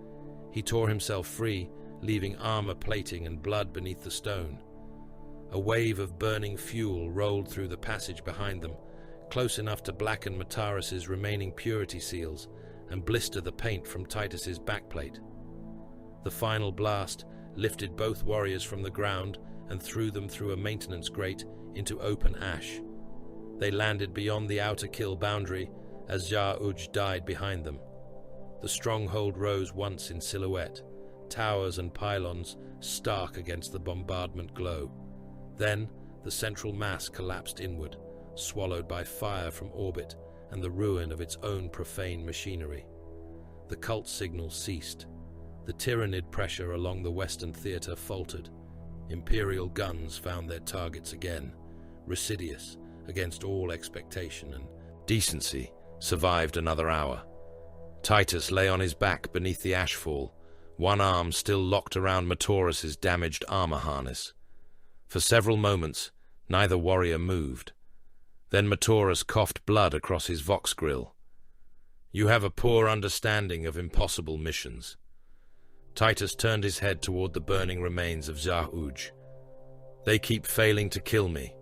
He tore himself free, leaving armor plating and blood beneath the stone. A wave of burning fuel rolled through the passage behind them, close enough to blacken Mataris's remaining purity seals and blister the paint from Titus's backplate. The final blast lifted both warriors from the ground and threw them through a maintenance grate into open ash. They landed beyond the outer kill boundary as Zah-Uj died behind them. The stronghold rose once in silhouette, towers and pylons stark against the bombardment glow. Then the central mass collapsed inward, swallowed by fire from orbit and the ruin of its own profane machinery. The cult signal ceased. The tyrannid pressure along the western theater faltered. Imperial guns found their targets again. Residius, against all expectation and decency, survived another hour. Titus lay on his back beneath the ashfall, one arm still locked around Mataris's damaged armor harness. For several moments, neither warrior moved. Then Mataris coughed blood across his Vox grill. "You have a poor understanding of impossible missions." Titus turned his head toward the burning remains of Zah-Uj. "They keep failing to kill me.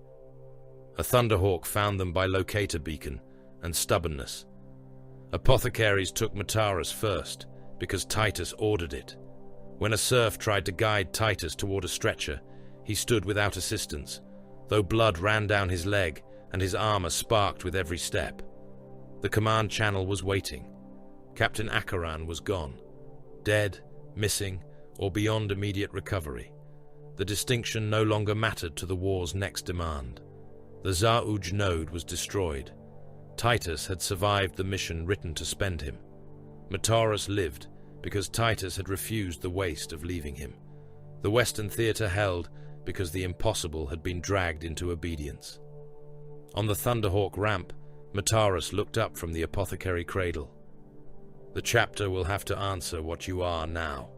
A Thunderhawk found them by locator beacon and stubbornness. Apothecaries took Mataris first, because Titus ordered it. When a serf tried to guide Titus toward a stretcher, he stood without assistance, though blood ran down his leg and his armor sparked with every step. The command channel was waiting. Captain Karin was gone. Dead, missing, or beyond immediate recovery. The distinction no longer mattered to the war's next demand. The Zah-Uj node was destroyed. Titus had survived the mission written to spend him. Mataris lived because Titus had refused the waste of leaving him. The Western Theater held because the impossible had been dragged into obedience. On the Thunderhawk ramp, Mataris looked up from the apothecary cradle. "The chapter will have to answer what you are now."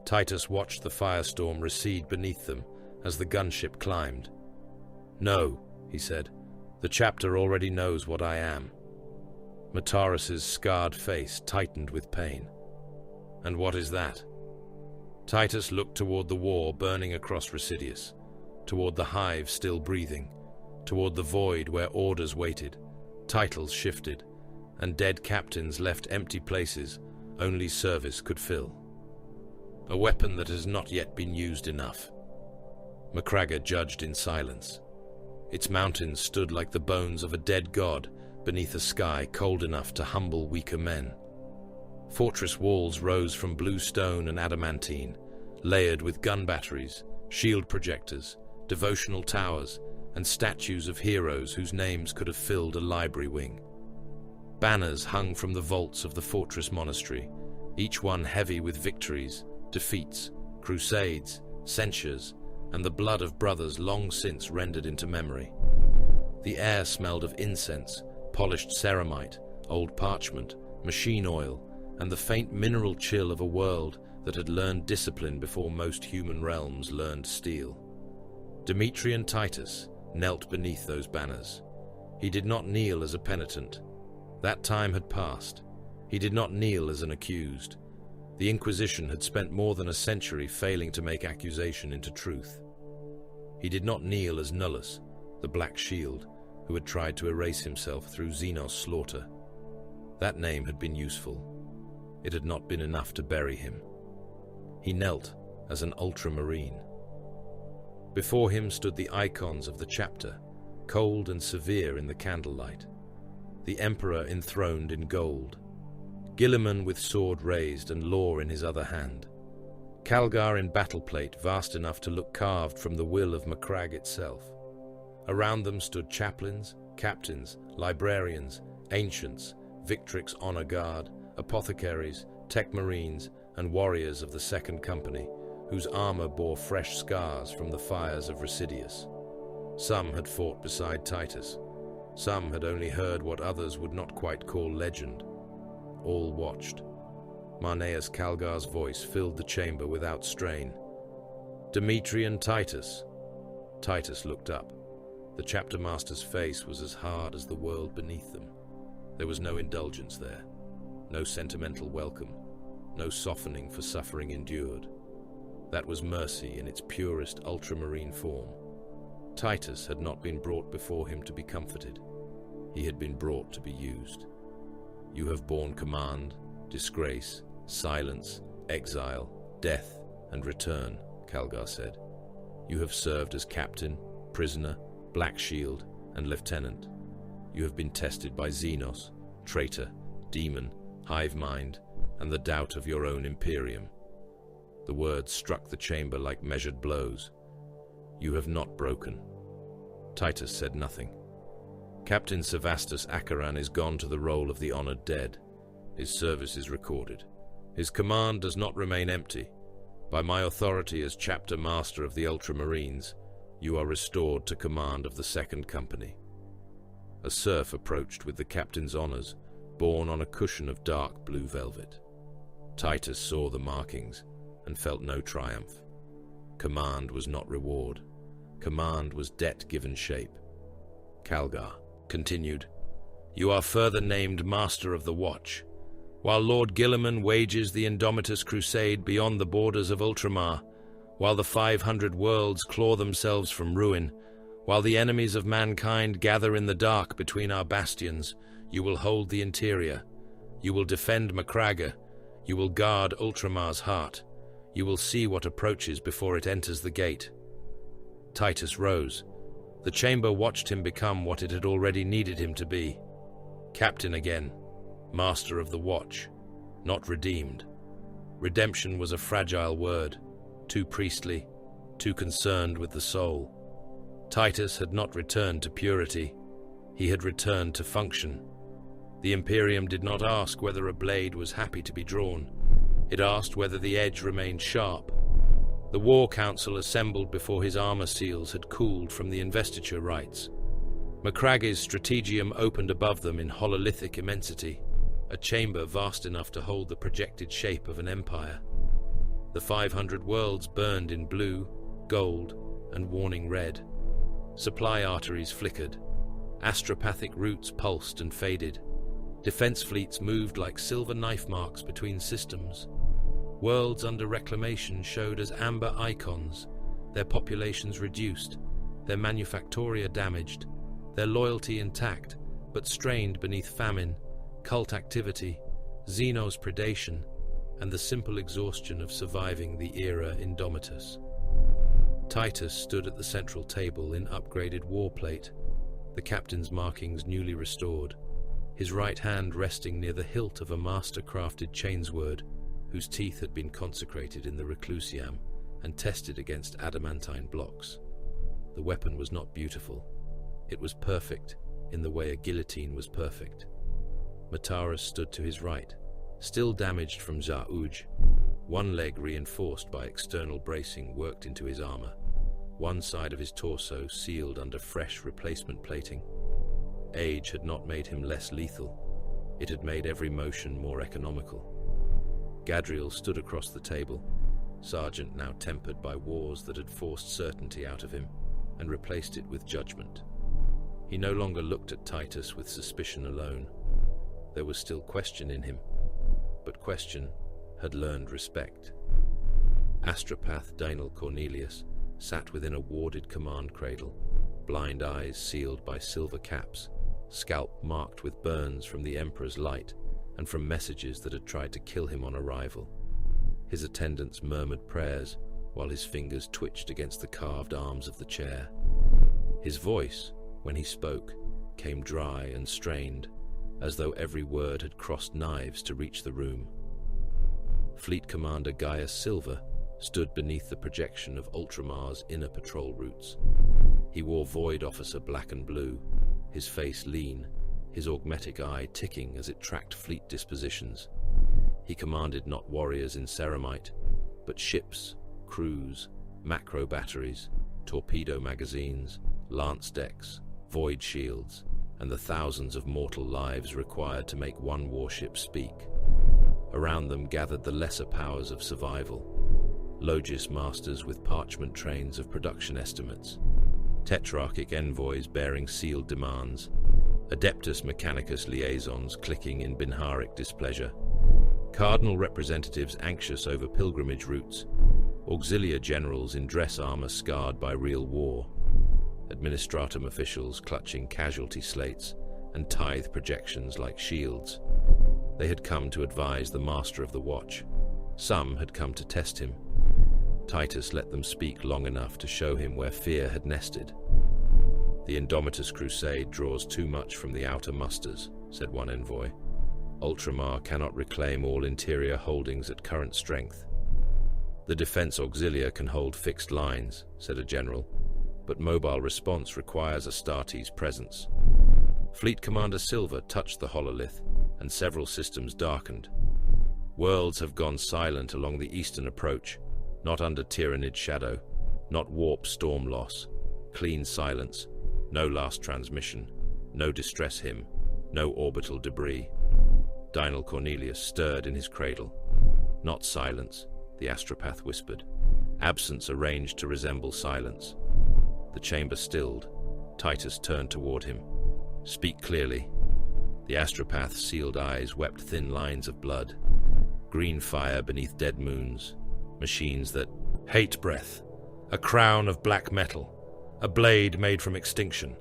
Titus watched the firestorm recede beneath them as the gunship climbed. "No," he said, "the chapter already knows what I am." Mataris's scarred face tightened with pain. "And what is that?" Titus looked toward the war burning across Residius, toward the Hive still breathing, toward the void where orders waited, titles shifted, and dead captains left empty places only service could fill. A weapon that has not yet been used enough. Macragga judged in silence. Its mountains stood like the bones of a dead god beneath a sky cold enough to humble weaker men. Fortress walls rose from blue stone and adamantine, layered with gun batteries, shield projectors, devotional towers, and statues of heroes whose names could have filled a library wing. Banners hung from the vaults of the fortress monastery, each one heavy with victories, defeats, crusades, censures, and the blood of brothers long since rendered into memory. The air smelled of incense, polished ceramite, old parchment, machine oil, and the faint mineral chill of a world that had learned discipline before most human realms learned steel. Demetrian Titus knelt beneath those banners. He did not kneel as a penitent. That time had passed. He did not kneel as an accused. The Inquisition had spent more than a century failing to make accusation into truth. He did not kneel as Nullus, the Black Shield, who had tried to erase himself through Xenos slaughter. That name had been useful. It had not been enough to bury him. He knelt as an Ultramarine. Before him stood the icons of the chapter, cold and severe in the candlelight. The Emperor enthroned in gold, Guilliman with sword raised and law in his other hand, Calgar in battleplate vast enough to look carved from the will of Macragge itself. Around them stood chaplains, captains, librarians, ancients, Victrix honor guard, apothecaries, tech marines, and warriors of the Second Company, whose armor bore fresh scars from the fires of Residius. Some had fought beside Titus. Some had only heard what others would not quite call legend. All watched. Marneus Calgar's voice filled the chamber without strain. Demetrian Titus. Titus looked up. The chapter master's face was as hard as the world beneath them. There was no indulgence there, no sentimental welcome, no softening for suffering endured. That was mercy in its purest ultramarine form. Titus had not been brought before him to be comforted. He had been brought to be used. You have borne command, disgrace, silence, exile, death, and return, Calgar said. You have served as captain, prisoner, Black Shield, and lieutenant. You have been tested by Xenos, traitor, demon, hive mind, and the doubt of your own Imperium. The words struck the chamber like measured blows. You have not broken. Titus said nothing. Captain Sevastus Acheran is gone to the role of the honored dead. His service is recorded. His command does not remain empty. By my authority as chapter master of the Ultramarines, you are restored to command of the Second Company. A serf approached with the captain's honors, borne on a cushion of dark blue velvet. Titus saw the markings and felt no triumph. Command was not reward. Command was debt given shape. Calgar continued, You are further named Master of the Watch. While Lord Guilliman wages the Indomitus Crusade beyond the borders of Ultramar, while the 500 worlds claw themselves from ruin, while the enemies of mankind gather in the dark between our bastions, you will hold the interior. You will defend Macragge. You will guard Ultramar's heart. You will see what approaches before it enters the gate. Titus rose. The chamber watched him become what it had already needed him to be. Captain again. Master of the Watch. Not redeemed. Redemption was a fragile word. Too priestly. Too concerned with the soul. Titus had not returned to purity. He had returned to function. The Imperium did not ask whether a blade was happy to be drawn. It asked whether the edge remained sharp. The War Council assembled before his armor seals had cooled from the investiture rites. Macragge's strategium opened above them in hololithic immensity, a chamber vast enough to hold the projected shape of an empire. The 500 worlds burned in blue, gold, and warning red. Supply arteries flickered. Astropathic routes pulsed and faded. Defense fleets moved like silver knife marks between systems. Worlds under reclamation showed as amber icons, their populations reduced, their manufactoria damaged, their loyalty intact, but strained beneath famine, cult activity, Xenos predation, and the simple exhaustion of surviving the era Indomitus. Titus stood at the central table in upgraded warplate, the captain's markings newly restored, his right hand resting near the hilt of a master-crafted chainsword, whose teeth had been consecrated in the reclusiam and tested against adamantine blocks. The weapon was not beautiful. It was perfect, in the way a guillotine was perfect. Mataras stood to his right, still damaged from Za'uj. One leg, reinforced by external bracing, worked into his armor. One side of his torso sealed under fresh replacement plating. Age had not made him less lethal. It had made every motion more economical. Gadriel stood across the table, sergeant now tempered by wars that had forced certainty out of him, and replaced it with judgment. He no longer looked at Titus with suspicion alone. There was still question in him, but question had learned respect. Astropath Dainal Cornelius sat within a warded command cradle, blind eyes sealed by silver caps, scalp marked with burns from the Emperor's light and from messages that had tried to kill him on arrival. His attendants murmured prayers while his fingers twitched against the carved arms of the chair. His voice, when he spoke, came dry and strained, as though every word had crossed knives to reach the room. Fleet Commander Gaius Silva stood beneath the projection of Ultramar's inner patrol routes. He wore Void Officer black and blue, his face lean, his augmetic eye ticking as it tracked fleet dispositions. He commanded not warriors in ceramite, but ships, crews, macro batteries, torpedo magazines, lance decks, void shields, and the thousands of mortal lives required to make one warship speak. Around them gathered the lesser powers of survival, Logis masters with parchment trains of production estimates, tetrarchic envoys bearing sealed demands, Adeptus Mechanicus liaisons clicking in Binharic displeasure, cardinal representatives anxious over pilgrimage routes, auxiliar generals in dress armor scarred by real war, administratum officials clutching casualty slates and tithe projections like shields. They had come to advise the master of the watch. Some had come to test him. Titus let them speak long enough to show him where fear had nested. The Indomitus Crusade draws too much from the outer musters, said one envoy. Ultramar cannot reclaim all interior holdings at current strength. The Defense Auxilia can hold fixed lines, said a general, but mobile response requires Astartes' presence. Fleet Commander Silva touched the hololith, and several systems darkened. Worlds have gone silent along the eastern approach, not under Tyrannid shadow, not warp storm loss, clean silence, no last transmission, no distress hymn, no orbital debris. Dainal Cornelius stirred in his cradle. Not silence, the astropath whispered. Absence arranged to resemble silence. The chamber stilled. Titus turned toward him. Speak clearly. The astropath's sealed eyes wept thin lines of blood. Green fire beneath dead moons. Machines that... Hate breath. A crown of black metal. A blade made from extinction.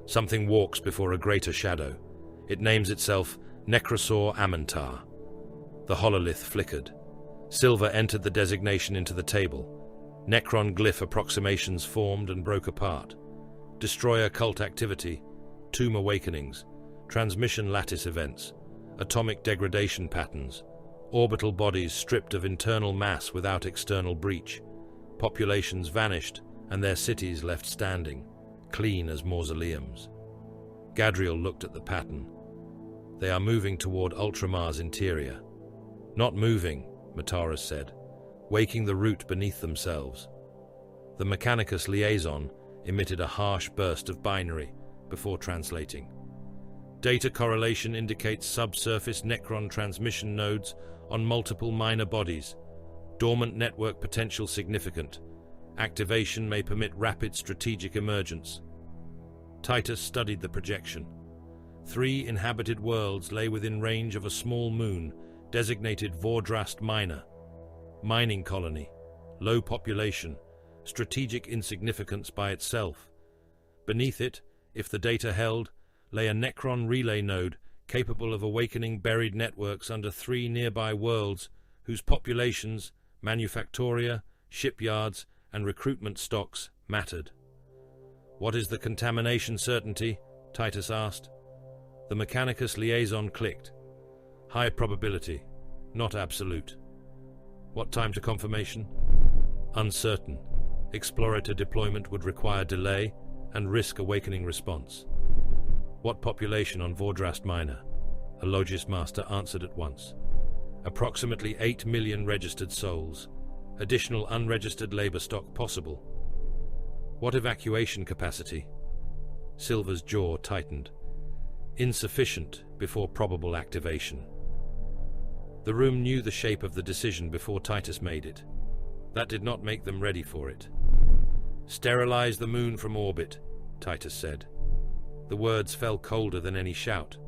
Something walks before a greater shadow. It names itself Necrosaur Amentar. The hololith flickered. Silva entered the designation into the table. Necron glyph approximations formed and broke apart. Destroyer cult activity. Tomb awakenings. Transmission lattice events. Atomic degradation patterns. Orbital bodies stripped of internal mass without external breach. Populations vanished and their cities left standing, clean as mausoleums. Gadriel looked at the pattern. They are moving toward Ultramar's interior. Not moving, Mataras said, waking the root beneath themselves. The Mechanicus liaison emitted a harsh burst of binary before translating. Data correlation indicates subsurface Necron transmission nodes on multiple minor bodies. Dormant network potential significant. Activation may permit rapid strategic emergence. Titus studied the projection. 3 inhabited worlds lay within range of a small moon, designated Vordrast Minor. Mining colony. Low population. Strategic insignificance by itself. Beneath it, if the data held, lay a Necron relay node capable of awakening buried networks under 3 nearby worlds whose populations, manufactoria, shipyards, and recruitment stocks mattered. What is the contamination certainty? Titus asked. The Mechanicus liaison clicked. High probability, not absolute. What time to confirmation? Uncertain. Explorator deployment would require delay and risk awakening response. What population on Vordrast Minor? A Logis Master answered at once. Approximately 8 million registered souls. Additional unregistered labor stock possible. What evacuation capacity? Silver's jaw tightened. Insufficient before probable activation. The room knew the shape of the decision before Titus made it. That did not make them ready for it. "Sterilize the moon from orbit," Titus said. The words fell colder than any shout.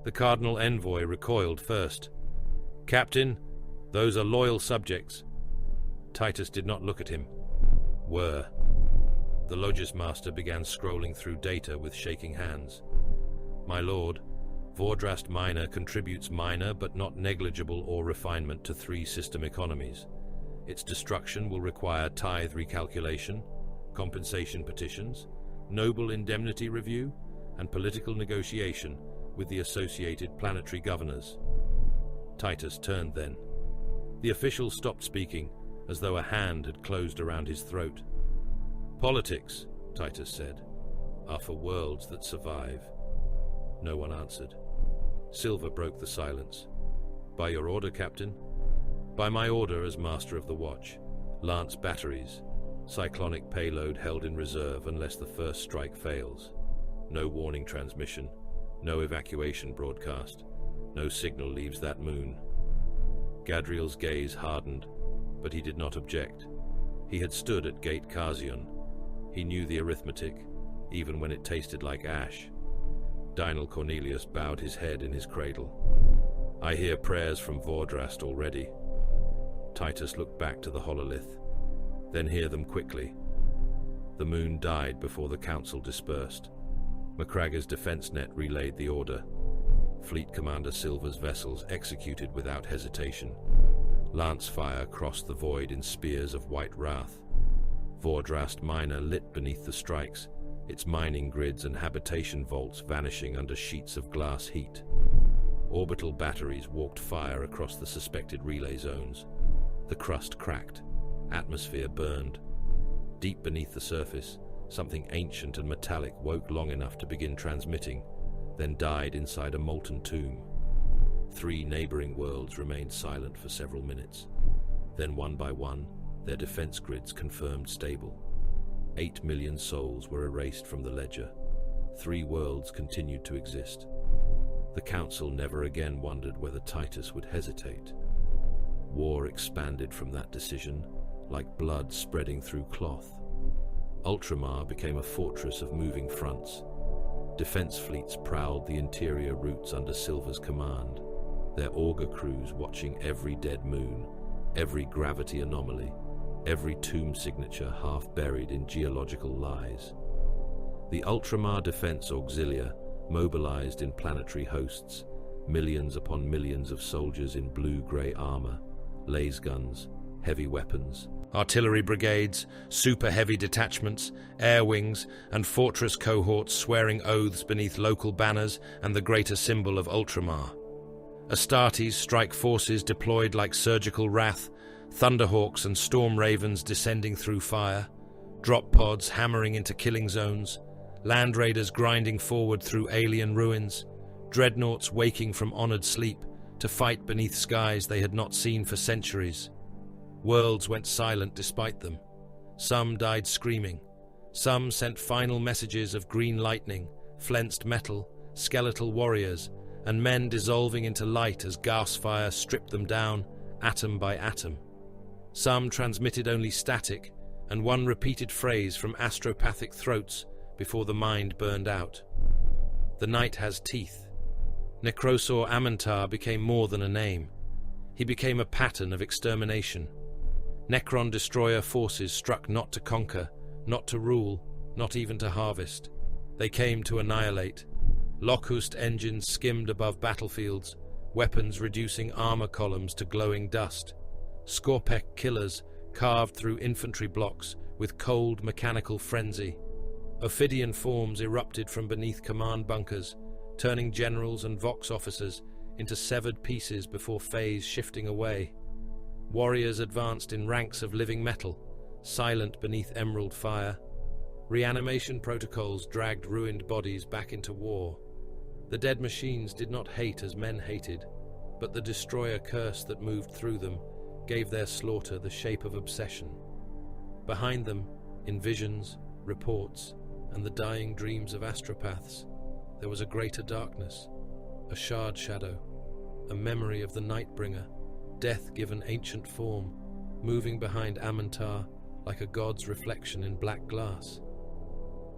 The Cardinal Envoy recoiled first. "Captain, those are loyal subjects." Titus did not look at him. "Were." The Logis Master began scrolling through data with shaking hands. "My lord, Vordrast Minor contributes minor but not negligible ore refinement to 3 system economies. Its destruction will require tithe recalculation, compensation petitions, noble indemnity review, and political negotiation with the associated planetary governors." Titus turned then. The official stopped speaking, as though a hand had closed around his throat. "Politics," Titus said, "are for worlds that survive." No one answered. Silver broke the silence. "By your order, Captain?" "By my order as Master of the Watch. Lance batteries. Cyclonic payload held in reserve unless the first strike fails. No warning transmission. No evacuation broadcast. No signal leaves that moon." Gadriel's gaze hardened, but he did not object. He had stood at Gate Carsion. He knew the arithmetic, even when it tasted like ash. Dinal Cornelius bowed his head in his cradle. "I hear prayers from Vordrast already." Titus looked back to the hololith. "Then hear them quickly." The moon died before the council dispersed. Macraga's defense net relayed the order. Fleet Commander Silver's vessels executed without hesitation. Lance fire crossed the void in spears of white wrath. Vordrast Minor lit beneath the strikes, its mining grids and habitation vaults vanishing under sheets of glass heat. Orbital batteries walked fire across the suspected relay zones. The crust cracked. Atmosphere burned. Deep beneath the surface, something ancient and metallic woke long enough to begin transmitting, then died inside a molten tomb. 3 neighboring worlds remained silent for several minutes. Then, one by one, their defense grids confirmed stable. 8 million souls were erased from the ledger. 3 worlds continued to exist. The Council never again wondered whether Titus would hesitate. War expanded from that decision, like blood spreading through cloth. Ultramar became a fortress of moving fronts. Defense fleets prowled the interior routes under Silver's command, their auger crews watching every dead moon, every gravity anomaly, every tomb signature half buried in geological lies. The Ultramar Defense Auxilia mobilized in planetary hosts, millions upon millions of soldiers in blue-grey armor, laser guns, heavy weapons, artillery brigades, super-heavy detachments, air wings, and fortress cohorts swearing oaths beneath local banners and the greater symbol of Ultramar. Astartes strike forces deployed like surgical wrath, thunderhawks and storm ravens descending through fire, drop pods hammering into killing zones, land raiders grinding forward through alien ruins, dreadnoughts waking from honored sleep to fight beneath skies they had not seen for centuries. Worlds went silent despite them. Some died screaming. Some sent final messages of green lightning, flensed metal, skeletal warriors, and men dissolving into light as gas fire stripped them down, atom by atom. Some transmitted only static, and one repeated phrase from astropathic throats before the mind burned out. The night has teeth. Necrosor Amantar became more than a name. He became a pattern of extermination. Necron destroyer forces struck not to conquer, not to rule, not even to harvest. They came to annihilate. Locust engines skimmed above battlefields, weapons reducing armor columns to glowing dust. Skorpek killers carved through infantry blocks with cold mechanical frenzy. Ophidian forms erupted from beneath command bunkers, turning generals and Vox officers into severed pieces before phase shifting away. Warriors advanced in ranks of living metal, silent beneath emerald fire. Reanimation protocols dragged ruined bodies back into war. The dead machines did not hate as men hated, but the destroyer curse that moved through them gave their slaughter the shape of obsession. Behind them, in visions, reports, and the dying dreams of astropaths, there was a greater darkness, a shard shadow, a memory of the Nightbringer, death given ancient form, moving behind Amantar like a god's reflection in black glass.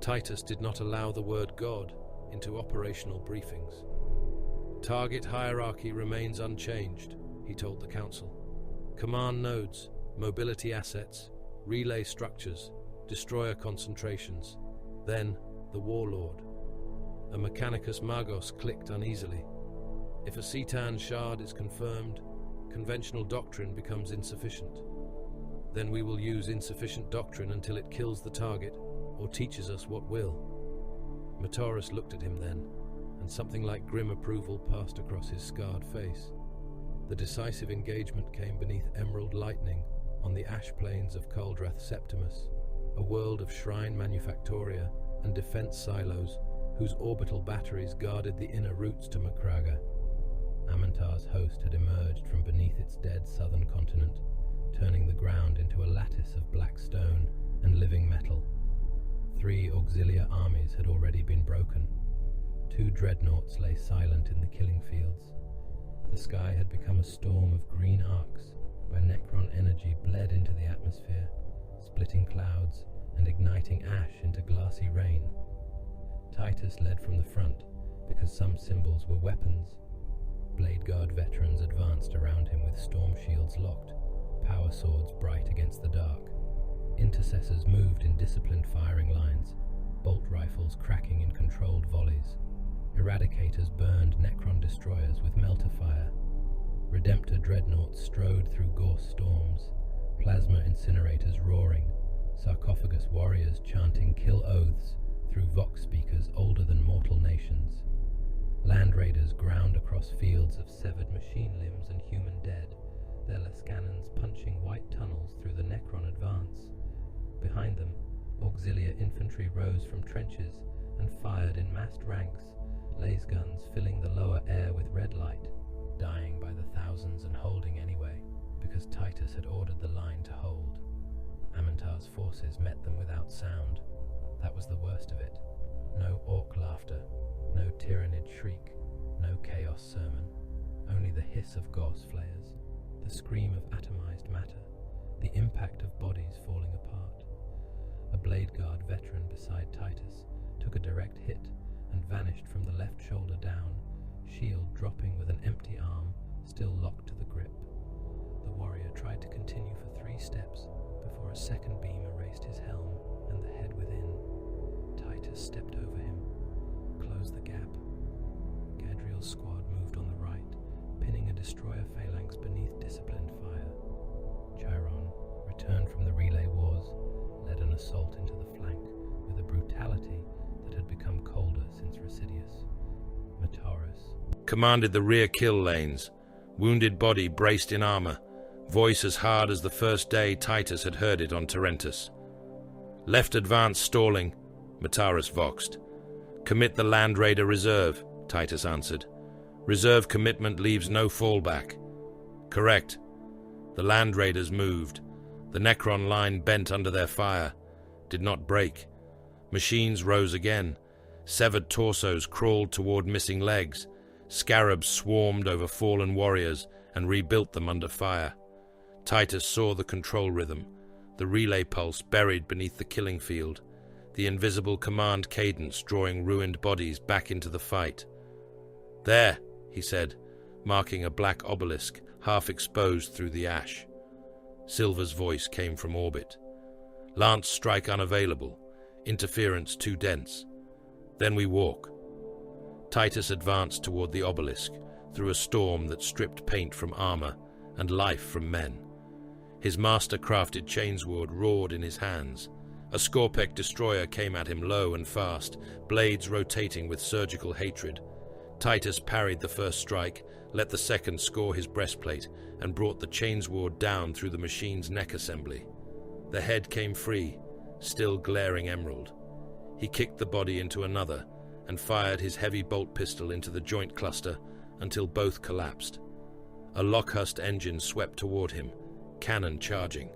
Titus did not allow the word God into operational briefings. Target hierarchy remains unchanged, he told the council. Command nodes, mobility assets, relay structures, destroyer concentrations. Then, the warlord. A Mechanicus Magos clicked uneasily. If a Cetan shard is confirmed, conventional doctrine becomes insufficient. Then we will use insufficient doctrine until it kills the target, or teaches us what will. Mataurus looked at him then, and something like grim approval passed across his scarred face. The decisive engagement came beneath emerald lightning on the ash plains of Kuldrath Septimus, a world of shrine manufactoria and defense silos whose orbital batteries guarded the inner routes to Macraga. Amantar's host had emerged from beneath its dead southern continent, turning the ground into a lattice of black stone and living metal. 3 auxiliar armies had already been broken. 2 dreadnoughts lay silent in the killing fields. The sky had become a storm of green arcs, where Necron energy bled into the atmosphere, splitting clouds and igniting ash into glassy rain. Titus led from the front, because some symbols were weapons. Blade Guard veterans advanced around him with storm shields locked, power swords bright against the dark. Intercessors moved in disciplined firing lines, bolt rifles cracking in controlled volleys. Eradicators burned Necron destroyers with melter fire. Redemptor dreadnoughts strode through Gorse storms, plasma incinerators roaring, sarcophagus warriors chanting kill oaths through vox speakers older than mortal nations. Land raiders ground across fields of severed machine limbs and human dead, their lascannons punching white tunnels through the Necron advance. Behind them, auxiliar infantry rose from trenches and fired in massed ranks, laser guns filling the lower air with red light, dying by the thousands and holding anyway, because Titus had ordered the line to hold. Amantar's forces met them without sound. That was the worst of it. No orc laughter, no tyrannid shriek, no chaos sermon, only the hiss of Gorse flayers, the scream of atomized matter, the impact of bodies falling apart. A Blade Guard veteran beside Titus took a direct hit and vanished from the left shoulder down, shield dropping with an empty arm still locked to the grip. The warrior tried to continue for 3 steps before a second beam erased his helm and the head within. Titus stepped over him, closed the gap. Gadriel's squad moved on the right, pinning a destroyer phalanx beneath disciplined fire. Chiron, returned from the relay wars, led an assault into the flank with a brutality that had become colder since Residius. Mataurus commanded the rear kill lanes, wounded body braced in armor, voice as hard as the first day Titus had heard it on Torrentus. Left advance stalling, Mataurus voxed. Commit the Land Raider reserve, Titus answered. Reserve commitment leaves no fallback. Correct. The Land Raiders moved. The Necron line bent under their fire, did not break. Machines rose again. Severed torsos crawled toward missing legs. Scarabs swarmed over fallen warriors and rebuilt them under fire. Titus saw the control rhythm, the relay pulse buried beneath the killing field, the invisible command cadence drawing ruined bodies back into the fight. There, he said, marking a black obelisk half exposed through the ash. Silver's voice came from orbit. Lance strike unavailable, interference too dense. Then we walk. Titus advanced toward the obelisk, through a storm that stripped paint from armor and life from men. His master-crafted chainsword roared in his hands. A Skorpek destroyer came at him low and fast, blades rotating with surgical hatred. Titus parried the first strike, let the second score his breastplate, and brought the chainsword down through the machine's neck assembly. The head came free, still glaring emerald. He kicked the body into another and fired his heavy bolt pistol into the joint cluster until both collapsed. A Lockhurst engine swept toward him, cannon charging.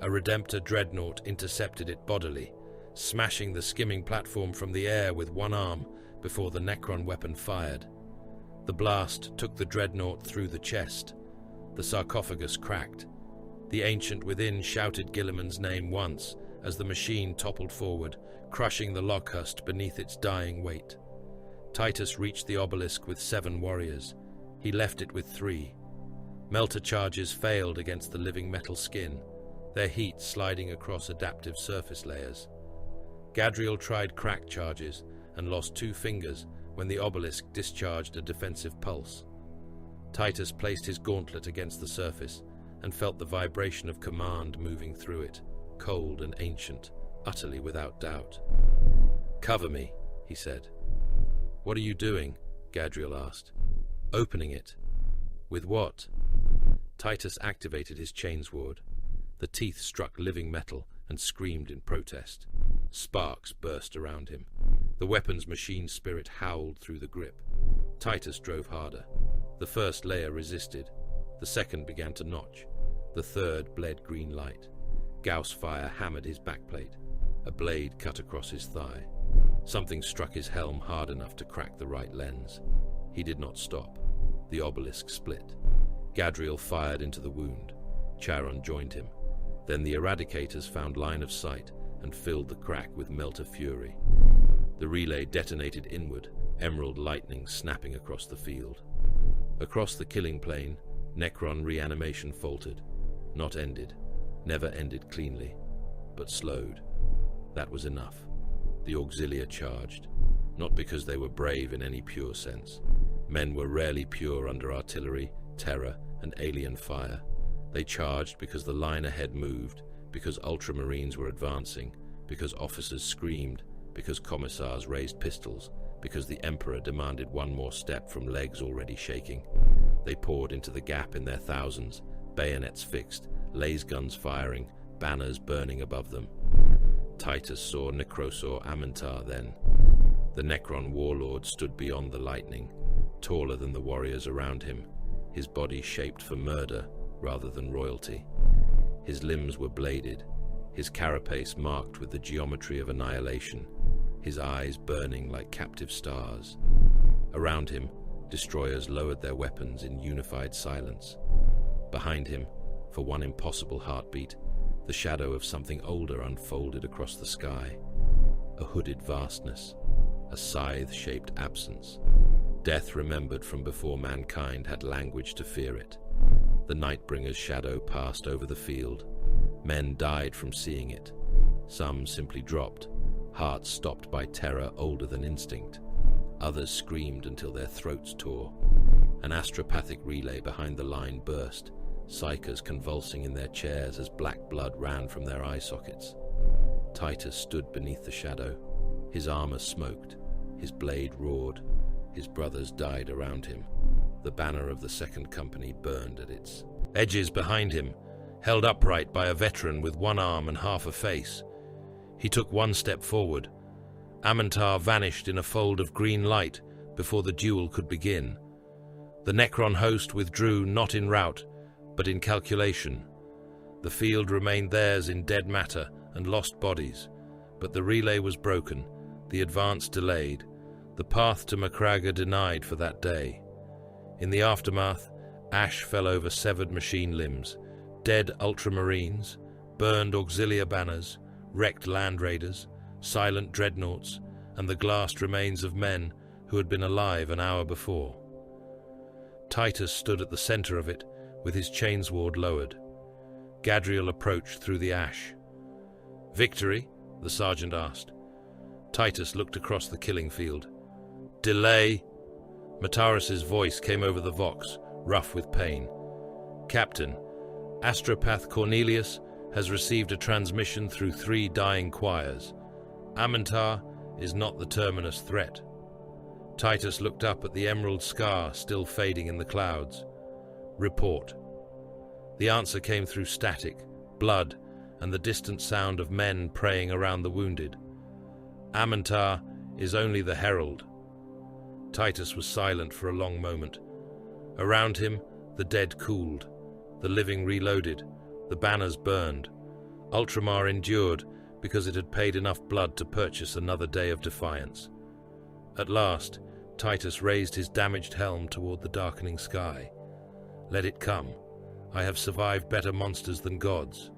A Redemptor dreadnought intercepted it bodily, smashing the skimming platform from the air with one arm before the Necron weapon fired. The blast took the dreadnought through the chest. The sarcophagus cracked. The ancient within shouted Guilliman's name once as the machine toppled forward, crushing the Lockhurst beneath its dying weight. Titus reached the obelisk with 7 warriors. He left it with 3. Melter charges failed against the living metal skin, their heat sliding across adaptive surface layers. Gadriel tried crack charges and lost 2 fingers when the obelisk discharged a defensive pulse. Titus placed his gauntlet against the surface and felt the vibration of command moving through it, cold and ancient, utterly without doubt. "Cover me," he said. "What are you doing?" Gadriel asked. "Opening it." "With what?" Titus activated his chainsword. The teeth struck living metal and screamed in protest. Sparks burst around him. The weapon's machine spirit howled through the grip. Titus drove harder. The first layer resisted. The second began to notch. The third bled green light. Gauss fire hammered his backplate. A blade cut across his thigh. Something struck his helm hard enough to crack the right lens. He did not stop. The obelisk split. Gadriel fired into the wound. Charon joined him. Then the Eradicators found line of sight and filled the crack with melter fury. The relay detonated inward, emerald lightning snapping across the field. Across the killing plane, Necron reanimation faltered. Not ended. Never ended cleanly, but slowed. That was enough. The Auxilia charged, not because they were brave in any pure sense. Men were rarely pure under artillery, terror, and alien fire. They charged because the line ahead moved, because Ultramarines were advancing, because officers screamed, because commissars raised pistols, because the Emperor demanded one more step from legs already shaking. They poured into the gap in their thousands, bayonets fixed, laser guns firing, banners burning above them. Titus saw Necrosor Amentar then. The Necron warlord stood beyond the lightning, taller than the warriors around him, his body shaped for murder rather than royalty. His limbs were bladed, his carapace marked with the geometry of annihilation, his eyes burning like captive stars. Around him, destroyers lowered their weapons in unified silence. Behind him, for one impossible heartbeat, the shadow of something older unfolded across the sky. A hooded vastness, a scythe-shaped absence. Death remembered from before mankind had language to fear it. The Nightbringer's shadow passed over the field. Men died from seeing it. Some simply dropped, hearts stopped by terror older than instinct. Others screamed until their throats tore. An astropathic relay behind the line burst, psychers convulsing in their chairs as black blood ran from their eye sockets. Titus stood beneath the shadow. His armor smoked, his blade roared. His brothers died around him. The banner of the Second Company burned at its edges behind him, held upright by a veteran with one arm and half a face. He took one step forward. Amentar vanished in a fold of green light before the duel could begin. The Necron host withdrew not in rout, but in calculation. The field remained theirs in dead matter and lost bodies, but the relay was broken, the advance delayed, the path to Macragga denied for that day. In the aftermath, ash fell over severed machine limbs, dead Ultramarines, burned Auxilia banners, wrecked land raiders, silent dreadnoughts, and the glassed remains of men who had been alive an hour before. Titus stood at the center of it, with his chainsword lowered. Gadriel approached through the ash. "Victory?" the sergeant asked. Titus looked across the killing field. "Delay!" Mataris's voice came over the vox, rough with pain. "Captain, Astropath Cornelius has received a transmission through 3 dying choirs. Amentar is not the terminus threat." Titus looked up at the emerald scar still fading in the clouds. "Report." The answer came through static, blood, and the distant sound of men praying around the wounded. Amantar is only the herald. Titus was silent for a long moment. Around him, the dead cooled, the living reloaded, the banners burned. Ultramar endured because it had paid enough blood to purchase another day of defiance. At last, Titus raised his damaged helm toward the darkening sky. Let it come. I have survived better monsters than gods.